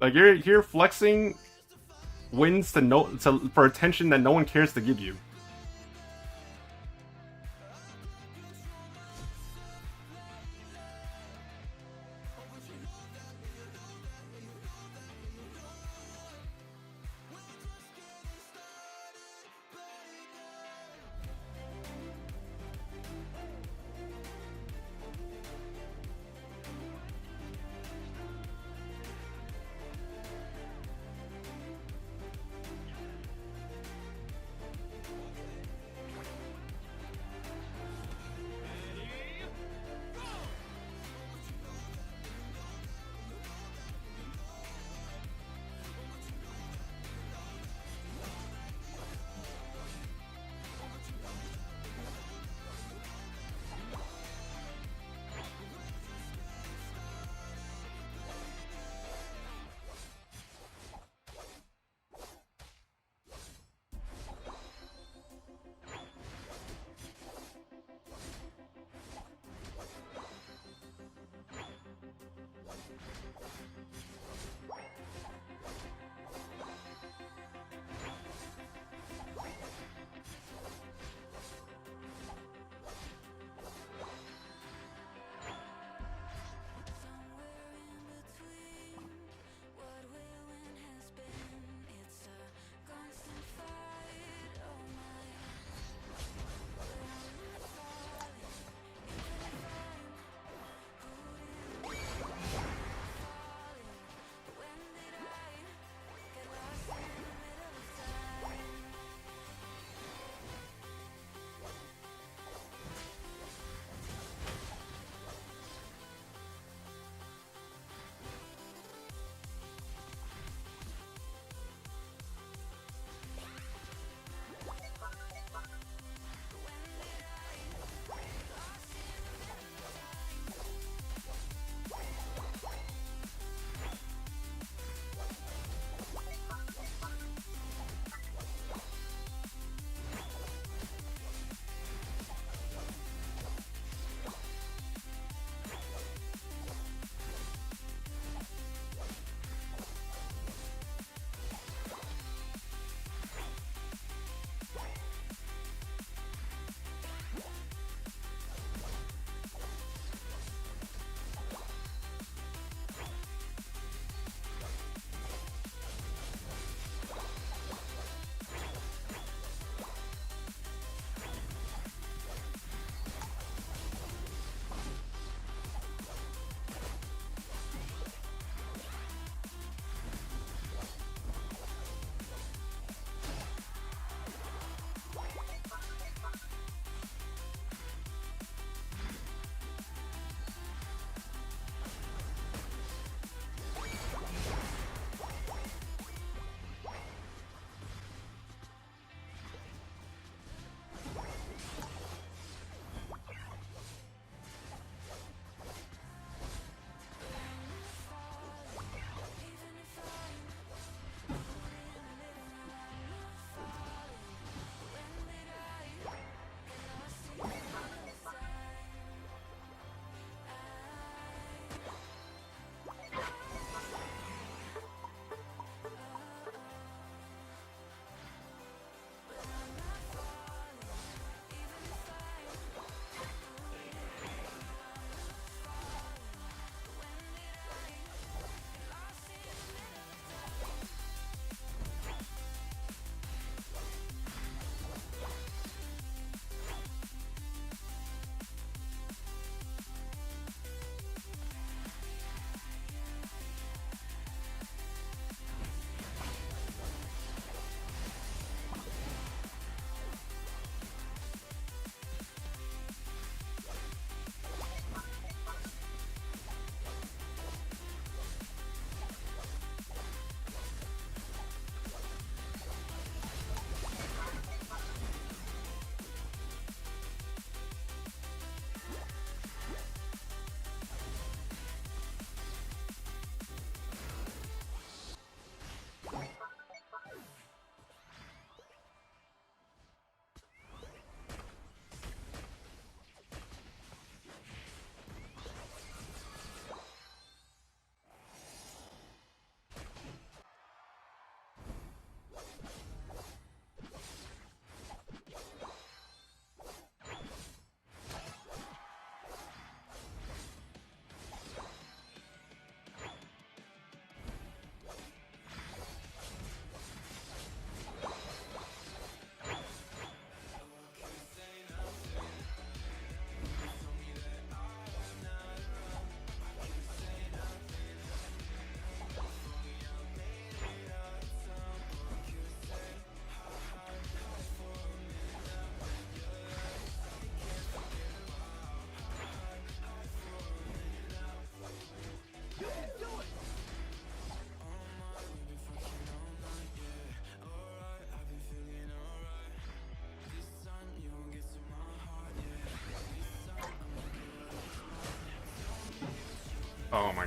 Like, you're flexing wins for attention that no one cares to give you.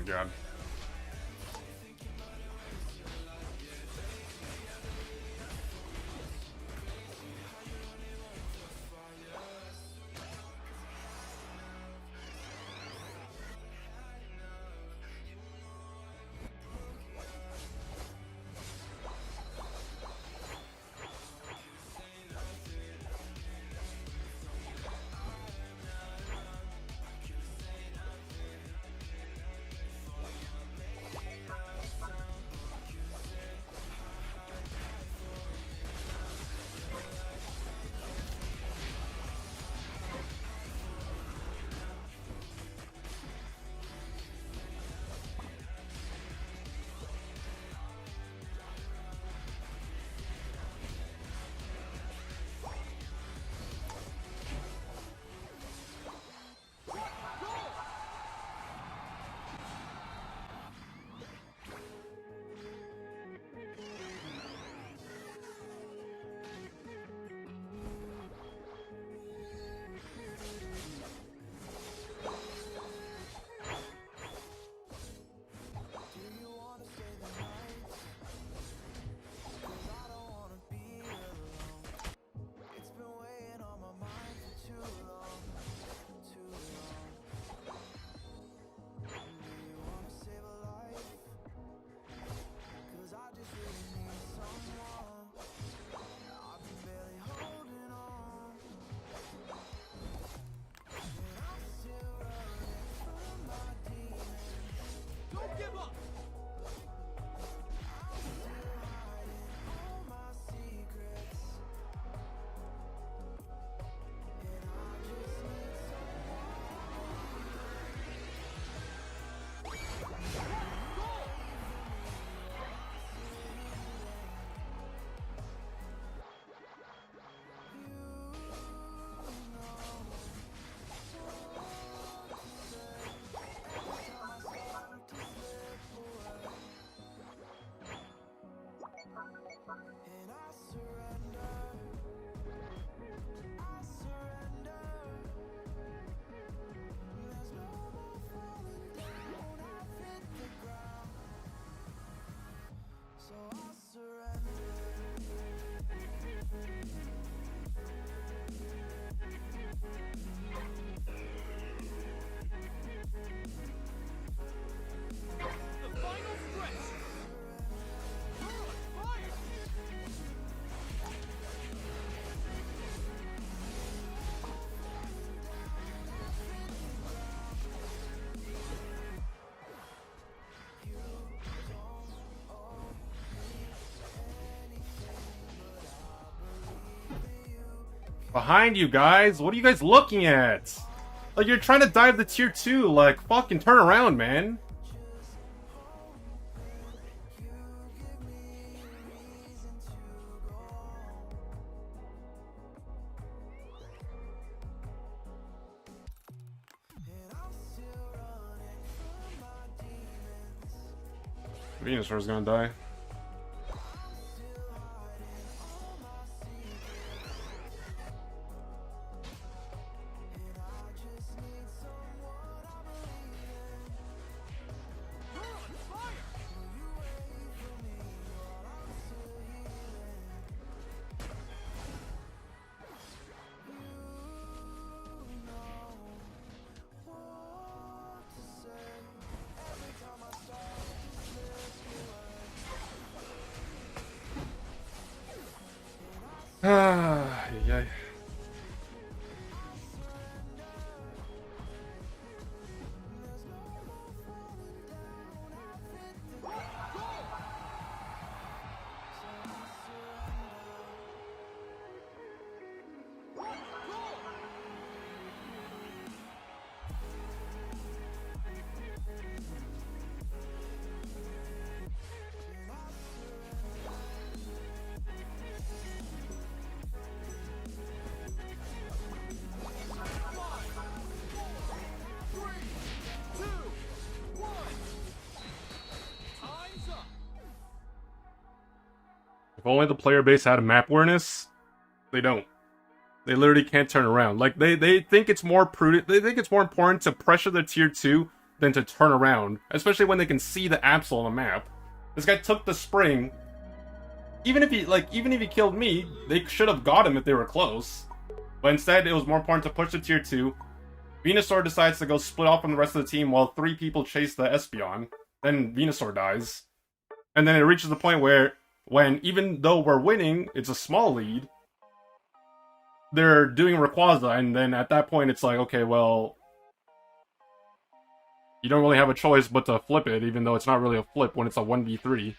god. Behind you guys, what are you guys looking at? Like, you're trying to dive the tier 2, like, fucking turn around, man. Venusaur's gonna die. Ah, yeah. If only the player base had a map awareness, they don't. They literally can't turn around. Like, they think it's more prudent, they think it's more important to pressure the tier 2 than to turn around, especially when they can see the Absol on the map. This guy took the spring. Even if he killed me, they should have got him if they were close. But instead, it was more important to push to tier 2. Venusaur decides to go split off from the rest of the team while 3 people chase the Espeon. Then Venusaur dies. And then it reaches the point where, even though we're winning, it's a small lead, they're doing Rayquaza, and then at that point it's like, okay, well, you don't really have a choice but to flip it, even though it's not really a flip when it's a 1v3.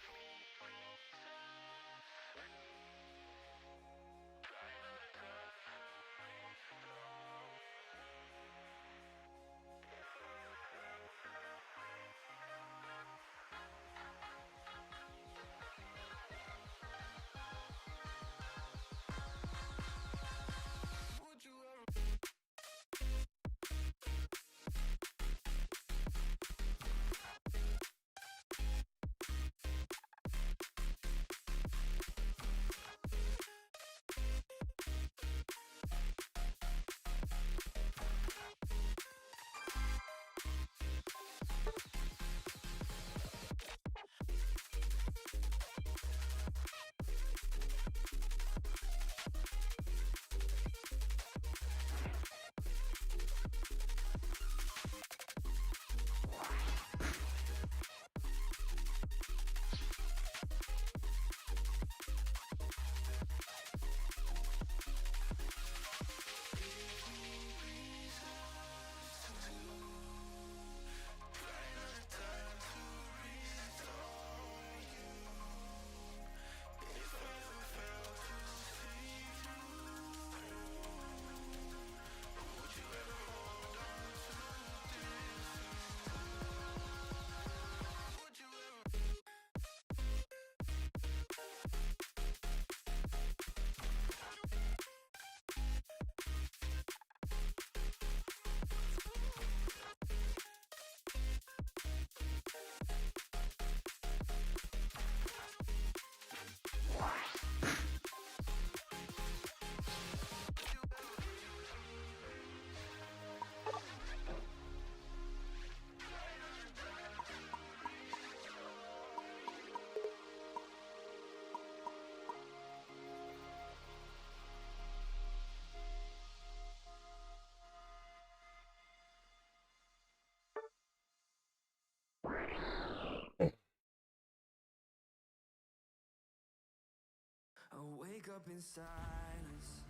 I wake up in silence,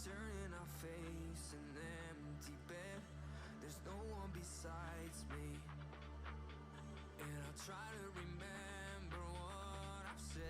turning our face an empty bed. There's no one besides me, and I try to remember what I've said.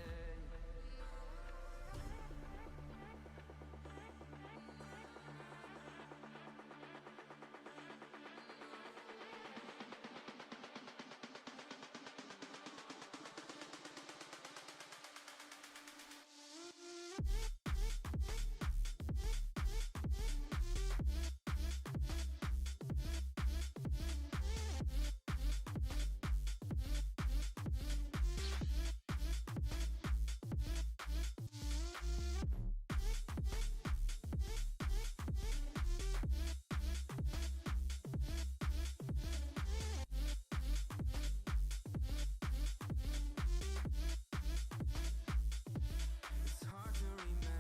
It's hard to remember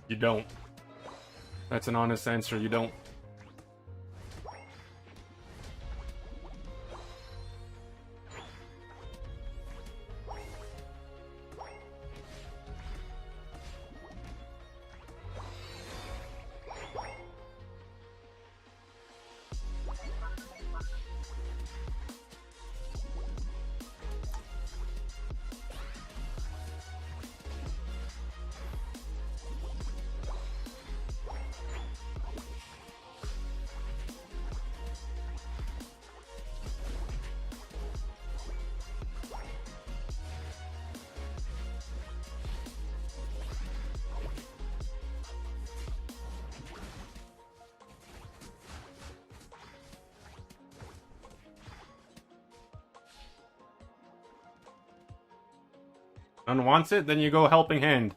You don't. That's an honest answer, you don't. None wants it, then you go Helping Hand.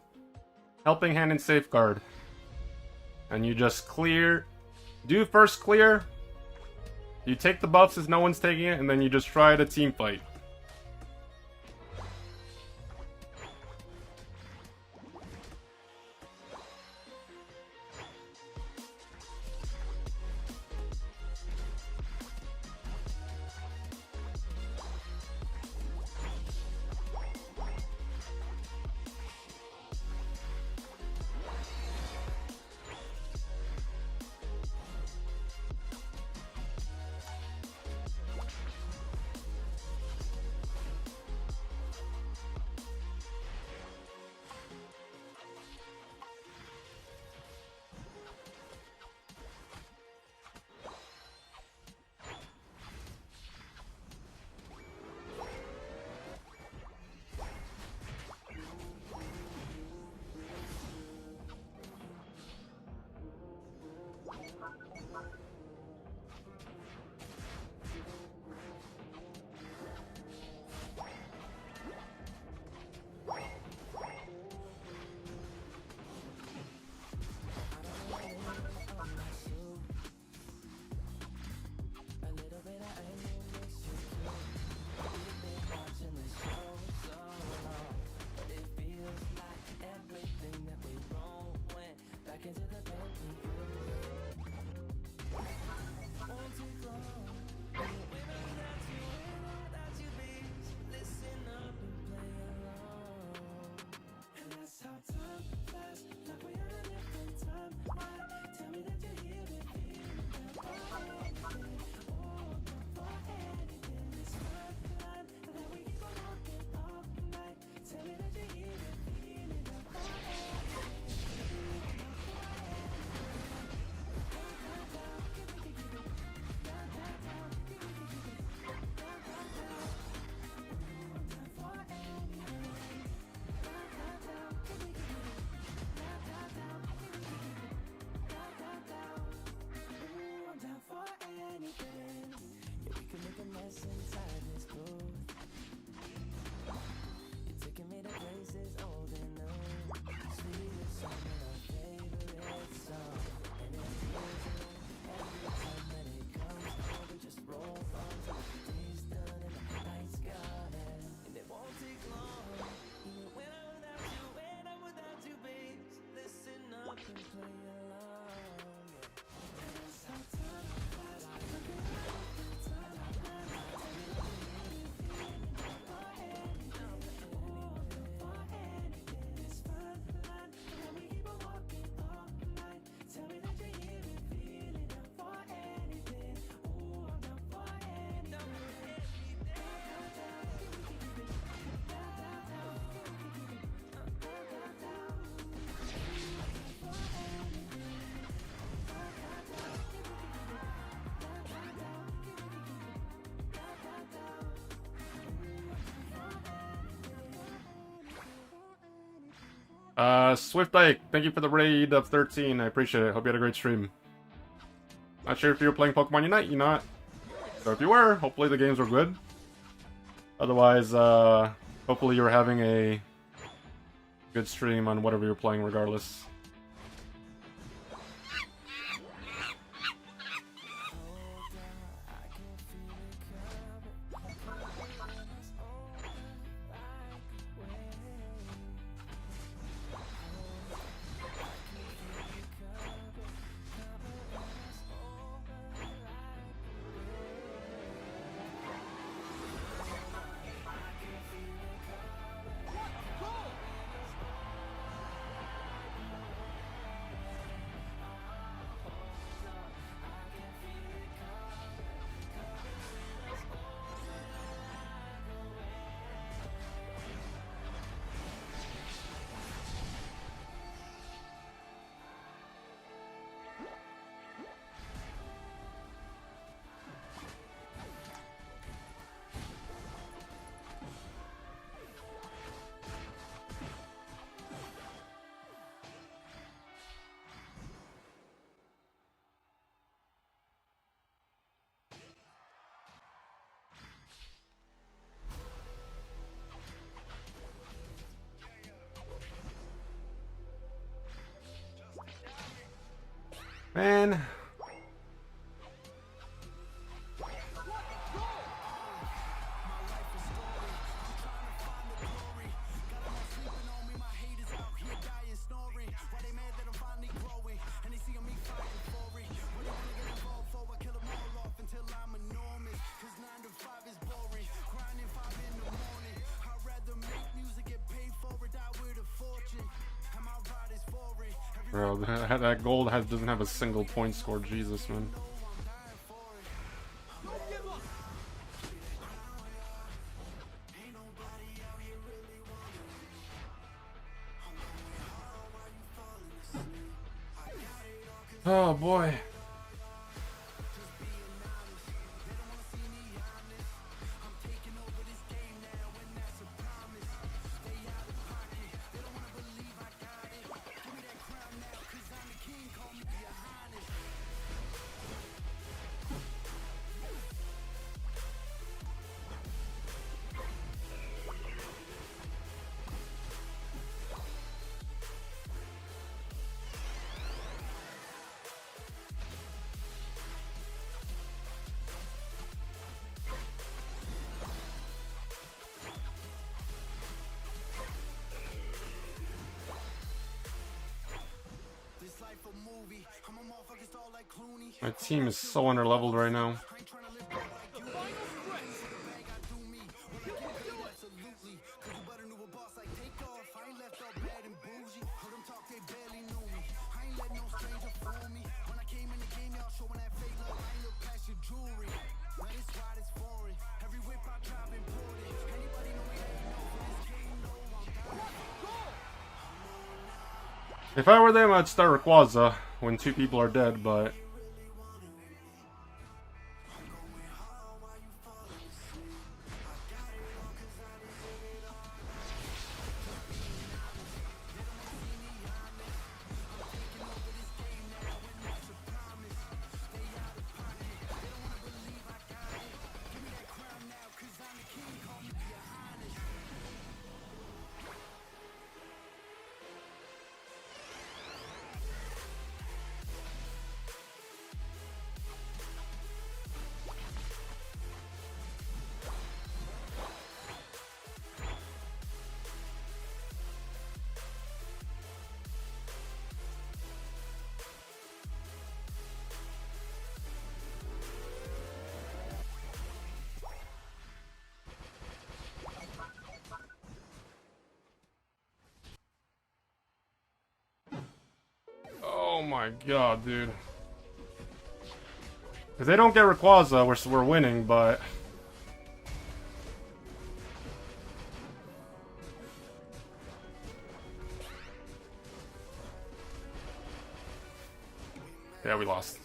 Helping Hand and Safeguard. And you just clear. Do first clear. You take the buffs as no one's taking it, and then you just try to team fight. Swift Ike, thank you for the raid of 13. I appreciate it. Hope you had a great stream. Not sure if you were playing Pokemon Unite, you're not. So if you were, hopefully the games were good. Otherwise, hopefully you were having a good stream on whatever you're playing regardless. Man. Bro, that gold doesn't have a single point score. Jesus, man. Oh boy. My team is so underleveled right now. If I were them, I'd start Rayquaza when two people are dead, but... Oh my god, dude. If they don't get Rayquaza, we're winning, but... Yeah, we lost.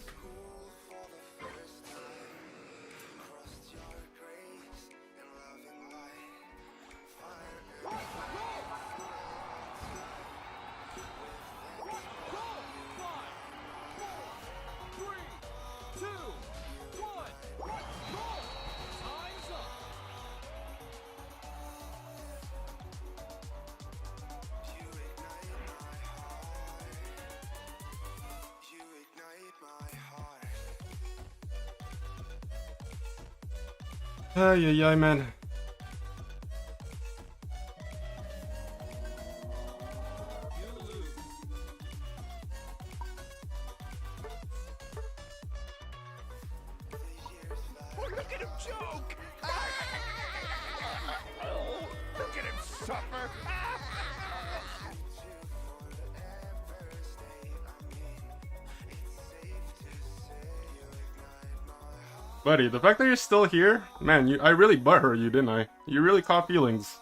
Ay, ay, ay, man. Look at him choke! Oh, look at him suffer! Buddy, the fact that you're still here, man, I really butthurt you, didn't I? You really caught feelings.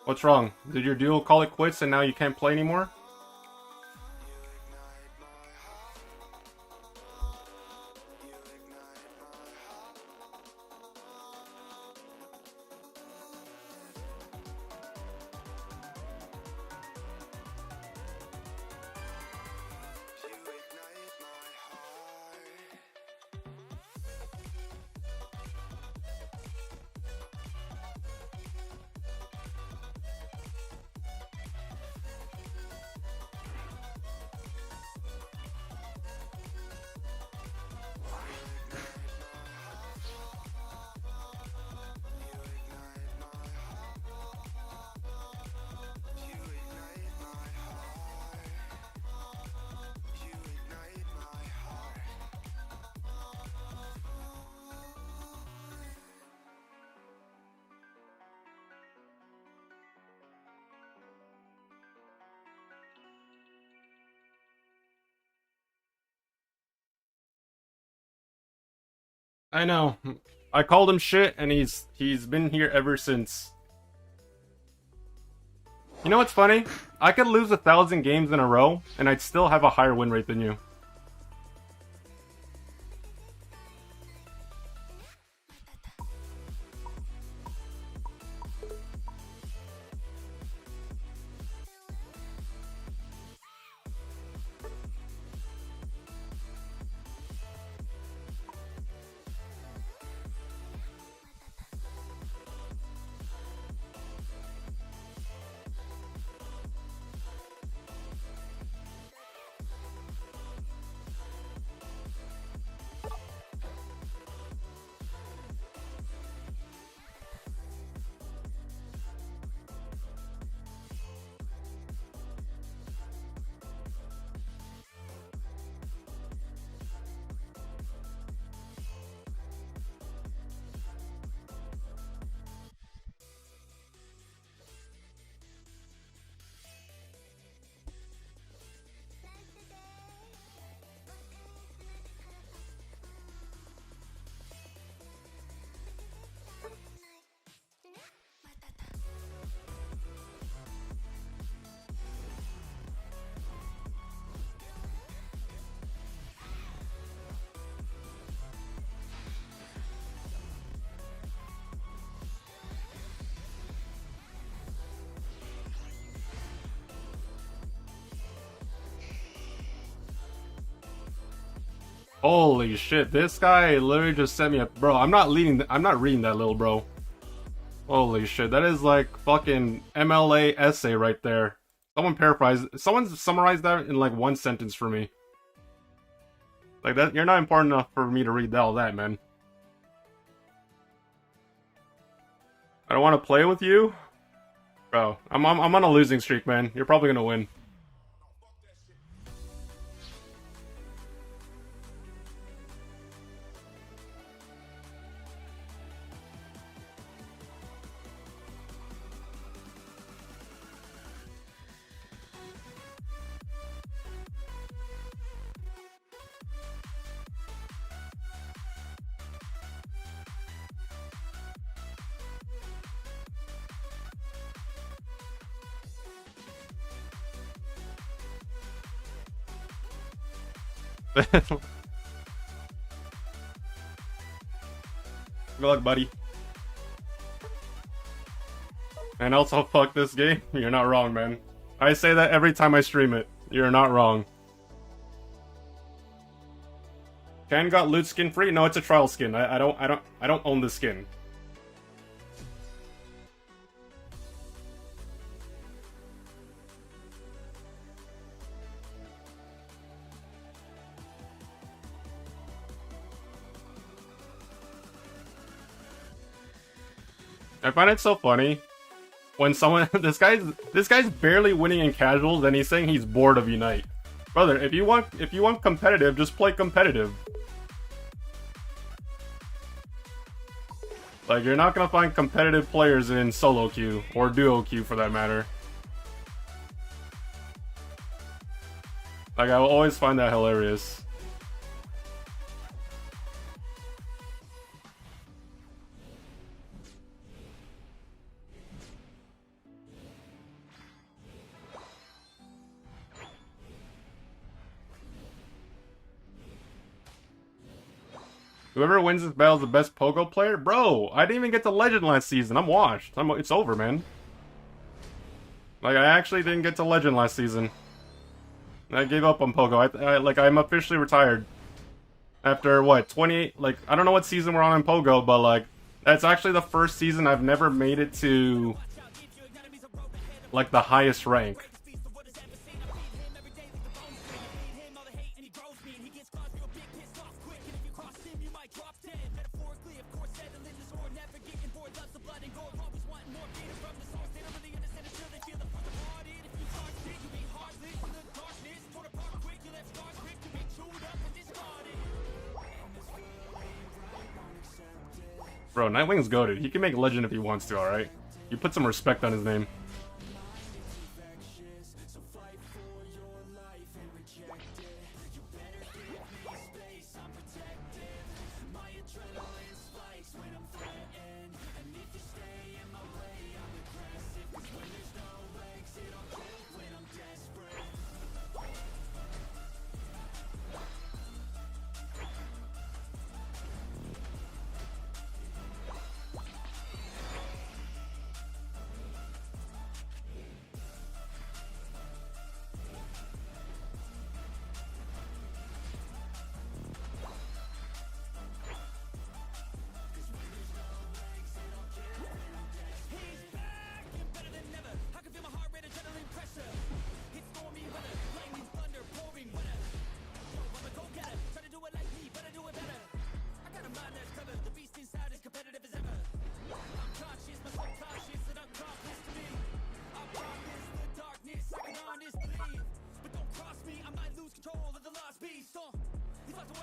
What's wrong? Did your duo call it quits and now you can't play anymore? I know. I called him shit, and he's been here ever since. You know what's funny? I could lose 1,000 games in a row, and I'd still have a higher win rate than you. Holy shit, this guy literally just sent me a... Bro, I'm not reading that little bro. Holy shit, that is like fucking MLA essay right there. Someone summarized that in like one sentence for me. Like that, you're not important enough for me to read all that, man. I don't want to play with you? Bro, I'm on a losing streak, man. You're probably gonna win. Good luck, buddy. And also, fuck this game. You're not wrong, man. I say that every time I stream it. You're not wrong. Ken got loot skin free? No, it's a trial skin. I don't own the skin. I find it so funny when someone this guy's barely winning in casuals and he's saying he's bored of Unite. Brother, if you want competitive, just play competitive. Like, you're not gonna find competitive players in solo queue or duo queue for that matter. Like, I will always find that hilarious. Whoever wins this battle is the best Pogo player? Bro, I didn't even get to Legend last season. I'm washed. It's over, man. Like, I actually didn't get to Legend last season. I gave up on Pogo. I'm officially retired. After, what, 28... Like, I don't know what season we're on in Pogo, but, like, that's actually the first season I've never made it to, like, the highest rank. Bro, Nightwing's goated. He can make Legend if he wants to, alright? You put some respect on his name.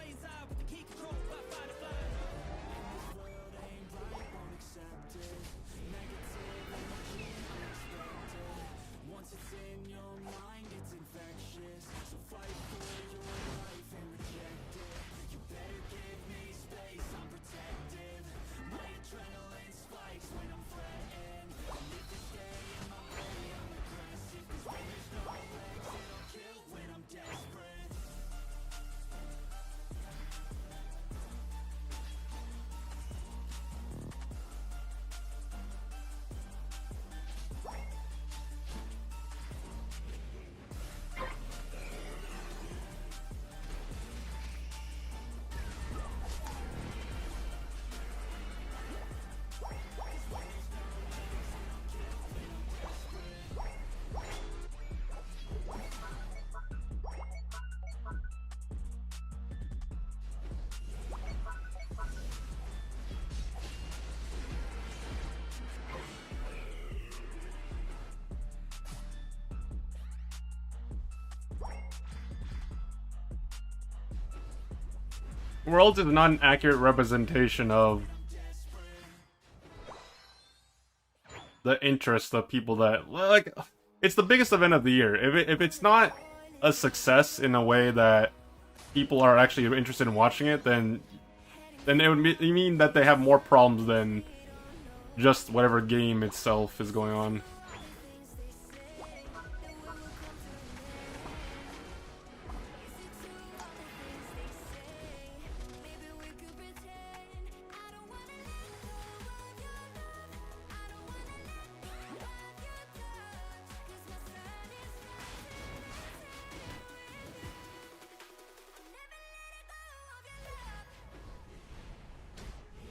Charizard with the key controlled by fireflies. Once it's in your mind, it's infectious. So fight for your life and reject it. You better give me space, I'm protective. My adrenaline spikes when I'm threatened. And if you stay in my way, I'm aggressive. 'Cause when there's no exit, I'll kill when I'm desperate. Worlds is not an accurate representation of the interest of people that like. It's the biggest event of the year. If it's not a success in a way that people are actually interested in watching it, then it would mean that they have more problems than just whatever game itself is going on.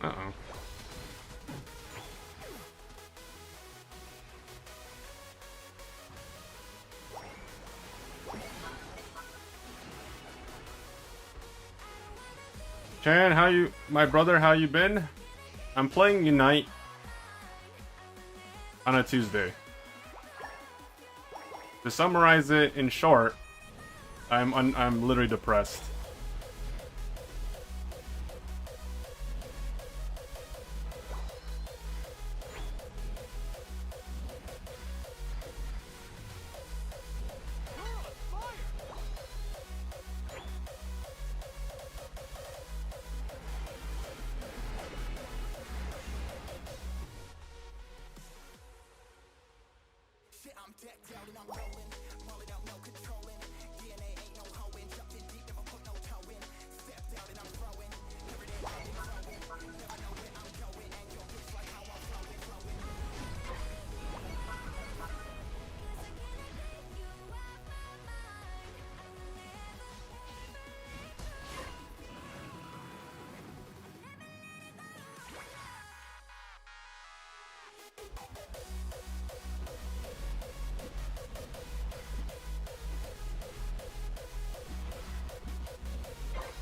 Uh-oh. Chan, my brother, how you been? I'm playing Unite on a Tuesday. To summarize it in short, I'm literally depressed.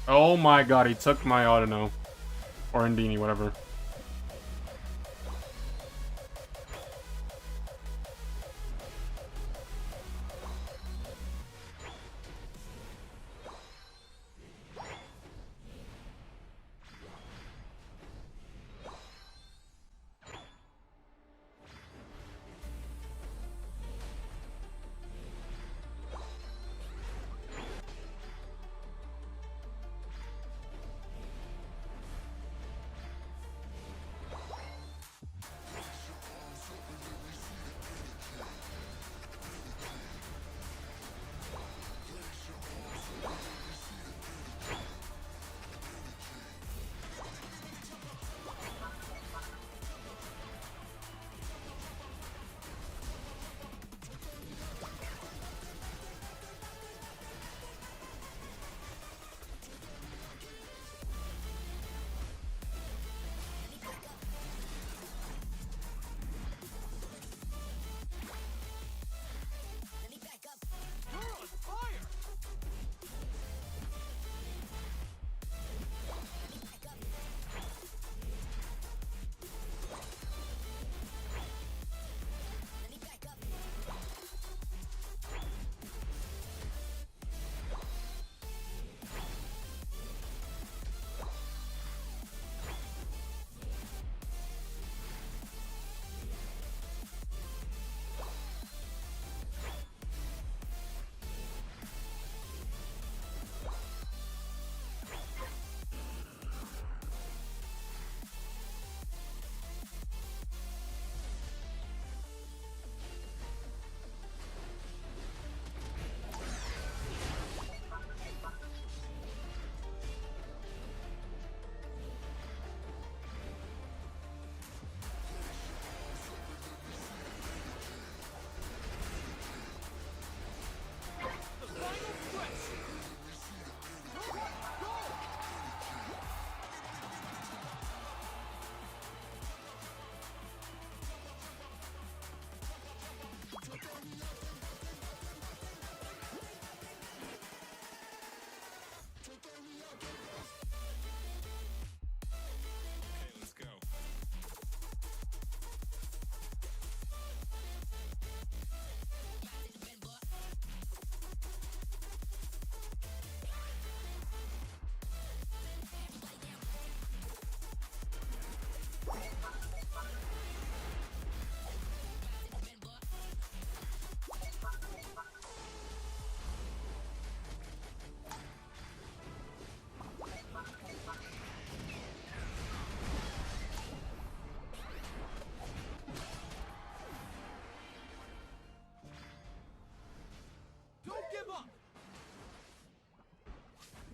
Oh my god, he took my Audino. Or Indini, whatever.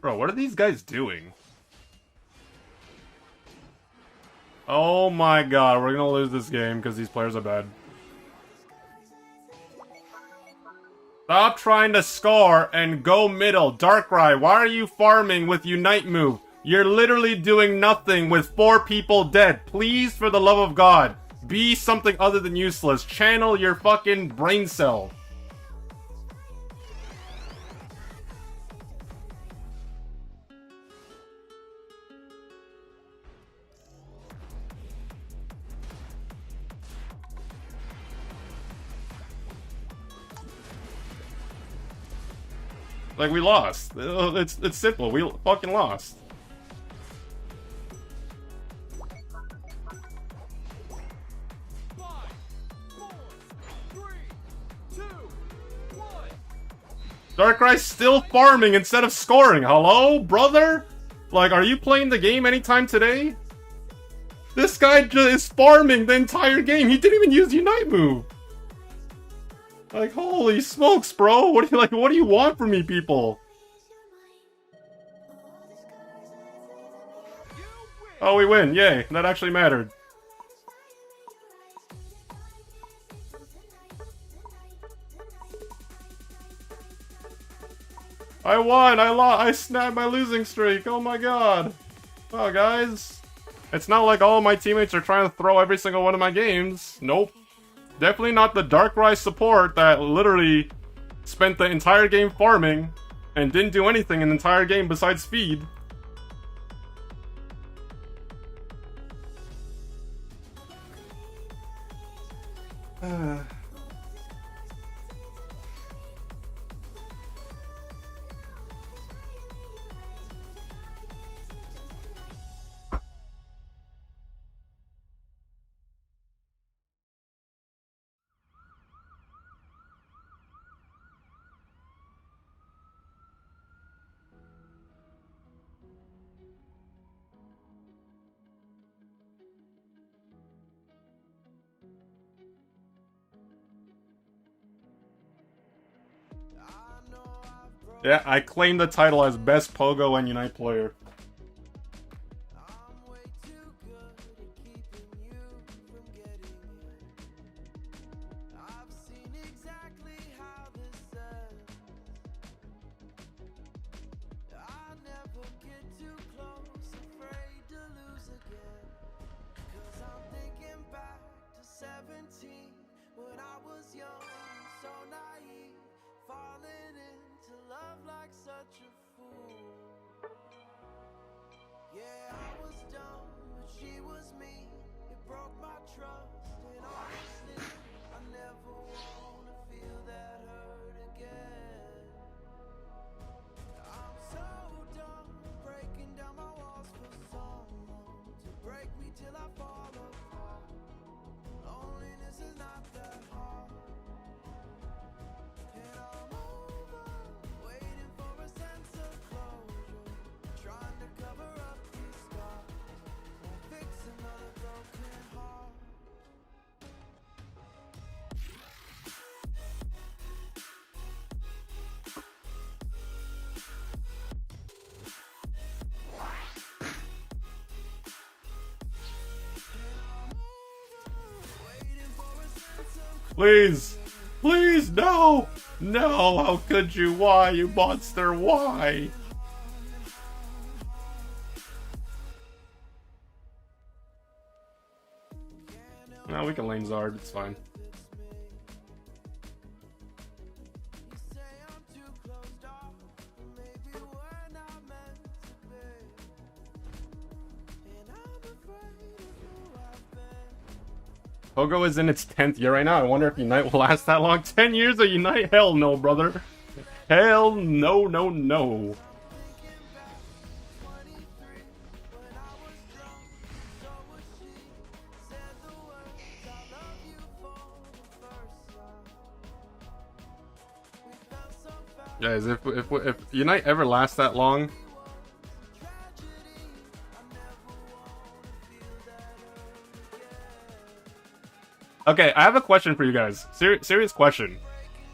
Bro, what are these guys doing? Oh my god, we're gonna lose this game because these players are bad. Stop trying to score and go middle. Darkrai, why are you farming with Unite move? You're literally doing nothing with 4 people dead. Please, for the love of God, be something other than useless. Channel your fucking brain cell. Like, we lost. It's simple. We fucking lost. Darkrai's still farming instead of scoring. Hello, brother? Like, are you playing the game anytime today? This guy just is farming the entire game. He didn't even use Unite move. Like, holy smokes, bro. What do you want from me, people? Oh, we win. Yay. That actually mattered. I won! I snapped my losing streak! Oh my god! Wow, guys. It's not like all of my teammates are trying to throw every single one of my games. Nope. Definitely not the Darkrai support that literally spent the entire game farming and didn't do anything in the entire game besides feed. Yeah, I claim the title as best Pogo and Unite player. Please! Please, no! No, how could you? Why, you monster? Why? No, we can lane Zard, it's fine. Pogo is in its 10th year right now. I wonder if Unite will last that long. 10 years of Unite? Hell no, brother. Hell no, no, no. Guys, if Unite ever lasts that long, okay, I have a question for you guys. Serious question.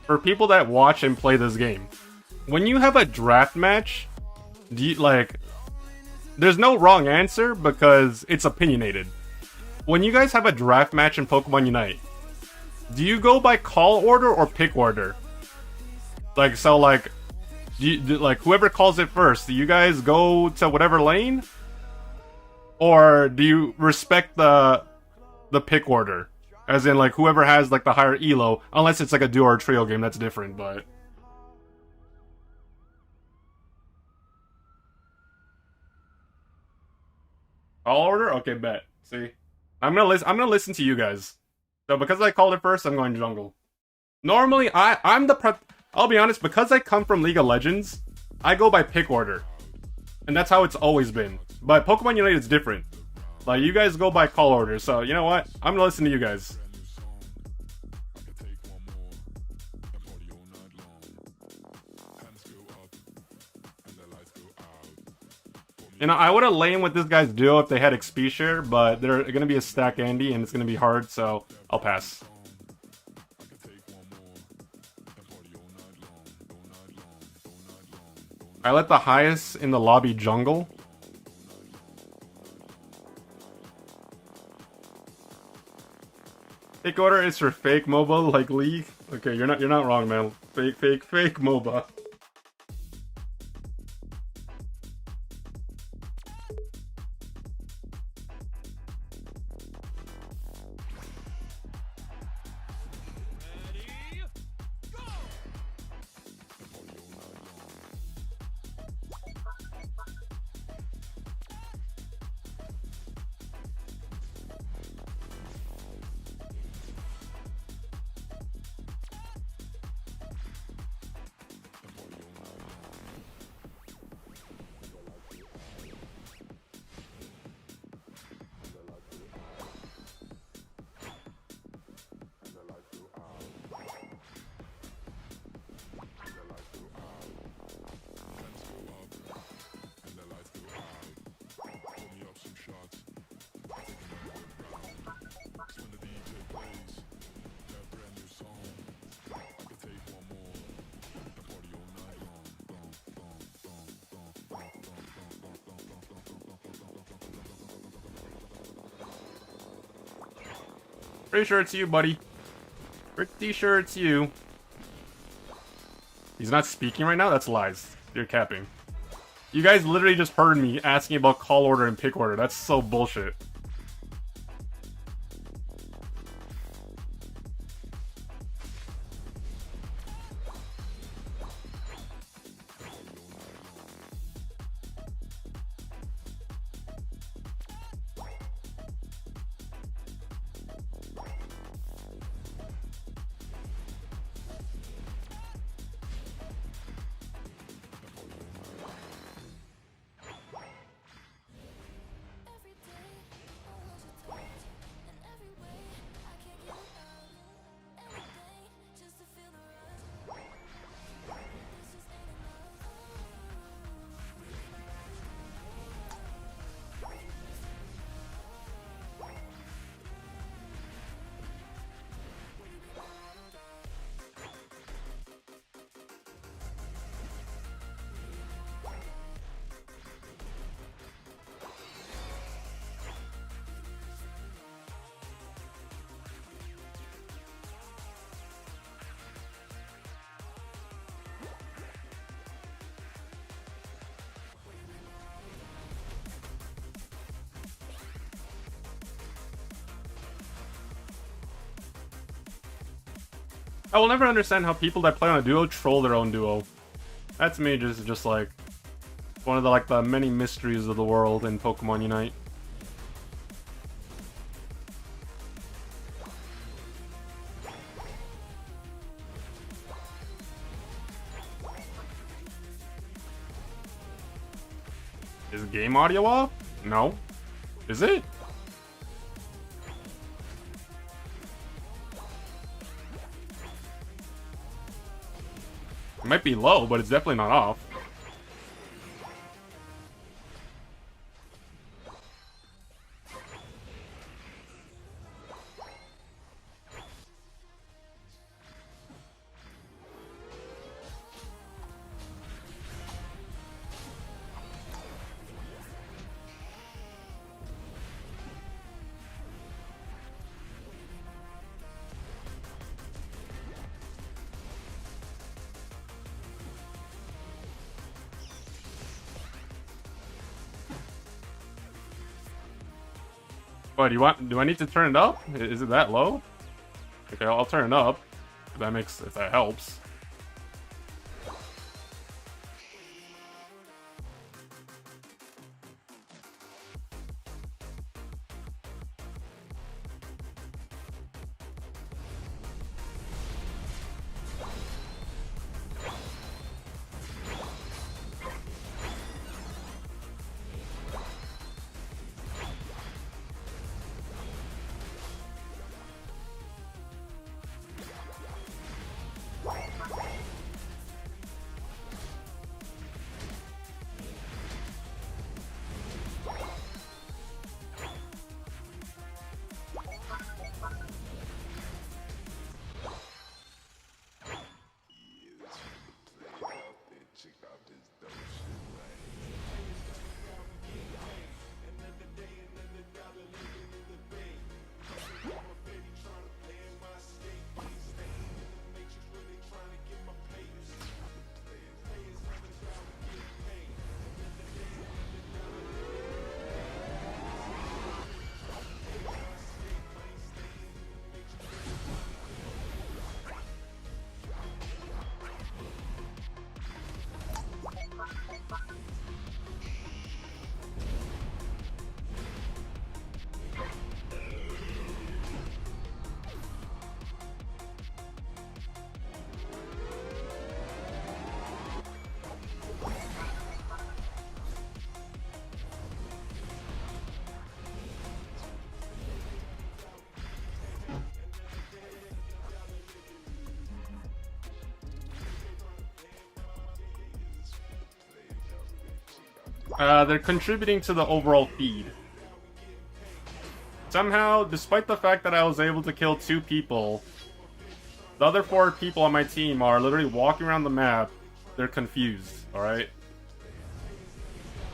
For people that watch and play this game. When you have a draft match, Do you like? There's no wrong answer because it's opinionated. When you guys have a draft match in Pokemon Unite, do you go by call order or pick order? Like, so like, like whoever calls it first, do you guys go to whatever lane? Or do you respect the pick order? As in, like, whoever has, like, the higher elo, unless it's, like, a duo or trio game, that's different, but... All order? Okay, bet. See? I'm gonna listen to you guys. So, because I called it first, I'm going jungle. Normally, I'll be honest, because I come from League of Legends, I go by pick order. And that's how it's always been. But Pokemon Unite is different. Like, you guys go by call order, so you know what? I'm gonna listen to you guys. You know, I would have lain with this guy's duo if they had XP share, but they're gonna be a stack Andy, and it's gonna be hard, so I'll pass. I let the highest in the lobby jungle. Pick order is for fake MOBA like League. Okay, you're not wrong, man. Fake MOBA. Pretty sure it's you, buddy. Pretty sure it's you. He's not speaking right now? That's lies. You're capping. You guys literally just heard me asking about call order and pick order. That's so bullshit. I will never understand how people that play on a duo troll their own duo. That's me, just like one of the many mysteries of the world in Pokemon Unite. Is game audio off? No. Is it? It might be low, but it's definitely not off. What, do I need to turn it up? Is it that low? Okay, I'll turn it up. If that helps. They're contributing to the overall feed. Somehow, despite the fact that I was able to kill 2 people, the other 4 people on my team are literally walking around the map. They're confused, alright?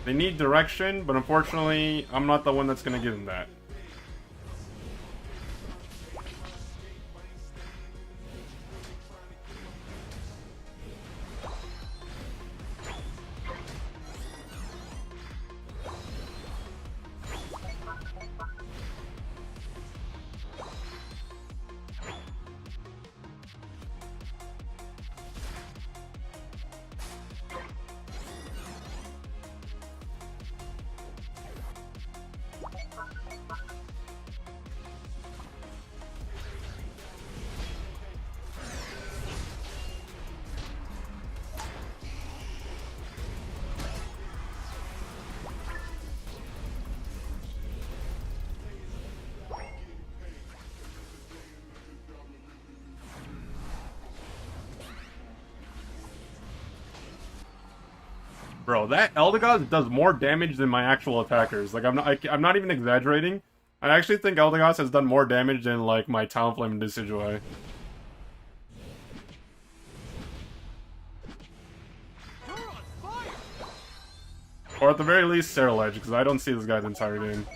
They need direction, but unfortunately, I'm not the one that's gonna give them that. Bro, that Eldegoss does more damage than my actual attackers. Like, I'm not even exaggerating. I actually think Eldegoss has done more damage than, like, my Talonflame and Decidueye. Or at the very least, Ceruledge, because I don't see this guy the entire game.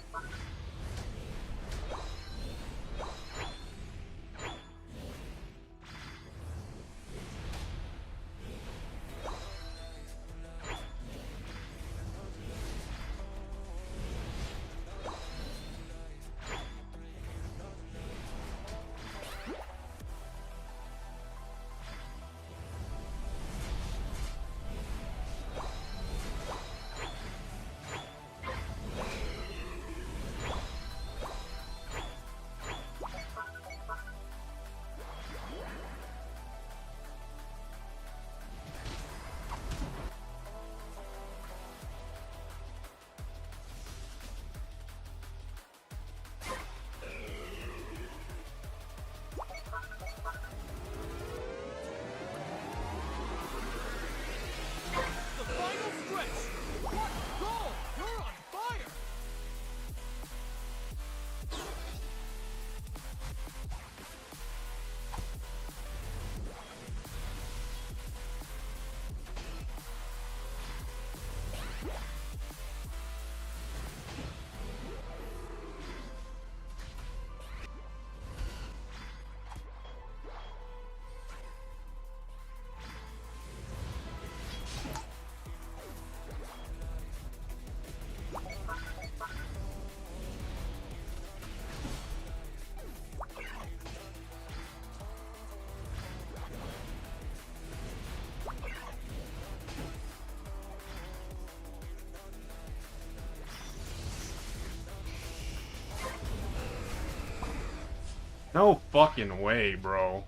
No fucking way, bro.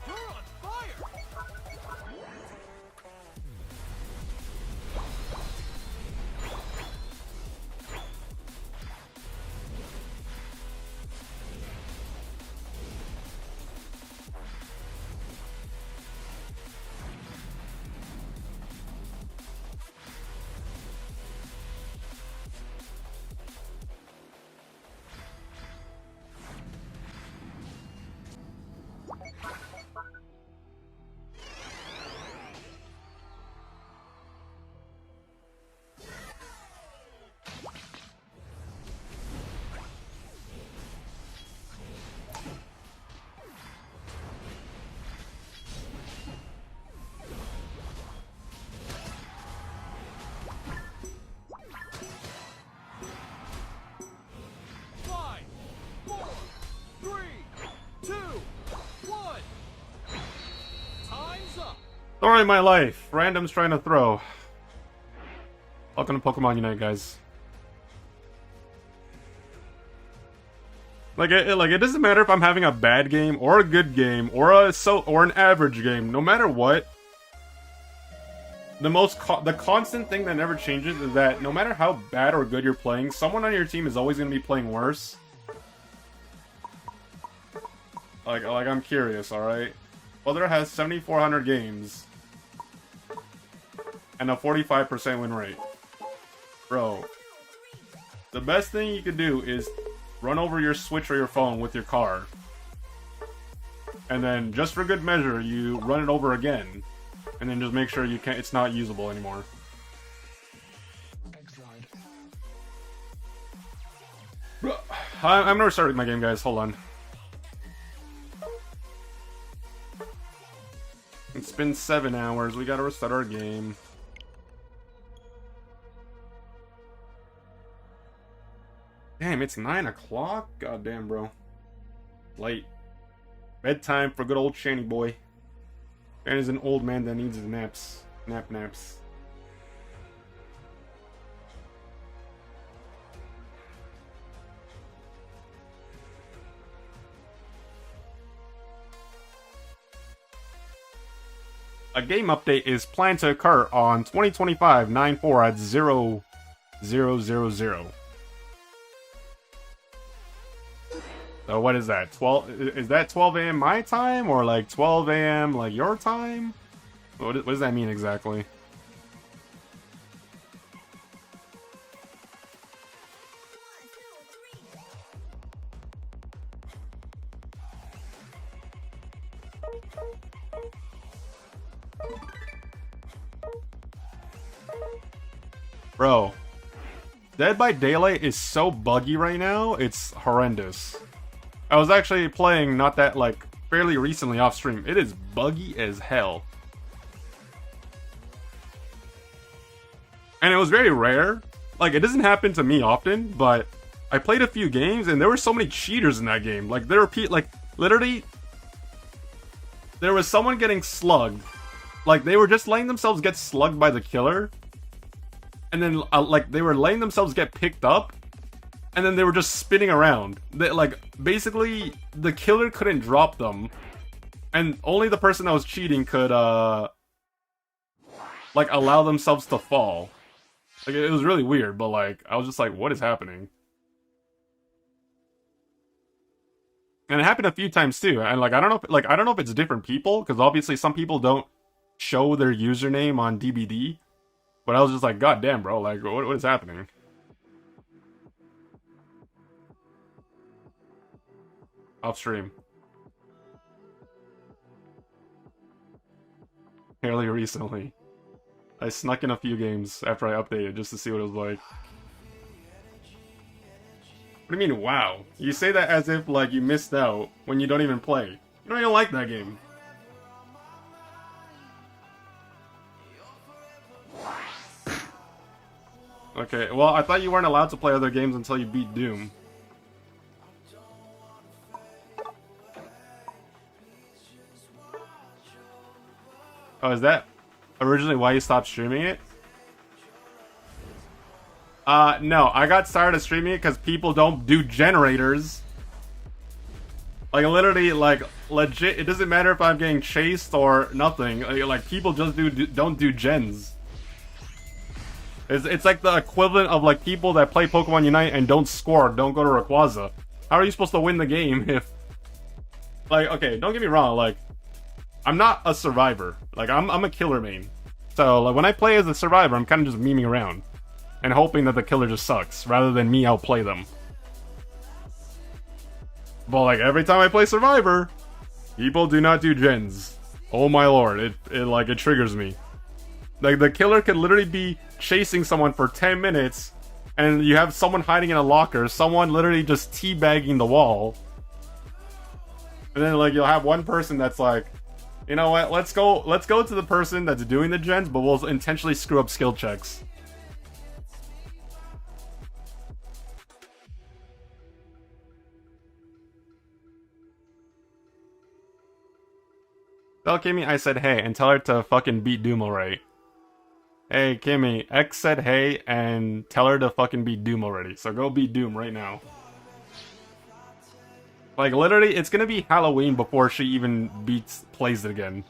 You're on fire! Five, four, three, two, one. Time's up. Story of my life. Random's trying to throw. Welcome to Pokemon Unite, guys. Like it doesn't matter if I'm having a bad game or a good game or an average game. No matter what, the constant thing that never changes is that no matter how bad or good you're playing, someone on your team is always going to be playing worse. Like I'm curious, all right. Weather has 7,400 games and a 45% win rate. Bro, the best thing you could do is run over your Switch or your phone with your car. And then, just for good measure, you run it over again. And then just make sure it's not usable anymore. Bro, I'm gonna restart my game, guys. Hold on. It's been 7 hours. We gotta restart our game. Damn, it's 9 o'clock? Goddamn, bro. Late. Bedtime for good old Shanny boy. Shanny's an old man that needs his naps. Naps. A game update is planned to occur on 2025-9/4 at 0000. So what is that? 12? Is that 12 a.m. my time or like 12 a.m. like your time? What does that mean exactly? Bro, Dead by Daylight is so buggy right now, it's horrendous. I was actually playing not that, like, fairly recently off stream. It is buggy as hell. And it was very rare. Like, it doesn't happen to me often, but I played a few games and there were so many cheaters in that game. Like, literally, there was someone getting slugged. Like, they were just letting themselves get slugged by the killer. And then, like, they were letting themselves get picked up. And then they were just spinning around. Basically, the killer couldn't drop them. And only the person that was cheating could, like, allow themselves to fall. Like, it was really weird, but, like, I was just like, what is happening? And it happened a few times, too. And, like, I don't know if it's different people, because obviously some people don't show their username on DBD. But I was just like, god damn, bro, like, what is happening? Off stream. Fairly recently. I snuck in a few games after I updated just to see what it was like. What do you mean, wow? You say that as if, like, you missed out when you don't even play. You don't even like that game. Okay, well, I thought you weren't allowed to play other games until you beat Doom. Oh, is that originally why you stopped streaming it? No, I got started streaming it because people don't do generators. Like, literally, like, legit, it doesn't matter if I'm getting chased or nothing. Like people just don't do gens. It's like the equivalent of, like, people that play Pokemon Unite and don't score, don't go to Rayquaza. How are you supposed to win the game if... Like, okay, don't get me wrong, like, I'm not a survivor. Like, I'm a killer main. So, like, when I play as a survivor, I'm kind of just memeing around. And hoping that the killer just sucks, rather than me outplay them. But, like, every time I play Survivor, people do not do gens. Oh my lord, it triggers me. Like, the killer could literally be chasing someone for 10 minutes, and you have someone hiding in a locker, someone literally just teabagging the wall. And then, like, you'll have one person that's like, you know what, let's go to the person that's doing the gens, but we'll intentionally screw up skill checks. Tell Kimmy I said hey, and tell her to fucking beat Doom already. Hey Kimmy, X said hey, and tell her to fucking beat Doom already. So go beat Doom right now. Like, literally, it's gonna be Halloween before she even plays it again.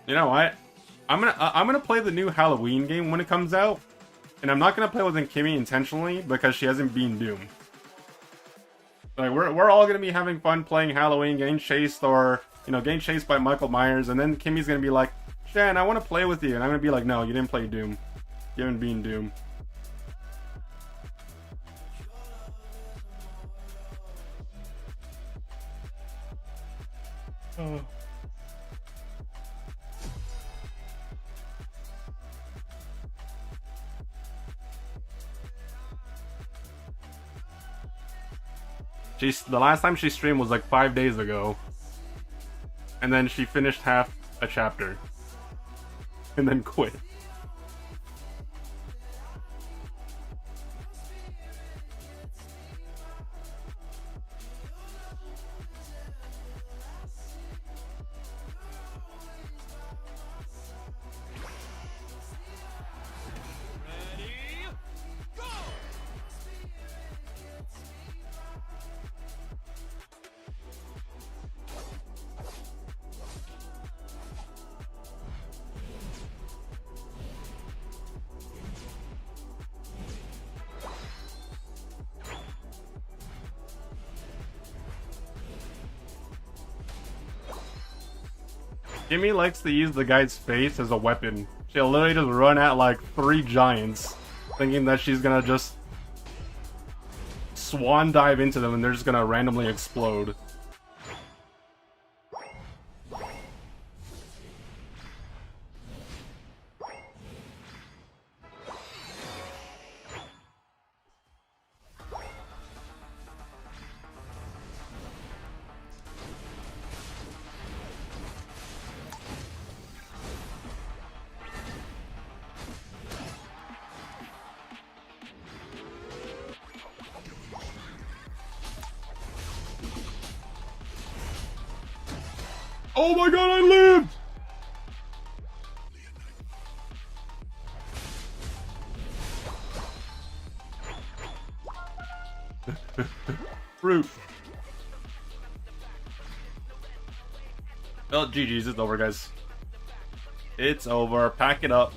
You know what? I'm gonna play the new Halloween game when it comes out, and I'm not gonna play with Kimmy intentionally because she hasn't beaten Doom. Like, we're all gonna be having fun playing Halloween, getting chased, or, you know, getting chased by Michael Myers, and then Kimmy's gonna be like, Shan, I want to play with you, and I'm gonna be like, no, you didn't play Doom. You haven't beaten Doom. Oh. The last time she streamed was like 5 days ago. And then she finished half a chapter. And then quit. Kimmy likes to use the guy's face as a weapon. She'll literally just run at like 3 giants, thinking that she's gonna just swan dive into them and they're just gonna randomly explode. Oh my god, I lived! Fruit. Well, GG's, it's over, guys. It's over. Pack it up.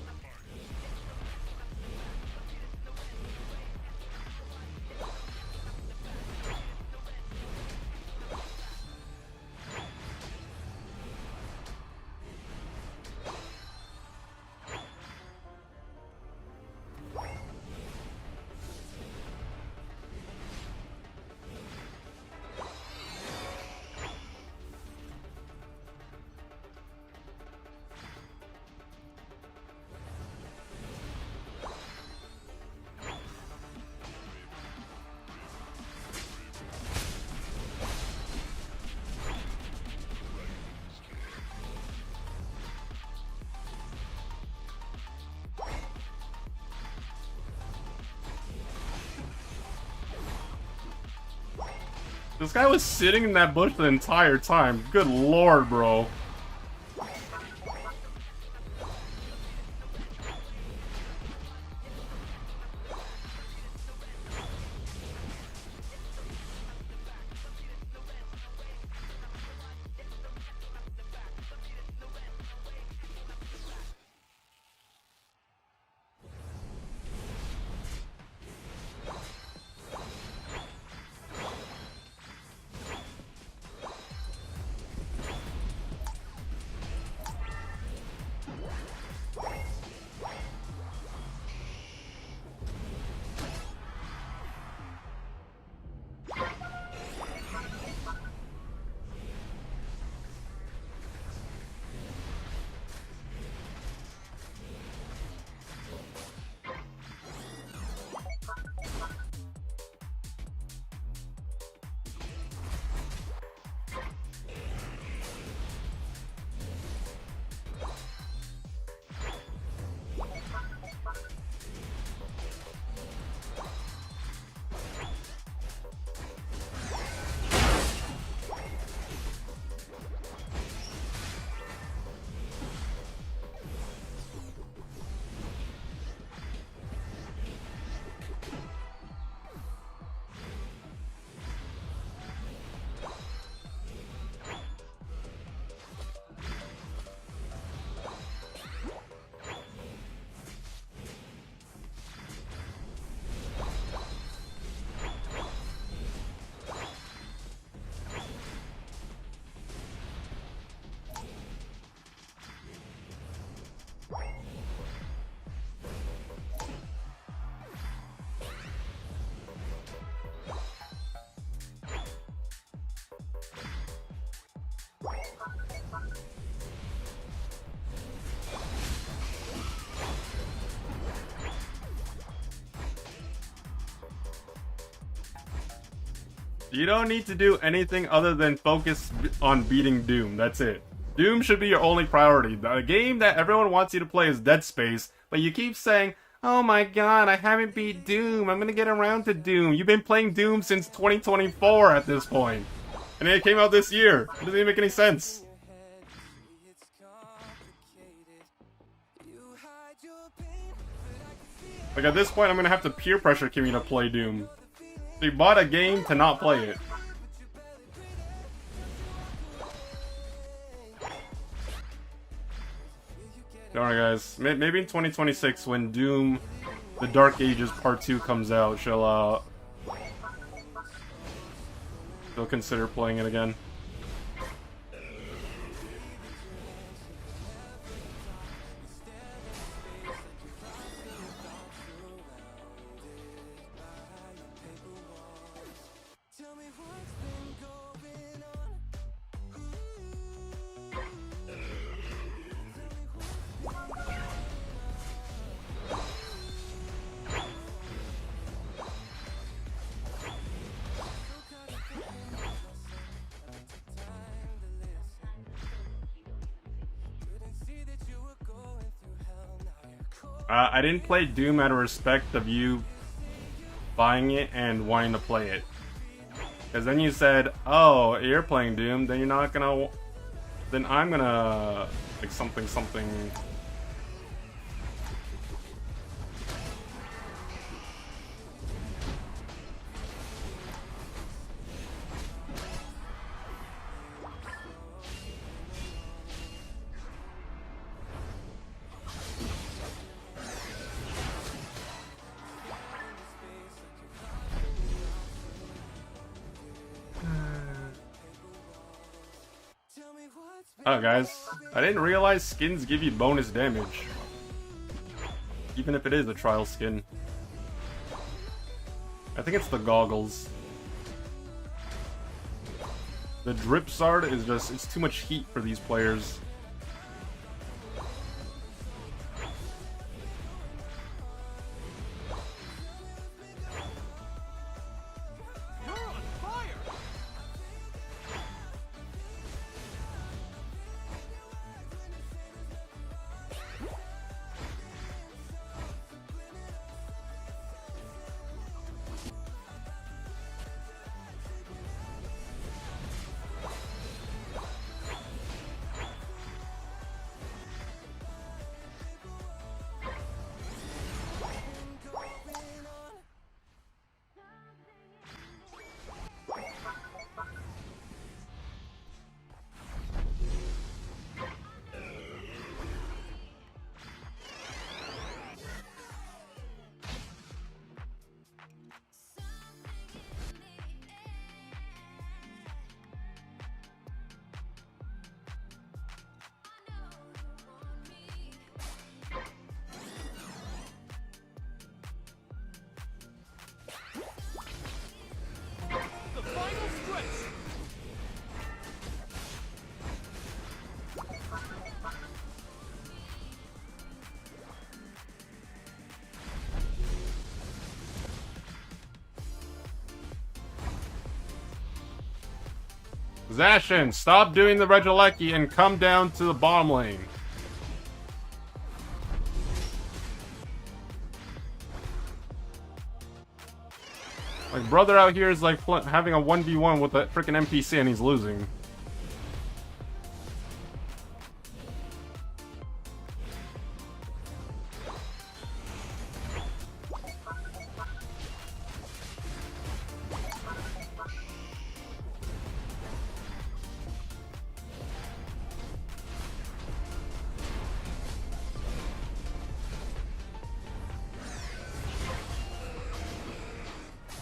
This guy was sitting in that bush the entire time. Good lord, bro. You don't need to do anything other than focus on beating Doom. That's it. Doom should be your only priority. The game that everyone wants you to play is Dead Space, but you keep saying, oh my god, I haven't beat Doom. I'm gonna get around to Doom. You've been playing Doom since 2024 at this point. And it came out this year. It doesn't even make any sense. Like, at this point, I'm gonna have to peer pressure Kimmy to play Doom. She bought a game to not play it. Alright guys, maybe in 2026 when Doom The Dark Ages Part 2 comes out, she'll consider playing it again. I didn't play Doom out of respect of you buying it and wanting to play it. Because then you said, oh, you're playing Doom, then you're not gonna... Then I'm gonna... like something. Oh guys, I didn't realize skins give you bonus damage. Even if it is a trial skin. I think it's the goggles. The drip Zard is just, it's too much heat for these players. Zacian, stop doing the Regieleki and come down to the bottom lane. Like, brother out here is like having a 1v1 with a freaking NPC and he's losing.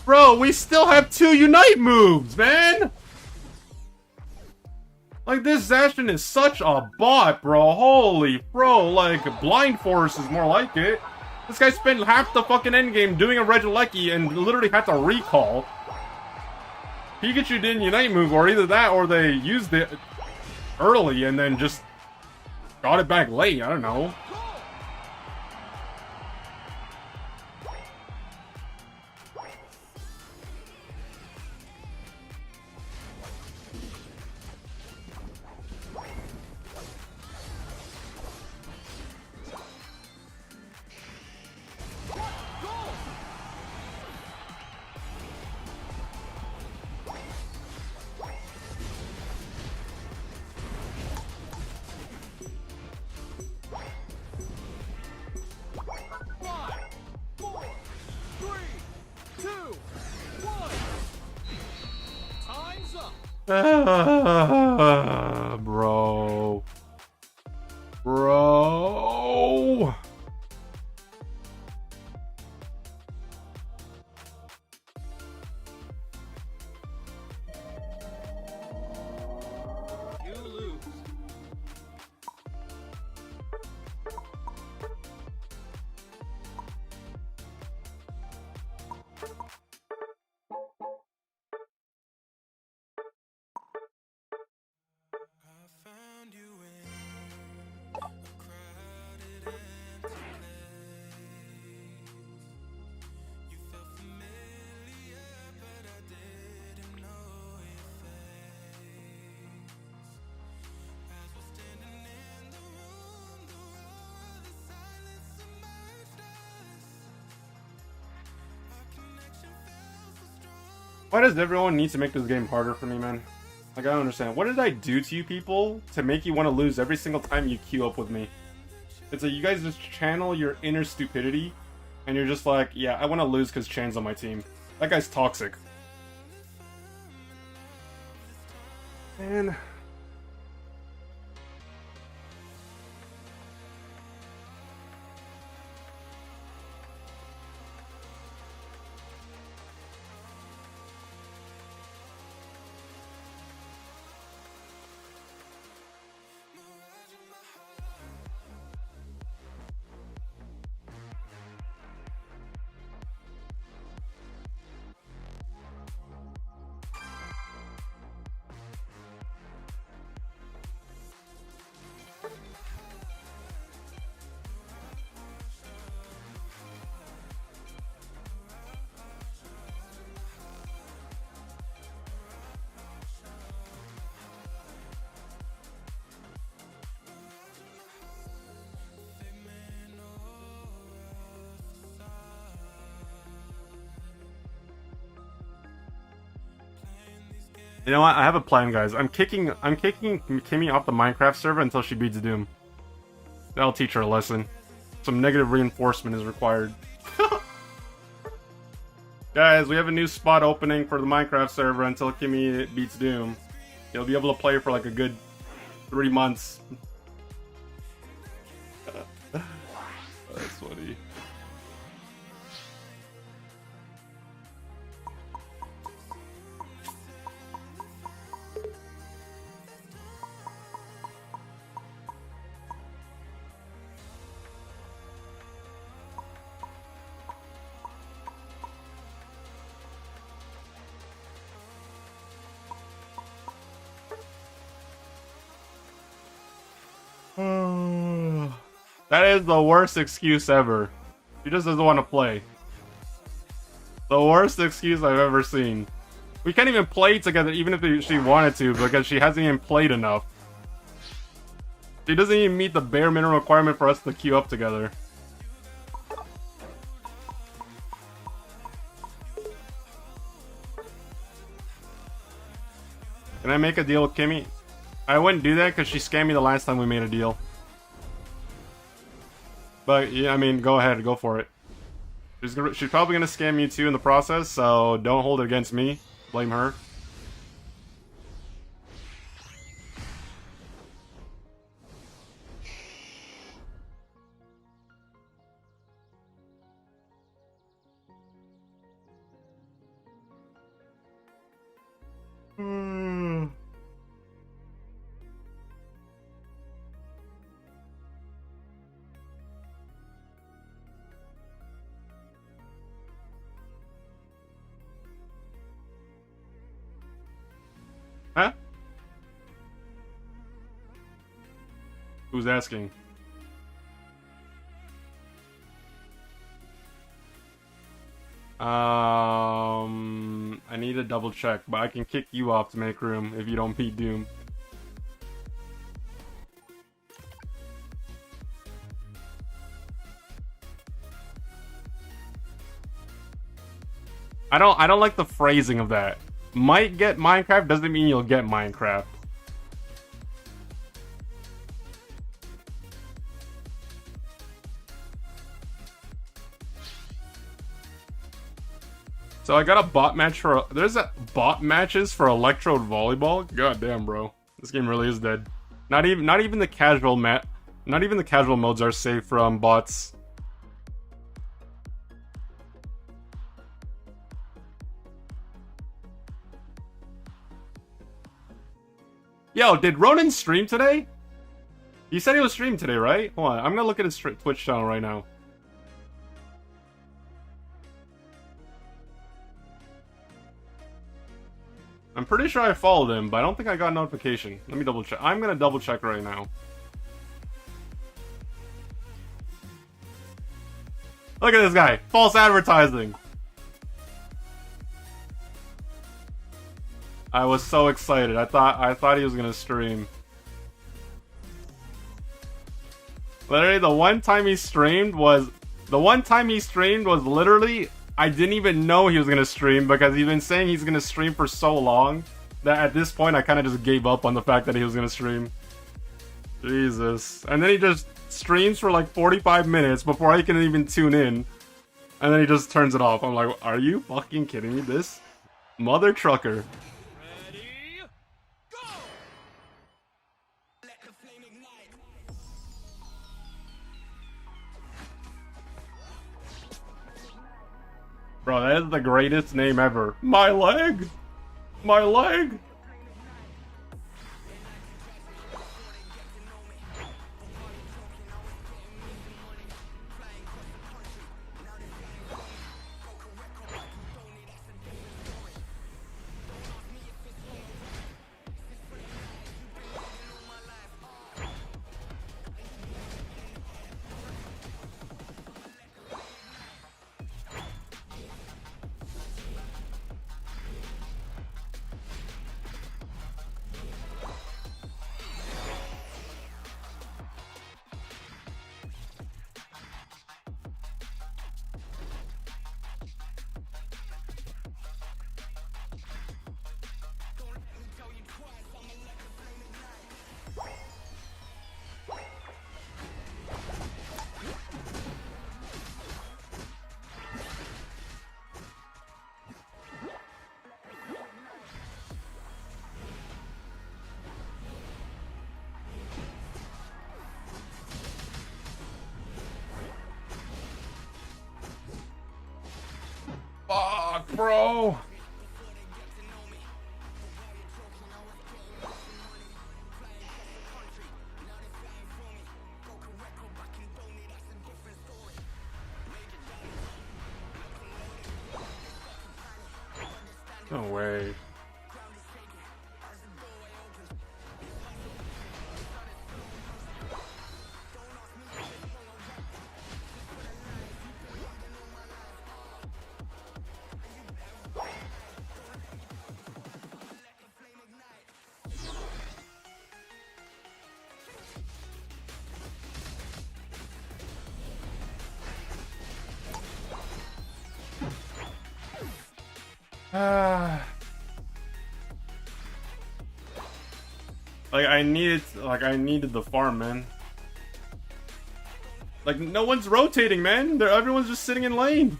Bro, we still have 2 Unite moves, man! Like, this Zacian is such a bot, bro. Holy bro, like, Blind Force is more like it. This guy spent half the fucking endgame doing a Regieleki and literally had to recall. Pikachu didn't Unite move, or either that or they used it early and then just got it back late, I don't know. Bro. Bro. You lose. Found you in a crowded, empty place. You felt familiar, but I didn't know your face. As we're standing in the room, the roar of the silence submerged us. Our connection felt so strong. Why does everyone need to make this game harder for me, man? Like, I don't understand. What did I do to you people to make you want to lose every single time you queue up with me? It's like you guys just channel your inner stupidity, and you're just like, yeah, I want to lose because Chan's on my team. That guy's toxic. Man. You know what? I have a plan, guys. I'm kicking Kimmy off the Minecraft server until she beats Doom. That'll teach her a lesson. Some negative reinforcement is required. Guys, we have a new spot opening for the Minecraft server until Kimmy beats Doom. You'll be able to play for like a good 3 months. That's funny. That is the worst excuse ever. He just doesn't want to play. The worst excuse I've ever seen. We can't even play together even if she wanted to because she hasn't even played enough. She doesn't even meet the bare minimum requirement for us to queue up together. Can I make a deal with Kimmy? I wouldn't do that because she scammed me the last time we made a deal. But yeah, I mean, go ahead, go for it. She's probably gonna scam you too in the process, so don't hold it against me. Blame her. Huh? Who's asking? I need to double check, but I can kick you off to make room if you don't beat Doom. I don't like the phrasing of that. Might get Minecraft doesn't mean you'll get Minecraft. So I got a bot match for there's a bot matches for Electrode Volleyball. God damn, bro, this game really is dead. Not even the casual modes are safe from bots. Yo, did Ronan stream today? He said he was streaming today, right? Hold on, I'm gonna look at his Twitch channel right now. I'm pretty sure I followed him, but I don't think I got a notification. Let me double check. I'm gonna double check right now. Look at this guy. False advertising. I was so excited. I thought he was gonna stream. Literally, the one time he streamed was literally, I didn't even know he was gonna stream because he's been saying he's gonna stream for so long that at this point I kind of just gave up on the fact that he was gonna stream. Jesus. And then he just streams for like 45 minutes before I can even tune in. And then he just turns it off. I'm like, are you fucking kidding me? This mother trucker. Bro, that is the greatest name ever. My leg! My leg! Fuck, bro. No way. Like I needed the farm, man. Like no one's rotating, man. Everyone's just sitting in lane.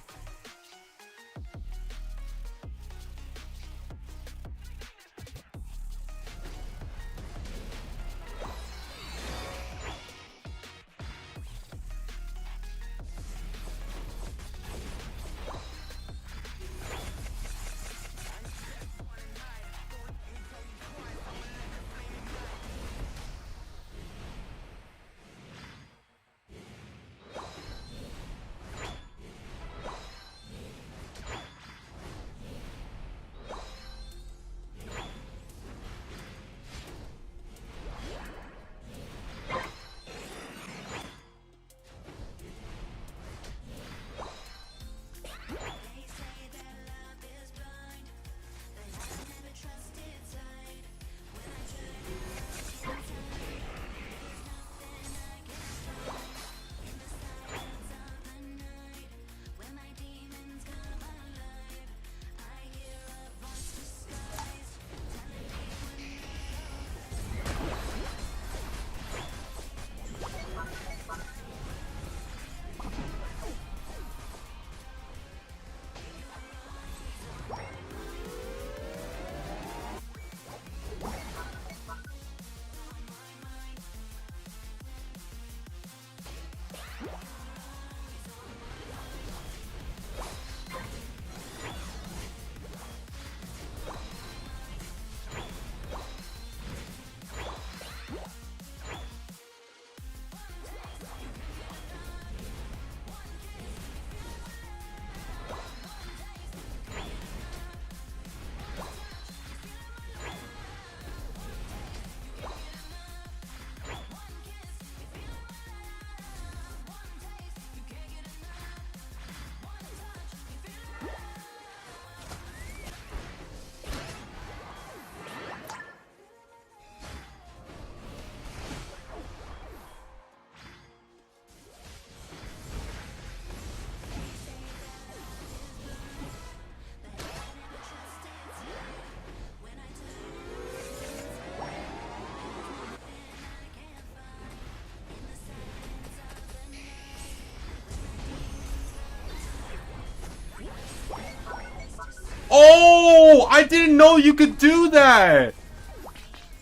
Oh, I didn't know you could do that.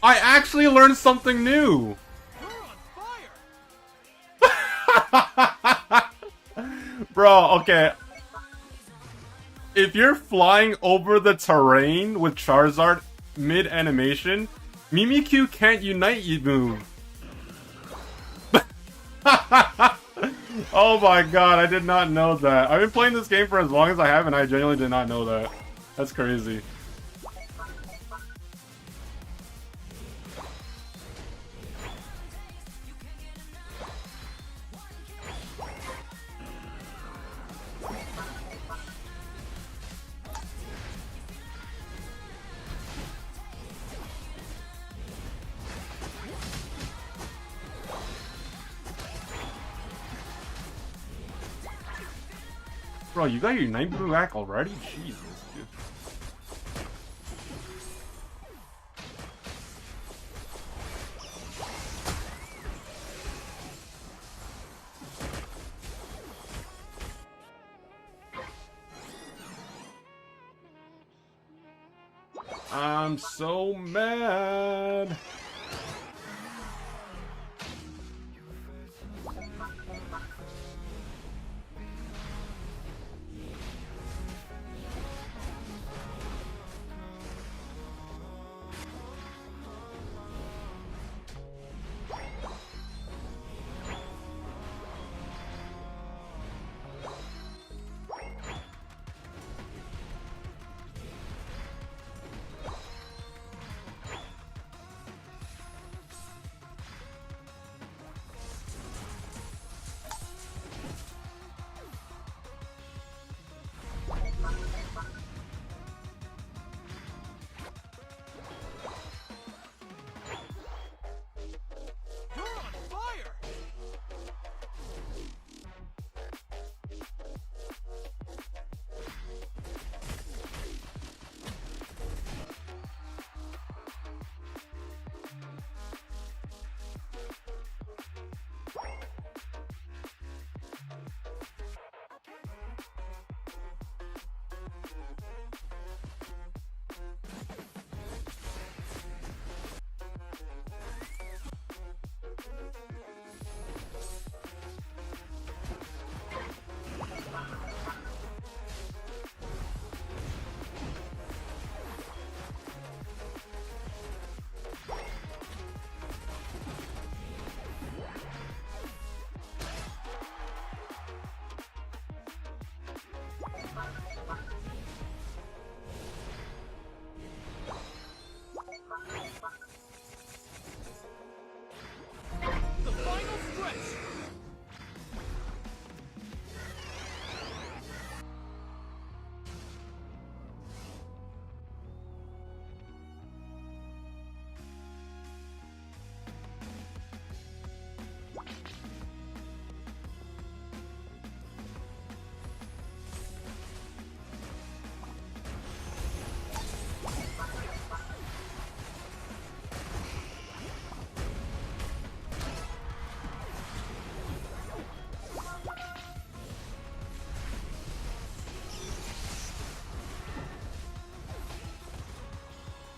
I actually learned something new. Bro, okay. If you're flying over the terrain with Charizard mid-animation, Mimikyu can't unite you move. Oh my god, I did not know that. I've been playing this game for as long as I have and I genuinely did not know that. That's crazy. Bro, you got your Night Blue back already? Jesus, dude. I'm so mad.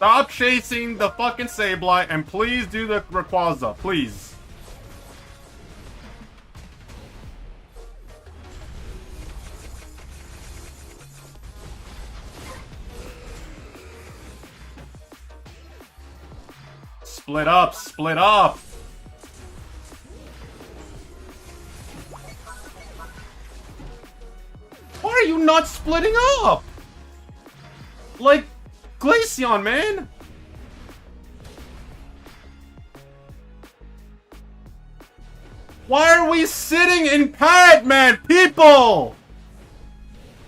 Stop chasing the fucking Sableye and please do the Rayquaza, please. Split up, split up. Why are you not splitting up? Like, Glaceon, man. Why are we sitting in pad, man? People!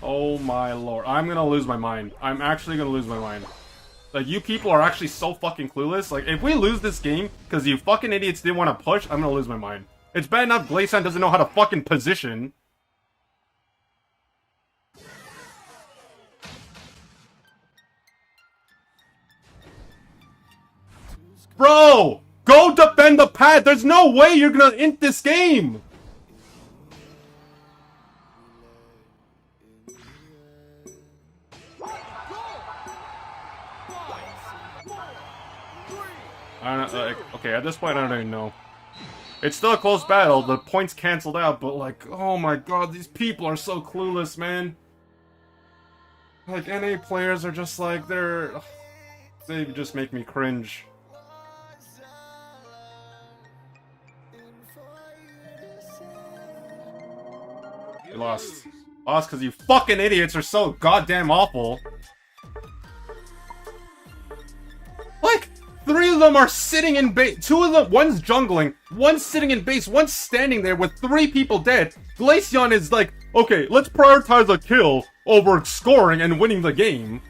Oh my lord. I'm gonna lose my mind. I'm actually gonna lose my mind. Like, you people are actually so fucking clueless. Like, if we lose this game because you fucking idiots didn't want to push, I'm gonna lose my mind. It's bad enough Glaceon doesn't know how to fucking position. Bro! Go defend the pad! There's no way you're gonna int this game! I don't know, like, okay, at this point, I don't even know. It's still a close battle, the points canceled out, but like, oh my god, these people are so clueless, man. Like, NA players are just like, they just make me cringe. You lost. Lost because you fucking idiots are so goddamn awful. Like, 3 of them are sitting in base. 2 of them, one's jungling, one's sitting in base, one's standing there with 3 people dead. Glaceon is like, okay, let's prioritize a kill over scoring and winning the game.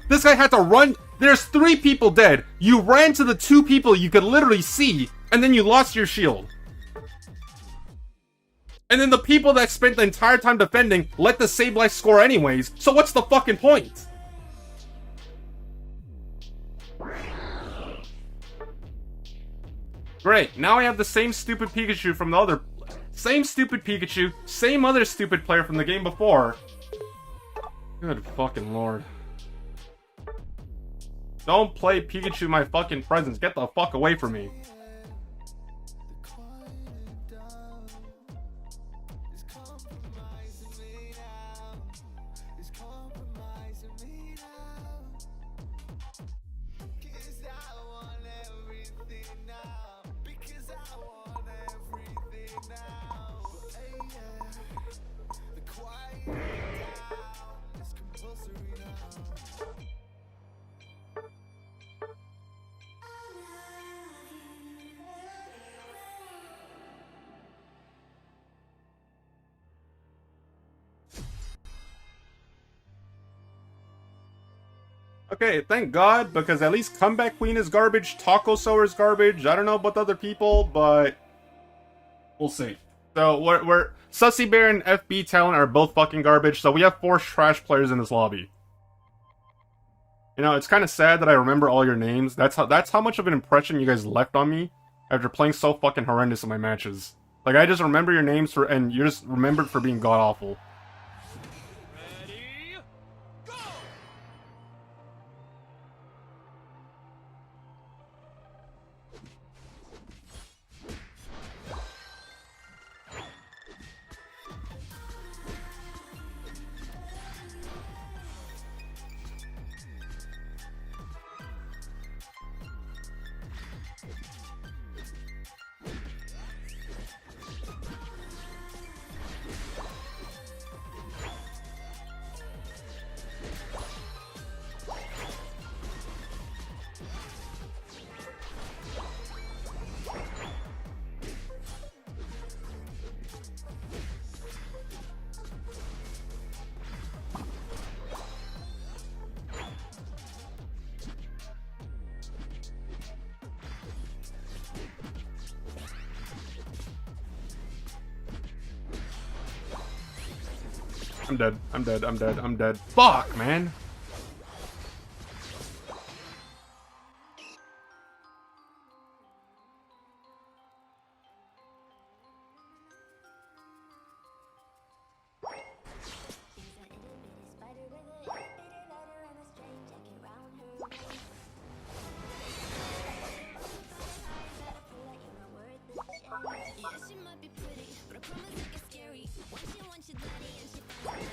This guy had to run. There's 3 people dead. You ran to the 2 people you could literally see, and then you lost your shield. And then the people that spent the entire time defending let the Sableye score anyways, so what's the fucking point? Great, now I have the same stupid Pikachu from the other... Same stupid Pikachu, same other stupid player from the game before. Good fucking lord. Don't play Pikachu in my fucking presence, get the fuck away from me. Okay, thank God, because at least Comeback Queen is garbage, Taco Sower is garbage, I don't know about other people, but... we'll see. So, we're Sussy Bear and FB Talent are both fucking garbage, so we have 4 trash players in this lobby. You know, it's kind of sad that I remember all your names. That's how much of an impression you guys left on me after playing so fucking horrendous in my matches. Like, I just remember your names and you're just remembered for being god-awful. I'm dead. I'm dead. I'm dead. I'm dead. Fuck, man. Yeah, she might be pretty, but I promise it gets scary. Once you daddy and she finds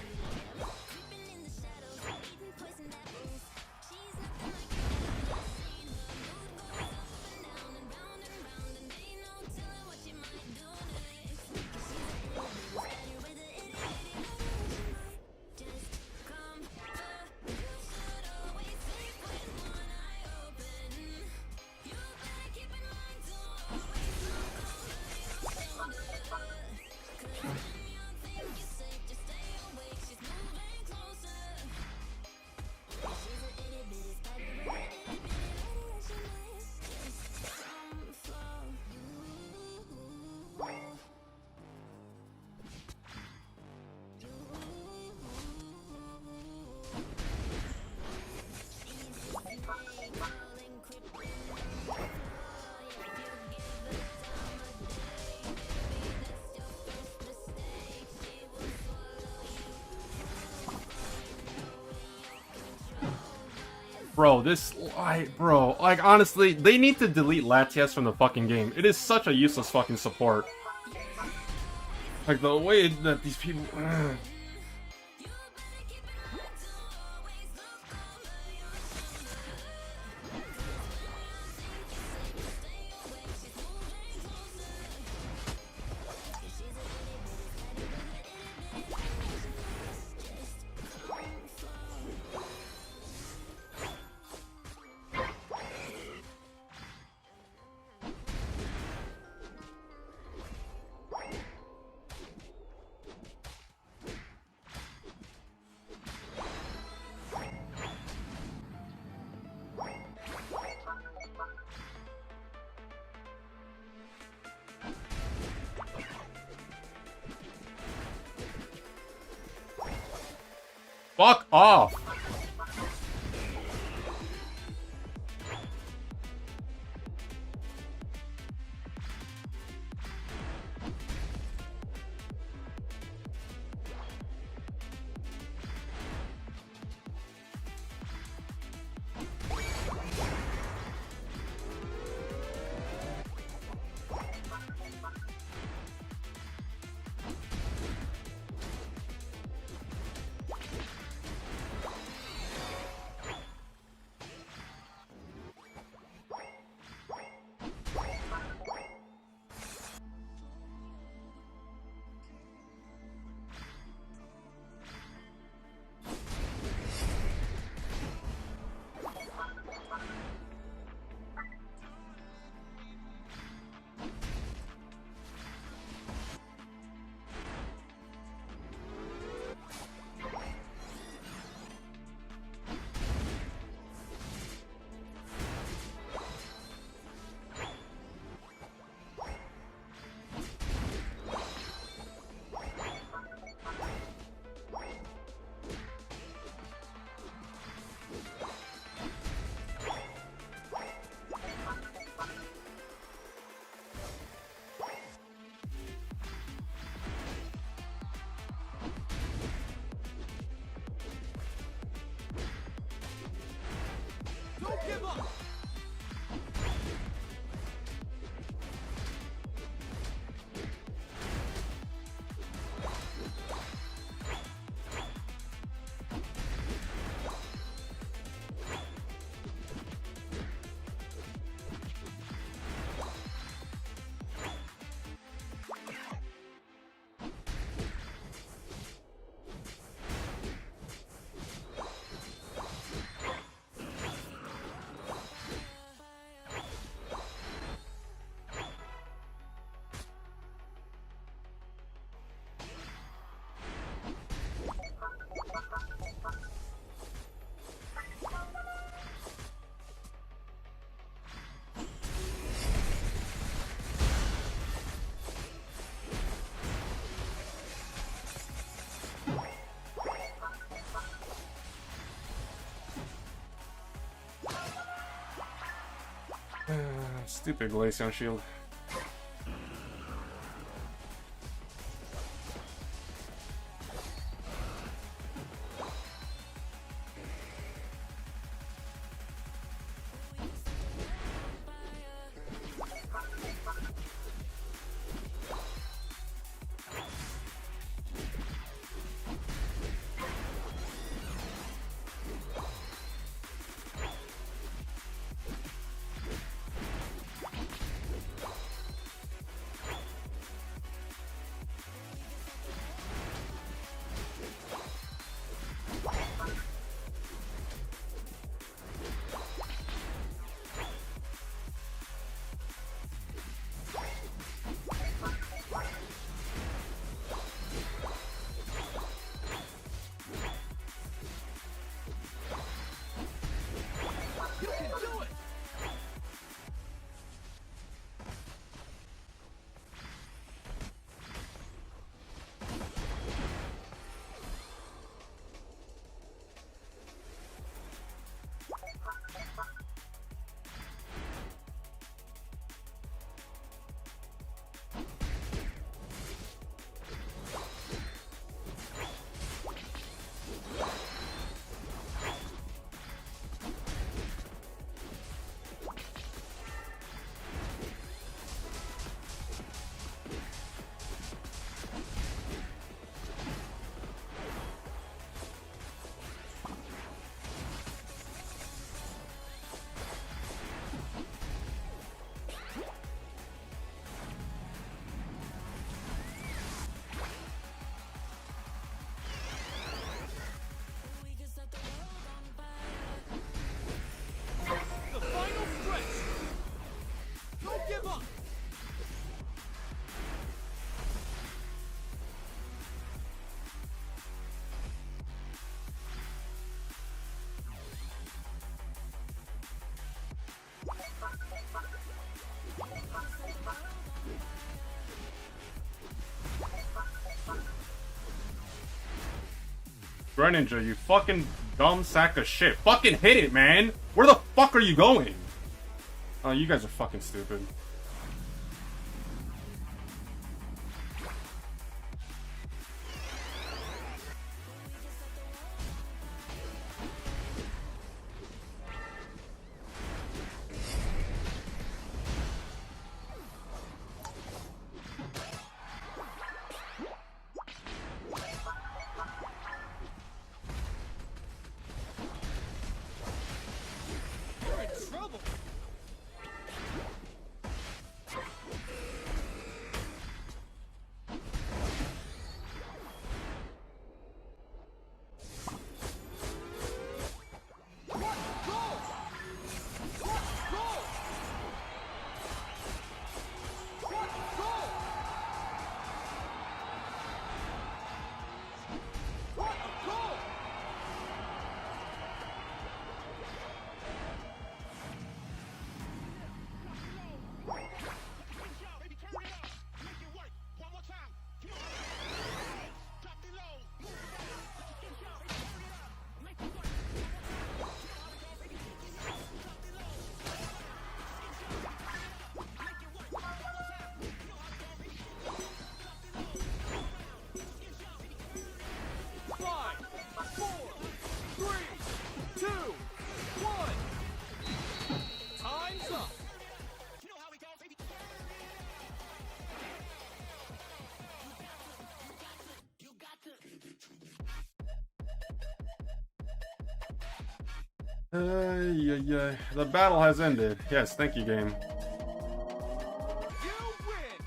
out. Creeping in the shadows, eating poison apples. She's nothing like I've ever seen. Her mood goes up and down and round and round, and ain't no telling what she might do next. 'Cause she's a little bit steady with the itty bitty motor. She might just come through. You should always sleep with one eye open. You better keep in mind to always look over your shoulder. 'Cause when you think you're safe, just stay awake. She's moving closer. She's an itty bitty spider with an itty bitty motor, and she might just come for you. Bro, bro, like, honestly, they need to delete Latias from the fucking game. It is such a useless fucking support. Like, the way that these people... Fuck off! Don't give up! Stupid Glaceon shield. Greninja, you fucking dumb sack of shit. Fucking hit it, man! Where the fuck are you going? Oh, you guys are fucking stupid. You're in trouble. Yeah. The battle has ended. Yes, thank you, game. You win.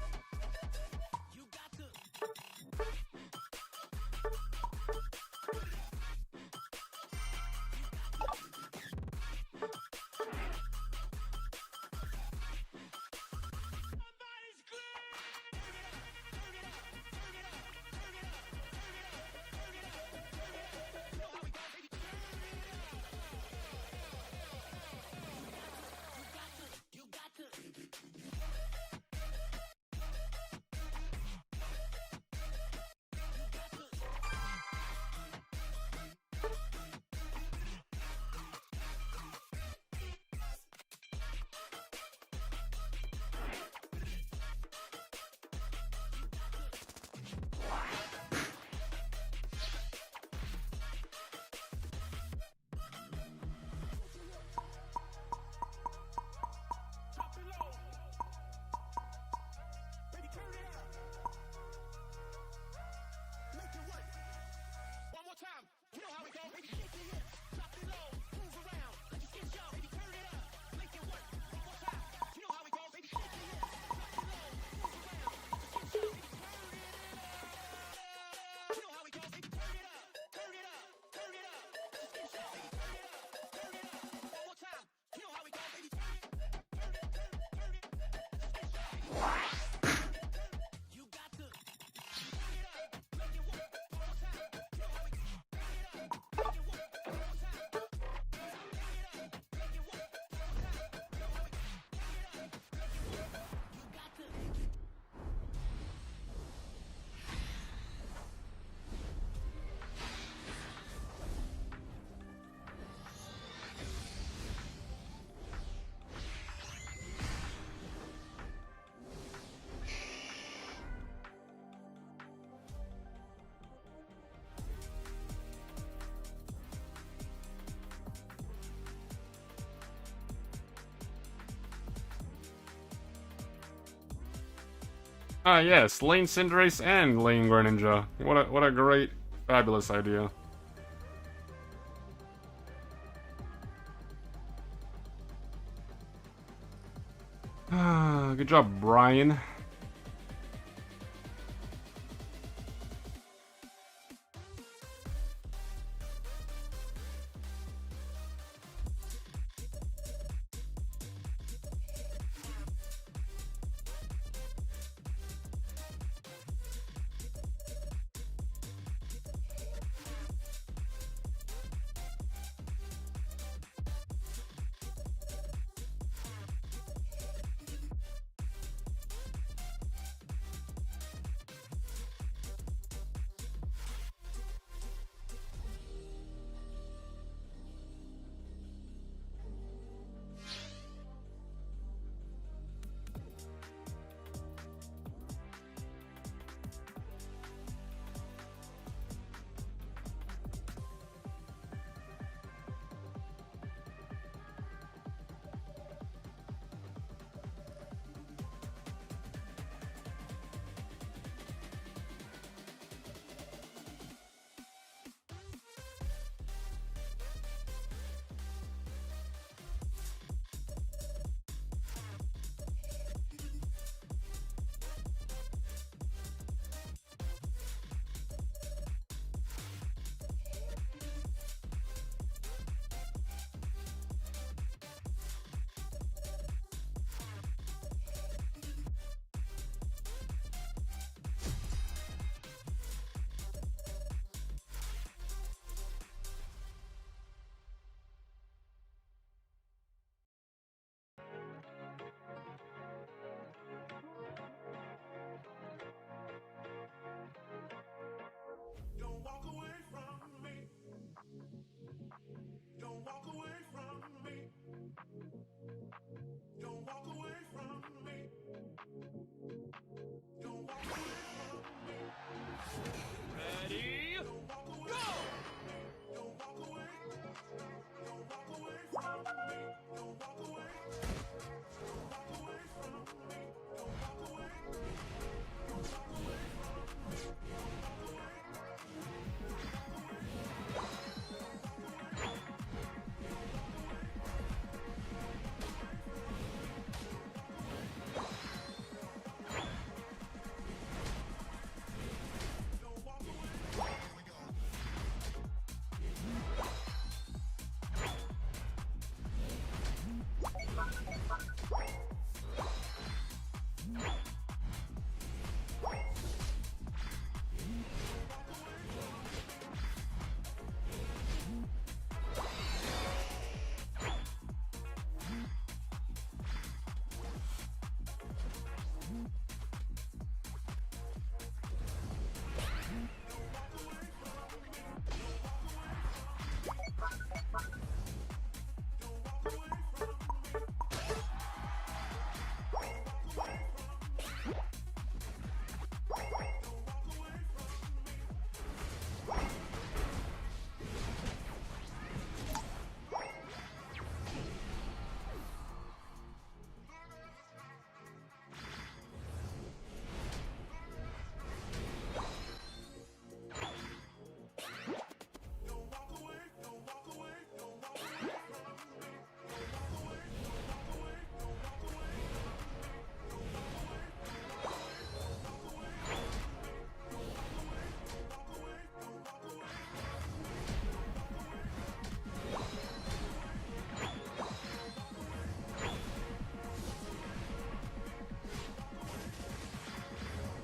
Ah, yes, Lane Cinderace and Lane Greninja. What a great, fabulous idea. Good job, Brian.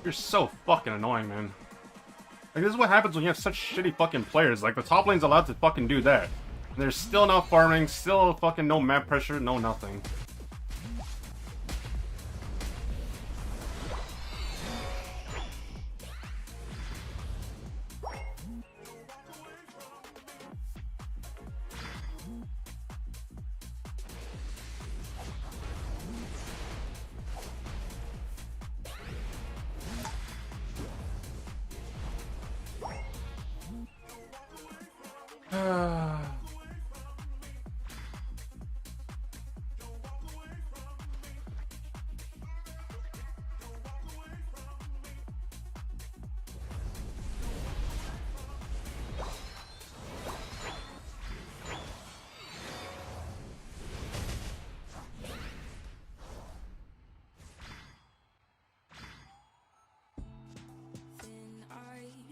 You're so fucking annoying, man. Like, this is what happens when you have such shitty fucking players. Like, the top lane's allowed to fucking do that. And there's still no farming, still fucking no map pressure, no nothing. Thin ice.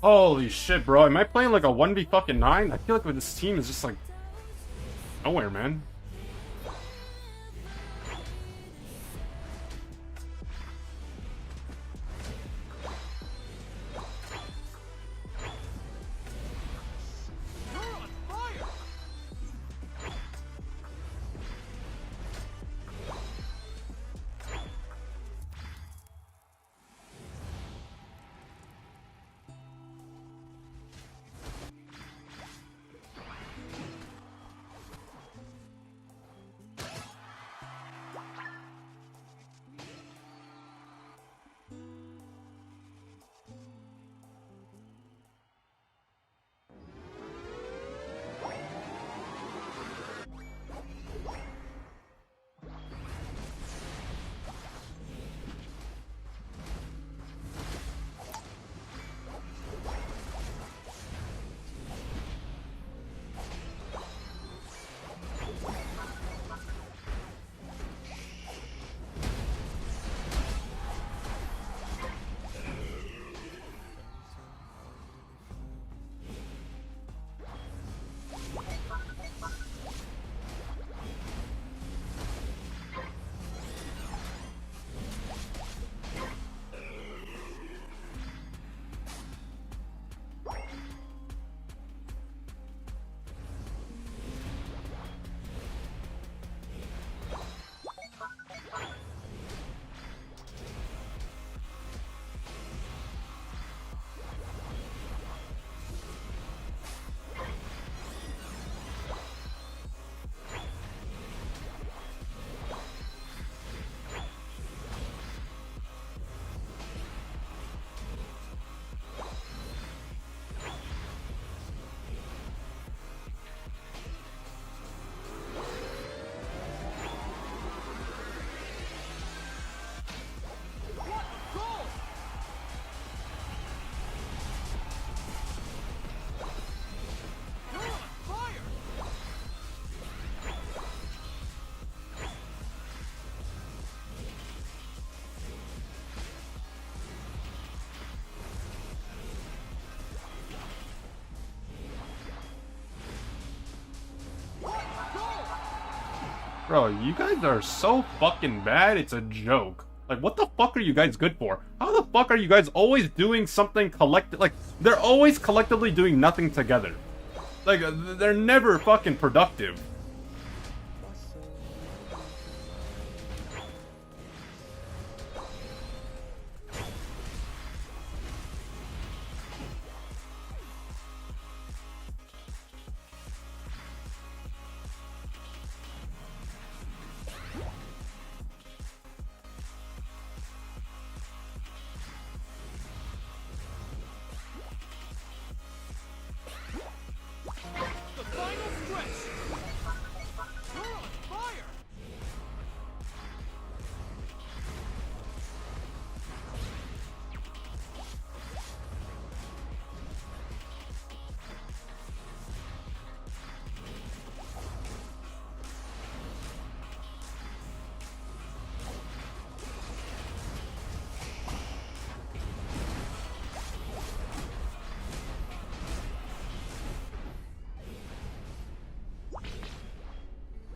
Holy shit, bro. Am I playing like a 1v fucking 9? I feel like with this team is just like nowhere, man. Bro, you guys are so fucking bad, it's a joke. Like, what the fuck are you guys good for? How the fuck are you guys always doing something collective? Like, they're always collectively doing nothing together. Like, they're never fucking productive. The final stretch! You're on fire!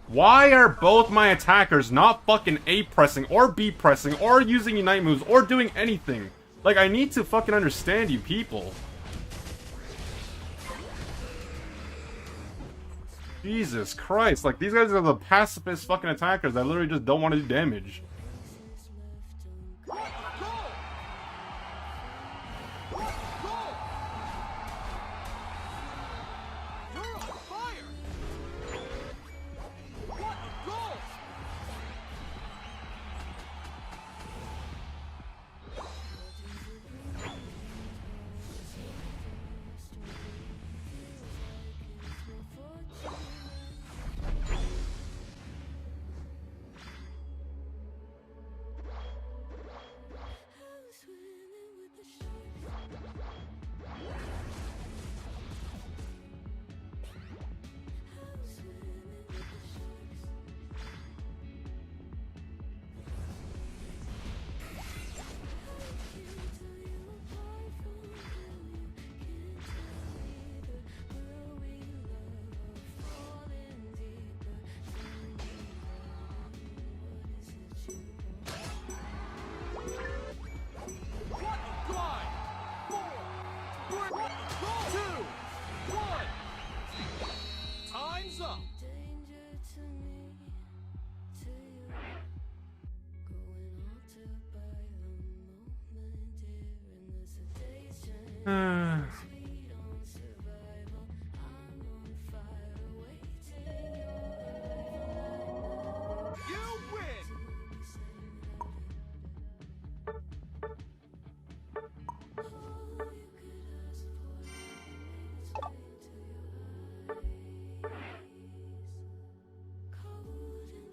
Why are both my attackers not fucking A pressing or B pressing or using Unite moves or doing anything? Like, I need to fucking understand you people. Jesus Christ, like, these guys are the pacifist fucking attackers that literally just don't want to do damage. What a goal! What a goal! You're on fire! What a goal! What a glide! 4, 3, 2, 1. Time's up. Danger to me, to you. Going altered by the moment, dear, in the sedation. Sweet on survival, I'm on fire, waiting your life. You win!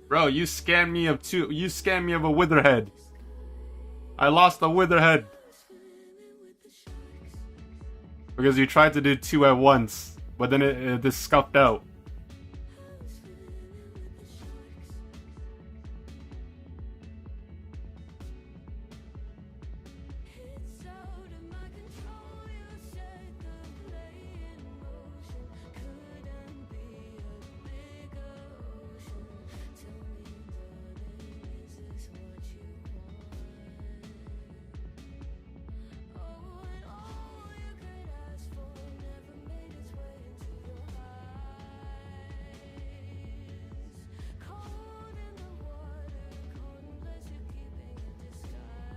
Bro, you scammed me of two. You scammed me of a Witherhead. I lost a Witherhead. Because you tried to do two at once, but then it just scuffed out. It's out of my control, you set the play in motion. Couldn't be a bigger ocean. Tell me, darling, is this what you want? Oh, and all you could ask for never made its way into your eyes. Cold in the water, cold unless you're keeping a disguise.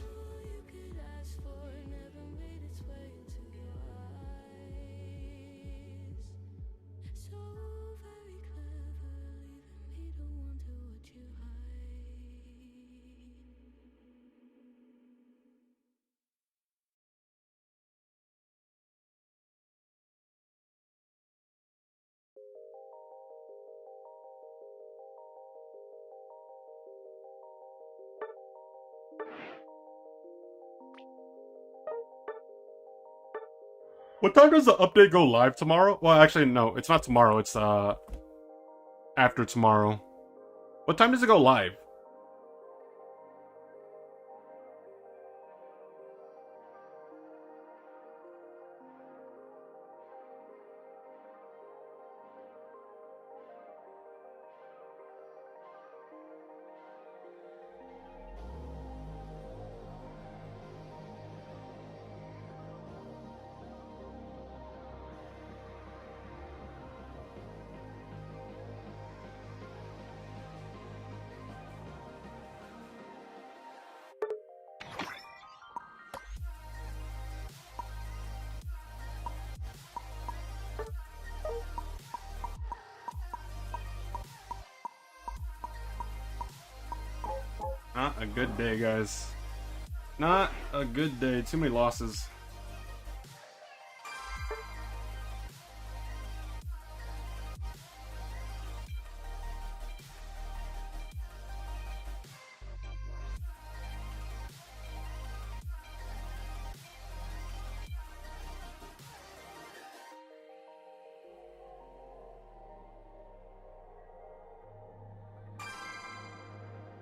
All you could ask for never made its way into your eyes. So very clever, leaving me to wonder what you hide. What time does the update go live tomorrow? Well, actually, no, it's not tomorrow. It's after tomorrow. What time does it go live? Not a good day, guys. Not a good day. Too many losses.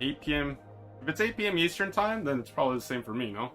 $8 p.m. If it's 8 p.m. Eastern time, then it's probably the same for me, no?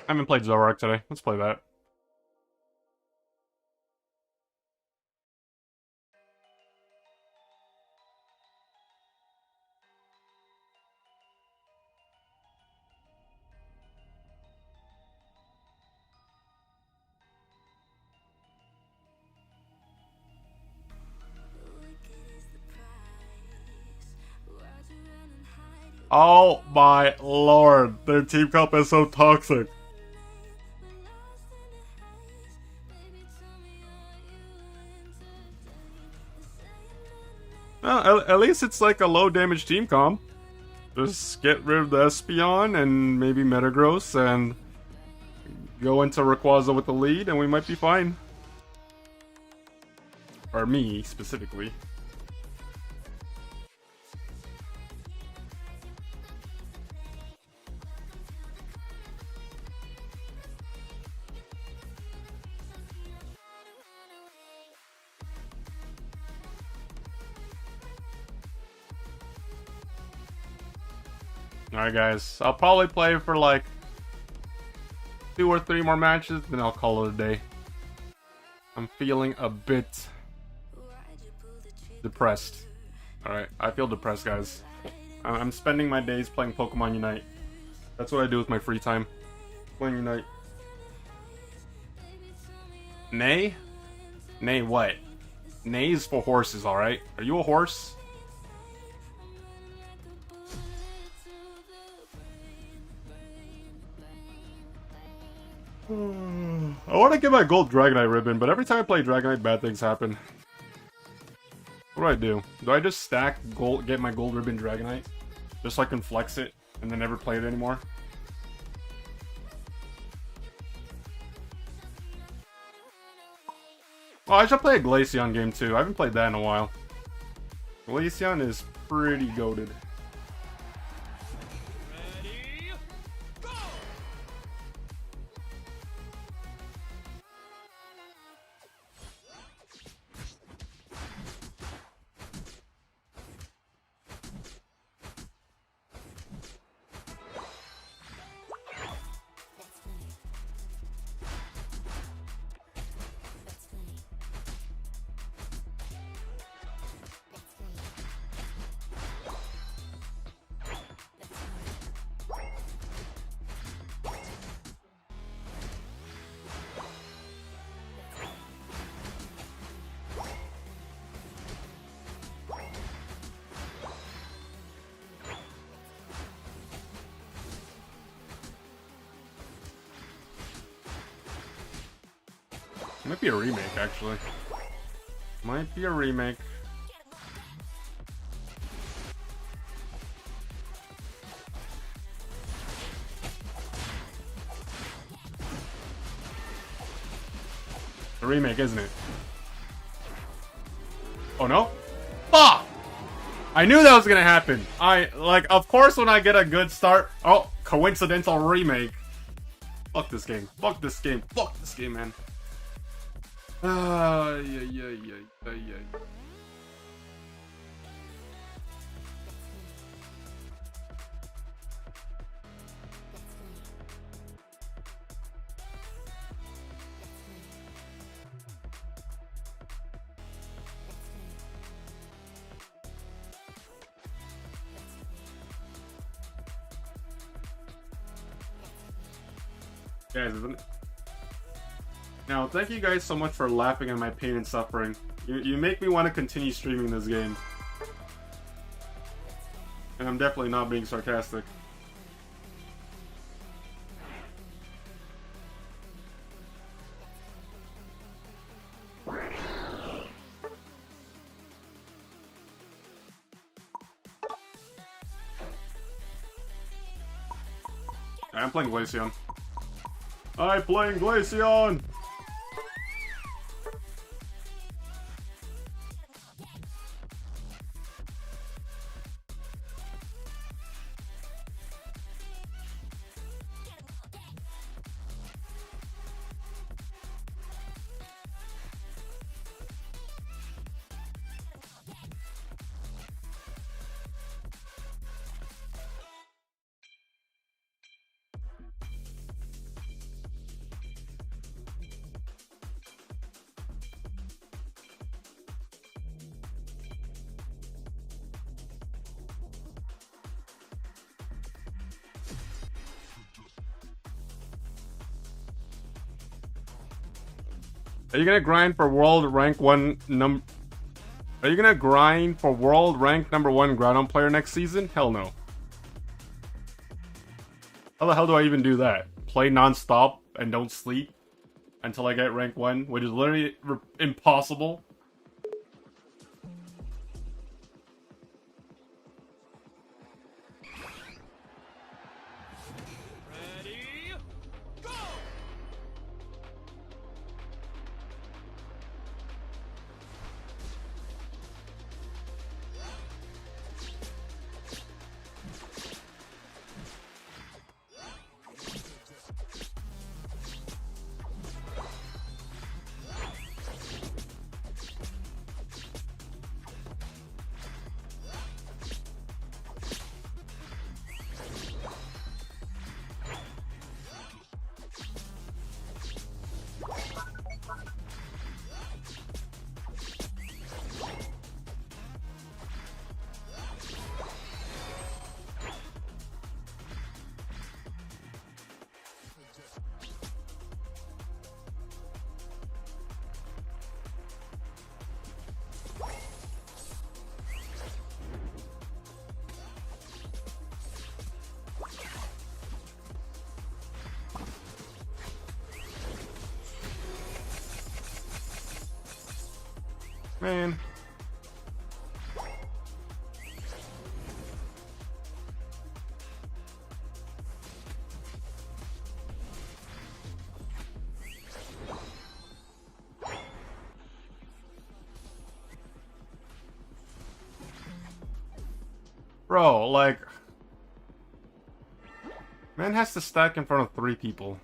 I haven't played Zoroark today. Let's play that. Oh my lord, their team comp is so toxic. Well, at least it's like a low damage team comp. Just get rid of the Espeon and maybe Metagross and go into Rayquaza with the lead and we might be fine. Or me, specifically. Alright guys, I'll probably play for like 2 or 3 more matches, then I'll call it a day. I'm feeling a bit depressed. Alright, I feel depressed guys. I'm spending my days playing Pokemon Unite. That's what I do with my free time. Playing Unite. Nay? Nay what? Nay is for horses, alright? Are you a horse? I want to get my gold Dragonite ribbon, but every time I play Dragonite, bad things happen. What do? Do I just stack gold, get my gold ribbon Dragonite? Just so I can flex it, and then never play it anymore? Oh, I should play a Glaceon game too. I haven't played that in a while. Glaceon is pretty goated. Might be a remake, actually. Might be a remake. A remake, isn't it? Oh no? Fuck! I knew that was gonna happen. Of course when I get a good start. Oh, coincidental remake. Fuck this game. Fuck this game. Fuck this game, man. Yeah. Guys, isn't it? Now, thank you guys so much for laughing at my pain and suffering. You make me want to continue streaming this game. And I'm definitely not being sarcastic. I'm playing Glaceon. I'm playing Glaceon! Are you gonna grind for world rank 1 Are you gonna grind for world rank #1 Groudon player next season? Hell no. How the hell do I even do that? Play non-stop and don't sleep until I get rank 1, which is literally impossible. Man. Bro, like... Man has to stack in front of 3 people.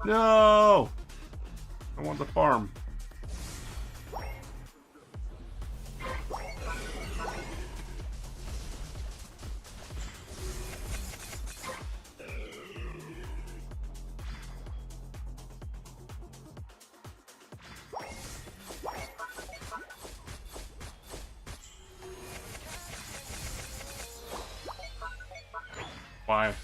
No! I want the farm. Why?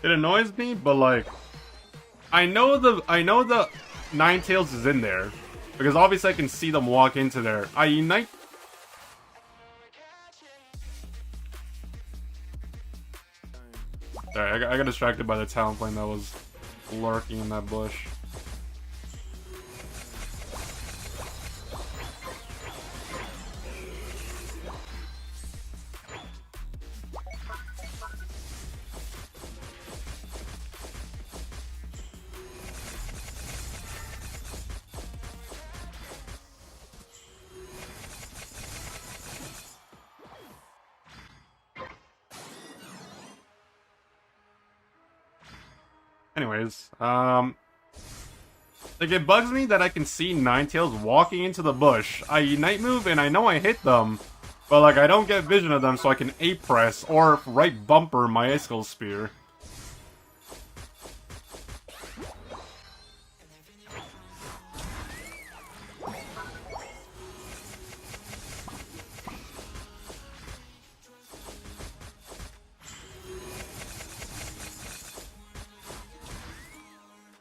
It annoys me, but like, I know the Ninetales is in there because obviously I can see them walk into there. I unite. Sorry, I got distracted by the Talonflame that was lurking in that bush. Anyways, like it bugs me that I can see Ninetales walking into the bush. I Unite move and I know I hit them, but like I don't get vision of them so I can A-press or right bumper my Icicle Spear.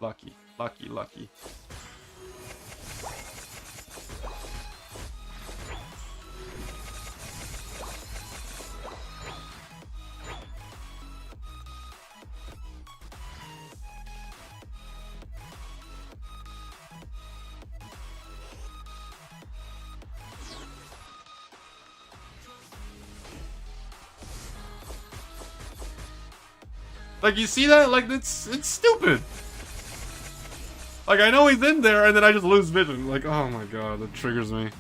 Lucky, lucky, lucky. Like, you see that? Like, it's stupid. Like, I know he's in there, and then I just lose vision. Like, oh my god, that triggers me.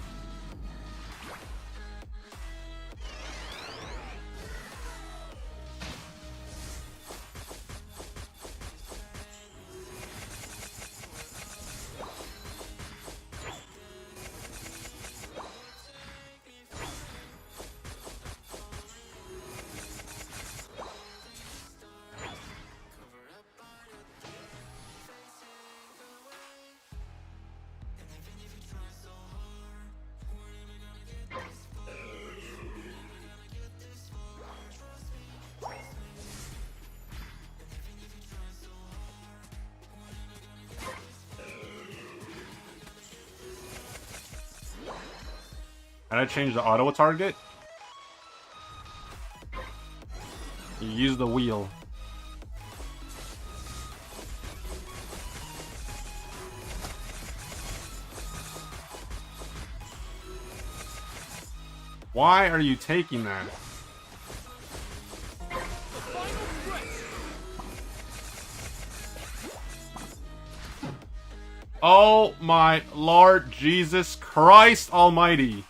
And I changed the auto target. You use the wheel. Why are you taking that? Oh my Lord Jesus Christ Almighty.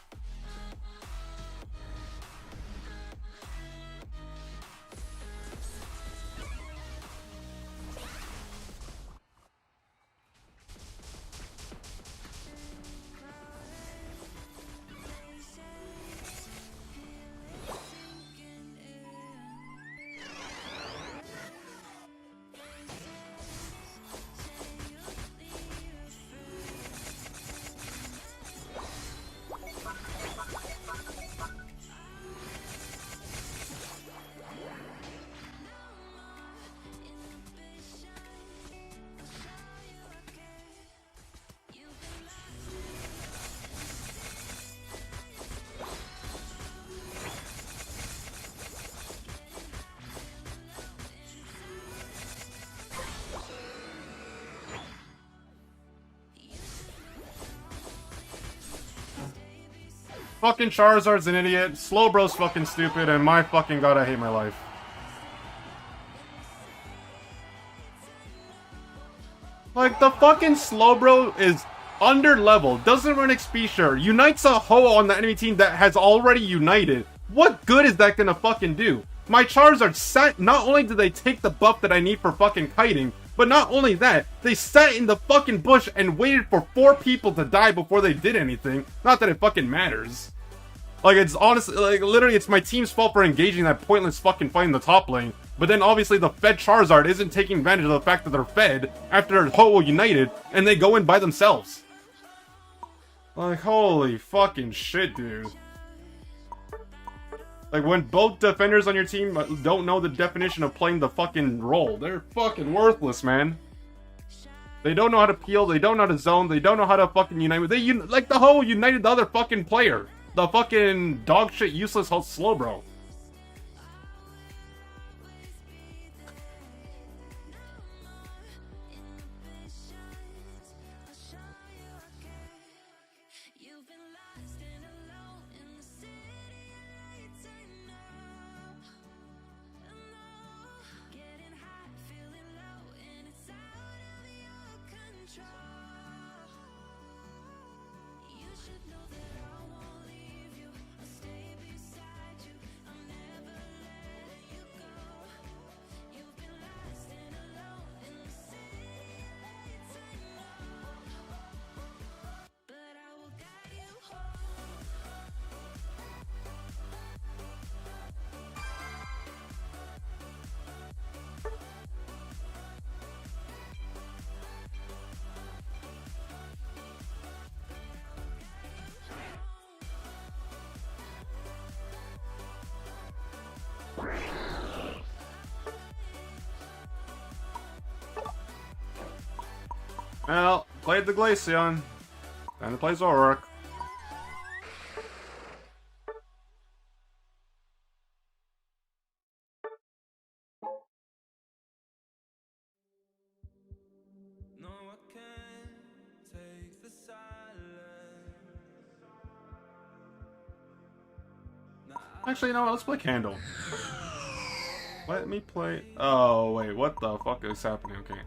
Fucking Charizard's an idiot, Slowbro's fucking stupid, and my fucking god, I hate my life. Like, the fucking Slowbro is under level, doesn't run XP share, unites a Ho on the enemy team that has already united. What good is that gonna fucking do? My Charizard sat, not only did they take the buff that I need for fucking kiting, but not only that, they sat in the fucking bush and waited for 4 people to die before they did anything. Not that it fucking matters. Like, it's honestly, like, literally, it's my team's fault for engaging that pointless fucking fight in the top lane. But then, obviously, the fed Charizard isn't taking advantage of the fact that they're fed after Ho united, and they go in by themselves. Like, holy fucking shit, dude. Like, when both defenders on your team don't know the definition of playing the fucking role, they're fucking worthless, man. They don't know how to peel, they don't know how to zone, they don't know how to fucking unite. Like, the Ho united the other fucking player. The fucking dog shit useless Slowbro. Well, played the Glaceon. Time to play Zoroark. No, I can't take the silence. Actually, you know what? Let's play Candle. Let me play... Oh, wait. What the fuck is happening? Okay.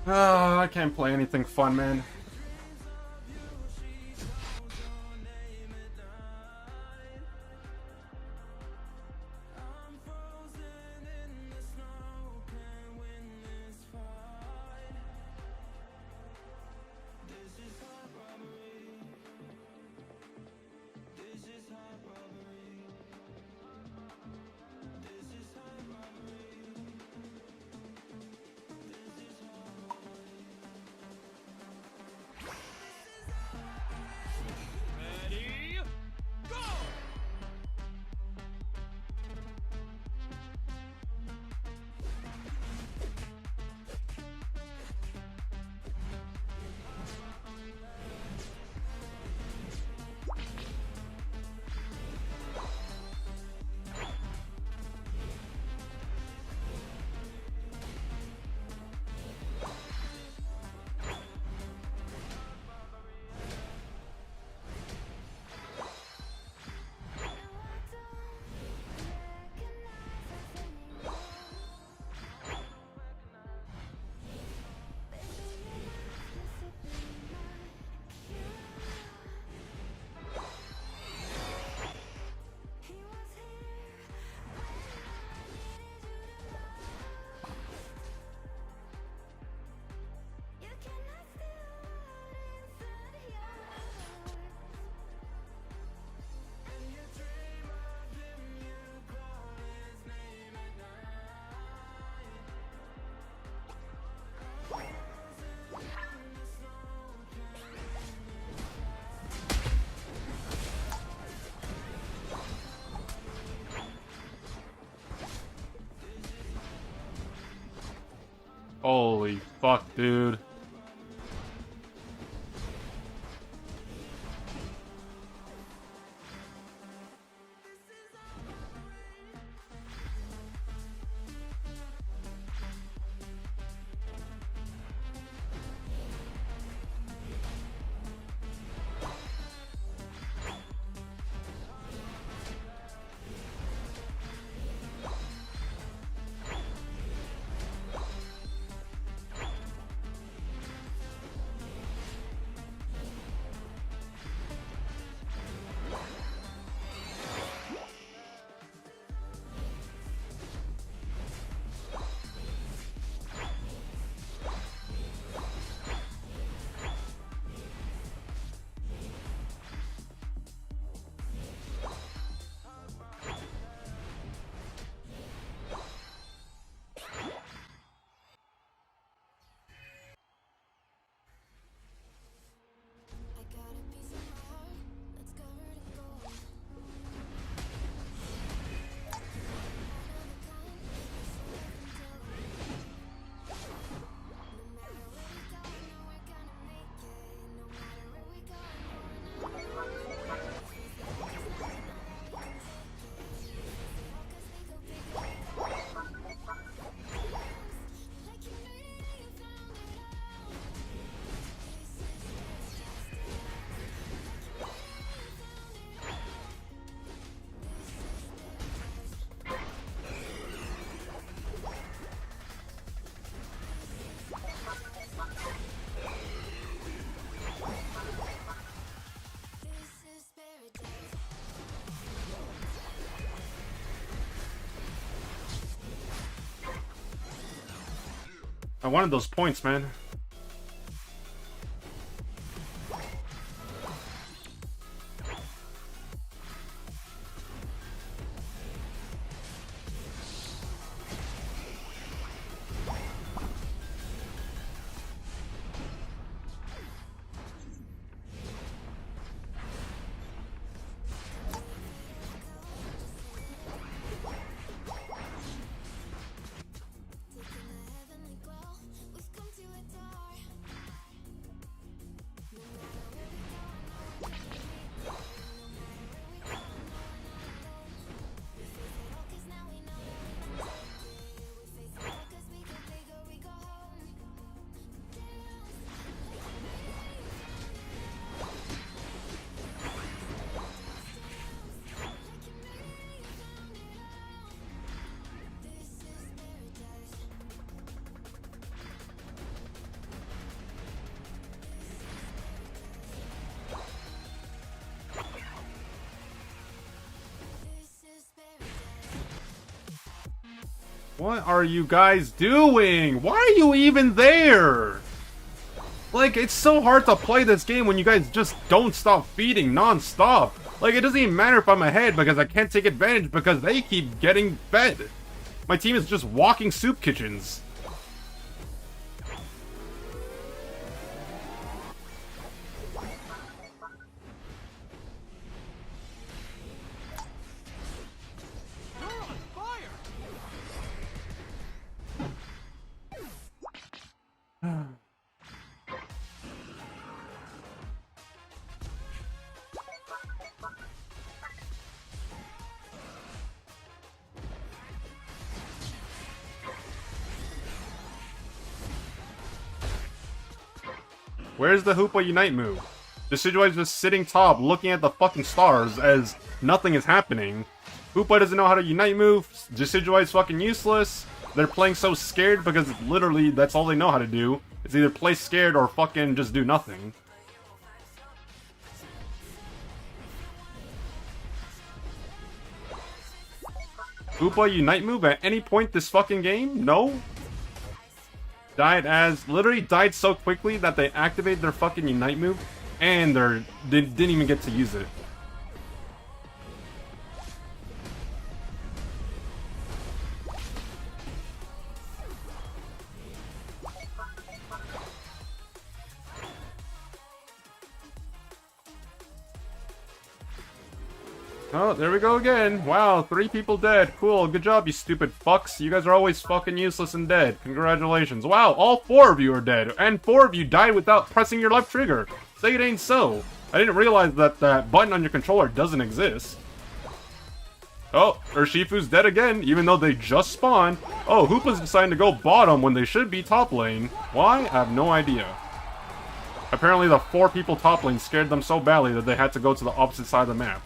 Oh, I can't play anything fun, man. Holy fuck, dude. I got a piece of my heart that's covered in gold. No matter where we go, I know we're gonna make it. No matter where we go, I know we're not alone. We face it all 'cause now we know that we can take it. We face it all 'cause we go big and we go home. Like you made it and you found it all. This is just this is paradise. I wanted those points, man. Taking a heavenly glow, we've come to adore. No matter where we go, I know we're gonna make it. No matter where we go, I know we're not alone. We face it all 'cause now we know that we can take it. We face it all 'cause we go big or we go home. Dance like you made it and you found it all. Dance like you made it and you found it all. This is paradise. This is paradise. What are you guys doing? Why are you even there? Like, it's so hard to play this game when you guys just don't stop feeding non-stop. Like, it doesn't even matter if I'm ahead because I can't take advantage because they keep getting fed. My team is just walking soup kitchens. You're on fire! Where's the Hoopa Unite move? Decidueye's just sitting top looking at the fucking stars as nothing is happening. Hoopa doesn't know how to Unite move. Decidueye's fucking useless. They're playing so scared because literally that's all they know how to do. It's either play scared or fucking just do nothing. Hoopa Unite move at any point this fucking game? No? Literally died so quickly that they activated their fucking Unite move and they didn't even get to use it. Oh, there we go again. Wow, 3 people dead. Cool, good job, you stupid fucks. You guys are always fucking useless and dead. Congratulations. Wow, all 4 of you are dead. And 4 of you died without pressing your left trigger. Say it ain't so. I didn't realize that that button on your controller doesn't exist. Oh, Urshifu's dead again, even though they just spawned. Oh, Hoopa's deciding to go bottom when they should be top lane. Why? I have no idea. Apparently the 4 people top lane scared them so badly that they had to go to the opposite side of the map.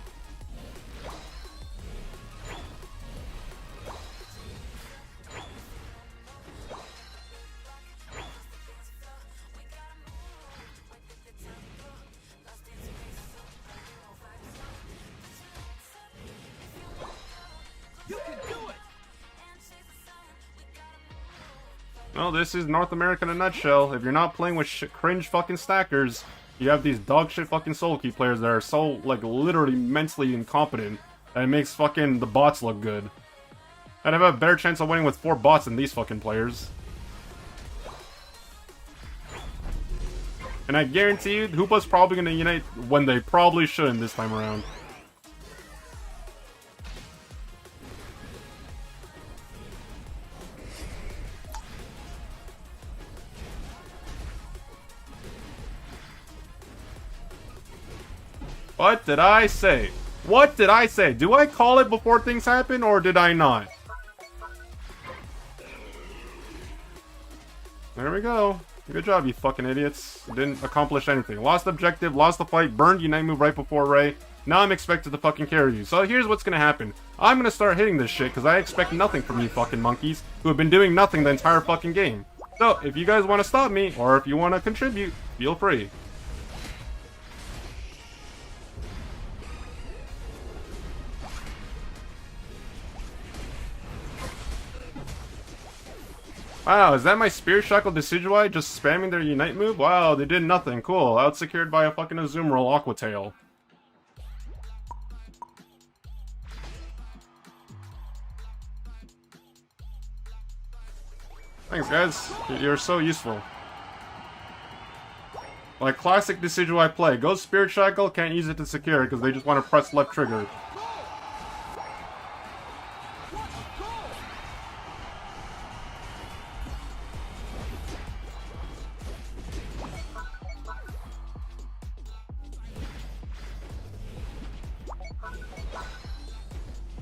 Well, this is North America in a nutshell. If you're not playing with cringe fucking stackers, you have these dog shit fucking solo queue players that are so, like, literally mentally incompetent that it makes fucking the bots look good. I'd have a better chance of winning with 4 bots than these fucking players. And I guarantee you, Hoopa's probably gonna unite when they probably shouldn't this time around. What did I say? What did I say? Do I call it before things happen, or did I not? There we go. Good job, you fucking idiots. Didn't accomplish anything. Lost objective, lost the fight, burned Unite move right before Ray. Now I'm expected to fucking carry you. So here's what's gonna happen. I'm gonna start hitting this shit, because I expect nothing from you fucking monkeys, who have been doing nothing the entire fucking game. So, if you guys want to stop me, or if you want to contribute, feel free. Wow, is that my Spirit Shackle Decidueye just spamming their Unite move? Wow, they did nothing. Cool. Out-secured by a fucking Azumarill Aqua Tail. Thanks, guys. You're so useful. Like classic Decidueye play. Go Spirit Shackle, can't use it to secure because they just want to press left trigger.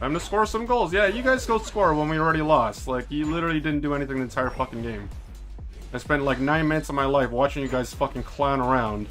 Time to score some goals. Yeah, you guys go score when we already lost. Like, you literally didn't do anything the entire fucking game. I spent like 9 minutes of my life watching you guys fucking clown around.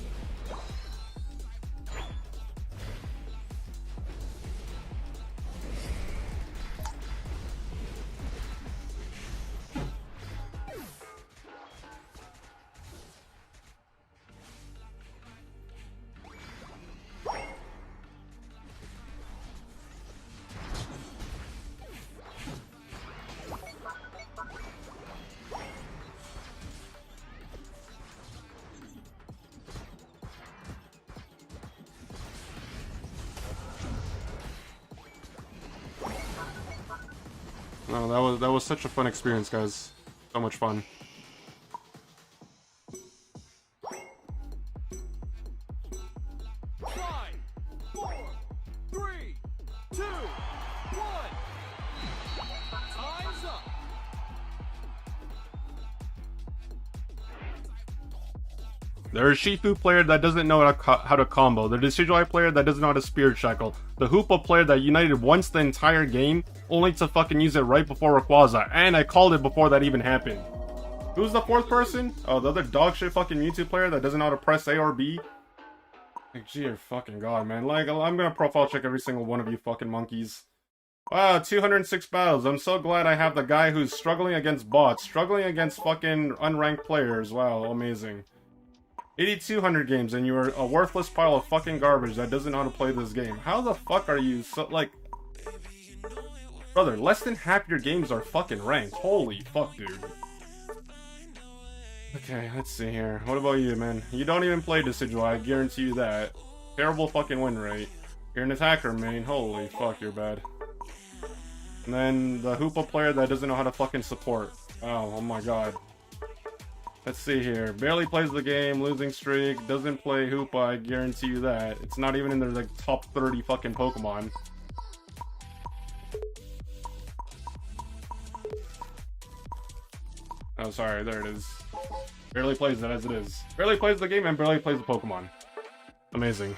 No, that was such a fun experience, guys. So much fun. Five, 4, 3, 2, 1. Time's up. The Urshifu player that doesn't know how to combo. The Decidueye player that doesn't know how to Spirit Shackle. The Hoopa player that united once the entire game, only to fucking use it right before Rayquaza. And I called it before that even happened. Who's the 4th person? Oh, the other dog shit fucking Mewtwo player that doesn't know how to press A or B. Like, dear fucking god, man. Like, I'm gonna profile check every single one of you fucking monkeys. Wow, 206 battles. I'm so glad I have the guy who's struggling against bots, struggling against fucking unranked players. Wow, amazing. 8,200 games, and you're a worthless pile of fucking garbage that doesn't know how to play this game. How the fuck are you so, like... Brother, less than half your games are fucking ranked. Holy fuck, dude. Okay, let's see here. What about you, man? You don't even play Decidueye, I guarantee you that. Terrible fucking win rate. You're an attacker, main. Holy fuck, you're bad. And then the Hoopa player that doesn't know how to fucking support. Oh my god. Let's see here. Barely plays the game, losing streak, doesn't play Hoopa, I guarantee you that. It's not even in their like top 30 fucking Pokemon. Oh, sorry, there it is. Barely plays it as it is. Barely plays the game and barely plays the Pokemon. Amazing.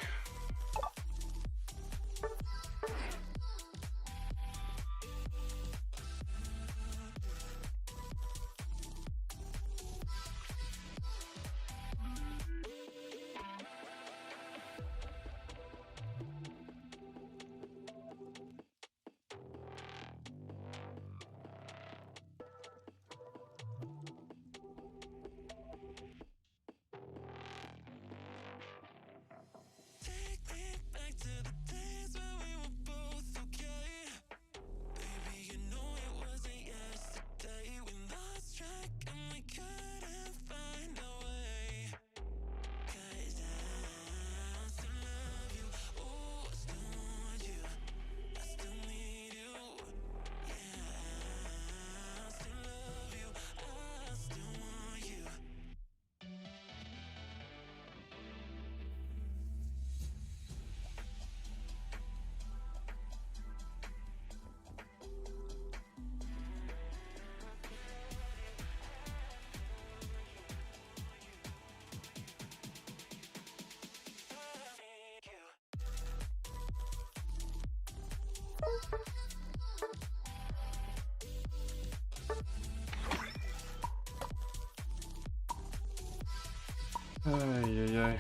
Ay, ay, ay.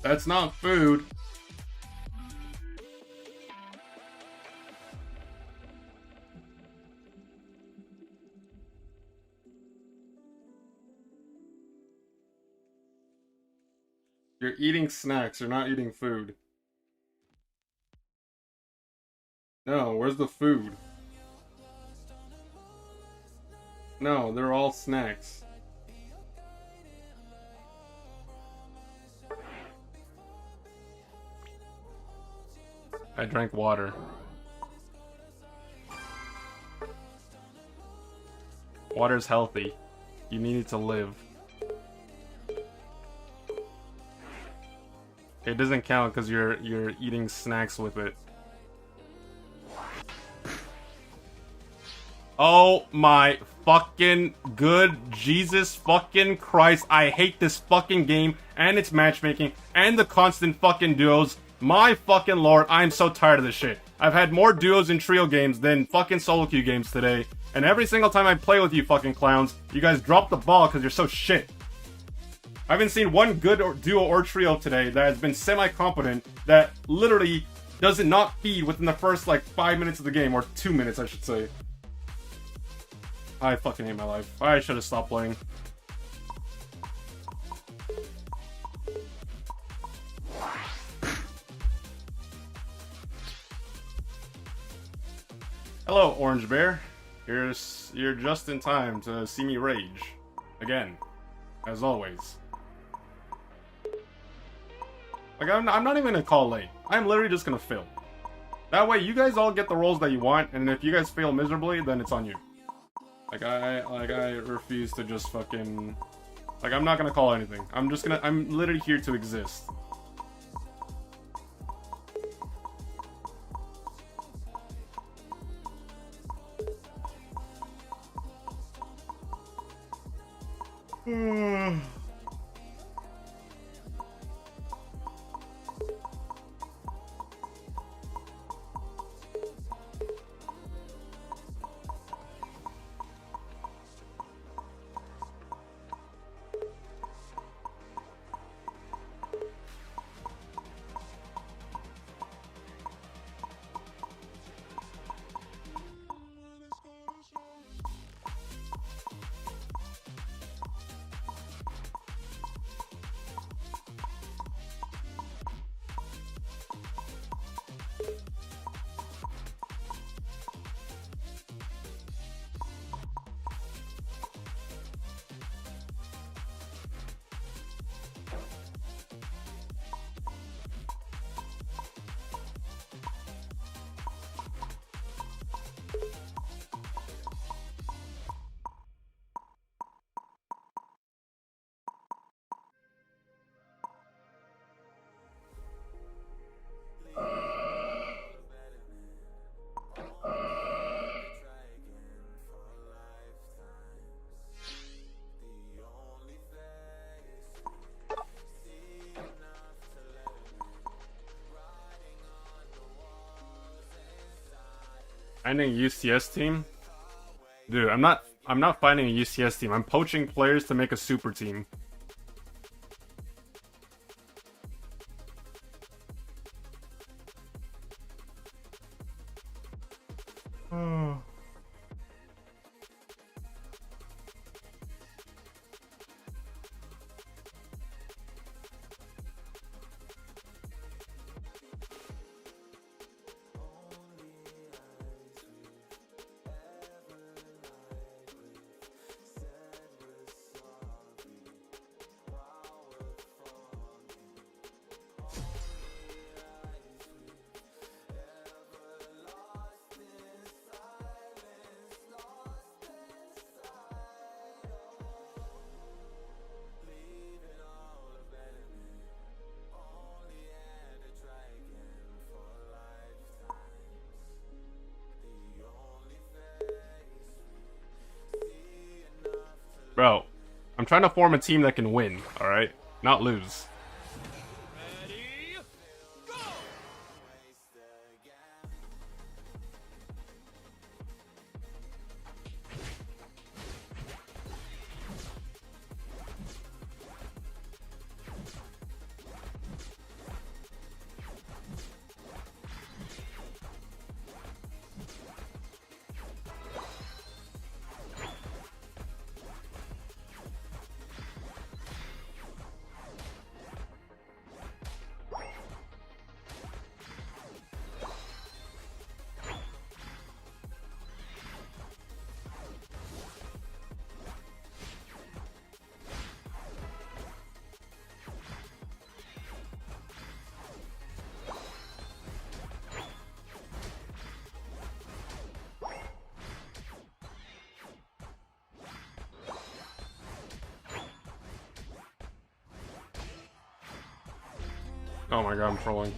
That's not food. You're eating snacks, you're not eating food. No, where's the food? No, they're all snacks. I drank water. Water's healthy. You need it to live. It doesn't count because you're eating snacks with it. Oh my fucking good Jesus fucking Christ. I hate this fucking game and its matchmaking and the constant fucking duos. My fucking lord, I'm so tired of this shit. I've had more duos and trio games than fucking solo queue games today. And every single time I play with you fucking clowns, you guys drop the ball because you're so shit. I haven't seen one good duo or trio today that has been semi-competent that literally does not feed within the first like 5 minutes of the game, or 2 minutes I should say. I fucking hate my life. I should have stopped playing. Hello, Orange Bear. You're just in time to see me rage. Again. As always. Like, I'm not even gonna call late. I'm literally just gonna fail. That way, you guys all get the roles that you want, and if you guys fail miserably, then it's on you. I refuse to just fucking... Like, I'm not gonna call anything. I'm literally here to exist. Finding a UCS team? Dude, I'm not finding a UCS team. I'm poaching players to make a super team. Bro, I'm trying to form a team that can win, alright? Not lose. Ready, go! Oh my god, I'm trolling.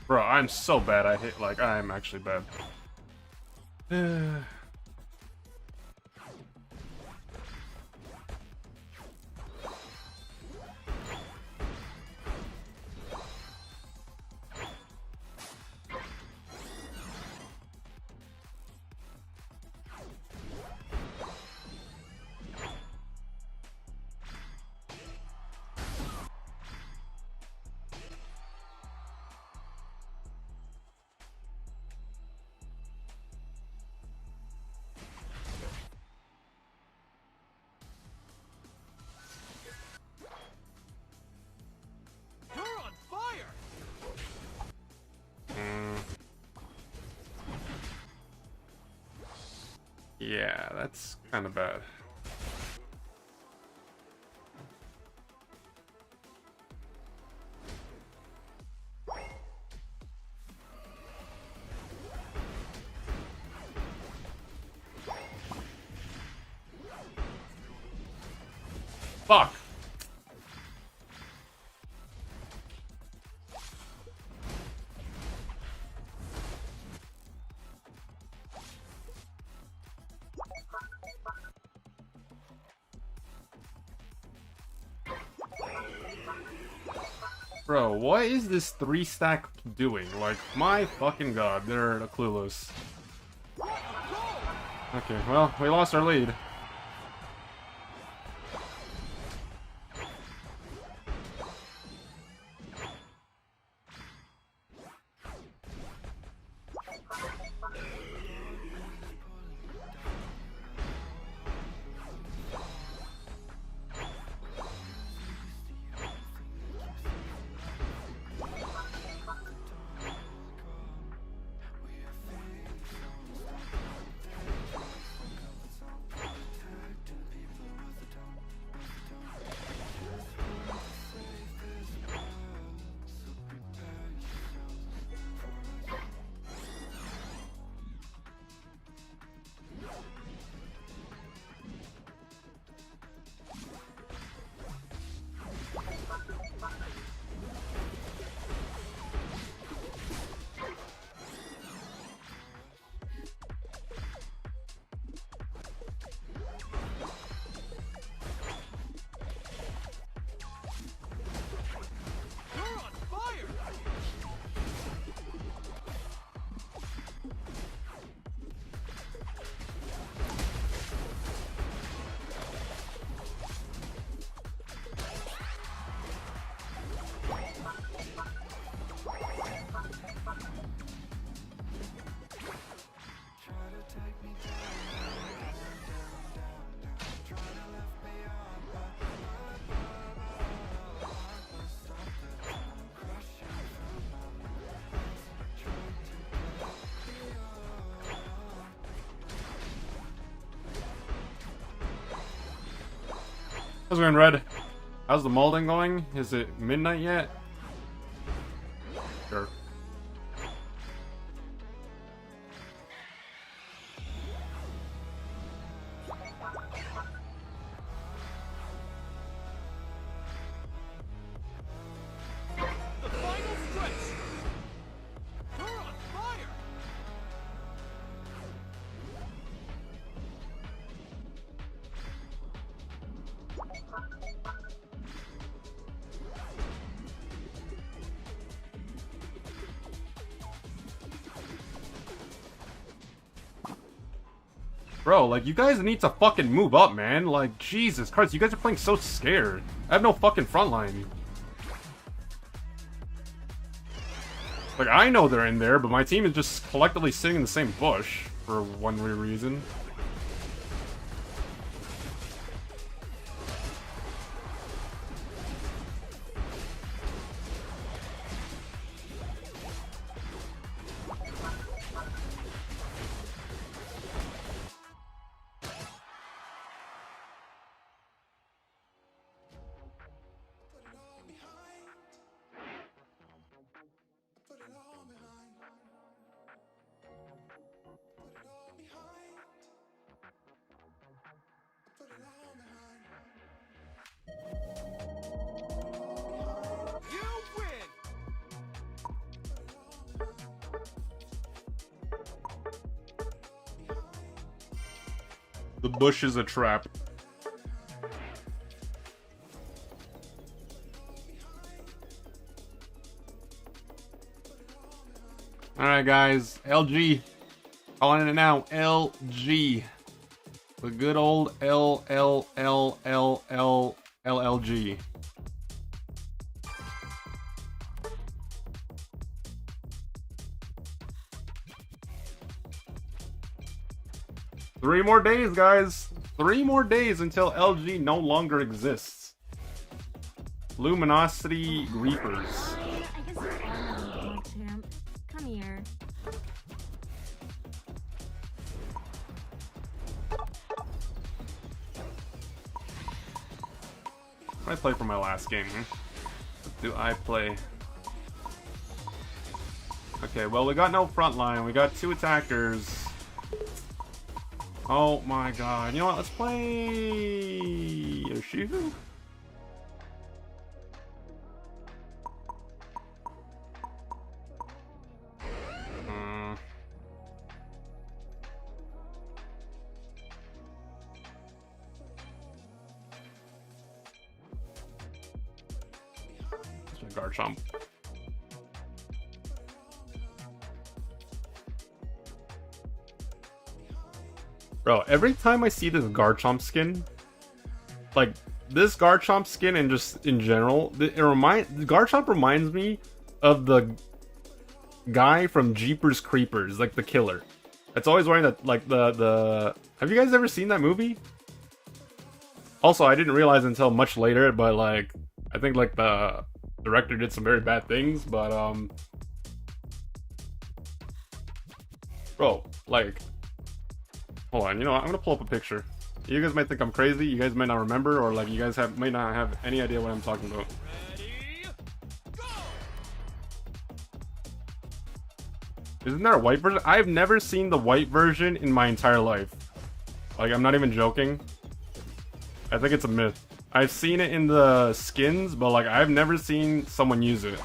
Bro, I'm so bad. I hit, like, I'm actually bad. You're on fire! Yeah, that's kind of bad. Fuck! Bro, what is this 3-stack doing? Like, my fucking god, they're clueless. Okay, well, we lost our lead. You're on fire! How's it going, Red? How's the molding going? Is it midnight yet? Sure. The final stretch! You're on fire! Bro, like, you guys need to fucking move up, man. Like, Jesus Christ, you guys are playing so scared. I have no fucking front line. Like, I know they're in there, but my team is just collectively sitting in the same bush for one weird reason. The bush is a trap. Alright guys, LG. Calling it now, LG. The good old LLLLLLG. Three more days, guys. 3 more days until LG no longer exists. Luminosity Reapers. Fine, I guess you are my little pog champ. Come here. What did I play for my last game? What do I play? Okay, well, we got no front line. We got 2 attackers. Oh my god. You know what? Let's play Yoshivu? Garchomp. Bro, every time I see this Garchomp skin, like this Garchomp skin and just in general, Garchomp reminds me of the guy from Jeepers Creepers, like the killer. That's always wearing that, like the. Have you guys ever seen that movie? Also, I didn't realize until much later, but like I think like the director did some very bad things, but bro, like, hold on, you know what? I'm gonna pull up a picture. You guys might think I'm crazy, you guys might not remember, or like you guys might not have any idea what I'm talking about. Isn't there a white version? I've never seen the white version in my entire life. Like, I'm not even joking. I think it's a myth. I've seen it in the skins, but like I've never seen someone use it.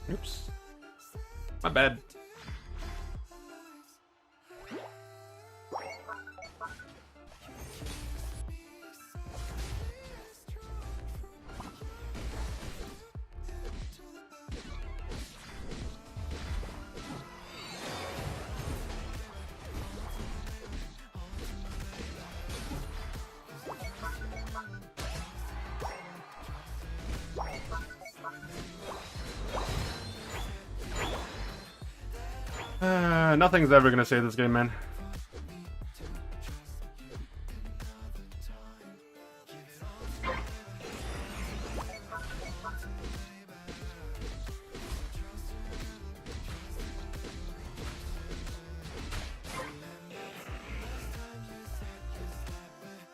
Oops. My bad. Nothing's ever gonna save this game, man.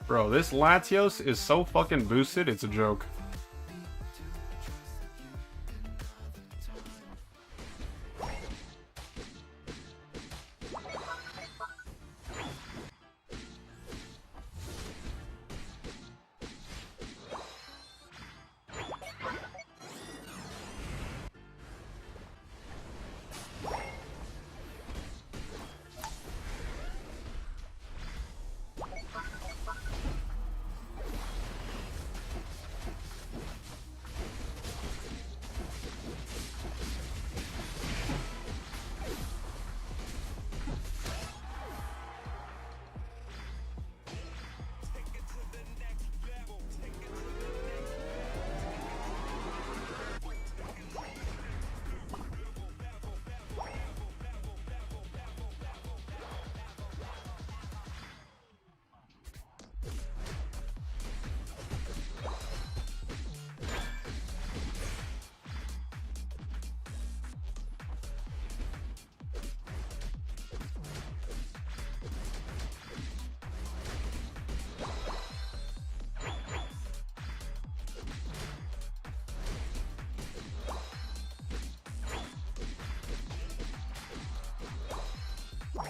Bro, this Latios is so fucking boosted, it's a joke.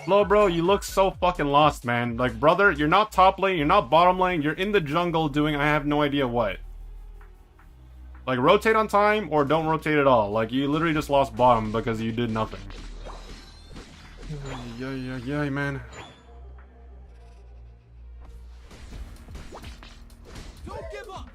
Flo, bro, you look so fucking lost, man. Like, brother, you're not top lane, you're not bottom lane, you're in the jungle doing I have no idea what. Like, rotate on time or don't rotate at all. Like, you literally just lost bottom because you did nothing. Yeah, man. Don't give up!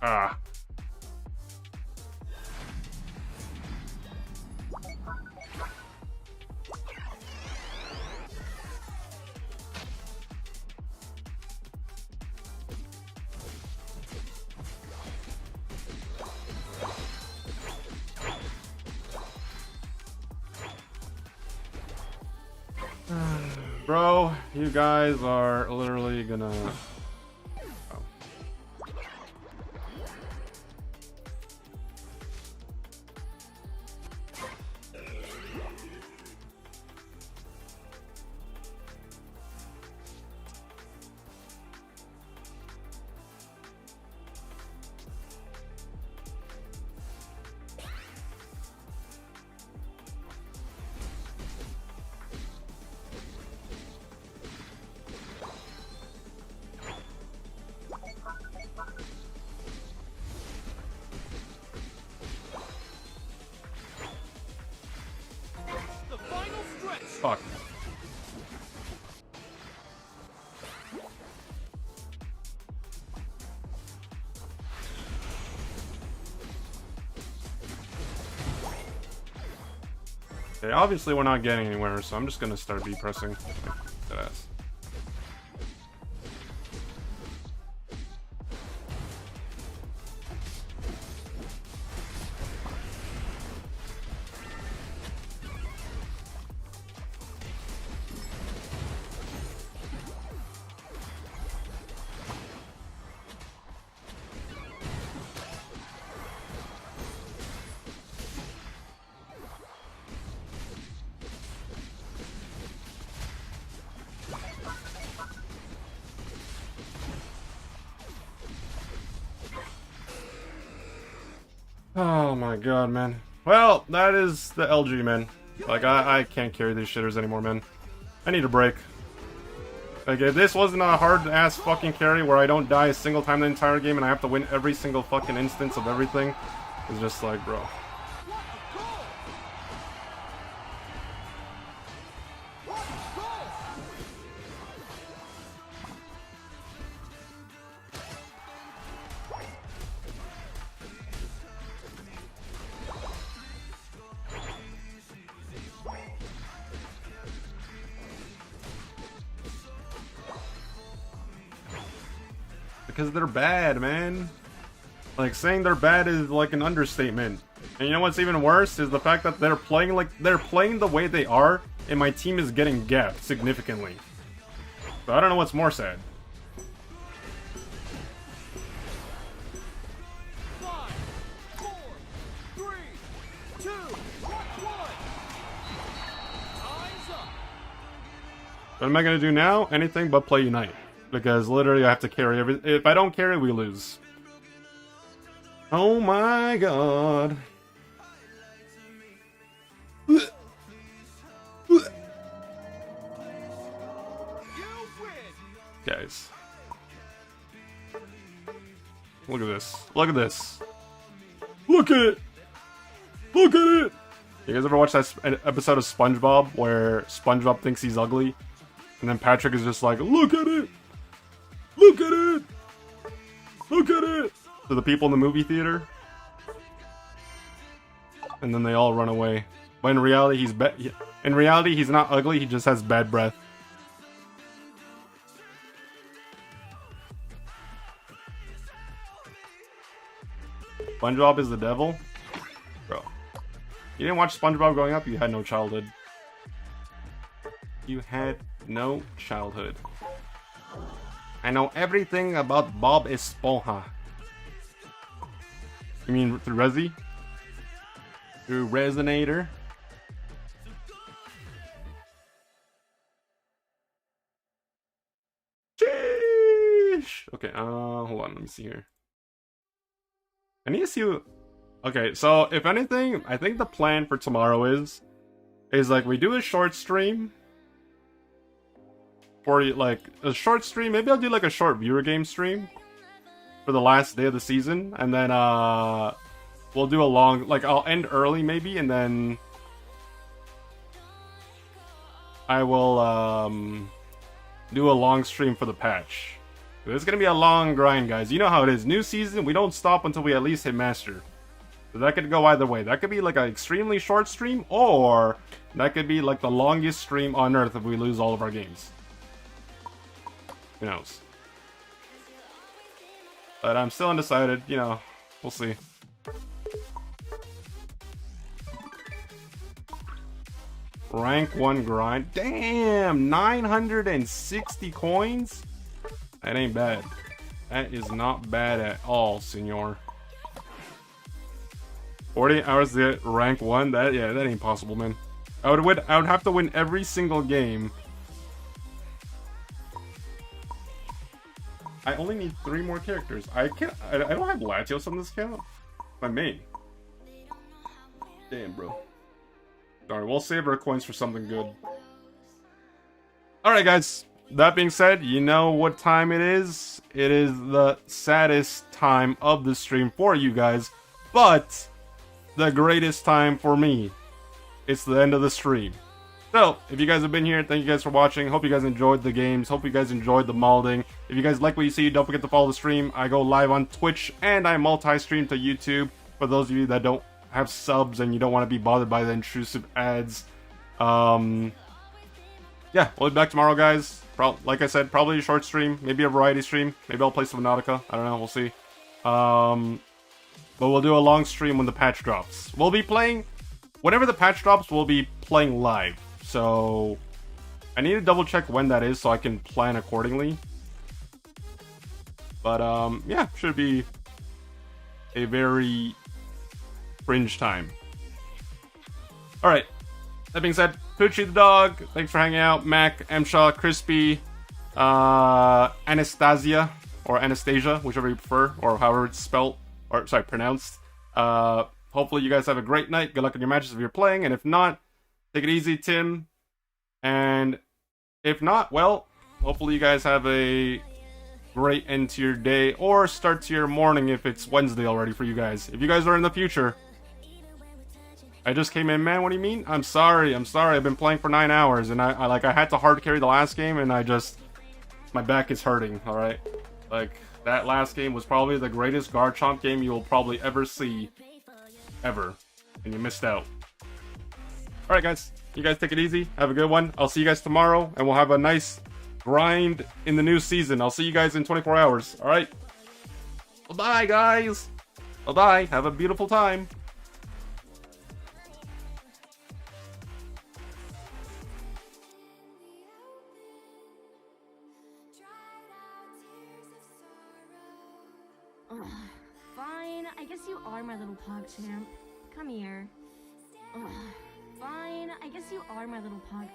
Ah. Bro, you guys are literally gonna... Okay, obviously we're not getting anywhere, so I'm just gonna start B pressing. That ass. Oh my god, man. Well, that is the LG, man. Like, I can't carry these shitters anymore, man. I need a break. Like, if this wasn't a hard-ass fucking carry where I don't die a single time the entire game and I have to win every single fucking instance of everything, it's just like, bro. Because they're bad, man. Like, saying they're bad is like an understatement. And you know what's even worse is the fact that they're playing the way they are, and my team is getting gapped significantly. So I don't know what's more sad. 5, 4, 3, 2, 1. Eyes up. What am I gonna do now? Anything but play Unite. Because literally I have to carry everything. If I don't carry, we lose. Oh my god. Guys. Look at this. Look at this. Look at it! Look at it! You guys ever watch that episode of SpongeBob where SpongeBob thinks he's ugly? And then Patrick is just like, look at it! Look at it! Look at it! To the people in the movie theater. And then they all run away. But in reality, he's not ugly, he just has bad breath. SpongeBob is the devil? Bro. You didn't watch SpongeBob growing up? You had no childhood. You had no childhood. I know everything about Bob Esponja. You mean through Resi? Through Resonator? Sheesh! Okay, hold on, let me see here. I need to see what... Okay, so if anything, I think the plan for tomorrow is like we do a short stream. For like a short stream, maybe I'll do like a short viewer game stream for the last day of the season, and then we'll do a long, like I'll end early maybe, and then I will do a long stream for the patch. It's gonna be a long grind, guys. You know how it is. New season, we don't stop until we at least hit master. So that could go either way. That could be like an extremely short stream, or that could be like the longest stream on earth if we lose all of our games. Who knows? But I'm still undecided, you know, we'll see. Rank 1 grind. Damn! 960 coins? That ain't bad. That is not bad at all, senor. 40 hours to get rank 1? That ain't possible, man. I would have to win every single game. I only need 3 more characters. I don't have Latios on this account. My main. Damn, bro. Alright, we'll save our coins for something good. Alright, guys. That being said, you know what time it is. It is the saddest time of the stream for you guys, but the greatest time for me. It's the end of the stream. So, if you guys have been here, thank you guys for watching. Hope you guys enjoyed the games. Hope you guys enjoyed the molding. If you guys like what you see, don't forget to follow the stream. I go live on Twitch, and I multi-stream to YouTube. For those of you that don't have subs and you don't want to be bothered by the intrusive ads, Yeah, we'll be back tomorrow, guys. Like I said, probably a short stream, maybe a variety stream. Maybe I'll play some Nautica. I don't know. We'll see. But we'll do a long stream when the patch drops. We'll be playing whenever the patch drops. We'll be playing live. So I need to double check when that is so I can plan accordingly. But yeah, should be a very fringe time. All right. That being said, Poochie the dog, thanks for hanging out. Mac, Mshaw, Crispy, Anastasia, or Anastasia, whichever you prefer, or however it's spelled, or sorry, pronounced. Hopefully you guys have a great night. Good luck in your matches if you're playing, and if not, take it easy, Tim. And if not, well, hopefully you guys have a great end to your day, or start to your morning if it's Wednesday already for you guys. If you guys are in the future. I just came in, man. What do you mean? I'm sorry. I've been playing for 9 hours, and I had to hard carry the last game, and my back is hurting. All right, like that last game was probably the greatest Garchomp game you will probably ever see, ever, and you missed out. All right, guys. You guys take it easy. Have a good one. I'll see you guys tomorrow, and we'll have a nice grind in the new season. I'll see you guys in 24 hours. All right. Bye, guys. Bye. Have a beautiful time. Ugh, fine, I guess you are my little PogChamp. Come here. Ugh, fine, I guess you are my little Pog.